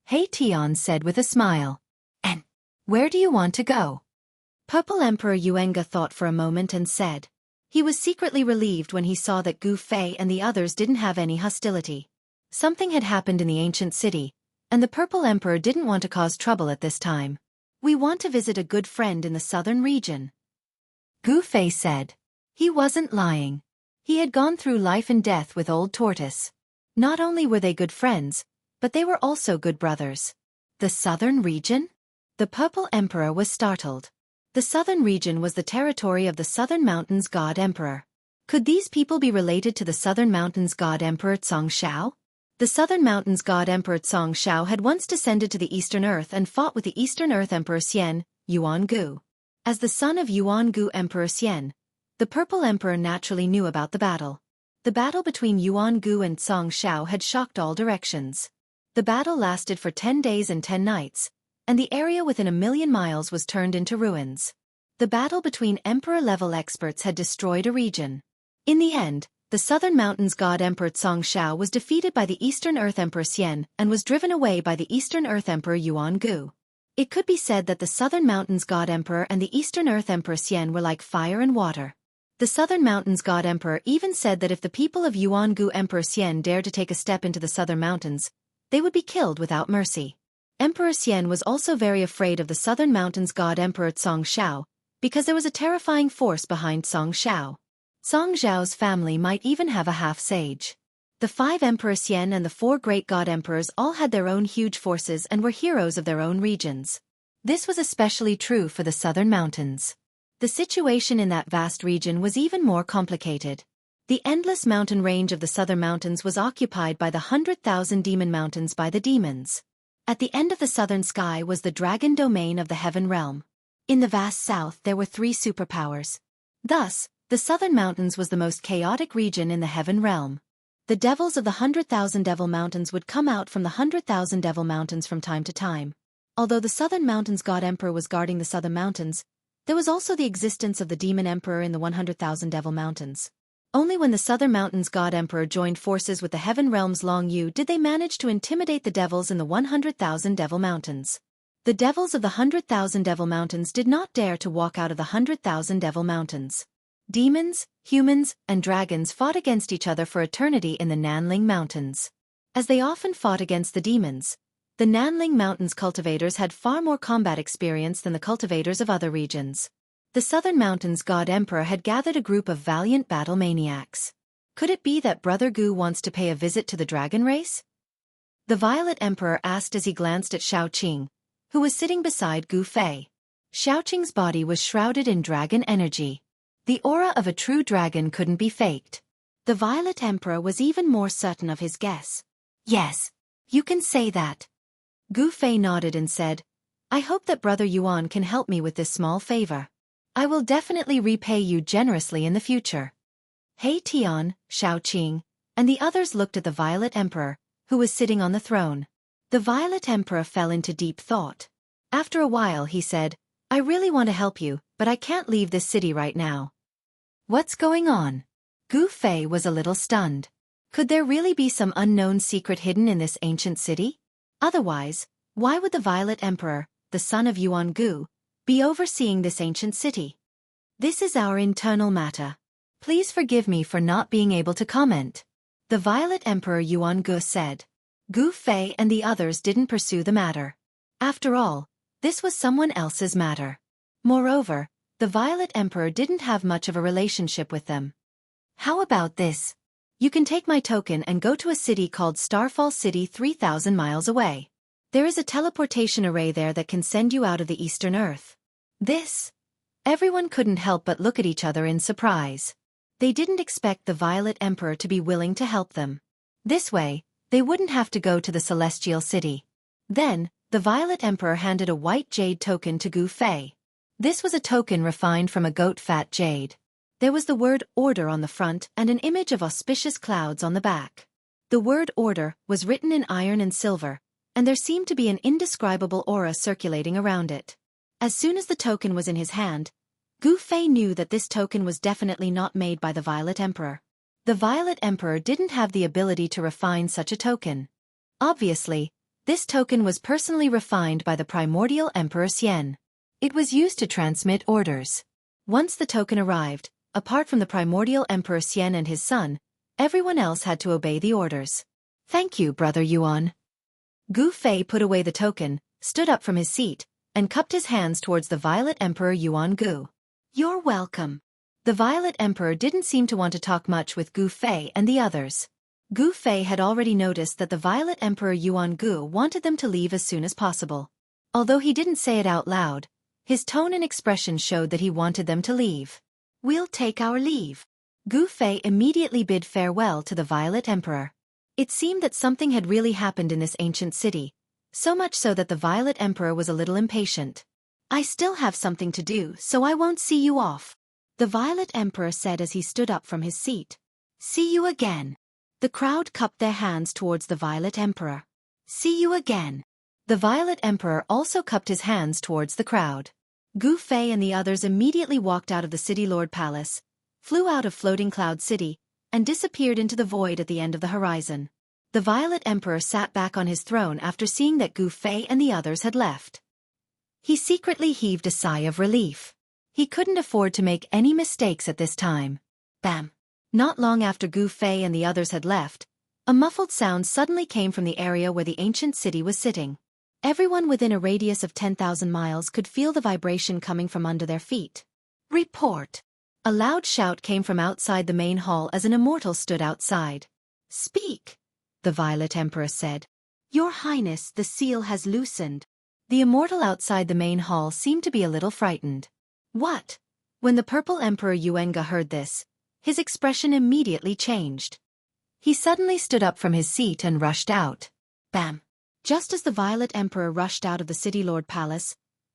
Hey Tian said with a smile. And where do you want to go? Purple Emperor Yuenga thought for a moment and said. He was secretly relieved when he saw that Gu Fei and the others didn't have any hostility. Something had happened in the ancient city, and the Purple Emperor didn't want to cause trouble at this time. We want to visit a good friend in the southern region. Gu Fei said. He wasn't lying. He had gone through life and death with Old Tortoise. Not only were they good friends, but they were also good brothers. The southern region? The Purple Emperor was startled. The southern region was the territory of the Southern Mountains God Emperor. Could these people be related to the Southern Mountains God Emperor Xianxia? The Southern Mountains God Emperor Xianxia had once descended to the Eastern Earth and fought with the Eastern Earth Emperor Xian, Yuan Gu. As the son of Yuan Gu Emperor Xian, the Purple Emperor naturally knew about the battle. The battle between Yuan Gu and Xianxia had shocked all directions. The battle lasted for 10 days and 10 nights, and the area within 1,000,000 miles was turned into ruins. The battle between Emperor-level experts had destroyed a region. In the end, the Southern Mountains God Emperor Xianxia was defeated by the Eastern Earth Emperor Xian and was driven away by the Eastern Earth Emperor Yuan Gu. It could be said that the Southern Mountains God Emperor and the Eastern Earth Emperor Xian were like fire and water. The Southern Mountains God Emperor even said that if the people of Yuan Gu Emperor Xian dared to take a step into the Southern Mountains, they would be killed without mercy. Emperor Xian was also very afraid of the Southern Mountains God Emperor Xianxiao, because there was a terrifying force behind Xianxiao. Xianxiao's family might even have a half-sage. The 5 Emperor Xian and the 4 great god emperors all had their own huge forces and were heroes of their own regions. This was especially true for the Southern Mountains. The situation in that vast region was even more complicated. The endless mountain range of the Southern Mountains was occupied by the 100,000 demon mountains by the demons. At the end of the southern sky was the dragon domain of the heaven realm. In the vast south there were 3 superpowers. Thus, the Southern Mountains was the most chaotic region in the heaven realm. The devils of the 100,000 devil mountains would come out from the 100,000 devil mountains from time to time. Although the Southern Mountains God Emperor was guarding the Southern Mountains, there was also the existence of the Demon Emperor in the 100,000 devil mountains. Only when the Southern Mountains God Emperor joined forces with the heaven realm's Long Yu did they manage to intimidate the devils in the 100,000 devil mountains. The devils of the 100,000 devil mountains did not dare to walk out of the 100,000 devil mountains. Demons, humans, and dragons fought against each other for eternity in the Nanling Mountains. As they often fought against the demons, the Nanling Mountains cultivators had far more combat experience than the cultivators of other regions. The Southern Mountains God Emperor had gathered a group of valiant battle maniacs. Could it be that Brother Gu wants to pay a visit to the dragon race? The Violet Emperor asked as he glanced at Xiaoqing, who was sitting beside Gu Fei. Xiaoqing's body was shrouded in dragon energy. The aura of a true dragon couldn't be faked. The Violet Emperor was even more certain of his guess. Yes, you can say that. Gu Fei nodded and said, I hope that Brother Yuan can help me with this small favor. I will definitely repay you generously in the future. He Tian, Xiaoqing, and the others looked at the Violet Emperor, who was sitting on the throne. The Violet Emperor fell into deep thought. After a while he said, I really want to help you, but I can't leave this city right now. What's going on? Gu Fei was a little stunned. Could there really be some unknown secret hidden in this ancient city? Otherwise, why would the Violet Emperor, the son of Yuan Gu, be overseeing this ancient city? This is our internal matter. Please forgive me for not being able to comment. The Violet Emperor Yuan Gu said. Gu Fei and the others didn't pursue the matter. After all, this was someone else's matter. Moreover, The Violet Emperor didn't have much of a relationship with them. How about this? You can take my token and go to a city called Starfall City 3,000 miles away. There is a teleportation array there that can send you out of the Eastern Earth. This? Everyone couldn't help but look at each other in surprise. They didn't expect the Violet Emperor to be willing to help them. This way, they wouldn't have to go to the Celestial City. Then, the Violet Emperor handed a white jade token to Gu Fei. This was a token refined from a goat-fat jade. There was the word order on the front and an image of auspicious clouds on the back. The word order was written in iron and silver, and there seemed to be an indescribable aura circulating around it. As soon as the token was in his hand, Gu Fei knew that this token was definitely not made by the Violet Emperor. The Violet Emperor didn't have the ability to refine such a token. Obviously, this token was personally refined by the primordial Emperor Xian. It was used to transmit orders. Once the token arrived, apart from the primordial Emperor Xian and his son, everyone else had to obey the orders. Thank you, Brother Yuan. Gu Fei put away the token, stood up from his seat, and cupped his hands towards the Violet Emperor Yuan Gu. You're welcome. The Violet Emperor didn't seem to want to talk much with Gu Fei and the others. Gu Fei had already noticed that the Violet Emperor Yuan Gu wanted them to leave as soon as possible. Although he didn't say it out loud, his tone and expression showed that he wanted them to leave. We'll take our leave. Gu Fei immediately bid farewell to the Violet Emperor. It seemed that something had really happened in this ancient city, so much so that the Violet Emperor was a little impatient. I still have something to do, so I won't see you off, the Violet Emperor said as he stood up from his seat. See you again. The crowd cupped their hands towards the Violet Emperor. See you again. The Violet Emperor also cupped his hands towards the crowd. Gu Fei and the others immediately walked out of the City Lord Palace, flew out of Floating Cloud City, and disappeared into the void at the end of the horizon. The Violet Emperor sat back on his throne after seeing that Gu Fei and the others had left. He secretly heaved a sigh of relief. He couldn't afford to make any mistakes at this time. Bam! Not long after Gu Fei and the others had left, a muffled sound suddenly came from the area where the ancient city was sitting. Everyone within a radius of 10,000 miles could feel the vibration coming from under their feet. Report! A loud shout came from outside the main hall as an immortal stood outside. Speak! The Violet Emperor said. Your Highness, the seal has loosened. The immortal outside the main hall seemed to be a little frightened. What? When the Purple Emperor Yuenga heard this, his expression immediately changed. He suddenly stood up from his seat and rushed out. Bam! Just as the Violet Emperor rushed out of the City Lord Palace,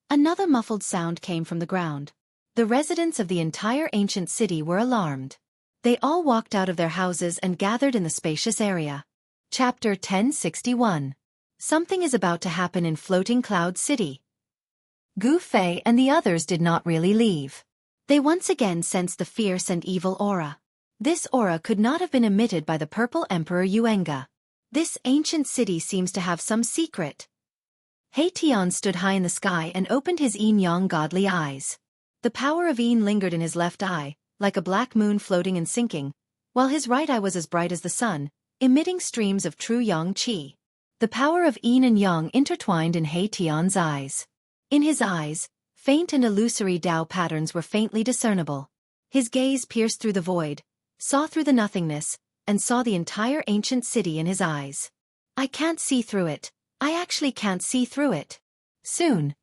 another muffled sound came from the ground. The residents of the entire ancient city were alarmed. They all walked out of their houses and gathered in the spacious area. Chapter 1061. Something is about to happen in Floating Cloud City. Gu Fei and the others did not really leave. They once again sensed the fierce and evil aura. This aura could not have been emitted by the Purple Emperor Yuenga. This ancient city seems to have some secret. He Tian stood high in the sky and opened his yin-yang godly eyes. The power of yin lingered in his left eye, like a black moon floating and sinking, while his right eye was as bright as the sun, emitting streams of true yang qi. The power of yin and yang intertwined in He Tian's eyes. In his eyes, faint and illusory Tao patterns were faintly discernible. His gaze pierced through the void, saw through the nothingness, and saw the entire ancient city in his eyes. I can't see through it. I actually can't see through it. Soon,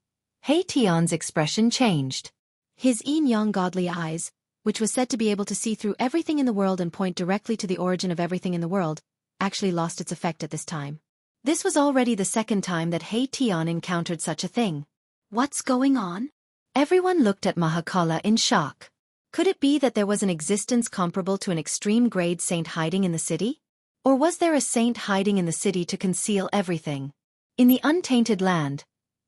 He Tian's expression changed. His yin-yang godly eyes, which was said to be able to see through everything in the world and point directly to the origin of everything in the world, actually lost its effect at this time. This was already the second time that He Tian encountered such a thing. What's going on? Everyone looked at Mahakala in shock. Could it be that there was an existence comparable to an extreme-grade saint hiding in the city? Or was there a saint hiding in the city to conceal everything? In the untainted land,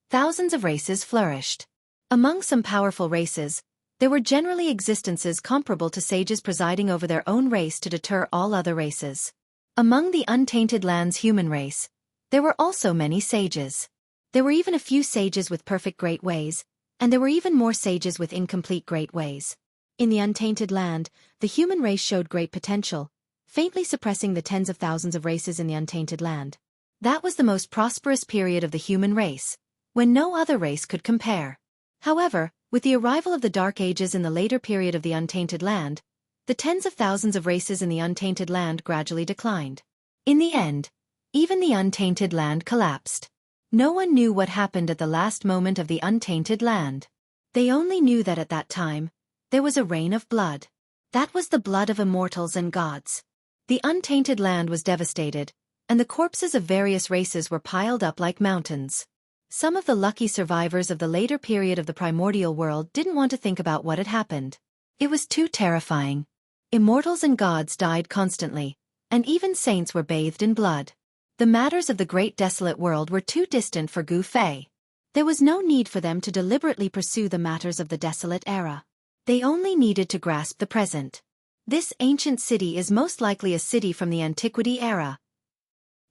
thousands of races flourished. Among some powerful races, there were generally existences comparable to sages presiding over their own race to deter all other races. Among the untainted land's human race, there were also many sages. There were even a few sages with perfect great ways, and there were even more sages with incomplete great ways. In the untainted land, the human race showed great potential, faintly suppressing the tens of thousands of races in the untainted land. That was the most prosperous period of the human race, when no other race could compare. However, With the arrival of the Dark Ages in the later period of the Untainted Land, the tens of thousands of races in the Untainted Land gradually declined. In the end, even the Untainted Land collapsed. No one knew what happened at the last moment of the Untainted Land. They only knew that at that time, there was a rain of blood. That was the blood of immortals and gods. The Untainted Land was devastated, and the corpses of various races were piled up like mountains. Some of the lucky survivors of the later period of the primordial world didn't want to think about what had happened. It was too terrifying. Immortals and gods died constantly, and even saints were bathed in blood. The matters of the great desolate world were too distant for Gu Fei. There was no need for them to deliberately pursue the matters of the desolate era. They only needed to grasp the present. This ancient city is most likely a city from the antiquity era,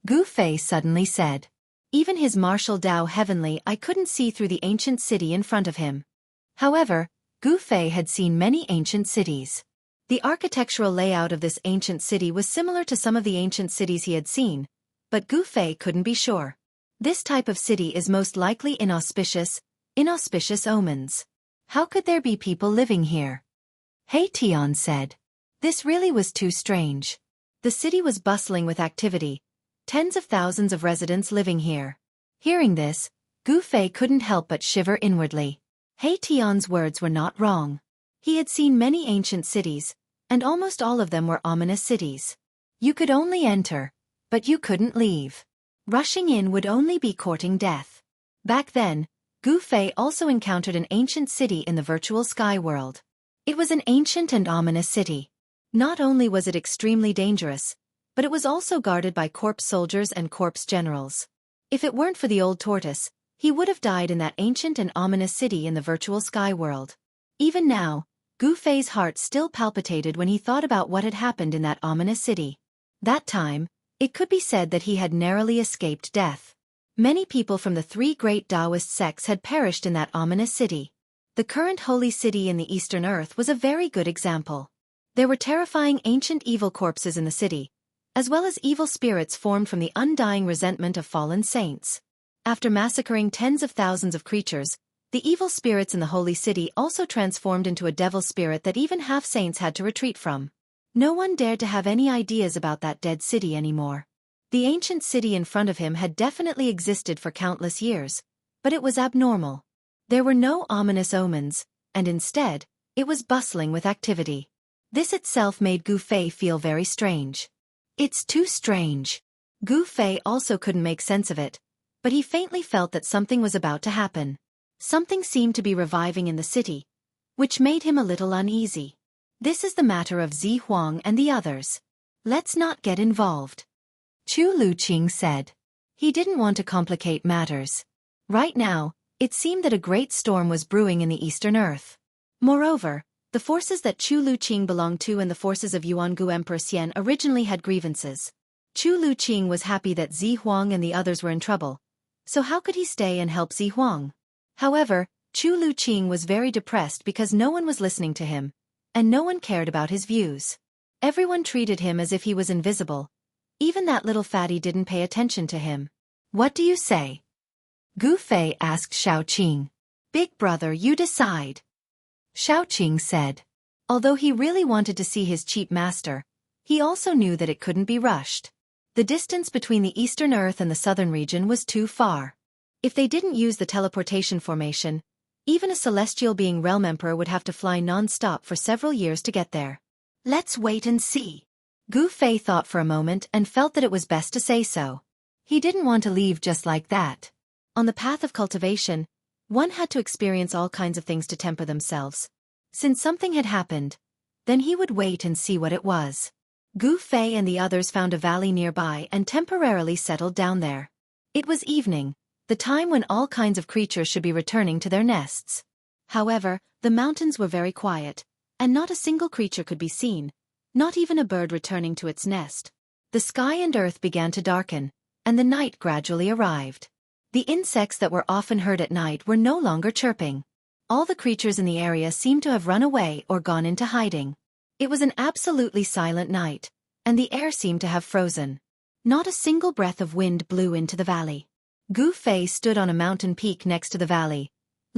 Gu Fei suddenly said. Even his martial Dao heavenly eye couldn't see through the ancient city in front of him. However, Gu Fei had seen many ancient cities. The architectural layout of this ancient city was similar to some of the ancient cities he had seen, but Gu Fei couldn't be sure. This type of city is most likely inauspicious omens. How could there be people living here? He Tian said. This really was too strange. The city was bustling with activity, tens of thousands of residents living here. Hearing this, Gu Fei couldn't help but shiver inwardly. He Tian's words were not wrong. He had seen many ancient cities, and almost all of them were ominous cities. You could only enter, but you couldn't leave. Rushing in would only be courting death. Back then, Gu Fei also encountered an ancient city in the virtual sky world. It was an ancient and ominous city. Not only was it extremely dangerous, but it was also guarded by corpse soldiers and corpse generals. If it weren't for the old tortoise, he would have died in that ancient and ominous city in the virtual sky world. Even now, Gu Fei's heart still palpitated when he thought about what had happened in that ominous city. That time, it could be said that he had narrowly escaped death. Many people from the three great Taoist sects had perished in that ominous city. The current holy city in the Eastern Earth was a very good example. There were terrifying ancient evil corpses in the city, as well as evil spirits formed from the undying resentment of fallen saints. After massacring tens of thousands of creatures, the evil spirits in the holy city also transformed into a devil spirit that even half-saints had to retreat from. No one dared to have any ideas about that dead city anymore. The ancient city in front of him had definitely existed for countless years, but it was abnormal. There were no ominous omens, and instead, it was bustling with activity. This itself made Gu Fei feel very strange. It's too strange. Gu Fei also couldn't make sense of it, but he faintly felt that something was about to happen. Something seemed to be reviving in the city, which made him a little uneasy. This is the matter of Zi Huang and the others. Let's not get involved, Chu Luqing said. He didn't want to complicate matters. Right now, it seemed that a great storm was brewing in the Eastern Earth. Moreover, the forces that Chu Luqing belonged to and the forces of Yuangu Emperor Xian originally had grievances. Chu Luqing was happy that Zi Huang and the others were in trouble, so how could he stay and help Zi Huang? However, Chu Luqing was very depressed because no one was listening to him, and no one cared about his views. Everyone treated him as if he was invisible. Even that little fatty didn't pay attention to him. What do you say? Gu Fei asked Xiaoqing. Big brother, you decide, Xiaoqing said. Although he really wanted to see his cheap master, he also knew that it couldn't be rushed. The distance between the Eastern Earth and the Southern region was too far. If they didn't use the teleportation formation, even a celestial being realm emperor would have to fly non-stop for several years to get there. Let's wait and see. Gu Fei thought for a moment and felt that it was best to say so. He didn't want to leave just like that. On the path of cultivation, one had to experience all kinds of things to temper themselves. Since something had happened, then he would wait and see what it was. Gu Fei and the others found a valley nearby and temporarily settled down there. It was evening, the time when all kinds of creatures should be returning to their nests. However, the mountains were very quiet, and not a single creature could be seen, not even a bird returning to its nest. The sky and earth began to darken, and the night gradually arrived. The insects that were often heard at night were no longer chirping. All the creatures in the area seemed to have run away or gone into hiding. It was an absolutely silent night, and the air seemed to have frozen. Not a single breath of wind blew into the valley. Gu Fei stood on a mountain peak next to the valley,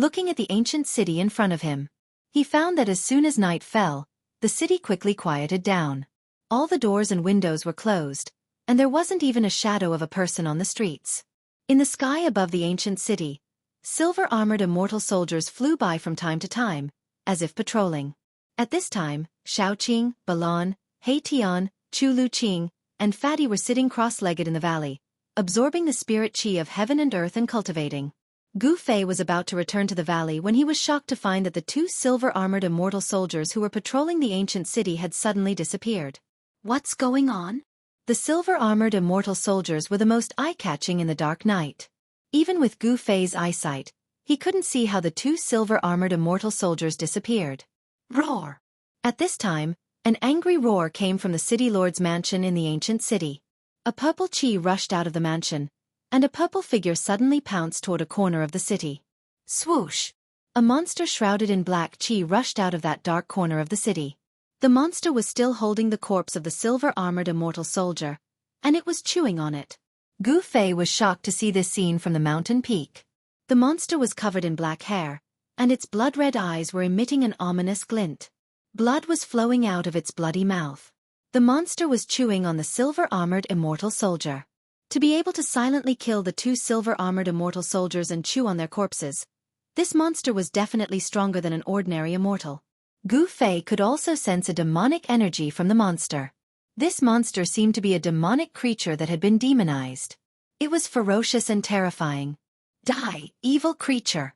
looking at the ancient city in front of him. He found that as soon as night fell, the city quickly quieted down. All the doors and windows were closed, and there wasn't even a shadow of a person on the streets. In the sky above the ancient city, silver-armored immortal soldiers flew by from time to time, as if patrolling. At this time, Xiaoqing, Balan, Heitian, Chu Luqing, and Fadi were sitting cross-legged in the valley, absorbing the spirit qi of heaven and earth and cultivating. Gu Fei was about to return to the valley when he was shocked to find that the two silver-armored immortal soldiers who were patrolling the ancient city had suddenly disappeared. What's going on? The silver-armored immortal soldiers were the most eye-catching in the dark night. Even with Gu Fei's eyesight, he couldn't see how the two silver-armored immortal soldiers disappeared. Roar! At this time, an angry roar came from the city lord's mansion in the ancient city. A purple qi rushed out of the mansion, and a purple figure suddenly pounced toward a corner of the city. Swoosh! A monster shrouded in black qi rushed out of that dark corner of the city. The monster was still holding the corpse of the silver-armored immortal soldier, and it was chewing on it. Gu Fei was shocked to see this scene from the mountain peak. The monster was covered in black hair, and its blood-red eyes were emitting an ominous glint. Blood was flowing out of its bloody mouth. The monster was chewing on the silver-armored immortal soldier. To be able to silently kill the two silver-armored immortal soldiers and chew on their corpses, this monster was definitely stronger than an ordinary immortal. Gu Fei could also sense a demonic energy from the monster. This monster seemed to be a demonic creature that had been demonized. It was ferocious and terrifying. Die, evil creature!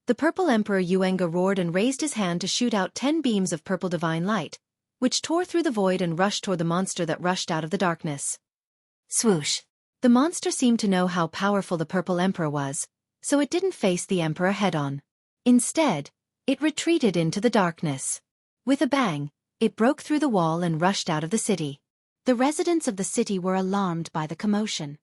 The purple emperor Yuenga roared and raised his hand to shoot out 10 beams of purple divine light, which tore through the void and rushed toward the monster that rushed out of the darkness. Swoosh! The monster seemed to know how powerful the purple emperor was, so it didn't face the emperor head-on. Instead, it retreated into the darkness. With a bang, it broke through the wall and rushed out of the city. The residents of the city were alarmed by the commotion.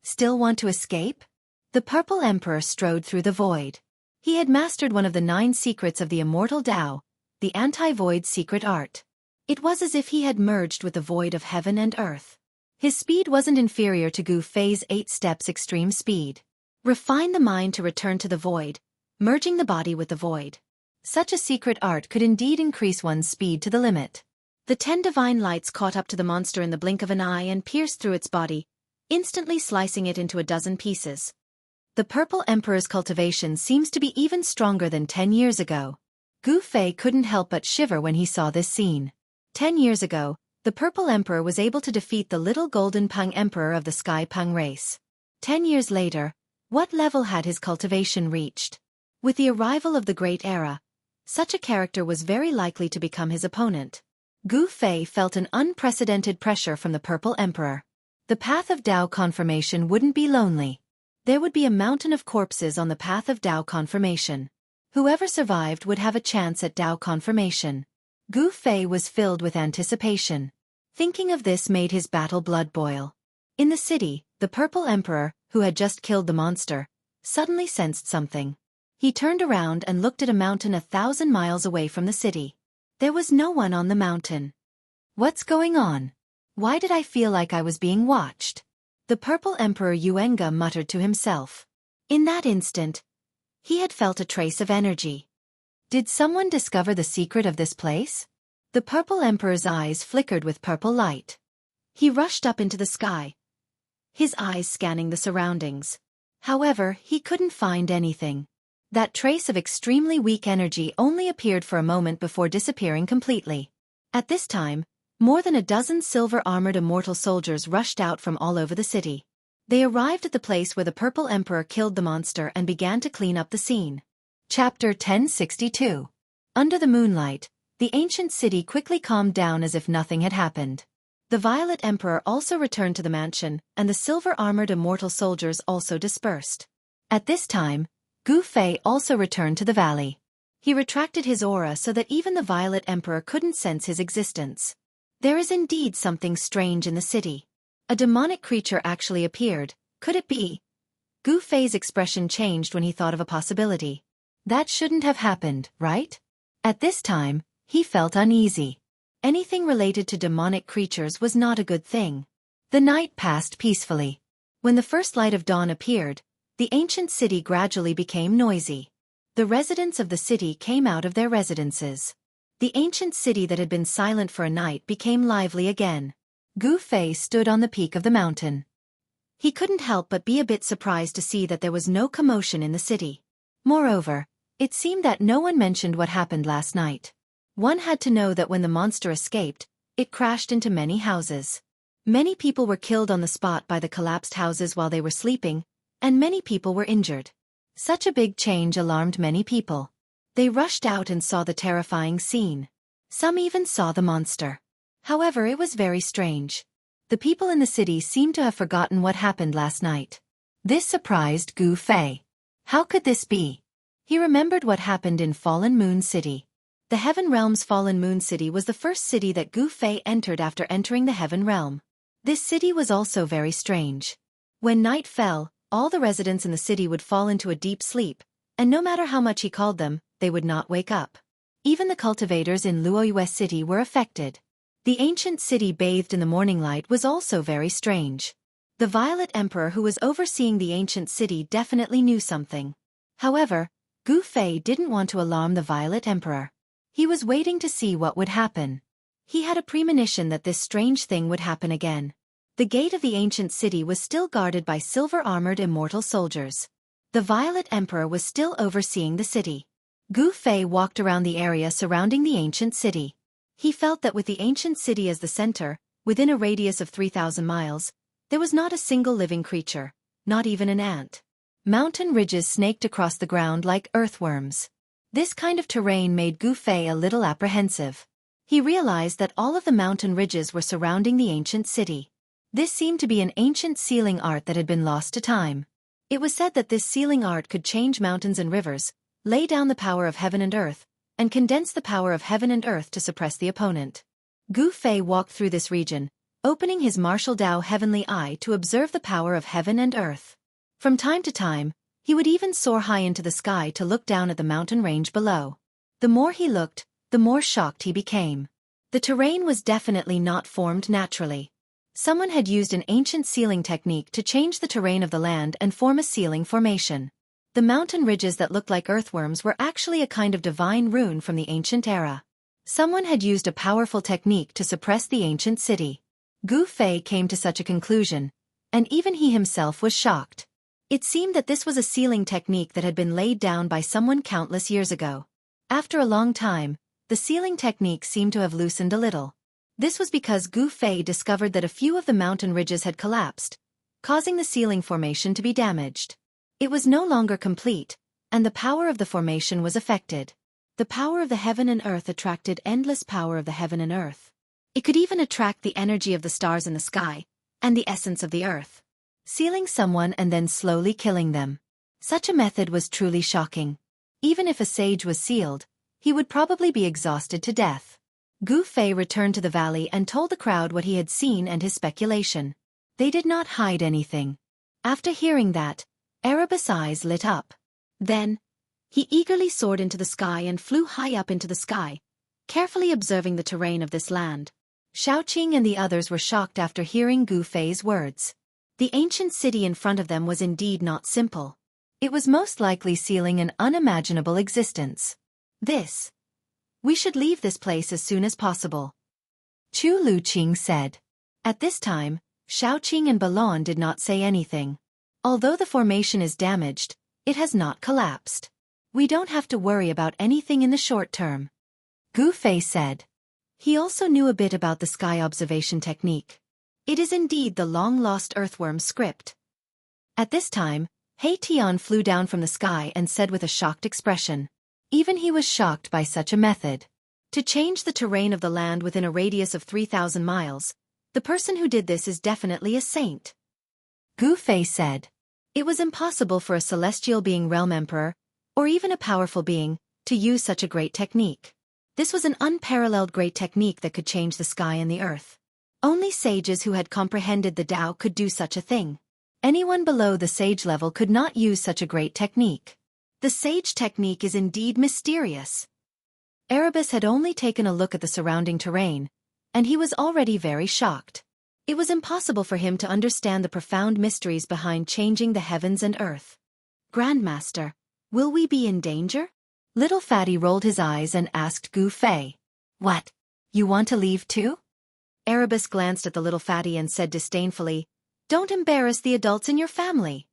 Still want to escape? The purple emperor strode through the void. He had mastered one of the 9 secrets of the immortal Tao, the anti-void secret art. It was as if he had merged with the void of heaven and earth. His speed wasn't inferior to Gu Fei's 8 steps extreme speed. Refine the mind to return to the void, merging the body with the void. Such a secret art could indeed increase one's speed to the limit. The 10 divine lights caught up to the monster in the blink of an eye and pierced through its body, instantly slicing it into a dozen pieces. The purple emperor's cultivation seems to be even stronger than 10 years ago. Gu Fei couldn't help but shiver when he saw this scene. 10 years ago, the purple emperor was able to defeat the little golden Peng emperor of the Sky Peng race. 10 years later, what level had his cultivation reached? With the arrival of the Great Era, such a character was very likely to become his opponent. Gu Fei felt an unprecedented pressure from the purple emperor. The path of Tao confirmation wouldn't be lonely. There would be a mountain of corpses on the path of Tao confirmation. Whoever survived would have a chance at Tao confirmation. Gu Fei was filled with anticipation. Thinking of this made his battle blood boil. In the city, the purple emperor, who had just killed the monster, suddenly sensed something. He turned around and looked at a mountain 1,000 miles away from the city. There was no one on the mountain. What's going on? Why did I feel like I was being watched? The purple emperor Yuenga muttered to himself. In that instant, he had felt a trace of energy. Did someone discover the secret of this place? The purple emperor's eyes flickered with purple light. He rushed up into the sky, his eyes scanning the surroundings. However, he couldn't find anything. That trace of extremely weak energy only appeared for a moment before disappearing completely. At this time, more than a dozen silver-armored immortal soldiers rushed out from all over the city. They arrived at the place where the purple emperor killed the monster and began to clean up the scene. Chapter 1062. Under the moonlight, the ancient city quickly calmed down as if nothing had happened. The violet emperor also returned to the mansion, and the silver-armored immortal soldiers also dispersed. At this time, Gu Fei also returned to the valley. He retracted his aura so that even the Violet Emperor couldn't sense his existence. There is indeed something strange in the city. A demonic creature actually appeared. Could it be? Gu Fei's expression changed when he thought of a possibility. That shouldn't have happened, right? At this time, he felt uneasy. Anything related to demonic creatures was not a good thing. The night passed peacefully. When the first light of dawn appeared, the ancient city gradually became noisy. The residents of the city came out of their residences. The ancient city that had been silent for a night became lively again. Gu Fei stood on the peak of the mountain. He couldn't help but be a bit surprised to see that there was no commotion in the city. Moreover, it seemed that no one mentioned what happened last night. One had to know that when the monster escaped, it crashed into many houses. Many people were killed on the spot by the collapsed houses while they were sleeping, and many people were injured. Such a big change alarmed many people. They rushed out and saw the terrifying scene. Some even saw the monster. However, it was very strange. The people in the city seemed to have forgotten what happened last night. This surprised Gu Fei. How could this be? He remembered what happened in Fallen Moon City. The Heaven Realm's Fallen Moon City was the first city that Gu Fei entered after entering the Heaven Realm. This city was also very strange. When night fell, all the residents in the city would fall into a deep sleep, and no matter how much he called them, they would not wake up. Even the cultivators in Luoyue City were affected. The ancient city bathed in the morning light was also very strange. The Violet Emperor who was overseeing the ancient city definitely knew something. However, Gu Fei didn't want to alarm the Violet Emperor. He was waiting to see what would happen. He had a premonition that this strange thing would happen again. The gate of the ancient city was still guarded by silver-armored immortal soldiers. The Violet Emperor was still overseeing the city. Gu Fei walked around the area surrounding the ancient city. He felt that with the ancient city as the center, within a radius of 3,000 miles, there was not a single living creature, not even an ant. Mountain ridges snaked across the ground like earthworms. This kind of terrain made Gu Fei a little apprehensive. He realized that all of the mountain ridges were surrounding the ancient city. This seemed to be an ancient sealing art that had been lost to time. It was said that this sealing art could change mountains and rivers, lay down the power of heaven and earth, and condense the power of heaven and earth to suppress the opponent. Gu Fei walked through this region, opening his martial Dao heavenly eye to observe the power of heaven and earth. From time to time, he would even soar high into the sky to look down at the mountain range below. The more he looked, the more shocked he became. The terrain was definitely not formed naturally. Someone had used an ancient sealing technique to change the terrain of the land and form a sealing formation. The mountain ridges that looked like earthworms were actually a kind of divine rune from the ancient era. Someone had used a powerful technique to suppress the ancient city. Gu Fei came to such a conclusion, and even he himself was shocked. It seemed that this was a sealing technique that had been laid down by someone countless years ago. After a long time, the sealing technique seemed to have loosened a little. This was because Gu Fei discovered that a few of the mountain ridges had collapsed, causing the sealing formation to be damaged. It was no longer complete, and the power of the formation was affected. The power of the heaven and earth attracted endless power of the heaven and earth. It could even attract the energy of the stars in the sky, and the essence of the earth. Sealing someone and then slowly killing them. Such a method was truly shocking. Even if a sage was sealed, he would probably be exhausted to death. Gu Fei returned to the valley and told the crowd what he had seen and his speculation. They did not hide anything. After hearing that, Erebus' eyes lit up. Then, he eagerly soared into the sky and flew high up into the sky, carefully observing the terrain of this land. Xiaoqing and the others were shocked after hearing Gu Fei's words. The ancient city in front of them was indeed not simple. It was most likely sealing an unimaginable existence. We should leave this place as soon as possible. Chu Luqing said. At this time, Xiaoqing and Balon did not say anything. Although the formation is damaged, it has not collapsed. We don't have to worry about anything in the short term. Gu Fei said. He also knew a bit about the sky observation technique. It is indeed the long-lost earthworm script. At this time, He Tian flew down from the sky and said with a shocked expression. Even he was shocked by such a method. To change the terrain of the land within a radius of 3,000 miles, the person who did this is definitely a saint. Gu Fei said. It was impossible for a celestial being realm emperor, or even a powerful being, to use such a great technique. This was an unparalleled great technique that could change the sky and the earth. Only sages who had comprehended the Tao could do such a thing. Anyone below the sage level could not use such a great technique. The sage technique is indeed mysterious. Erebus had only taken a look at the surrounding terrain, and he was already very shocked. It was impossible for him to understand the profound mysteries behind changing the heavens and earth. Grandmaster, Will we be in danger? Little Fatty rolled his eyes and asked Gu Fei. What? You want to leave too? Erebus glanced at the little fatty and said disdainfully, Don't embarrass the adults in your family.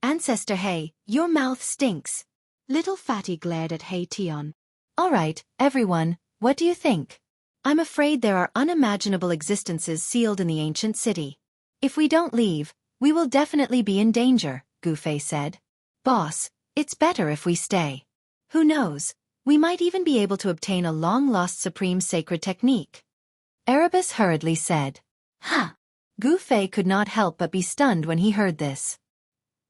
Ancestor He, your mouth stinks. Little fatty glared at He Tian. All right, everyone, what do you think? I'm afraid there are unimaginable existences sealed in the ancient city. If we don't leave, we will definitely be in danger, Gu Fei said. Boss, it's better if we stay. Who knows, we might even be able to obtain a long-lost supreme sacred technique. Erebus hurriedly said. Huh. Gu Fei could not help but be stunned when he heard this.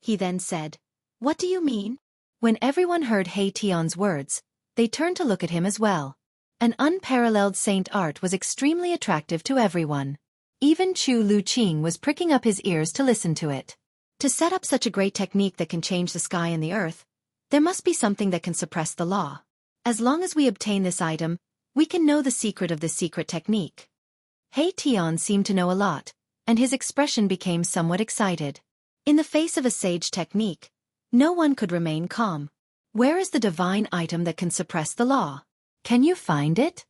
He then said, What do you mean? When everyone heard He Tian's words, they turned to look at him as well. An unparalleled saint art was extremely attractive to everyone. Even Chu Luqing was pricking up his ears to listen to it. To set up such a great technique that can change the sky and the earth, there must be something that can suppress the law. As long as we obtain this item, we can know the secret of this secret technique. He Tian seemed to know a lot, and his expression became somewhat excited. In the face of a sage technique, no one could remain calm. Where is the divine item that can suppress the law? Can you find it?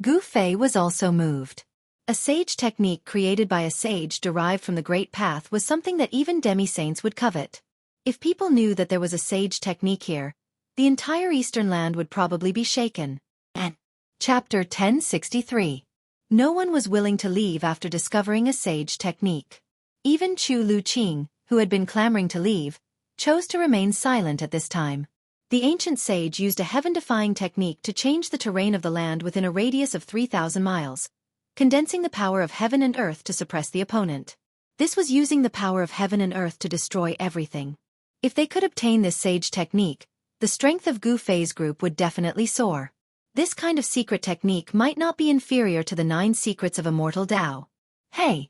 Gu Fei was also moved. A sage technique created by a sage derived from the Great Path was something that even demi-saints would covet. If people knew that there was a sage technique here, the entire Eastern land would probably be shaken. And Chapter 1063. No one was willing to leave after discovering a sage technique. Even Chu Luqing, who had been clamoring to leave, chose to remain silent at this time. The ancient sage used a heaven-defying technique to change the terrain of the land within a radius of 3,000 miles, condensing the power of heaven and earth to suppress the opponent. This was using the power of heaven and earth to destroy everything. If they could obtain this sage technique, the strength of Gu Fei's group would definitely soar. This kind of secret technique might not be inferior to the 9 secrets of immortal Tao. Hey,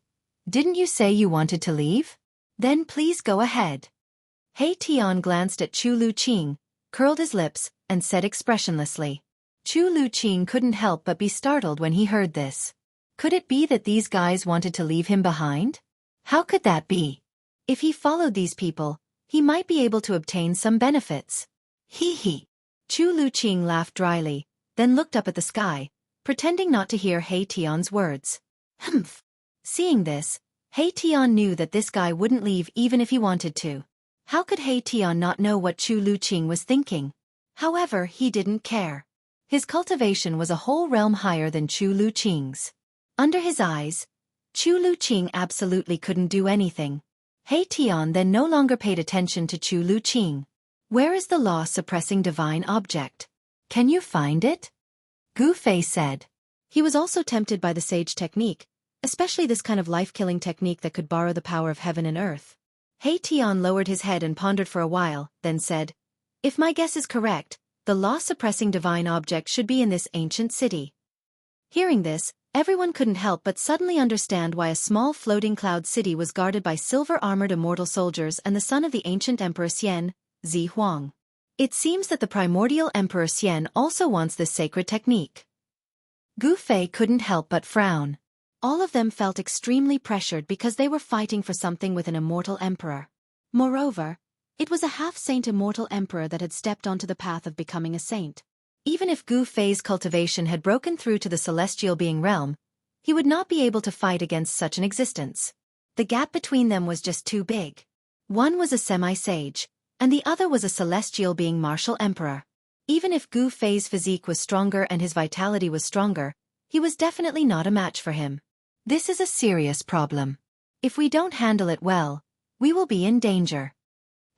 didn't you say you wanted to leave? Then please go ahead. He Tian glanced at Chu Luqing, curled his lips, and said expressionlessly. Chu Luqing couldn't help but be startled when he heard this. Could it be that these guys wanted to leave him behind? How could that be? If he followed these people, he might be able to obtain some benefits. Hee hee. Chu Luqing laughed dryly, then looked up at the sky, pretending not to hear He Tian's words. Humph. Seeing this, He Tian knew that this guy wouldn't leave even if he wanted to. How could He Tian not know what Chu Luqing was thinking? However, he didn't care. His cultivation was a whole realm higher than Chu Luqing's. Under his eyes, Chu Luqing absolutely couldn't do anything. He Tian then no longer paid attention to Chu Luqing. Where is the law-suppressing divine object? Can you find it? Gu Fei said. He was also tempted by the sage technique, especially this kind of life-killing technique that could borrow the power of heaven and earth. He Tian lowered his head and pondered for a while, then said, If my guess is correct, the law-suppressing divine object should be in this ancient city. Hearing this, everyone couldn't help but suddenly understand why a small floating cloud city was guarded by silver-armored immortal soldiers and the son of the ancient Emperor Xian, Zi Huang. It seems that the primordial Emperor Xian also wants this sacred technique. Gu Fei couldn't help but frown. All of them felt extremely pressured because they were fighting for something with an immortal emperor. Moreover, it was a half-saint immortal emperor that had stepped onto the path of becoming a saint. Even if Gu Fei's cultivation had broken through to the celestial being realm, he would not be able to fight against such an existence. The gap between them was just too big. One was a semi-sage, and the other was a celestial being martial emperor. Even if Gu Fei's physique was stronger and his vitality was stronger, he was definitely not a match for him. This is a serious problem. If we don't handle it well, we will be in danger.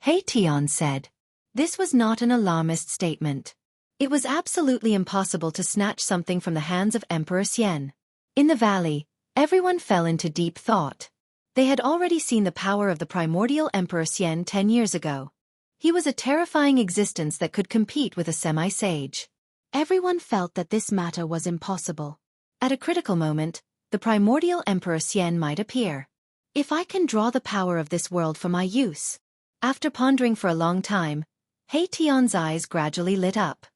He Tian said. This was not an alarmist statement. It was absolutely impossible to snatch something from the hands of Emperor Xian. In the valley, everyone fell into deep thought. They had already seen the power of the primordial Emperor Xian 10 years ago. He was a terrifying existence that could compete with a semi-sage. Everyone felt that this matter was impossible. At a critical moment, the primordial Emperor Xian might appear. If I can draw the power of this world for my use. After pondering for a long time, He Tian's eyes gradually lit up.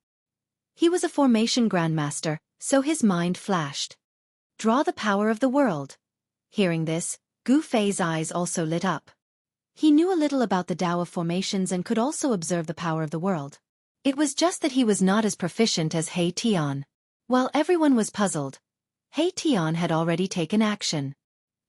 He was a formation grandmaster, so his mind flashed. Draw the power of the world. Hearing this, Gu Fei's eyes also lit up. He knew a little about the Tao of formations and could also observe the power of the world. It was just that he was not as proficient as He Tian. While everyone was puzzled, He Tian had already taken action.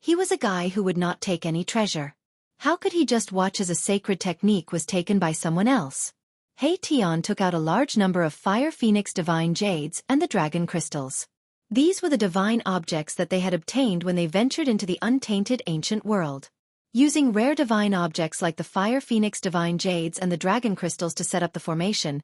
He was a guy who would not take any treasure. How could he just watch as a sacred technique was taken by someone else? He Tian took out a large number of Fire Phoenix Divine Jades and the Dragon Crystals. These were the divine objects that they had obtained when they ventured into the untainted ancient world. Using rare divine objects like the Fire Phoenix Divine Jades and the Dragon Crystals to set up the formation,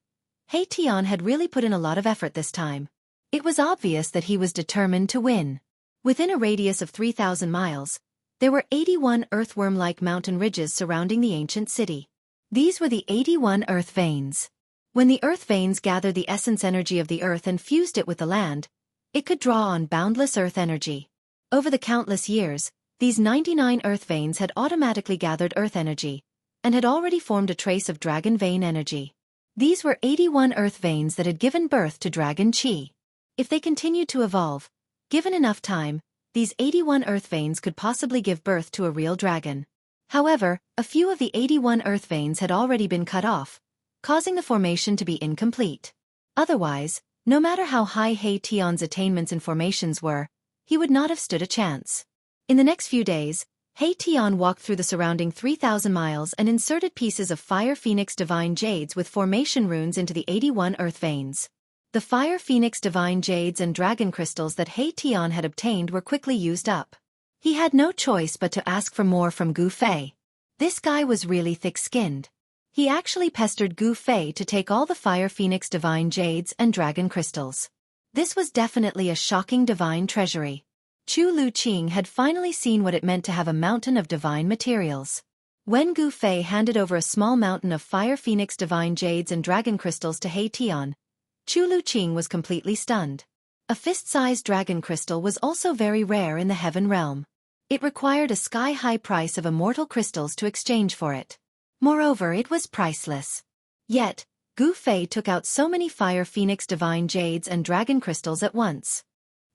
He Tian had really put in a lot of effort this time. It was obvious that he was determined to win. Within a radius of 3,000 miles, there were 81 earthworm-like mountain ridges surrounding the ancient city. These were the 81 earth veins. When the earth veins gathered the essence energy of the earth and fused it with the land, it could draw on boundless earth energy. Over the countless years, these 99 earth veins had automatically gathered earth energy, and had already formed a trace of dragon vein energy. These were 81 earth veins that had given birth to dragon chi. If they continued to evolve, given enough time, these 81 earth veins could possibly give birth to a real dragon. However, a few of the 81 earth veins had already been cut off, causing the formation to be incomplete. Otherwise, no matter how high He Tian's attainments in formations were, he would not have stood a chance. In the next few days, He Tian walked through the surrounding 3,000 miles and inserted pieces of Fire Phoenix Divine Jades with formation runes into the 81 earth veins. The Fire Phoenix Divine Jades and Dragon Crystals that He Tian had obtained were quickly used up. He had no choice but to ask for more from Gu Fei. This guy was really thick-skinned. He actually pestered Gu Fei to take all the Fire Phoenix Divine Jades and Dragon Crystals. This was definitely a shocking divine treasury. Chu Luqing had finally seen what it meant to have a mountain of divine materials. When Gu Fei handed over a small mountain of Fire Phoenix Divine Jades and Dragon Crystals to He Tian, Chu Luqing was completely stunned. A fist-sized dragon crystal was also very rare in the heaven realm. It required a sky-high price of immortal crystals to exchange for it. Moreover, it was priceless. Yet, Gu Fei took out so many Fire Phoenix Divine Jades and Dragon Crystals at once.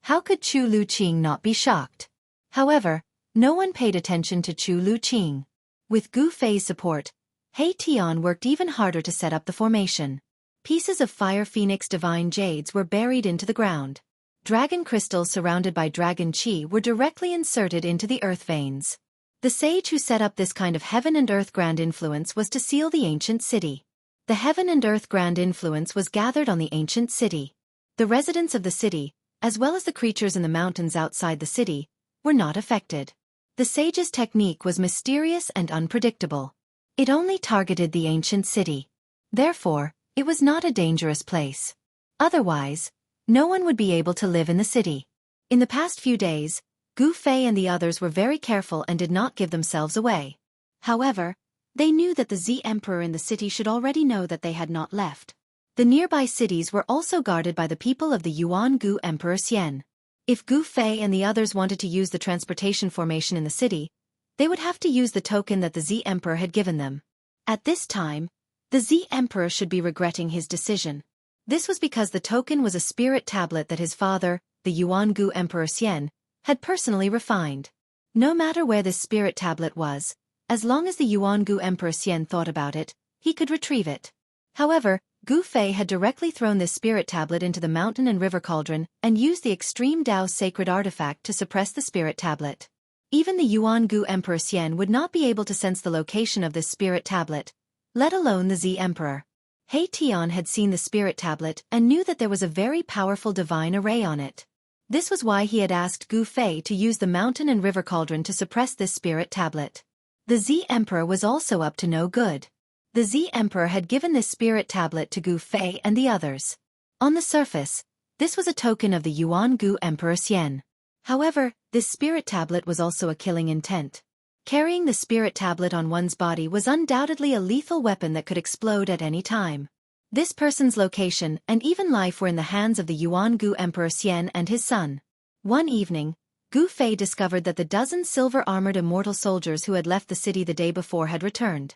How could Chu Luqing not be shocked? However, no one paid attention to Chu Luqing. With Gu Fei's support, He Tian worked even harder to set up the formation. Pieces of Fire Phoenix Divine Jades were buried into the ground. Dragon crystals surrounded by dragon chi were directly inserted into the earth veins. The sage who set up this kind of heaven and earth grand influence was to seal the ancient city. The heaven and earth grand influence was gathered on the ancient city. The residents of the city, as well as the creatures in the mountains outside the city, were not affected. The sage's technique was mysterious and unpredictable. It only targeted the ancient city. Therefore, it was not a dangerous place. Otherwise, no one would be able to live in the city. In the past few days, Gu Fei and the others were very careful and did not give themselves away. However, they knew that the Z Emperor in the city should already know that they had not left. The nearby cities were also guarded by the people of the Yuan-Gu Emperor Xian. If Gu Fei and the others wanted to use the transportation formation in the city, they would have to use the token that the Z Emperor had given them. At this time, the Z Emperor should be regretting his decision. This was because the token was a spirit tablet that his father, the Yuan-Gu Emperor Xian, had personally refined. No matter where this spirit tablet was, as long as the Yuan-Gu Emperor Xian thought about it, he could retrieve it. However, Gu Fei had directly thrown this spirit tablet into the mountain and river cauldron and used the extreme Tao sacred artifact to suppress the spirit tablet. Even the Yuan-Gu Emperor Xian would not be able to sense the location of this spirit tablet, let alone the Z Emperor. He Tian had seen the spirit tablet and knew that there was a very powerful divine array on it. This was why he had asked Gu Fei to use the mountain and river cauldron to suppress this spirit tablet. The Z Emperor was also up to no good. The Z Emperor had given this spirit tablet to Gu Fei and the others. On the surface, this was a token of the Yuan-Gu Emperor Xian. However, this spirit tablet was also a killing intent. Carrying the spirit tablet on one's body was undoubtedly a lethal weapon that could explode at any time. This person's location and even life were in the hands of the Yuan-Gu Emperor Xian and his son. One evening, Gu Fei discovered that the dozen silver-armored immortal soldiers who had left the city the day before had returned.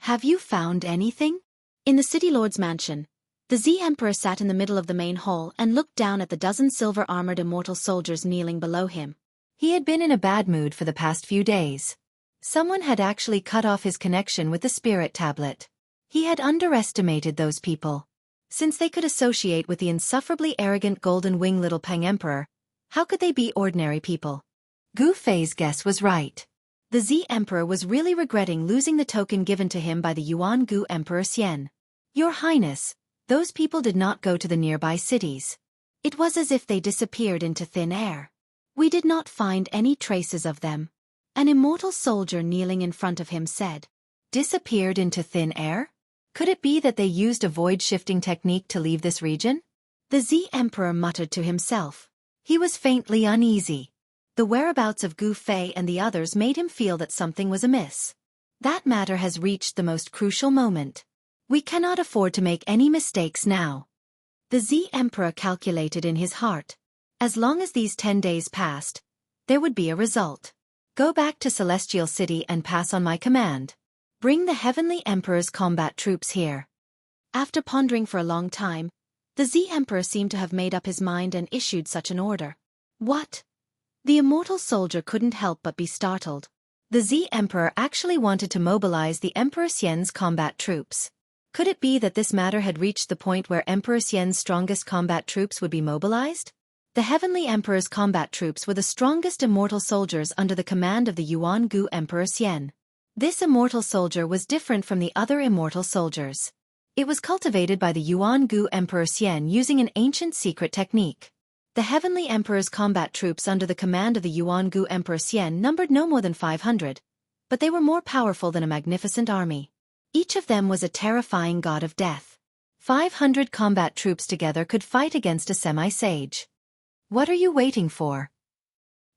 "Have you found anything?" In the city lord's mansion, the Z Emperor sat in the middle of the main hall and looked down at the dozen silver-armored immortal soldiers kneeling below him. He had been in a bad mood for the past few days. Someone had actually cut off his connection with the spirit tablet. He had underestimated those people. Since they could associate with the insufferably arrogant Golden Wing Little Peng Emperor, how could they be ordinary people? Gu Fei's guess was right. The Z Emperor was really regretting losing the token given to him by the Yuan Gu Emperor Xian. Your Highness, those people did not go to the nearby cities. It was as if they disappeared into thin air. We did not find any traces of them. An immortal soldier kneeling in front of him said. Disappeared into thin air? Could it be that they used a void-shifting technique to leave this region? The Z Emperor muttered to himself. He was faintly uneasy. The whereabouts of Gu Fei and the others made him feel that something was amiss. That matter has reached the most crucial moment. We cannot afford to make any mistakes now. The Z Emperor calculated in his heart. As long as these 10 days passed, there would be a result. Go back to Celestial City and pass on my command. Bring the Heavenly Emperor's combat troops here. After pondering for a long time, the Z Emperor seemed to have made up his mind and issued such an order. What? The immortal soldier couldn't help but be startled. The Z Emperor actually wanted to mobilize the Emperor Xian's combat troops. Could it be that this matter had reached the point where Emperor Xian's strongest combat troops would be mobilized? The Heavenly Emperor's combat troops were the strongest immortal soldiers under the command of the Yuan Gu Emperor Xian. This immortal soldier was different from the other immortal soldiers. It was cultivated by the Yuan Gu Emperor Xian using an ancient secret technique. The Heavenly Emperor's combat troops under the command of the Yuan Gu Emperor Xian numbered no more than 500, but they were more powerful than a magnificent army. Each of them was a terrifying god of death. 500 combat troops together could fight against a semi-sage. What are you waiting for?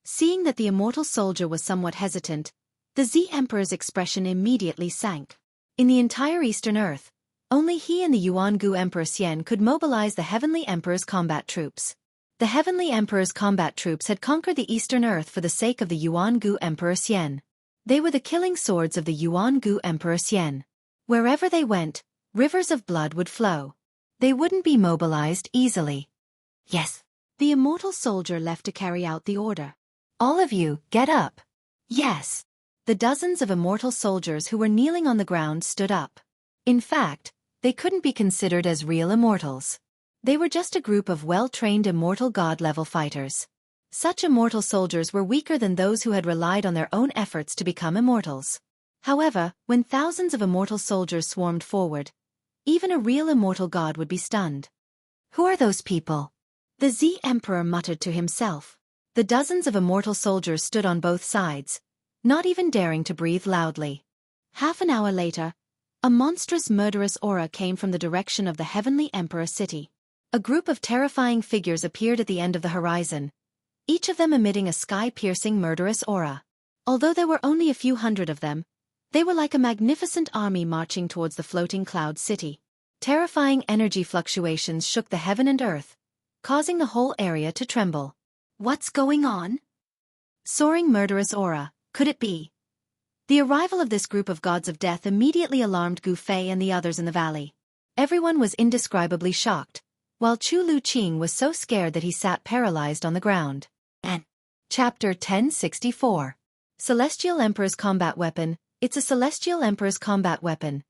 Seeing that the immortal soldier was somewhat hesitant, the Z Emperor's expression immediately sank. In the entire Eastern Earth, only he and the Yuan Gu Emperor Xian could mobilize the Heavenly Emperor's combat troops. The Heavenly Emperor's combat troops had conquered the Eastern Earth for the sake of the Yuan Gu Emperor Xian. They were the killing swords of the Yuan Gu Emperor Xian. Wherever they went, rivers of blood would flow. They wouldn't be mobilized easily. Yes. The immortal soldier left to carry out the order. All of you, get up. Yes. The dozens of immortal soldiers who were kneeling on the ground stood up. In fact, they couldn't be considered as real immortals. They were just a group of well-trained immortal god-level fighters. Such immortal soldiers were weaker than those who had relied on their own efforts to become immortals. However, when thousands of immortal soldiers swarmed forward, even a real immortal god would be stunned. Who are those people? The Z Emperor muttered to himself. The dozens of immortal soldiers stood on both sides, not even daring to breathe loudly. Half an hour later, a monstrous murderous aura came from the direction of the Heavenly Emperor city. A group of terrifying figures appeared at the end of the horizon, each of them emitting a sky-piercing murderous aura. Although there were only a few hundred of them, they were like a magnificent army marching towards the floating cloud city. Terrifying energy fluctuations shook the heaven and earth, causing the whole area to tremble. What's going on? Soaring murderous aura, could it be? The arrival of this group of gods of death immediately alarmed Gu Fei and the others in the valley. Everyone was indescribably shocked, while Chu Luqing was so scared that he sat paralyzed on the ground. Chapter 1064. Celestial Emperor's Combat Weapon. It's a Celestial Emperor's combat weapon.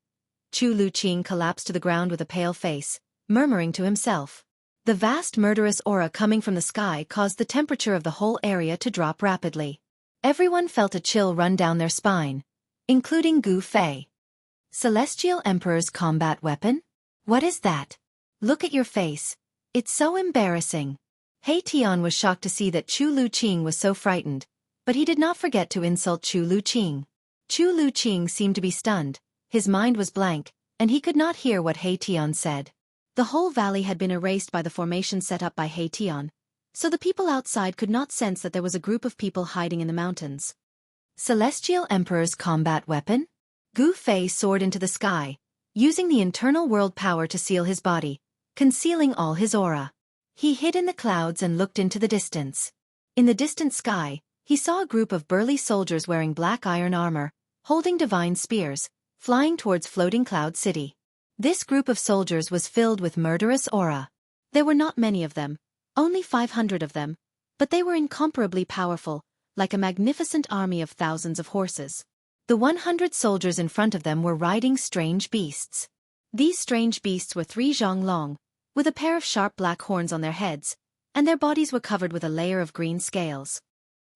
Chu Luqing collapsed to the ground with a pale face, murmuring to himself. The vast murderous aura coming from the sky caused the temperature of the whole area to drop rapidly. Everyone felt a chill run down their spine, including Gu Fei. Celestial Emperor's combat weapon? What is that? Look at your face. It's so embarrassing. He Tian was shocked to see that Chu Luqing was so frightened, but he did not forget to insult Chu Luqing. Chu Luqing seemed to be stunned, his mind was blank, and he could not hear what He Tian said. The whole valley had been erased by the formation set up by He Tian, so the people outside could not sense that there was a group of people hiding in the mountains. Celestial Emperor's combat weapon? Gu Fei soared into the sky, using the internal world power to seal his body, concealing all his aura. He hid in the clouds and looked into the distance. In the distant sky, he saw a group of burly soldiers wearing black iron armor, holding divine spears, flying towards floating cloud city. This group of soldiers was filled with murderous aura. There were not many of them, only 500 of them, but they were incomparably powerful, like a magnificent army of thousands of horses. The 100 soldiers in front of them were riding strange beasts. These strange beasts were 3 zhang long, with a pair of sharp black horns on their heads, and their bodies were covered with a layer of green scales.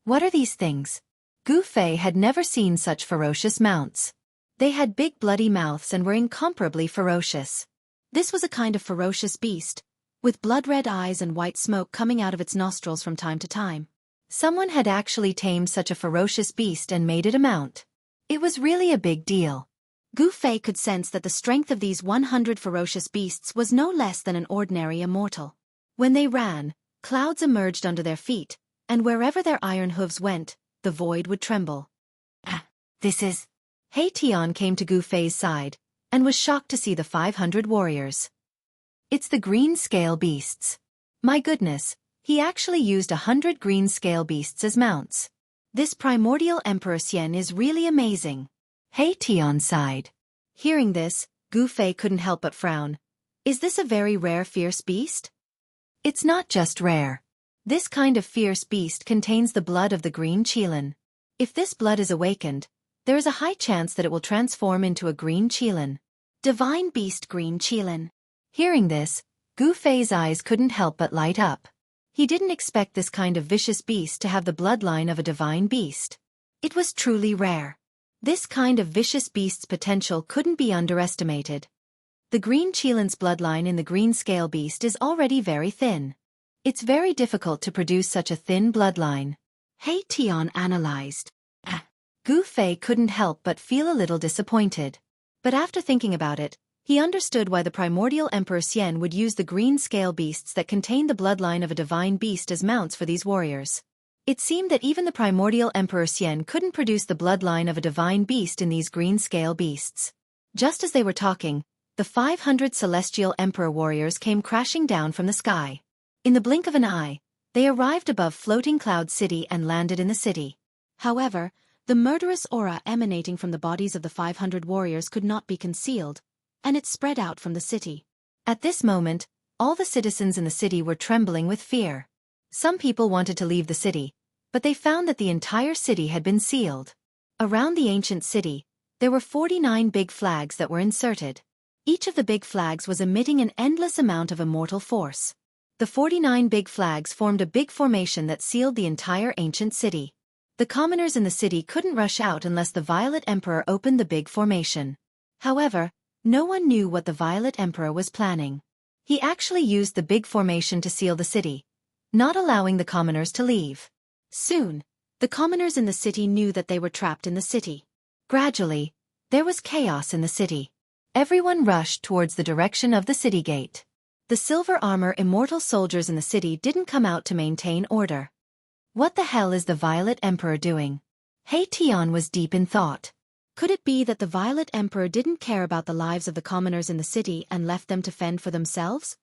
What are these things? Gu Fei had never seen such ferocious mounts. They had big bloody mouths and were incomparably ferocious. This was a kind of ferocious beast, with blood-red eyes and white smoke coming out of its nostrils from time to time. Someone had actually tamed such a ferocious beast and made it a mount. It was really a big deal. Gu Fei could sense that the strength of these 100 ferocious beasts was no less than an ordinary immortal. When they ran, clouds emerged under their feet, and wherever their iron hooves went, the void would tremble. This is... He Tian came to Gu Fei's side, and was shocked to see the 500 warriors. It's the green scale beasts. My goodness, he actually used 100 green scale beasts as mounts. This primordial Emperor Xian is really amazing. He Tian sighed. Hearing this, Gu Fei couldn't help but frown. Is this a very rare fierce beast? It's not just rare. This kind of fierce beast contains the blood of the green qilin. If this blood is awakened, there is a high chance that it will transform into a green qilin. Divine beast green qilin. Hearing this, Gu Fei's eyes couldn't help but light up. He didn't expect this kind of vicious beast to have the bloodline of a divine beast. It was truly rare. This kind of vicious beast's potential couldn't be underestimated. The green qilin's bloodline in the green scale beast is already very thin. It's very difficult to produce such a thin bloodline. He Tian analyzed. Gu Fei couldn't help but feel a little disappointed. But after thinking about it, he understood why the primordial Emperor Xian would use the green scale beasts that contained the bloodline of a divine beast as mounts for these warriors. It seemed that even the primordial Emperor Xian couldn't produce the bloodline of a divine beast in these green scale beasts. Just as they were talking, the 500 celestial emperor warriors came crashing down from the sky. In the blink of an eye, they arrived above floating Cloud City and landed in the city. However, the murderous aura emanating from the bodies of the 500 warriors could not be concealed, and it spread out from the city. At this moment, all the citizens in the city were trembling with fear. Some people wanted to leave the city, but they found that the entire city had been sealed. Around the ancient city, there were 49 big flags that were inserted. Each of the big flags was emitting an endless amount of immortal force. The 49 big flags formed a big formation that sealed the entire ancient city. The commoners in the city couldn't rush out unless the Violet Emperor opened the big formation. However, no one knew what the Violet Emperor was planning. He actually used the big formation to seal the city, not allowing the commoners to leave. Soon, the commoners in the city knew that they were trapped in the city. Gradually, there was chaos in the city. Everyone rushed towards the direction of the city gate. The silver armor immortal soldiers in the city didn't come out to maintain order. What the hell is the Violet Emperor doing? He Tian was deep in thought. Could it be that the Violet Emperor didn't care about the lives of the commoners in the city and left them to fend for themselves?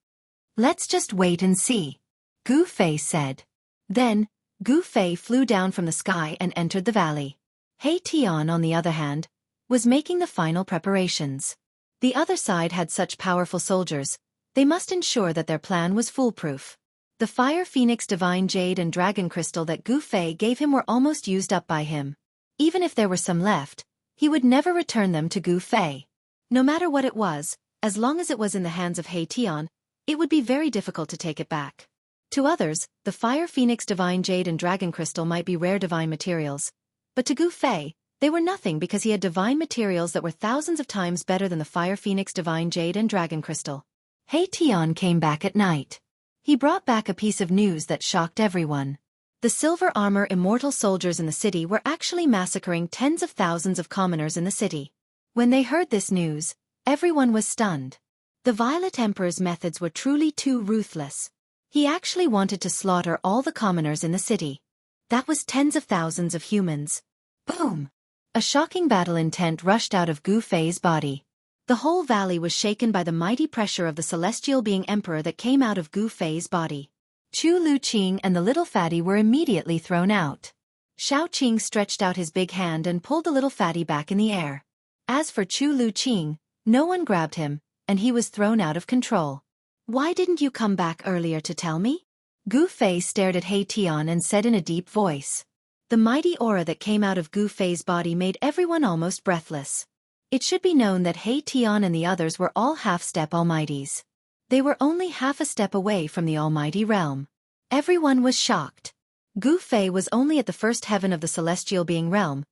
Let's just wait and see, Gu Fei said. Then, Gu Fei flew down from the sky and entered the valley. He Tian, on the other hand, was making the final preparations. The other side had such powerful soldiers, they must ensure that their plan was foolproof. The Fire Phoenix Divine Jade and Dragon Crystal that Gu Fei gave him were almost used up by him. Even if there were some left, he would never return them to Gu Fei. No matter what it was, as long as it was in the hands of He Tian, it would be very difficult to take it back. To others, the Fire Phoenix Divine Jade and Dragon Crystal might be rare divine materials, but to Gu Fei, they were nothing because he had divine materials that were thousands of times better than the Fire Phoenix Divine Jade and Dragon Crystal. He Tian came back at night. He brought back a piece of news that shocked everyone. The silver armor immortal soldiers in the city were actually massacring tens of thousands of commoners in the city. When they heard this news, everyone was stunned. The Violet Emperor's methods were truly too ruthless. He actually wanted to slaughter all the commoners in the city. That was tens of thousands of humans. Boom! A shocking battle intent rushed out of Gu Fei's body. The whole valley was shaken by the mighty pressure of the celestial being emperor that came out of Gu Fei's body. Chu Luqing and the little fatty were immediately thrown out. Shao Qing stretched out his big hand and pulled the little fatty back in the air. As for Chu Luqing, no one grabbed him, and he was thrown out of control. Why didn't you come back earlier to tell me? Gu Fei stared at He Tian and said in a deep voice. The mighty aura that came out of Gu Fei's body made everyone almost breathless. It should be known that He Tian and the others were all half-step almighties. They were only half a step away from the almighty realm. Everyone was shocked. Gu Fei was only at the first heaven of the celestial being realm,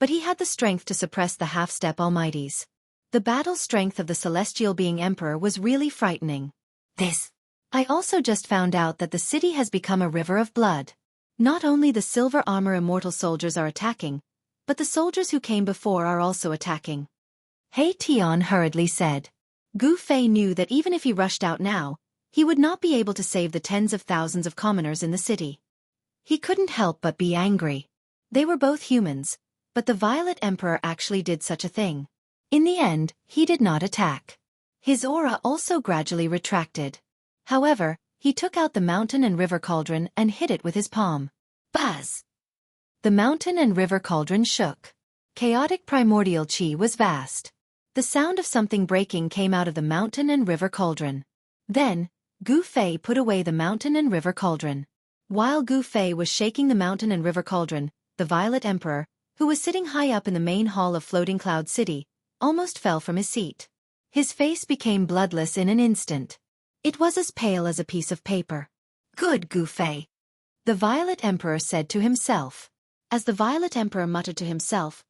but he had the strength to suppress the half-step almighties. The battle strength of the celestial being emperor was really frightening. I also just found out that the city has become a river of blood. Not only the silver armor immortal soldiers are attacking, but the soldiers who came before are also attacking. He Tian hurriedly said. Gu Fei knew that even if he rushed out now, he would not be able to save the tens of thousands of commoners in the city. He couldn't help but be angry. They were both humans, but the Violet Emperor actually did such a thing. In the end, he did not attack. His aura also gradually retracted. However, he took out the mountain and river cauldron and hit it with his palm. Buzz! The mountain and river cauldron shook. Chaotic primordial chi was vast. The sound of something breaking came out of the mountain and river cauldron. Then, Gu Fei put away the mountain and river cauldron. While Gu Fei was shaking the mountain and river cauldron, the Violet Emperor, who was sitting high up in the main hall of Floating Cloud City, almost fell from his seat. His face became bloodless in an instant. It was as pale as a piece of paper. Good Gu Fei, the Violet Emperor said to himself. As the Violet Emperor muttered to himself,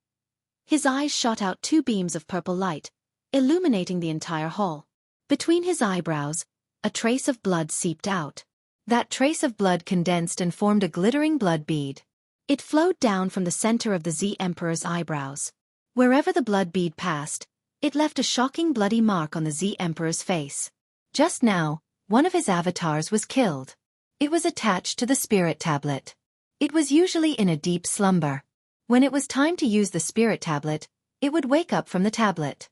his eyes shot out two beams of purple light, illuminating the entire hall. Between his eyebrows, a trace of blood seeped out. That trace of blood condensed and formed a glittering blood bead. It flowed down from the center of the Z Emperor's eyebrows. Wherever the blood bead passed, it left a shocking bloody mark on the Z Emperor's face. Just now, one of his avatars was killed. It was attached to the spirit tablet. It was usually in a deep slumber. When it was time to use the spirit tablet, it would wake up from the tablet.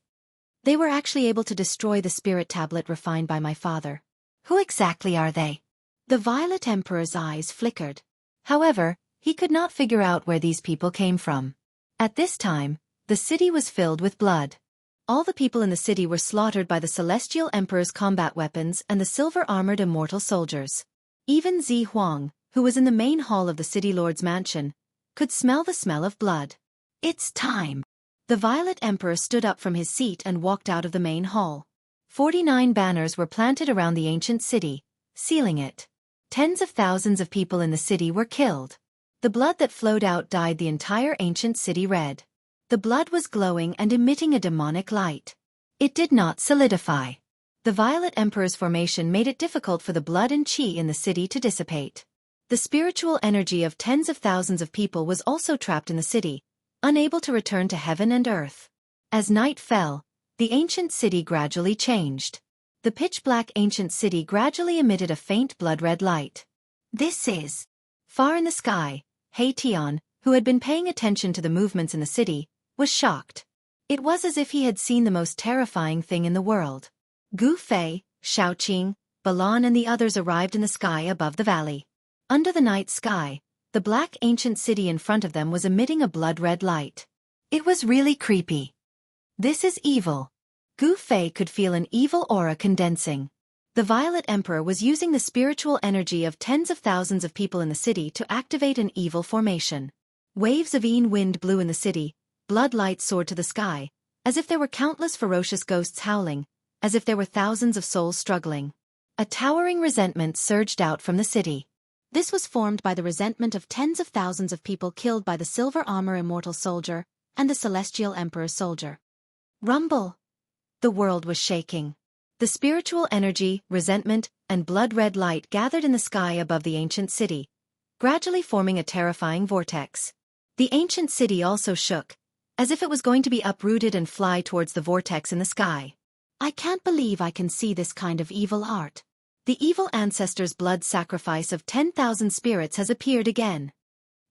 They were actually able to destroy the spirit tablet refined by my father. Who exactly are they? The Violet Emperor's eyes flickered. However, he could not figure out where these people came from. At this time, the city was filled with blood. All the people in the city were slaughtered by the Celestial Emperor's combat weapons and the silver-armored immortal soldiers. Even Zi Huang, who was in the main hall of the city lord's mansion, could smell the smell of blood. It's time. The Violet Emperor stood up from his seat and walked out of the main hall. 49 banners were planted around the ancient city, sealing it. Tens of thousands of people in the city were killed. The blood that flowed out dyed the entire ancient city red. The blood was glowing and emitting a demonic light. It did not solidify. The Violet Emperor's formation made it difficult for the blood and chi in the city to dissipate. The spiritual energy of tens of thousands of people was also trapped in the city, unable to return to heaven and earth. As night fell, the ancient city gradually changed. The pitch-black ancient city gradually emitted a faint blood-red light. This is... Far in the sky, He Tian, who had been paying attention to the movements in the city, was shocked. It was as if he had seen the most terrifying thing in the world. Gu Fei, Shaoqing, Balan and the others arrived in the sky above the valley. Under the night sky, the black ancient city in front of them was emitting a blood-red light. It was really creepy. This is evil. Gu Fei could feel an evil aura condensing. The Violet Emperor was using the spiritual energy of tens of thousands of people in the city to activate an evil formation. Waves of wind blew in the city, blood light soared to the sky, as if there were countless ferocious ghosts howling, as if there were thousands of souls struggling. A towering resentment surged out from the city. This was formed by the resentment of tens of thousands of people killed by the silver armor immortal soldier and the celestial emperor's soldier. Rumble! The world was shaking. The spiritual energy, resentment, and blood-red light gathered in the sky above the ancient city, gradually forming a terrifying vortex. The ancient city also shook, as if it was going to be uprooted and fly towards the vortex in the sky. I can't believe I can see this kind of evil art. The evil ancestor's blood sacrifice of 10,000 spirits has appeared again.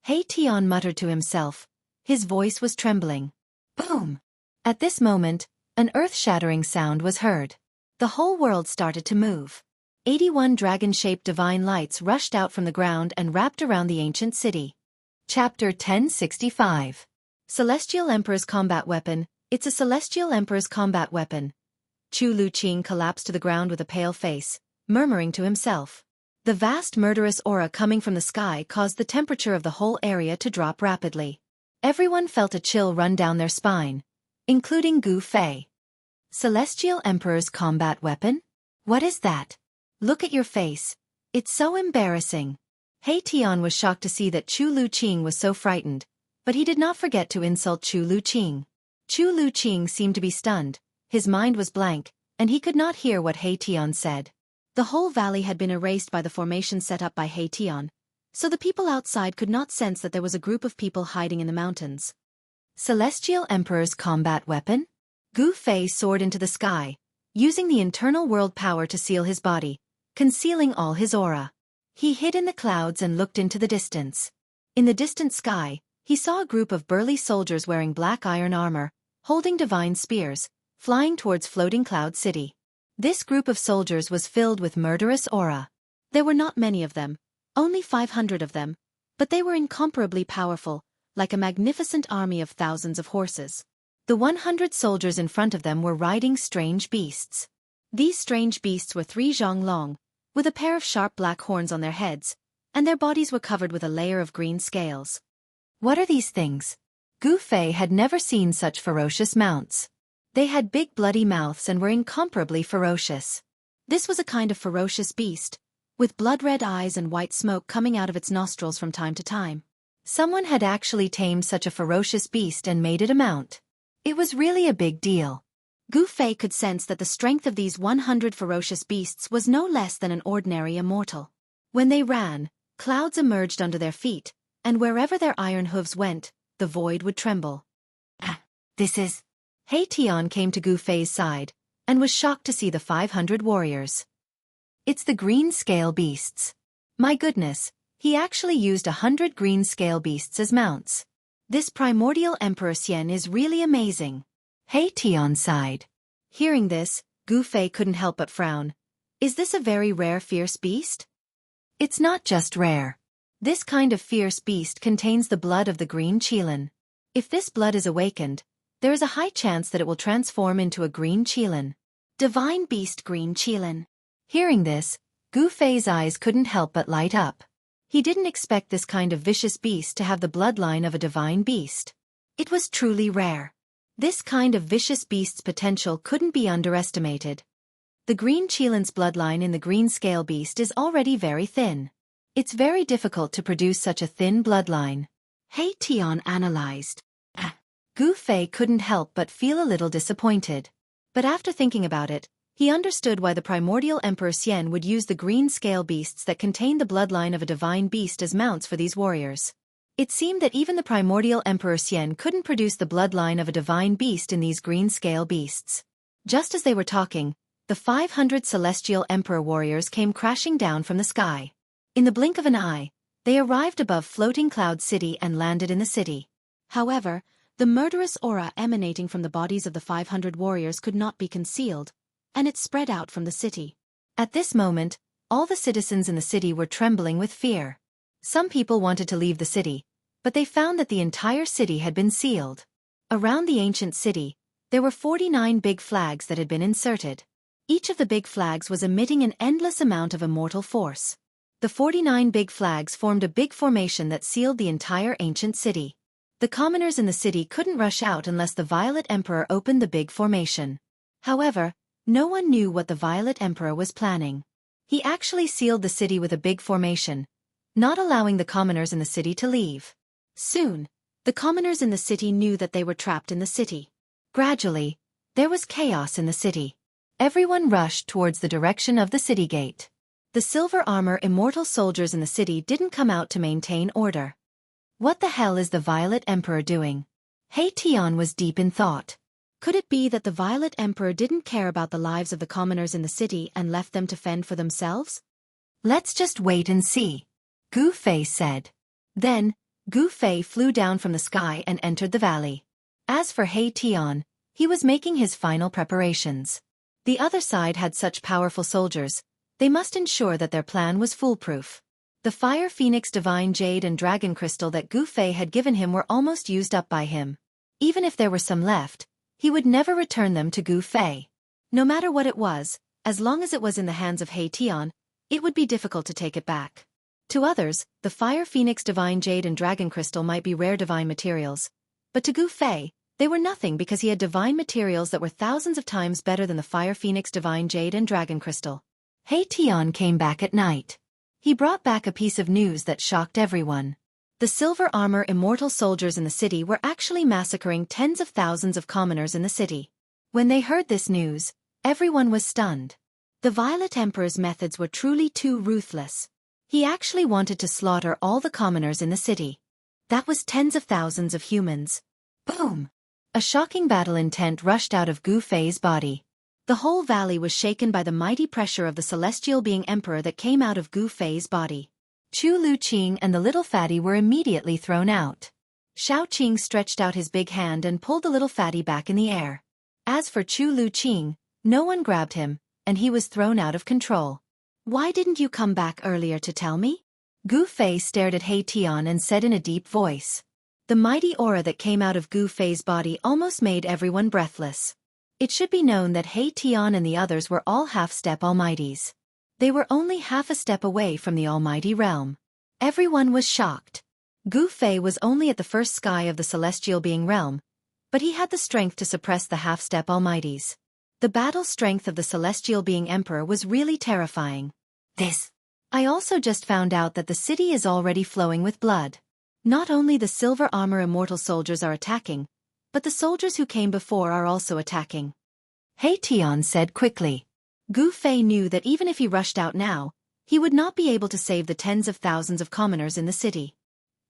He Tian muttered to himself. His voice was trembling. Boom! At this moment, an earth-shattering sound was heard. The whole world started to move. 81 dragon-shaped divine lights rushed out from the ground and wrapped around the ancient city. Chapter 1065. Celestial Emperor's Combat Weapon. It's a Celestial Emperor's combat weapon. Chu Luqing collapsed to the ground with a pale face, murmuring to himself. The vast murderous aura coming from the sky caused the temperature of the whole area to drop rapidly. Everyone felt a chill run down their spine, including Gu Fei. Celestial Emperor's combat weapon? What is that? Look at your face. It's so embarrassing. He Tian was shocked to see that Chu Luqing was so frightened, but he did not forget to insult Chu Luqing. Chu Luqing seemed to be stunned, his mind was blank, and he could not hear what He Tian said. The whole valley had been erased by the formation set up by He Tian, so the people outside could not sense that there was a group of people hiding in the mountains. Celestial Emperor's combat weapon? Gu Fei soared into the sky, using the internal world power to seal his body, concealing all his aura. He hid in the clouds and looked into the distance. In the distant sky, he saw a group of burly soldiers wearing black iron armor, holding divine spears, flying towards floating Cloud City. This group of soldiers was filled with murderous aura. There were not many of them, only 500 of them, but they were incomparably powerful, like a magnificent army of thousands of horses. The 100 soldiers in front of them were riding strange beasts. These strange beasts were 3 zhang long, with a pair of sharp black horns on their heads, and their bodies were covered with a layer of green scales. What are these things? Gu Fei had never seen such ferocious mounts. They had big bloody mouths and were incomparably ferocious. This was a kind of ferocious beast, with blood-red eyes and white smoke coming out of its nostrils from time to time. Someone had actually tamed such a ferocious beast and made it a mount. It was really a big deal. Gu Fei could sense that the strength of these 100 ferocious beasts was no less than an ordinary immortal. When they ran, clouds emerged under their feet, and wherever their iron hooves went, the void would tremble. This is... He Tian came to Gu Fei's side, and was shocked to see the 500 warriors. It's the green scale beasts. My goodness, he actually used 100 green scale beasts as mounts. This primordial Emperor Xian is really amazing. He Tian sighed. Hearing this, Gu Fei couldn't help but frown. Is this a very rare fierce beast? It's not just rare. This kind of fierce beast contains the blood of the green qilin. If this blood is awakened, there is a high chance that it will transform into a green qilin. Divine beast green qilin. Hearing this, Gu Fei's eyes couldn't help but light up. He didn't expect this kind of vicious beast to have the bloodline of a divine beast. It was truly rare. This kind of vicious beast's potential couldn't be underestimated. The green qilin's bloodline in the green scale beast is already very thin. It's very difficult to produce such a thin bloodline. He Tian analyzed. Gu Fei couldn't help but feel a little disappointed. But after thinking about it, he understood why the primordial Emperor Xian would use the green scale beasts that contained the bloodline of a divine beast as mounts for these warriors. It seemed that even the primordial Emperor Xian couldn't produce the bloodline of a divine beast in these green scale beasts. Just as they were talking, the 500 celestial Emperor warriors came crashing down from the sky. In the blink of an eye, they arrived above floating Cloud City and landed in the city. However, the murderous aura emanating from the bodies of the 500 warriors could not be concealed, and it spread out from the city. At this moment, all the citizens in the city were trembling with fear. Some people wanted to leave the city, but they found that the entire city had been sealed. Around the ancient city, there were 49 big flags that had been inserted. Each of the big flags was emitting an endless amount of immortal force. The 49 big flags formed a big formation that sealed the entire ancient city. The commoners in the city couldn't rush out unless the Violet Emperor opened the big formation. However, no one knew what the Violet Emperor was planning. He actually sealed the city with a big formation, not allowing the commoners in the city to leave. Soon, the commoners in the city knew that they were trapped in the city. Gradually, there was chaos in the city. Everyone rushed towards the direction of the city gate. The silver armor immortal soldiers in the city didn't come out to maintain order. What the hell is the Violet Emperor doing? He Tian was deep in thought. Could it be that the Violet Emperor didn't care about the lives of the commoners in the city and left them to fend for themselves? Let's just wait and see, Gu Fei said. Then, Gu Fei flew down from the sky and entered the valley. As for He Tian, he was making his final preparations. The other side had such powerful soldiers, they must ensure that their plan was foolproof. The Fire Phoenix Divine Jade and Dragon Crystal that Gu Fei had given him were almost used up by him. Even if there were some left, he would never return them to Gu Fei. No matter what it was, as long as it was in the hands of He Tian, it would be difficult to take it back. To others, the Fire Phoenix Divine Jade and Dragon Crystal might be rare divine materials. But to Gu Fei, they were nothing because he had divine materials that were thousands of times better than the Fire Phoenix Divine Jade and Dragon Crystal. He Tian came back at night. He brought back a piece of news that shocked everyone. The silver armor immortal soldiers in the city were actually massacring tens of thousands of commoners in the city. When they heard this news, everyone was stunned. The Violet Emperor's methods were truly too ruthless. He actually wanted to slaughter all the commoners in the city. That was tens of thousands of humans. Boom! A shocking battle intent rushed out of Gu Fei's body. The whole valley was shaken by the mighty pressure of the celestial being emperor that came out of Gu Fei's body. Chu Luqing and the little fatty were immediately thrown out. Xiaoqing stretched out his big hand and pulled the little fatty back in the air. As for Chu Luqing, no one grabbed him, and he was thrown out of control. Why didn't you come back earlier to tell me? Gu Fei stared at He Tian and said in a deep voice. The mighty aura that came out of Gu Fei's body almost made everyone breathless. It should be known that He Tian and the others were all half-step almighties. They were only half a step away from the almighty realm. Everyone was shocked. Gu Fei was only at the first sky of the celestial being realm, but he had the strength to suppress the half-step almighties. The battle strength of the celestial being emperor was really terrifying. I also just found out that the city is already flowing with blood. Not only the silver armor immortal soldiers are attacking, but the soldiers who came before are also attacking. He Tian said quickly. Gu Fei knew that even if he rushed out now, he would not be able to save the tens of thousands of commoners in the city.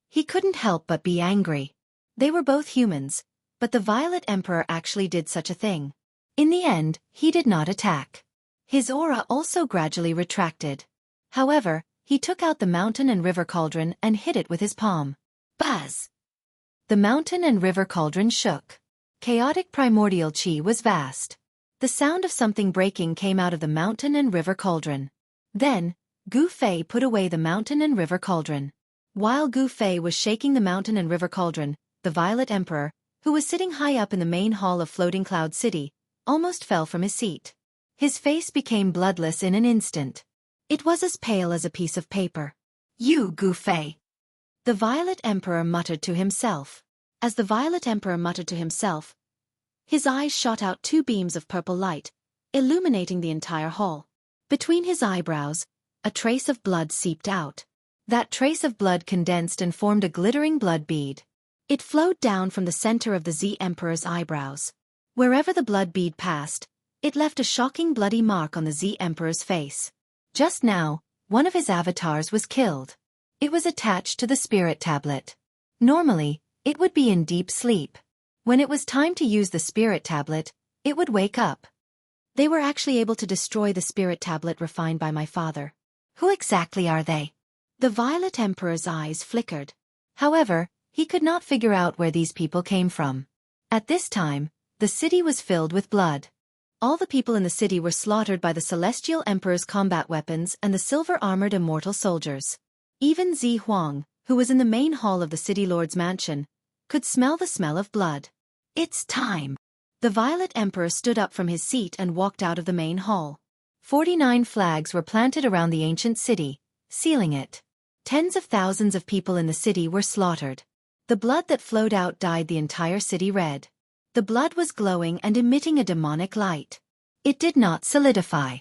He couldn't help but be angry. They were both humans, but the Violet Emperor actually did such a thing. In the end, he did not attack. His aura also gradually retracted. However, he took out the mountain and river cauldron and hit it with his palm. Buzz! The mountain and river cauldron shook. Chaotic primordial chi was vast. The sound of something breaking came out of the mountain and river cauldron. Then, Gu Fei put away the mountain and river cauldron. While Gu Fei was shaking the mountain and river cauldron, the Violet Emperor, who was sitting high up in the main hall of Floating Cloud City, almost fell from his seat. His face became bloodless in an instant. It was as pale as a piece of paper. You, Gu Fei! The Violet Emperor muttered to himself. As the Violet Emperor muttered to himself, his eyes shot out two beams of purple light, illuminating the entire hall. Between his eyebrows, a trace of blood seeped out. That trace of blood condensed and formed a glittering blood bead. It flowed down from the center of the Z Emperor's eyebrows. Wherever the blood bead passed, it left a shocking bloody mark on the Z Emperor's face. Just now, one of his avatars was killed. It was attached to the spirit tablet. Normally, it would be in deep sleep. When it was time to use the spirit tablet, it would wake up. They were actually able to destroy the spirit tablet refined by my father. Who exactly are they? The Violet Emperor's eyes flickered. However, he could not figure out where these people came from. At this time, the city was filled with blood. All the people in the city were slaughtered by the Celestial Emperor's combat weapons and the silver-armored immortal soldiers. Even Zi Huang, who was in the main hall of the City Lord's mansion, could smell the smell of blood. It's time! The Violet Emperor stood up from his seat and walked out of the main hall. 49 flags were planted around the ancient city, sealing it. Tens of thousands of people in the city were slaughtered. The blood that flowed out dyed the entire city red. The blood was glowing and emitting a demonic light. It did not solidify.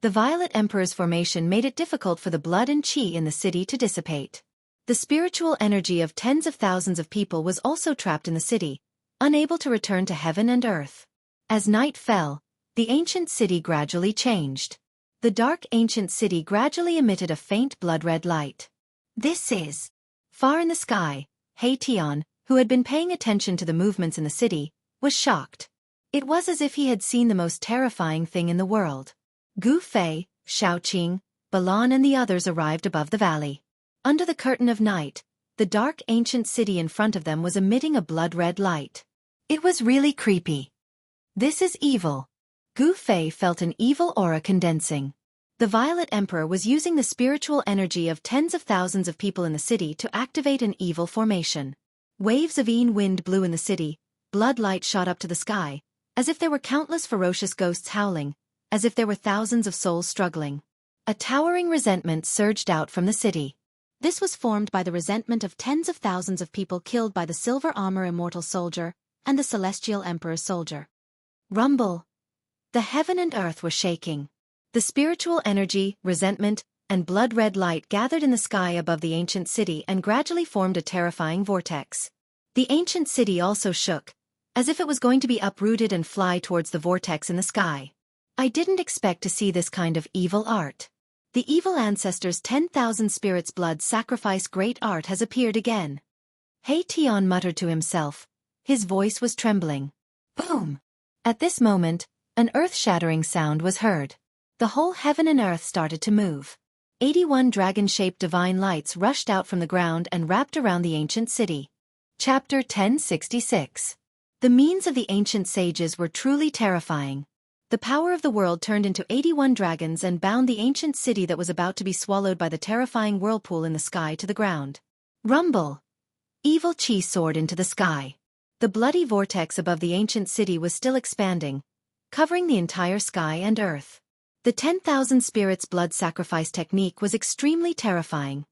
The Violet Emperor's formation made it difficult for the blood and qi in the city to dissipate. The spiritual energy of tens of thousands of people was also trapped in the city, unable to return to heaven and earth. As night fell, the ancient city gradually changed. The dark ancient city gradually emitted a faint blood-red light. This is... Far in the sky, He Tian, who had been paying attention to the movements in the city, was shocked. It was as if he had seen the most terrifying thing in the world. Gu Fei, Xiaoqing, Balan and the others arrived above the valley. Under the curtain of night, the dark ancient city in front of them was emitting a blood-red light. It was really creepy. This is evil. Gu Fei felt an evil aura condensing. The Violet Emperor was using the spiritual energy of tens of thousands of people in the city to activate an evil formation. Waves of wind blew in the city, blood light shot up to the sky, as if there were countless ferocious ghosts howling, as if there were thousands of souls struggling. A towering resentment surged out from the city. This was formed by the resentment of tens of thousands of people killed by the silver armor immortal soldier and the celestial emperor's soldier. Rumble. The heaven and earth were shaking. The spiritual energy, resentment, and blood-red light gathered in the sky above the ancient city and gradually formed a terrifying vortex. The ancient city also shook, as if it was going to be uprooted and fly towards the vortex in the sky. I didn't expect to see this kind of evil art. The evil ancestors' 10,000 spirits' blood sacrifice great art has appeared again. He Tian muttered to himself. His voice was trembling. Boom! At this moment, an earth-shattering sound was heard. The whole heaven and earth started to move. 81 dragon-shaped divine lights rushed out from the ground and wrapped around the ancient city. Chapter 1066. The means of the ancient sages were truly terrifying. The power of the world turned into 81 dragons and bound the ancient city that was about to be swallowed by the terrifying whirlpool in the sky to the ground. Rumble! Evil chi soared into the sky. The bloody vortex above the ancient city was still expanding, covering the entire sky and earth. The 10,000 spirits blood sacrifice technique was extremely terrifying.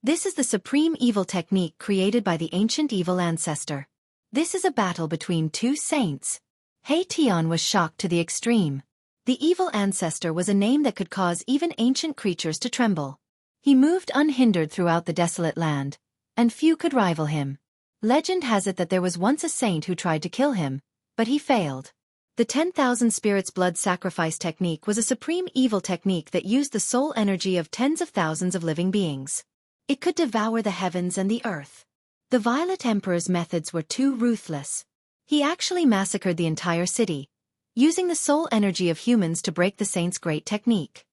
This is the supreme evil technique created by the ancient evil ancestor. This is a battle between two saints. He Tian was shocked to the extreme. The evil ancestor was a name that could cause even ancient creatures to tremble. He moved unhindered throughout the desolate land, and few could rival him. Legend has it that there was once a saint who tried to kill him, but he failed. The 10,000 spirits blood sacrifice technique was a supreme evil technique that used the soul energy of tens of thousands of living beings. It could devour the heavens and the earth. The Violet Emperor's methods were too ruthless. He actually massacred the entire city, using the soul energy of humans to break the saint's great technique.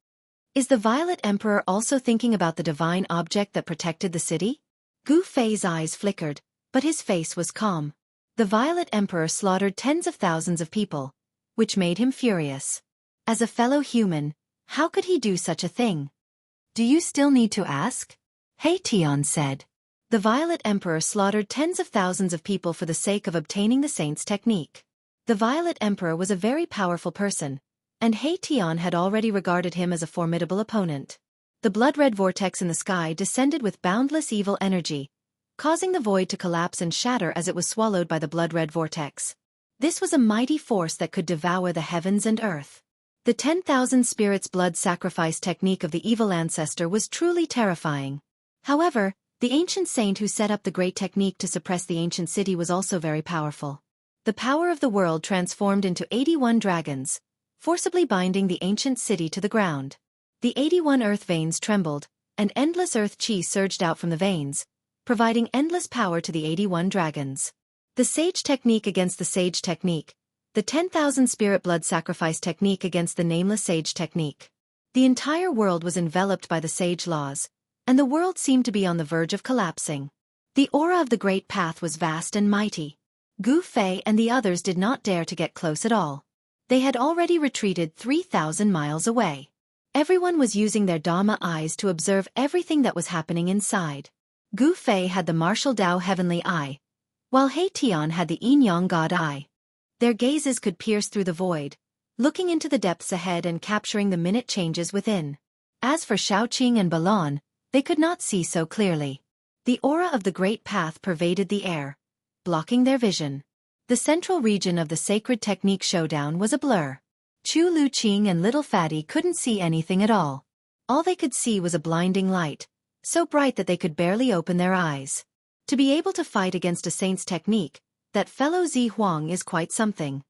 Is the Violet Emperor also thinking about the divine object that protected the city? Gu Fei's eyes flickered, but his face was calm. The Violet Emperor slaughtered tens of thousands of people, which made him furious. As a fellow human, how could he do such a thing? Do you still need to ask? He Tian said. The Violet Emperor slaughtered tens of thousands of people for the sake of obtaining the saint's technique. The Violet Emperor was a very powerful person, and He Tian had already regarded him as a formidable opponent. The blood-red vortex in the sky descended with boundless evil energy, causing the void to collapse and shatter as it was swallowed by the blood-red vortex. This was a mighty force that could devour the heavens and earth. The 10,000 spirits blood sacrifice technique of the evil ancestor was truly terrifying. However, the ancient saint who set up the great technique to suppress the ancient city was also very powerful. The power of the world transformed into 81 dragons, forcibly binding the ancient city to the ground. The 81 earth veins trembled, and endless earth chi surged out from the veins, providing endless power to the 81 dragons. The sage technique against the sage technique, the 10,000 spirit blood sacrifice technique against the nameless sage technique. The entire world was enveloped by the sage laws, and the world seemed to be on the verge of collapsing. The aura of the great path was vast and mighty. Gu Fei and the others did not dare to get close at all. They had already retreated 3,000 miles away. Everyone was using their Dharma eyes to observe everything that was happening inside. Gu Fei had the martial Tao heavenly eye, while He Tian had the yin-yang god eye. Their gazes could pierce through the void, looking into the depths ahead and capturing the minute changes within. As for Shaoqing and Balan, they could not see so clearly. The aura of the great path pervaded the air, blocking their vision. The central region of the sacred technique showdown was a blur. Chu Luqing and Little Fatty couldn't see anything at all. All they could see was a blinding light, so bright that they could barely open their eyes. To be able to fight against a saint's technique, that fellow Zi Huang is quite something.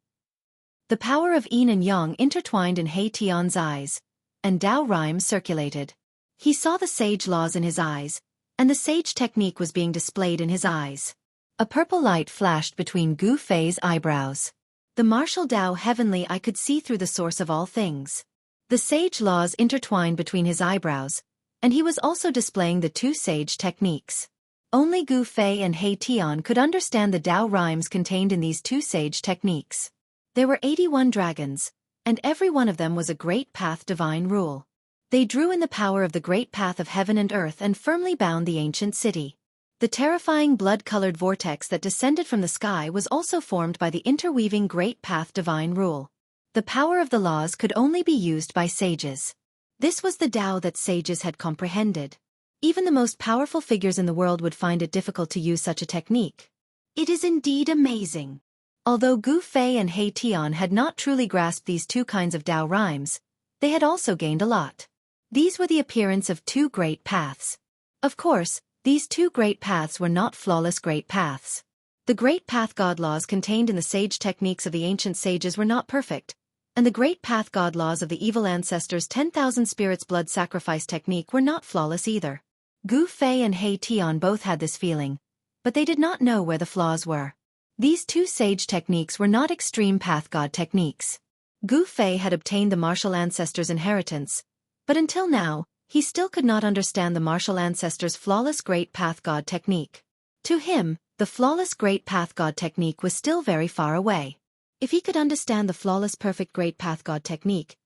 The power of yin and yang intertwined in He Tian's eyes, and Tao rhymes circulated. He saw the sage laws in his eyes, and the sage technique was being displayed in his eyes. A purple light flashed between Gu Fei's eyebrows. The martial Tao heavenly eye could see through the source of all things. The sage laws intertwined between his eyebrows, and he was also displaying the two sage techniques. Only Gu Fei and He Tian could understand the Tao rhymes contained in these two sage techniques. There were 81 dragons, and every one of them was a great path divine rule. They drew in the power of the great path of heaven and earth and firmly bound the ancient city. The terrifying blood-colored vortex that descended from the sky was also formed by the interweaving great path divine rule. The power of the laws could only be used by sages. This was the Tao that sages had comprehended. Even the most powerful figures in the world would find it difficult to use such a technique. It is indeed amazing. Although Gu Fei and He Tian had not truly grasped these two kinds of Tao rhymes, they had also gained a lot. These were the appearance of two great paths. Of course, these two great paths were not flawless great paths. The great path god laws contained in the sage techniques of the ancient sages were not perfect, and the great path god laws of the evil ancestors' 10,000 spirits blood sacrifice technique were not flawless either. Gu Fei and He Tian both had this feeling, but they did not know where the flaws were. These two sage techniques were not extreme path god techniques. Gu Fei had obtained the martial ancestors' inheritance, but until now, he still could not understand the martial ancestors' flawless great path god technique. To him, the flawless great path god technique was still very far away. If he could understand the flawless perfect great path god technique,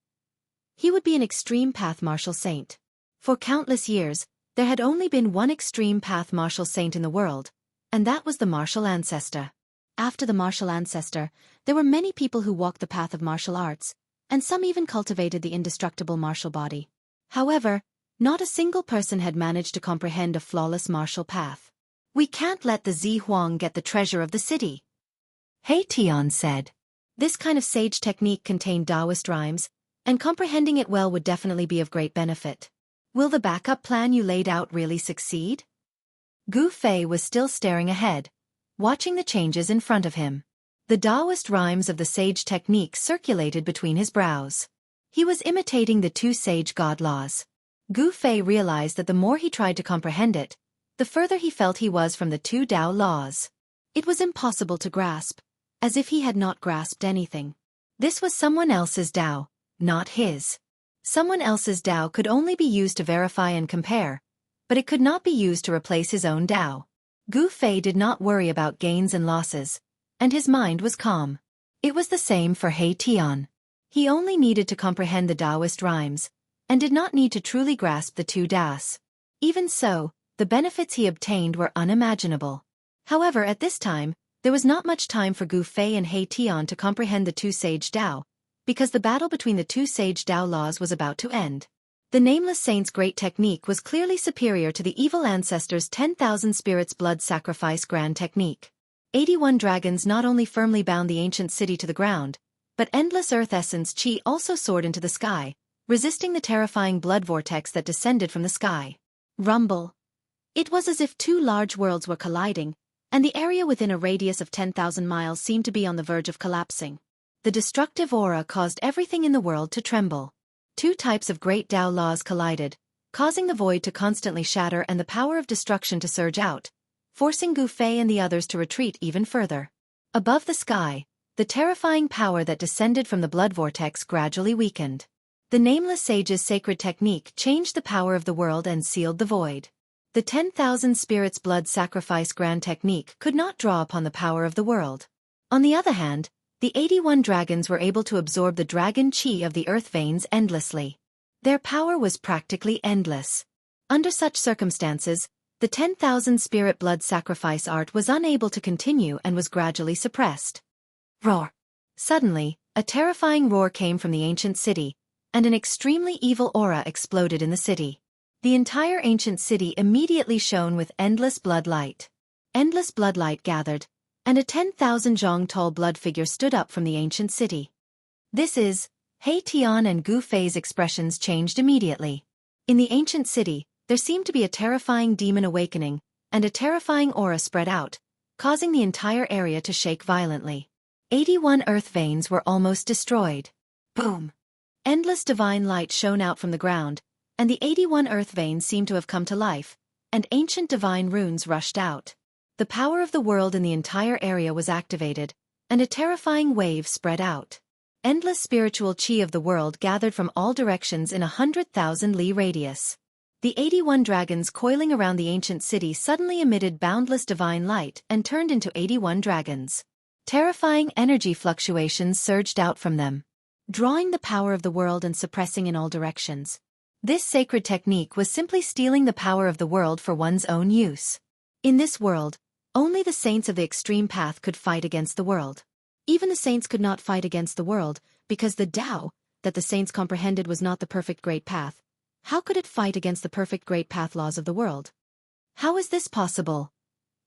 he would be an extreme path martial saint. For countless years, there had only been one extreme path martial saint in the world, and that was the martial ancestor. After the martial ancestor, there were many people who walked the path of martial arts, and some even cultivated the indestructible martial body. However, not a single person had managed to comprehend a flawless martial path. "We can't let the Zi Huang get the treasure of the city," He Tian said. This kind of sage technique contained Taoist rhymes, and comprehending it well would definitely be of great benefit. Will the backup plan you laid out really succeed? Gu Fei was still staring ahead, watching the changes in front of him. The Taoist rhymes of the sage technique circulated between his brows. He was imitating the two sage god laws. Gu Fei realized that the more he tried to comprehend it, the further he felt he was from the two Tao laws. It was impossible to grasp, as if he had not grasped anything. This was someone else's Tao, not his. Someone else's Tao could only be used to verify and compare, but it could not be used to replace his own Tao. Gu Fei did not worry about gains and losses, and his mind was calm. It was the same for He Tian. He only needed to comprehend the Taoist rhymes, and did not need to truly grasp the two Das. Even so, the benefits he obtained were unimaginable. However, at this time, there was not much time for Gu Fei and He Tian to comprehend the two sage Tao, because the battle between the two sage Tao laws was about to end. The Nameless Saint's great technique was clearly superior to the evil ancestors' 10,000 spirits blood sacrifice grand technique. 81 dragons not only firmly bound the ancient city to the ground, but endless earth essence chi also soared into the sky, resisting the terrifying blood vortex that descended from the sky. Rumble. It was as if two large worlds were colliding, and the area within a radius of 10,000 miles seemed to be on the verge of collapsing. The destructive aura caused everything in the world to tremble. Two types of great Tao laws collided, causing the void to constantly shatter and the power of destruction to surge out, forcing Gu Fei and the others to retreat even further. Above the sky, the terrifying power that descended from the blood vortex gradually weakened. The Nameless Sage's sacred technique changed the power of the world and sealed the void. The 10,000 spirits blood sacrifice grand technique could not draw upon the power of the world. On the other hand, the 81 dragons were able to absorb the dragon chi of the earth veins endlessly. Their power was practically endless. Under such circumstances, the 10,000 spirit blood sacrifice art was unable to continue and was gradually suppressed. Roar! Suddenly, a terrifying roar came from the ancient city, and an extremely evil aura exploded in the city. The entire ancient city immediately shone with endless blood light. Endless blood light gathered, and a 10,000 zhong tall blood figure stood up from the ancient city. This is, He Tian and Gu Fei's expressions changed immediately. In the ancient city, there seemed to be a terrifying demon awakening, and a terrifying aura spread out, causing the entire area to shake violently. 81 earth veins were almost destroyed. Boom! Endless divine light shone out from the ground, and the 81 earth veins seemed to have come to life, and ancient divine runes rushed out. The power of the world in the entire area was activated, and a terrifying wave spread out. Endless spiritual chi of the world gathered from all directions in 100,000 li radius. The 81 dragons coiling around the ancient city suddenly emitted boundless divine light and turned into 81 dragons. Terrifying energy fluctuations surged out from them, drawing the power of the world and suppressing in all directions. This sacred technique was simply stealing the power of the world for one's own use. In this world, only the saints of the extreme path could fight against the world. Even the saints could not fight against the world, because the Tao that the saints comprehended was not the perfect great path, How could it fight against the perfect great path laws of the world? How is this possible?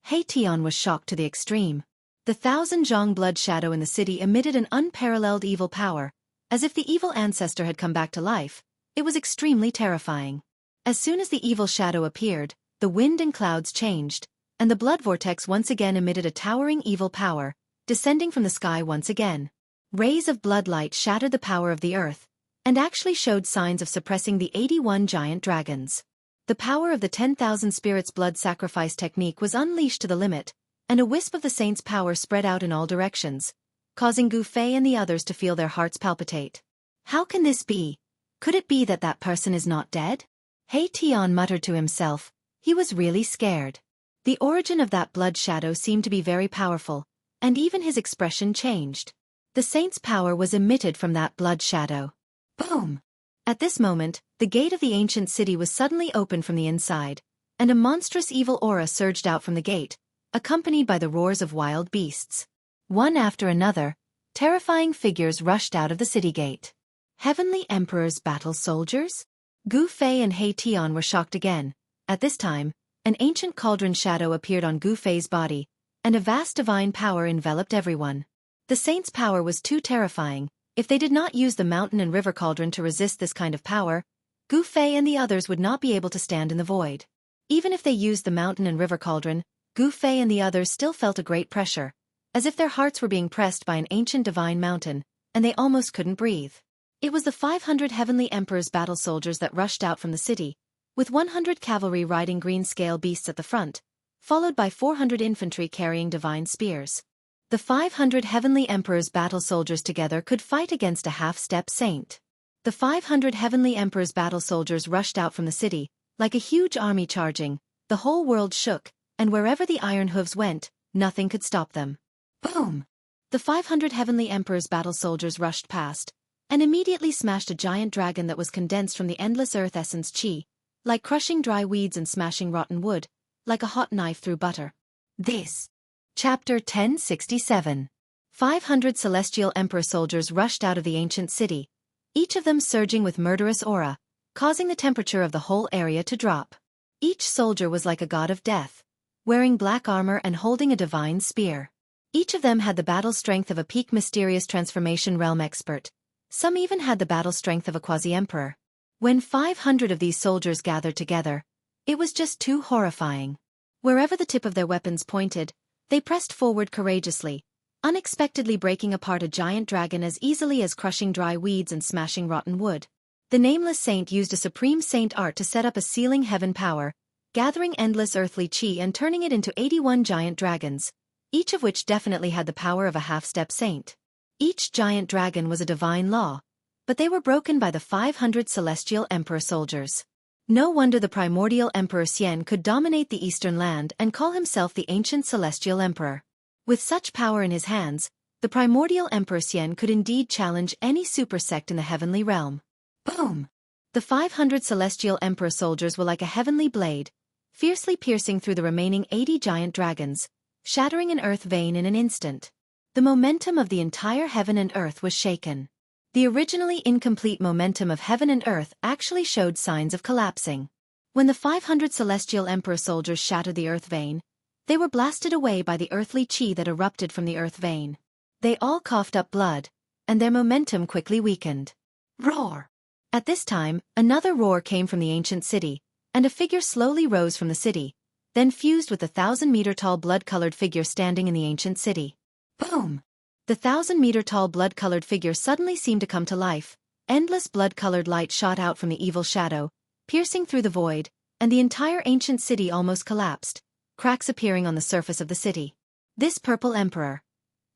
He Tian was shocked to the extreme. The thousand Zhang blood shadow in the city emitted an unparalleled evil power, as if the evil ancestor had come back to life. It was extremely terrifying. As soon as the evil shadow appeared, the wind and clouds changed, and the blood vortex once again emitted a towering evil power, descending from the sky once again. Rays of blood light shattered the power of the earth, and actually showed signs of suppressing the 81 giant dragons. The power of the 10,000 spirits blood sacrifice technique was unleashed to the limit, and a wisp of the saint's power spread out in all directions, causing Gu Fei and the others to feel their hearts palpitate. How can this be? Could it be that that person is not dead? He Tian muttered to himself. He was really scared. The origin of that blood shadow seemed to be very powerful, and even his expression changed. The saint's power was emitted from that blood shadow. Boom! At this moment, the gate of the ancient city was suddenly opened from the inside, and a monstrous evil aura surged out from the gate, accompanied by the roars of wild beasts. One after another, terrifying figures rushed out of the city gate. Heavenly Emperor's battle soldiers? Gu Fei and He Tian were shocked again. At this time, an ancient cauldron shadow appeared on Gu Fei's body, and a vast divine power enveloped everyone. The saint's power was too terrifying. If they did not use the mountain and river cauldron to resist this kind of power, Gu Fei and the others would not be able to stand in the void. Even if they used the mountain and river cauldron, Gu Fei and the others still felt a great pressure, as if their hearts were being pressed by an ancient divine mountain, and they almost couldn't breathe. It was the 500 Heavenly Emperor's battle soldiers that rushed out from the city, with 100 cavalry riding green-scale beasts at the front, followed by 400 infantry carrying divine spears. The 500 Heavenly Emperor's battle soldiers together could fight against a half-step saint. The 500 Heavenly Emperor's battle soldiers rushed out from the city, like a huge army charging. The whole world shook, and wherever the iron hooves went, nothing could stop them. Boom! The 500 Heavenly Emperor's battle soldiers rushed past, and immediately smashed a giant dragon that was condensed from the endless earth essence chi, like crushing dry weeds and smashing rotten wood, like a hot knife through butter. This. Chapter 1067. 500 Celestial Emperor soldiers rushed out of the ancient city, each of them surging with murderous aura, causing the temperature of the whole area to drop. Each soldier was like a god of death, wearing black armor and holding a divine spear. Each of them had the battle strength of a peak mysterious transformation realm expert. Some even had the battle strength of a quasi-emperor. When 500 of these soldiers gathered together, it was just too horrifying. Wherever the tip of their weapons pointed, they pressed forward courageously, unexpectedly breaking apart a giant dragon as easily as crushing dry weeds and smashing rotten wood. The nameless saint used a supreme saint art to set up a sealing heaven power, gathering endless earthly chi and turning it into 81 giant dragons, each of which definitely had the power of a half-step saint. Each giant dragon was a divine law, but they were broken by the 500 Celestial Emperor soldiers. No wonder the primordial Emperor Xian could dominate the eastern land and call himself the ancient Celestial Emperor. With such power in his hands, the primordial Emperor Xian could indeed challenge any super sect in the heavenly realm. Boom! The 500 Celestial Emperor soldiers were like a heavenly blade, fiercely piercing through the remaining 80 giant dragons, shattering an earth vein in an instant. The momentum of the entire heaven and earth was shaken. The originally incomplete momentum of heaven and earth actually showed signs of collapsing. When the 500 Celestial Emperor soldiers shattered the earth vein, they were blasted away by the earthly chi that erupted from the earth vein. They all coughed up blood, and their momentum quickly weakened. Roar! At this time, another roar came from the ancient city, and a figure slowly rose from the city, then fused with the 1,000-meter-tall blood-colored figure standing in the ancient city. Boom! The 1,000-meter-tall blood-colored figure suddenly seemed to come to life. Endless blood-colored light shot out from the evil shadow, piercing through the void, and the entire ancient city almost collapsed, cracks appearing on the surface of the city. This purple emperor.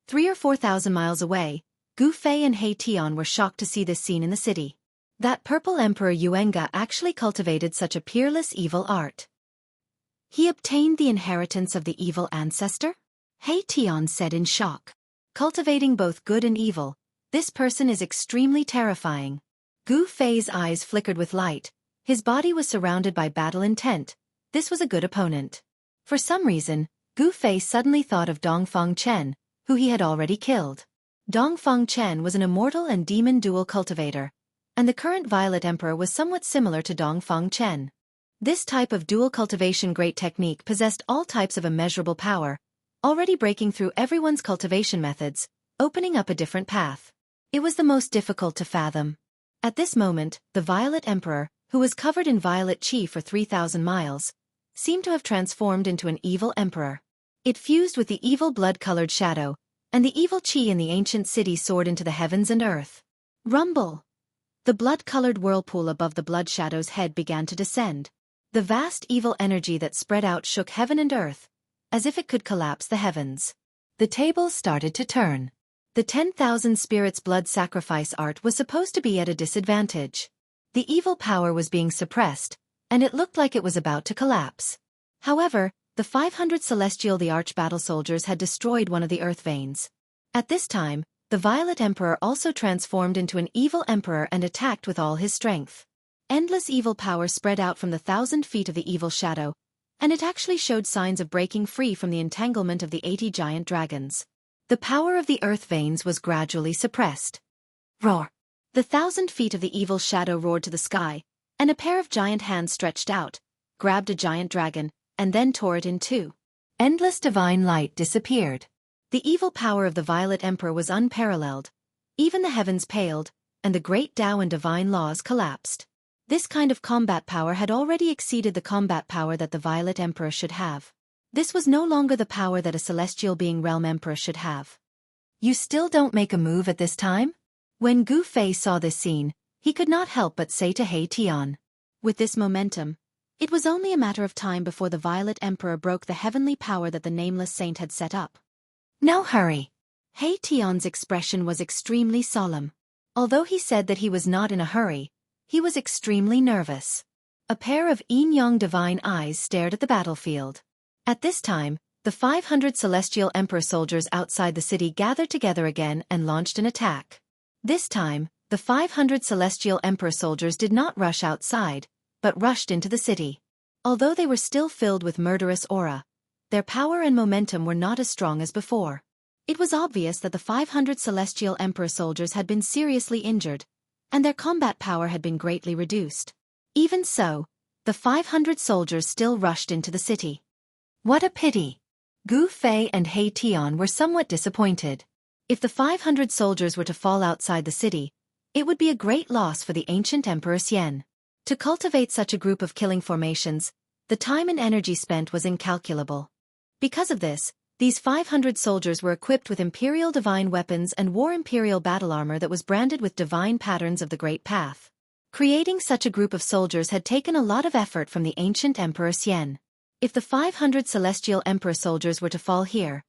3,000 or 4,000 miles away, Gu Fei and He Tian were shocked to see this scene in the city. That purple emperor Yuenga actually cultivated such a peerless evil art. He obtained the inheritance of the evil ancestor? He Tian said in shock. Cultivating both good and evil, this person is extremely terrifying. Gu Fei's eyes flickered with light. His body was surrounded by battle intent. This was a good opponent. For some reason, Gu Fei suddenly thought of Dongfang Chen, who he had already killed. Dongfang Chen was an immortal and demon dual cultivator. and the current Violet Emperor was somewhat similar to Dongfang Chen. This type of dual cultivation great technique possessed all types of immeasurable power, already breaking through everyone's cultivation methods, opening up a different path. It was the most difficult to fathom. At this moment, the Violet Emperor, who was covered in violet qi for 3,000 miles, seemed to have transformed into an evil emperor. It fused with the evil blood-colored shadow, and the evil qi in the ancient city soared into the heavens and earth. Rumble! The blood-colored whirlpool above the blood shadow's head began to descend. The vast evil energy that spread out shook heaven and earth, as if it could collapse the heavens. The tables started to turn. The 10,000 spirits blood sacrifice art was supposed to be at a disadvantage. The evil power was being suppressed, and it looked like it was about to collapse. However, the 500 celestial the arch battle soldiers had destroyed one of the earth veins. At this time, the Violet Emperor also transformed into an evil emperor and attacked with all his strength. Endless evil power spread out from the 1,000 feet of the evil shadow, and it actually showed signs of breaking free from the entanglement of the 80 giant dragons. The power of the earth veins was gradually suppressed. Roar! The 1,000 feet of the evil shadow roared to the sky, and a pair of giant hands stretched out, grabbed a giant dragon, and then tore it in two. Endless divine light disappeared. The evil power of the Violet Emperor was unparalleled. Even the heavens paled, and the great Tao and divine laws collapsed. This kind of combat power had already exceeded the combat power that the Violet Emperor should have. This was no longer the power that a celestial being realm emperor should have. You still don't make a move at this time? When Gu Fei saw this scene, he could not help but say to He Tian. With this momentum, it was only a matter of time before the Violet Emperor broke the heavenly power that the nameless saint had set up. No hurry. He Tian's expression was extremely solemn. Although he said that he was not in a hurry, he was extremely nervous. A pair of yin-yang divine eyes stared at the battlefield. At this time, the 500 celestial emperor soldiers outside the city gathered together again and launched an attack. This time, the 500 celestial emperor soldiers did not rush outside, but rushed into the city. Although they were still filled with murderous aura, their power and momentum were not as strong as before. It was obvious that the 500 celestial emperor soldiers had been seriously injured, and their combat power had been greatly reduced. Even so, the 500 soldiers still rushed into the city. What a pity! Gu Fei and He Tian were somewhat disappointed. If the 500 soldiers were to fall outside the city, it would be a great loss for the ancient Emperor Xian. To cultivate such a group of killing formations, the time and energy spent was incalculable. Because of this, these 500 soldiers were equipped with imperial divine weapons and wore imperial battle armor that was branded with divine patterns of the Great Path. Creating such a group of soldiers had taken a lot of effort from the ancient Emperor Xian. If the 500 celestial emperor soldiers were to fall here,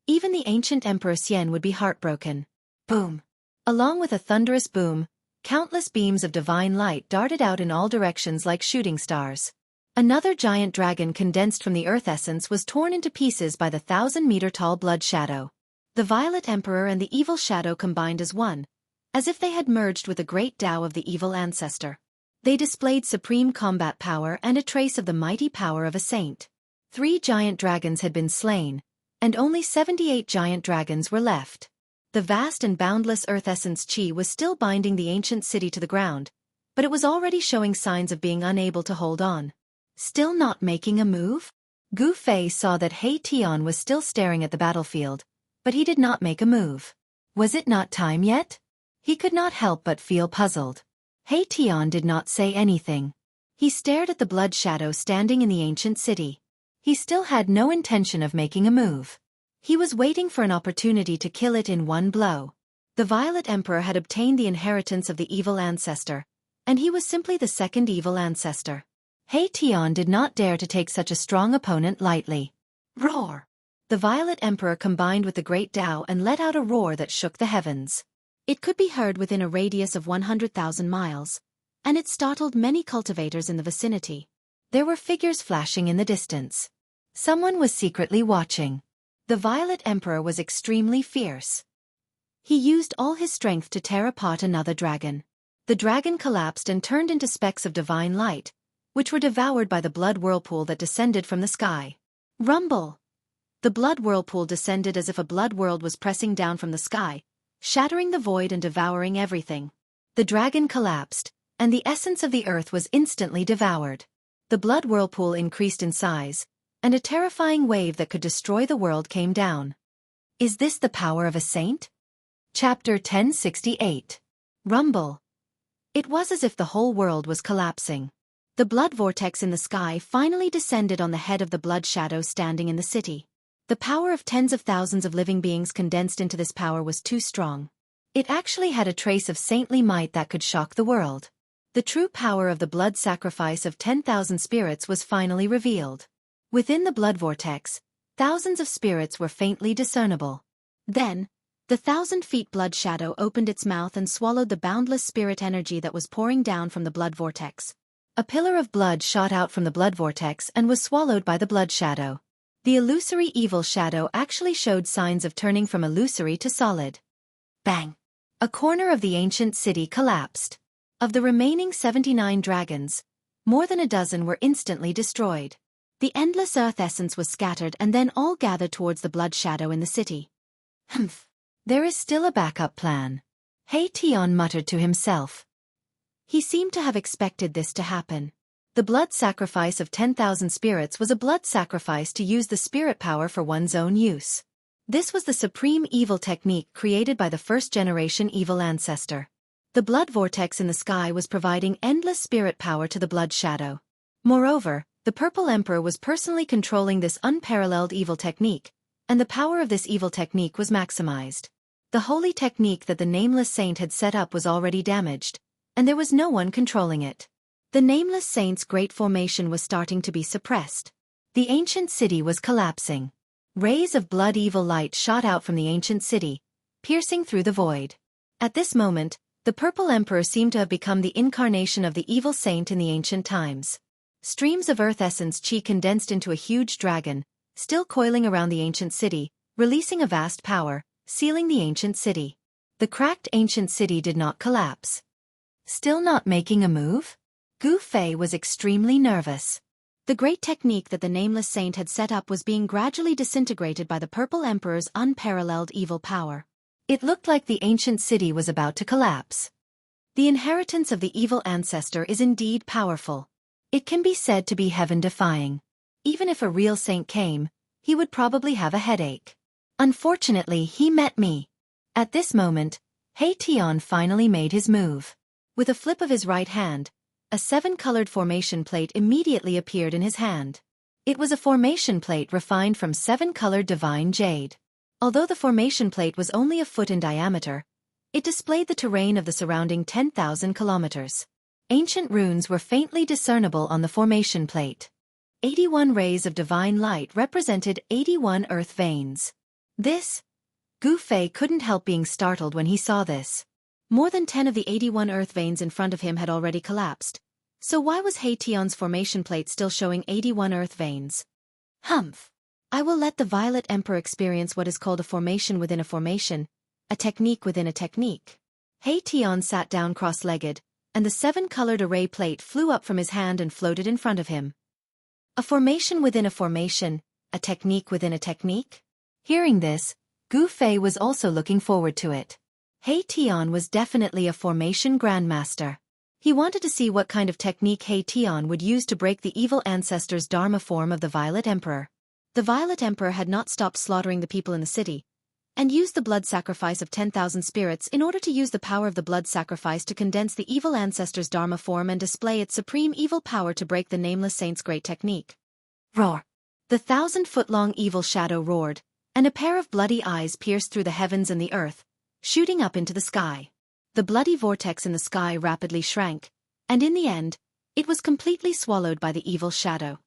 even the ancient Emperor Xian would be heartbroken. Boom! Along with a thunderous boom, countless beams of divine light darted out in all directions like shooting stars. Another giant dragon condensed from the earth essence was torn into pieces by the 1,000-meter-tall blood shadow. The Violet Emperor and the evil shadow combined as one, as if they had merged with the great Tao of the evil ancestor. They displayed supreme combat power and a trace of the mighty power of a saint. 3 giant dragons had been slain, and only 78 giant dragons were left. The vast and boundless earth essence qi was still binding the ancient city to the ground, but it was already showing signs of being unable to hold on. Still not making a move? Gu Fei saw that He Tian was still staring at the battlefield, but he did not make a move. Was it not time yet? He could not help but feel puzzled. He Tian did not say anything. He stared at the blood shadow standing in the ancient city. He still had no intention of making a move. He was waiting for an opportunity to kill it in one blow. The Violet Emperor had obtained the inheritance of the evil ancestor, and he was simply the second evil ancestor. He Tian did not dare to take such a strong opponent lightly. Roar! The Violet Emperor combined with the great Tao and let out a roar that shook the heavens. It could be heard within a radius of 100,000 miles, and it startled many cultivators in the vicinity. There were figures flashing in the distance. Someone was secretly watching. The Violet Emperor was extremely fierce. He used all his strength to tear apart another dragon. The dragon collapsed and turned into specks of divine light, which were devoured by the blood whirlpool that descended from the sky. Rumble! The blood whirlpool descended as if a blood world was pressing down from the sky, shattering the void and devouring everything. The dragon collapsed, and the essence of the earth was instantly devoured. The blood whirlpool increased in size, and a terrifying wave that could destroy the world came down. Is this the power of a saint? Chapter 1068. Rumble. It was as if the whole world was collapsing. The blood vortex in the sky finally descended on the head of the blood shadow standing in the city. The power of tens of thousands of living beings condensed into this power was too strong. It actually had a trace of saintly might that could shock the world. The true power of the blood sacrifice of 10,000 spirits was finally revealed. Within the blood vortex, thousands of spirits were faintly discernible. Then, the 1,000-feet blood shadow opened its mouth and swallowed the boundless spirit energy that was pouring down from the blood vortex. A pillar of blood shot out from the blood vortex and was swallowed by the blood shadow. The illusory evil shadow actually showed signs of turning from illusory to solid. Bang! A corner of the ancient city collapsed. Of the remaining 79 dragons, more than a dozen were instantly destroyed. The endless earth essence was scattered and then all gathered towards the blood shadow in the city. Humph! There is still a backup plan. Hei Tian muttered to himself. He seemed to have expected this to happen. The blood sacrifice of 10,000 spirits was a blood sacrifice to use the spirit power for one's own use. This was the supreme evil technique created by the first-generation evil ancestor. The blood vortex in the sky was providing endless spirit power to the blood shadow. Moreover, the Purple Emperor was personally controlling this unparalleled evil technique, and the power of this evil technique was maximized. The holy technique that the Nameless Saint had set up was already damaged, and there was no one controlling it. The Nameless Saint's great formation was starting to be suppressed. The ancient city was collapsing. Rays of blood evil light shot out from the ancient city, piercing through the void. At this moment, the Purple Emperor seemed to have become the incarnation of the evil saint in the ancient times. Streams of earth essence chi condensed into a huge dragon, still coiling around the ancient city, releasing a vast power, sealing the ancient city. The cracked ancient city did not collapse. Still not making a move? Gu Fei was extremely nervous. The great technique that the Nameless Saint had set up was being gradually disintegrated by the Purple Emperor's unparalleled evil power. It looked like the ancient city was about to collapse. The inheritance of the evil ancestor is indeed powerful. It can be said to be heaven-defying. Even if a real saint came, he would probably have a headache. Unfortunately, he met me. At this moment, Hei Tian finally made his move. With a flip of his right hand, a 7-colored formation plate immediately appeared in his hand. It was a formation plate refined from 7-colored divine jade. Although the formation plate was only a foot in diameter, it displayed the terrain of the surrounding 10,000 kilometers. Ancient runes were faintly discernible on the formation plate. 81 rays of divine light represented 81 earth veins. Gu Fei couldn't help being startled when he saw this. More than 10 of the 81 earth veins in front of him had already collapsed. So why was Hei Tian's formation plate still showing 81 earth veins? Humph! I will let the Violet Emperor experience what is called a formation within a formation, a technique within a technique. Hei Tian sat down cross-legged, and the 7-colored array plate flew up from his hand and floated in front of him. A formation within a formation, a technique within a technique? Hearing this, Gu Fei was also looking forward to it. Hei Tian was definitely a formation grandmaster. He wanted to see what kind of technique Hei Tian would use to break the evil ancestor's Dharma form of the Violet Emperor. The Violet Emperor had not stopped slaughtering the people in the city, and used the blood sacrifice of 10,000 spirits in order to use the power of the blood sacrifice to condense the evil ancestor's Dharma form and display its supreme evil power to break the Nameless Saint's great technique. Roar! The 1,000-foot-long evil shadow roared, and a pair of bloody eyes pierced through the heavens and the earth, shooting up into the sky. The bloody vortex in the sky rapidly shrank, and in the end, it was completely swallowed by the evil shadow.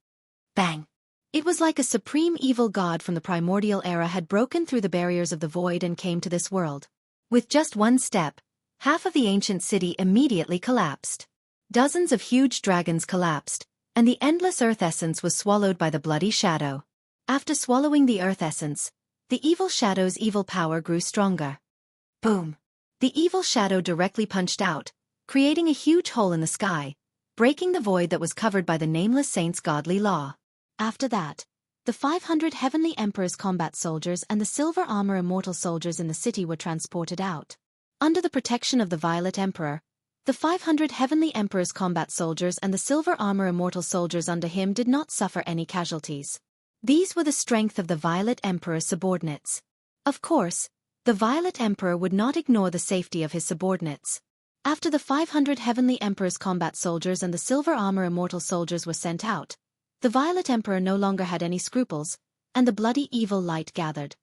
Bang! It was like a supreme evil god from the primordial era had broken through the barriers of the void and came to this world. With just one step, half of the ancient city immediately collapsed. Dozens of huge dragons collapsed, and the endless earth essence was swallowed by the bloody shadow. After swallowing the earth essence, the evil shadow's evil power grew stronger. Boom! The evil shadow directly punched out, creating a huge hole in the sky, breaking the void that was covered by the Nameless Saint's godly law. After that, the 500 Heavenly Emperor's combat soldiers and the silver armor immortal soldiers in the city were transported out. Under the protection of the Violet Emperor, The 500 heavenly emperor's combat soldiers and the silver armor immortal soldiers under him did not suffer any casualties. These were the strength of the Violet Emperor's subordinates. Of course, the Violet Emperor would not ignore the safety of his subordinates. After the 500 heavenly emperor's combat soldiers and the silver armor immortal soldiers were sent out, the Violet Emperor no longer had any scruples, and the bloody evil light gathered.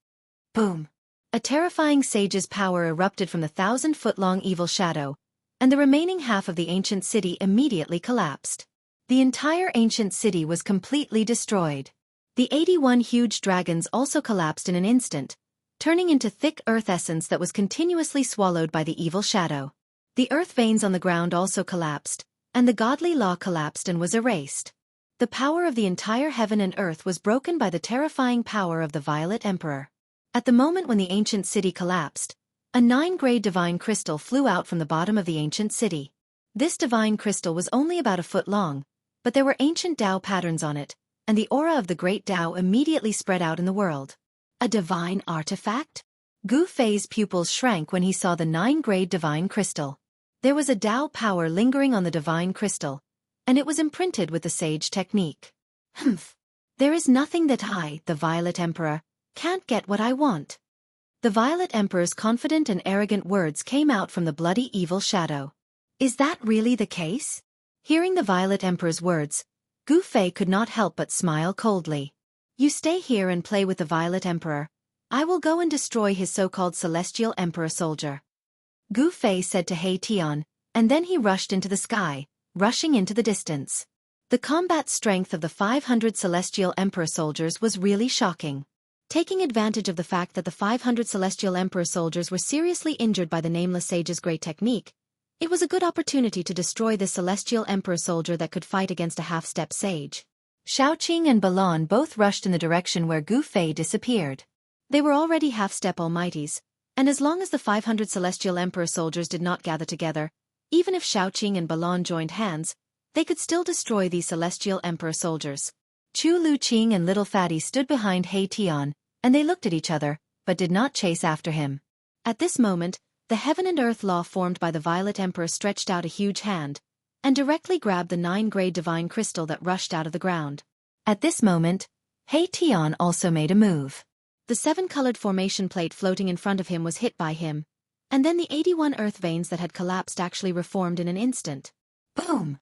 Boom! A terrifying sage's power erupted from the 1,000-foot-long evil shadow, and the remaining half of the ancient city immediately collapsed. The entire ancient city was completely destroyed. The 81 huge dragons also collapsed in an instant, turning into thick earth essence that was continuously swallowed by the evil shadow. The earth veins on the ground also collapsed, and the godly law collapsed and was erased. The power of the entire heaven and earth was broken by the terrifying power of the Violet Emperor. At the moment when the ancient city collapsed, a 9-grade divine crystal flew out from the bottom of the ancient city. This divine crystal was only about a foot long, but there were ancient Tao patterns on it, and the aura of the great Tao immediately spread out in the world. A divine artifact? Gu Fei's pupils shrank when he saw the 9-grade divine crystal. There was a Tao power lingering on the divine crystal, and it was imprinted with the sage technique. Humph! There is nothing that I, the Violet Emperor, can't get what I want. The Violet Emperor's confident and arrogant words came out from the bloody evil shadow. Is that really the case? Hearing the Violet Emperor's words, Gu Fei could not help but smile coldly. You stay here and play with the Violet Emperor. I will go and destroy his so-called Celestial Emperor soldier. Gu Fei said to He Tian, and then he rushed into the sky, rushing into the distance. The combat strength of the 500 Celestial Emperor soldiers was really shocking. Taking advantage of the fact that the 500 Celestial Emperor soldiers were seriously injured by the Nameless Sage's great technique, it was a good opportunity to destroy this Celestial Emperor soldier that could fight against a half-step sage. Xiaoqing and Balan both rushed in the direction where Gu Fei disappeared. They were already half-step almighties, and as long as the 500 Celestial Emperor soldiers did not gather together, even if Xiaoqing and Balan joined hands, they could still destroy these Celestial Emperor soldiers. Chu Luqing and Little Fatty stood behind He Tian, and they looked at each other, but did not chase after him. At this moment, the heaven and earth law formed by the Violet Emperor stretched out a huge hand, and directly grabbed the 9-grade divine crystal that rushed out of the ground. At this moment, He Tian also made a move. The 7-colored formation plate floating in front of him was hit by him, and then the 81 earth veins that had collapsed actually reformed in an instant. Boom!